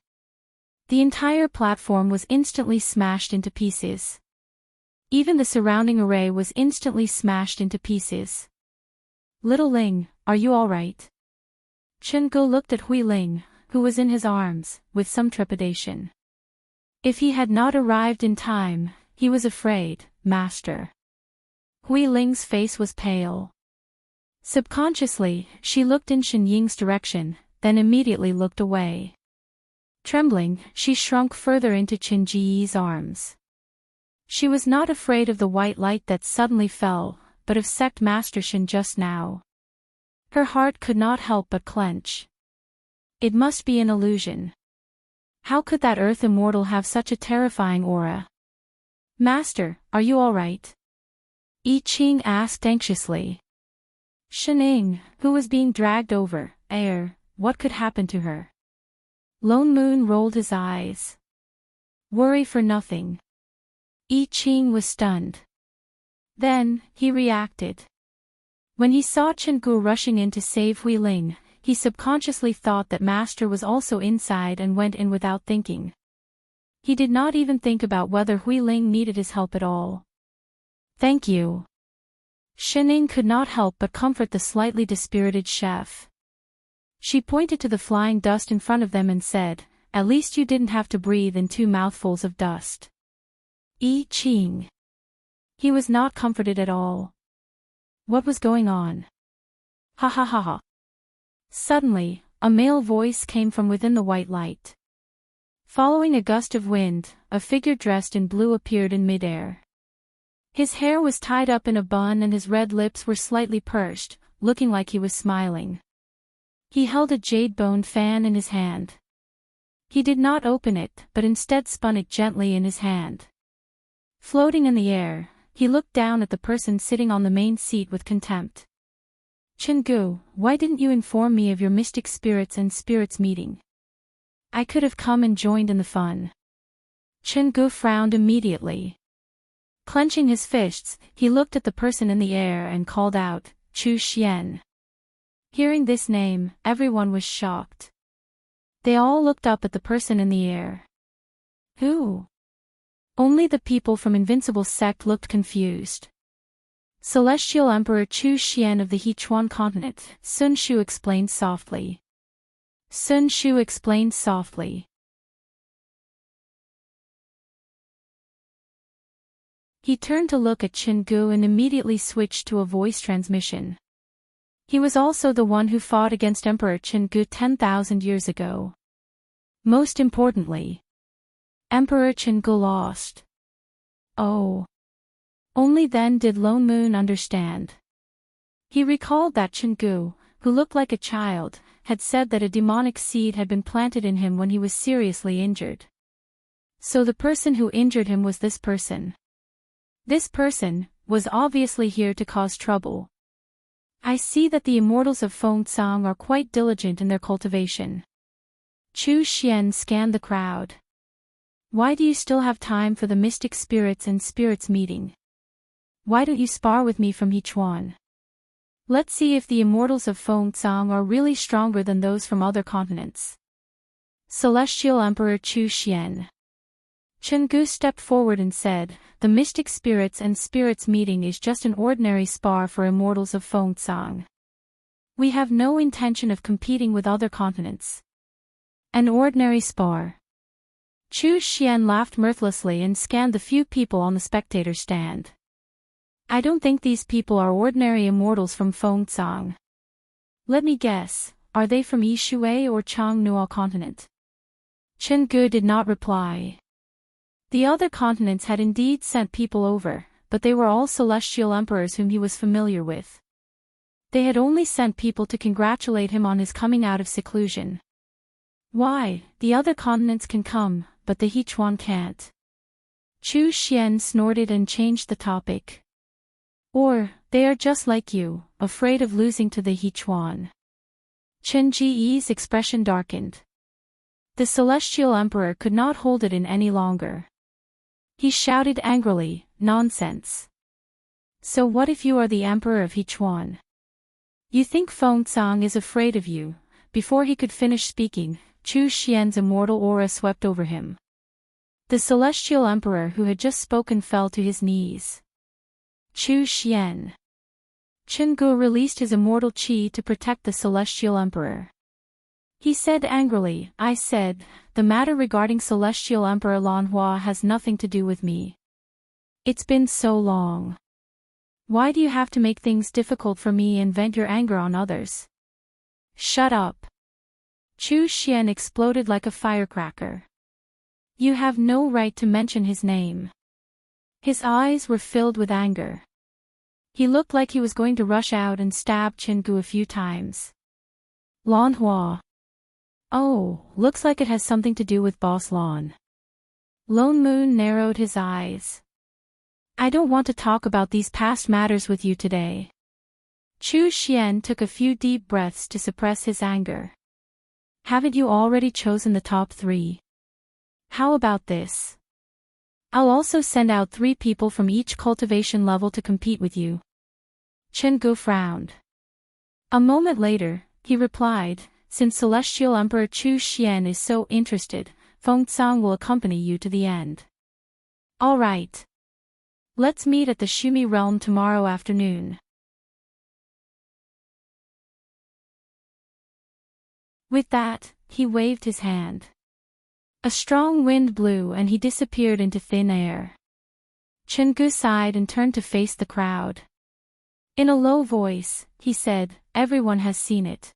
The entire platform was instantly smashed into pieces. Even the surrounding array was instantly smashed into pieces. Little Ling, are you all right? Chen Gu looked at Hui Ling, who was in his arms, with some trepidation. If he had not arrived in time, he was afraid, Master. Hui Ling's face was pale. Subconsciously, she looked in Xinying's direction, then immediately looked away. Trembling, she shrunk further into Chen Jiyi's arms. She was not afraid of the white light that suddenly fell, but of Sect Master Shin just now. Her heart could not help but clench. It must be an illusion. How could that Earth Immortal have such a terrifying aura? Master, are you all right? I Ching asked anxiously. Xining, who was being dragged over air, what could happen to her? Lone Moon rolled his eyes. Worry for nothing. I Ching was stunned. Then, he reacted. When he saw Chen Gu rushing in to save Hui Ling, he subconsciously thought that Master was also inside and went in without thinking. He did not even think about whether Hui Ling needed his help at all. Thank you. Xining could not help but comfort the slightly dispirited chef. She pointed to the flying dust in front of them and said, "At least you didn't have to breathe in 2 mouthfuls of dust." I Ching. He was not comforted at all. What was going on? Ha ha ha ha. Suddenly, a male voice came from within the white light. Following a gust of wind, a figure dressed in blue appeared in midair. His hair was tied up in a bun and his red lips were slightly pursed, looking like he was smiling. He held a jade-boned fan in his hand. He did not open it, but instead spun it gently in his hand. Floating in the air, he looked down at the person sitting on the main seat with contempt. Chen-gu, why didn't you inform me of your mystic spirits and spirits meeting? I could have come and joined in the fun. Chen-gu frowned immediately. Clenching his fists, he looked at the person in the air and called out, Chu Xian. Hearing this name, everyone was shocked. They all looked up at the person in the air. Who? Only the people from Invincible Sect looked confused. Celestial Emperor Chu Xian of the Hechuan continent, Sun Shu explained softly. Sun Shu explained softly. He turned to look at Chen-gu and immediately switched to a voice transmission. He was also the one who fought against Emperor Chen-gu 10,000 years ago. Most importantly, Emperor Chen-gu lost. Oh. Only then did Lone Moon understand. He recalled that Chen-gu, who looked like a child, had said that a demonic seed had been planted in him when he was seriously injured. So the person who injured him was this person. This person was obviously here to cause trouble. I see that the immortals of Fengsong are quite diligent in their cultivation. Chu Xian scanned the crowd. Why do you still have time for the mystic spirits and spirits meeting? Why don't you spar with me from Hechuan? Let's see if the immortals of Fengsong are really stronger than those from other continents. Celestial Emperor Chu Xian. Chen-gu stepped forward and said, the mystic spirits and spirits meeting is just an ordinary spar for immortals of Fengsong. We have no intention of competing with other continents. An ordinary spar. Chu Xian laughed mirthlessly and scanned the few people on the spectator stand. I don't think these people are ordinary immortals from Fengsong. Let me guess, are they from Yishui or Changnua continent? Chen-gu did not reply. The other continents had indeed sent people over, but they were all celestial emperors whom he was familiar with. They had only sent people to congratulate him on his coming out of seclusion. Why, the other continents can come, but the Hechuan can't. Chu Xian snorted and changed the topic. Or, they are just like you, afraid of losing to the Hechuan. Chen Ji's expression darkened. The celestial emperor could not hold it in any longer. He shouted angrily, nonsense. So what if you are the emperor of Hechuan? You think Fengsong is afraid of you? Before he could finish speaking, Chu Xian's immortal aura swept over him. The celestial emperor who had just spoken fell to his knees. Chu Xian. Chen-gu released his immortal qi to protect the celestial emperor. He said angrily, I said, the matter regarding celestial emperor Lanhua has nothing to do with me. It's been so long. Why do you have to make things difficult for me and vent your anger on others? Shut up. Chu Xian exploded like a firecracker. You have no right to mention his name. His eyes were filled with anger. He looked like he was going to rush out and stab Chen-gu a few times. Lanhua. Oh, looks like it has something to do with Boss Lan. Lone Moon narrowed his eyes. I don't want to talk about these past matters with you today. Chu Xian took a few deep breaths to suppress his anger. Haven't you already chosen the top 3? How about this? I'll also send out 3 people from each cultivation level to compete with you. Chen-gu frowned. A moment later, he replied, since Celestial Emperor Chu Xian is so interested, Fengsong will accompany you to the end. All right. Let's meet at the Shumi realm tomorrow afternoon. With that, he waved his hand. A strong wind blew and he disappeared into thin air. Chen-gu sighed and turned to face the crowd. In a low voice, he said, everyone has seen it.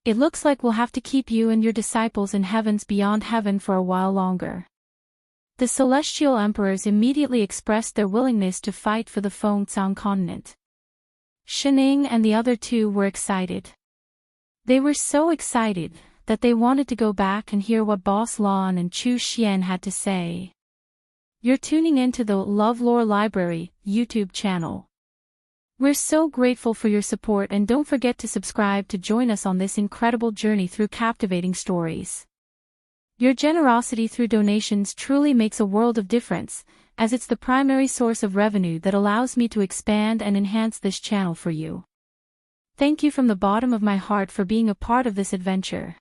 It looks like we'll have to keep you and your disciples in heavens beyond heaven for a while longer. The celestial emperors immediately expressed their willingness to fight for the Fengsong continent. Shining and the other 2 were excited. They were so excited that they wanted to go back and hear what Boss Lan and Chu Xian had to say. You're tuning in to the LoveLore Library YouTube channel. We're so grateful for your support, and don't forget to subscribe to join us on this incredible journey through captivating stories. Your generosity through donations truly makes a world of difference, as it's the primary source of revenue that allows me to expand and enhance this channel for you. Thank you from the bottom of my heart for being a part of this adventure.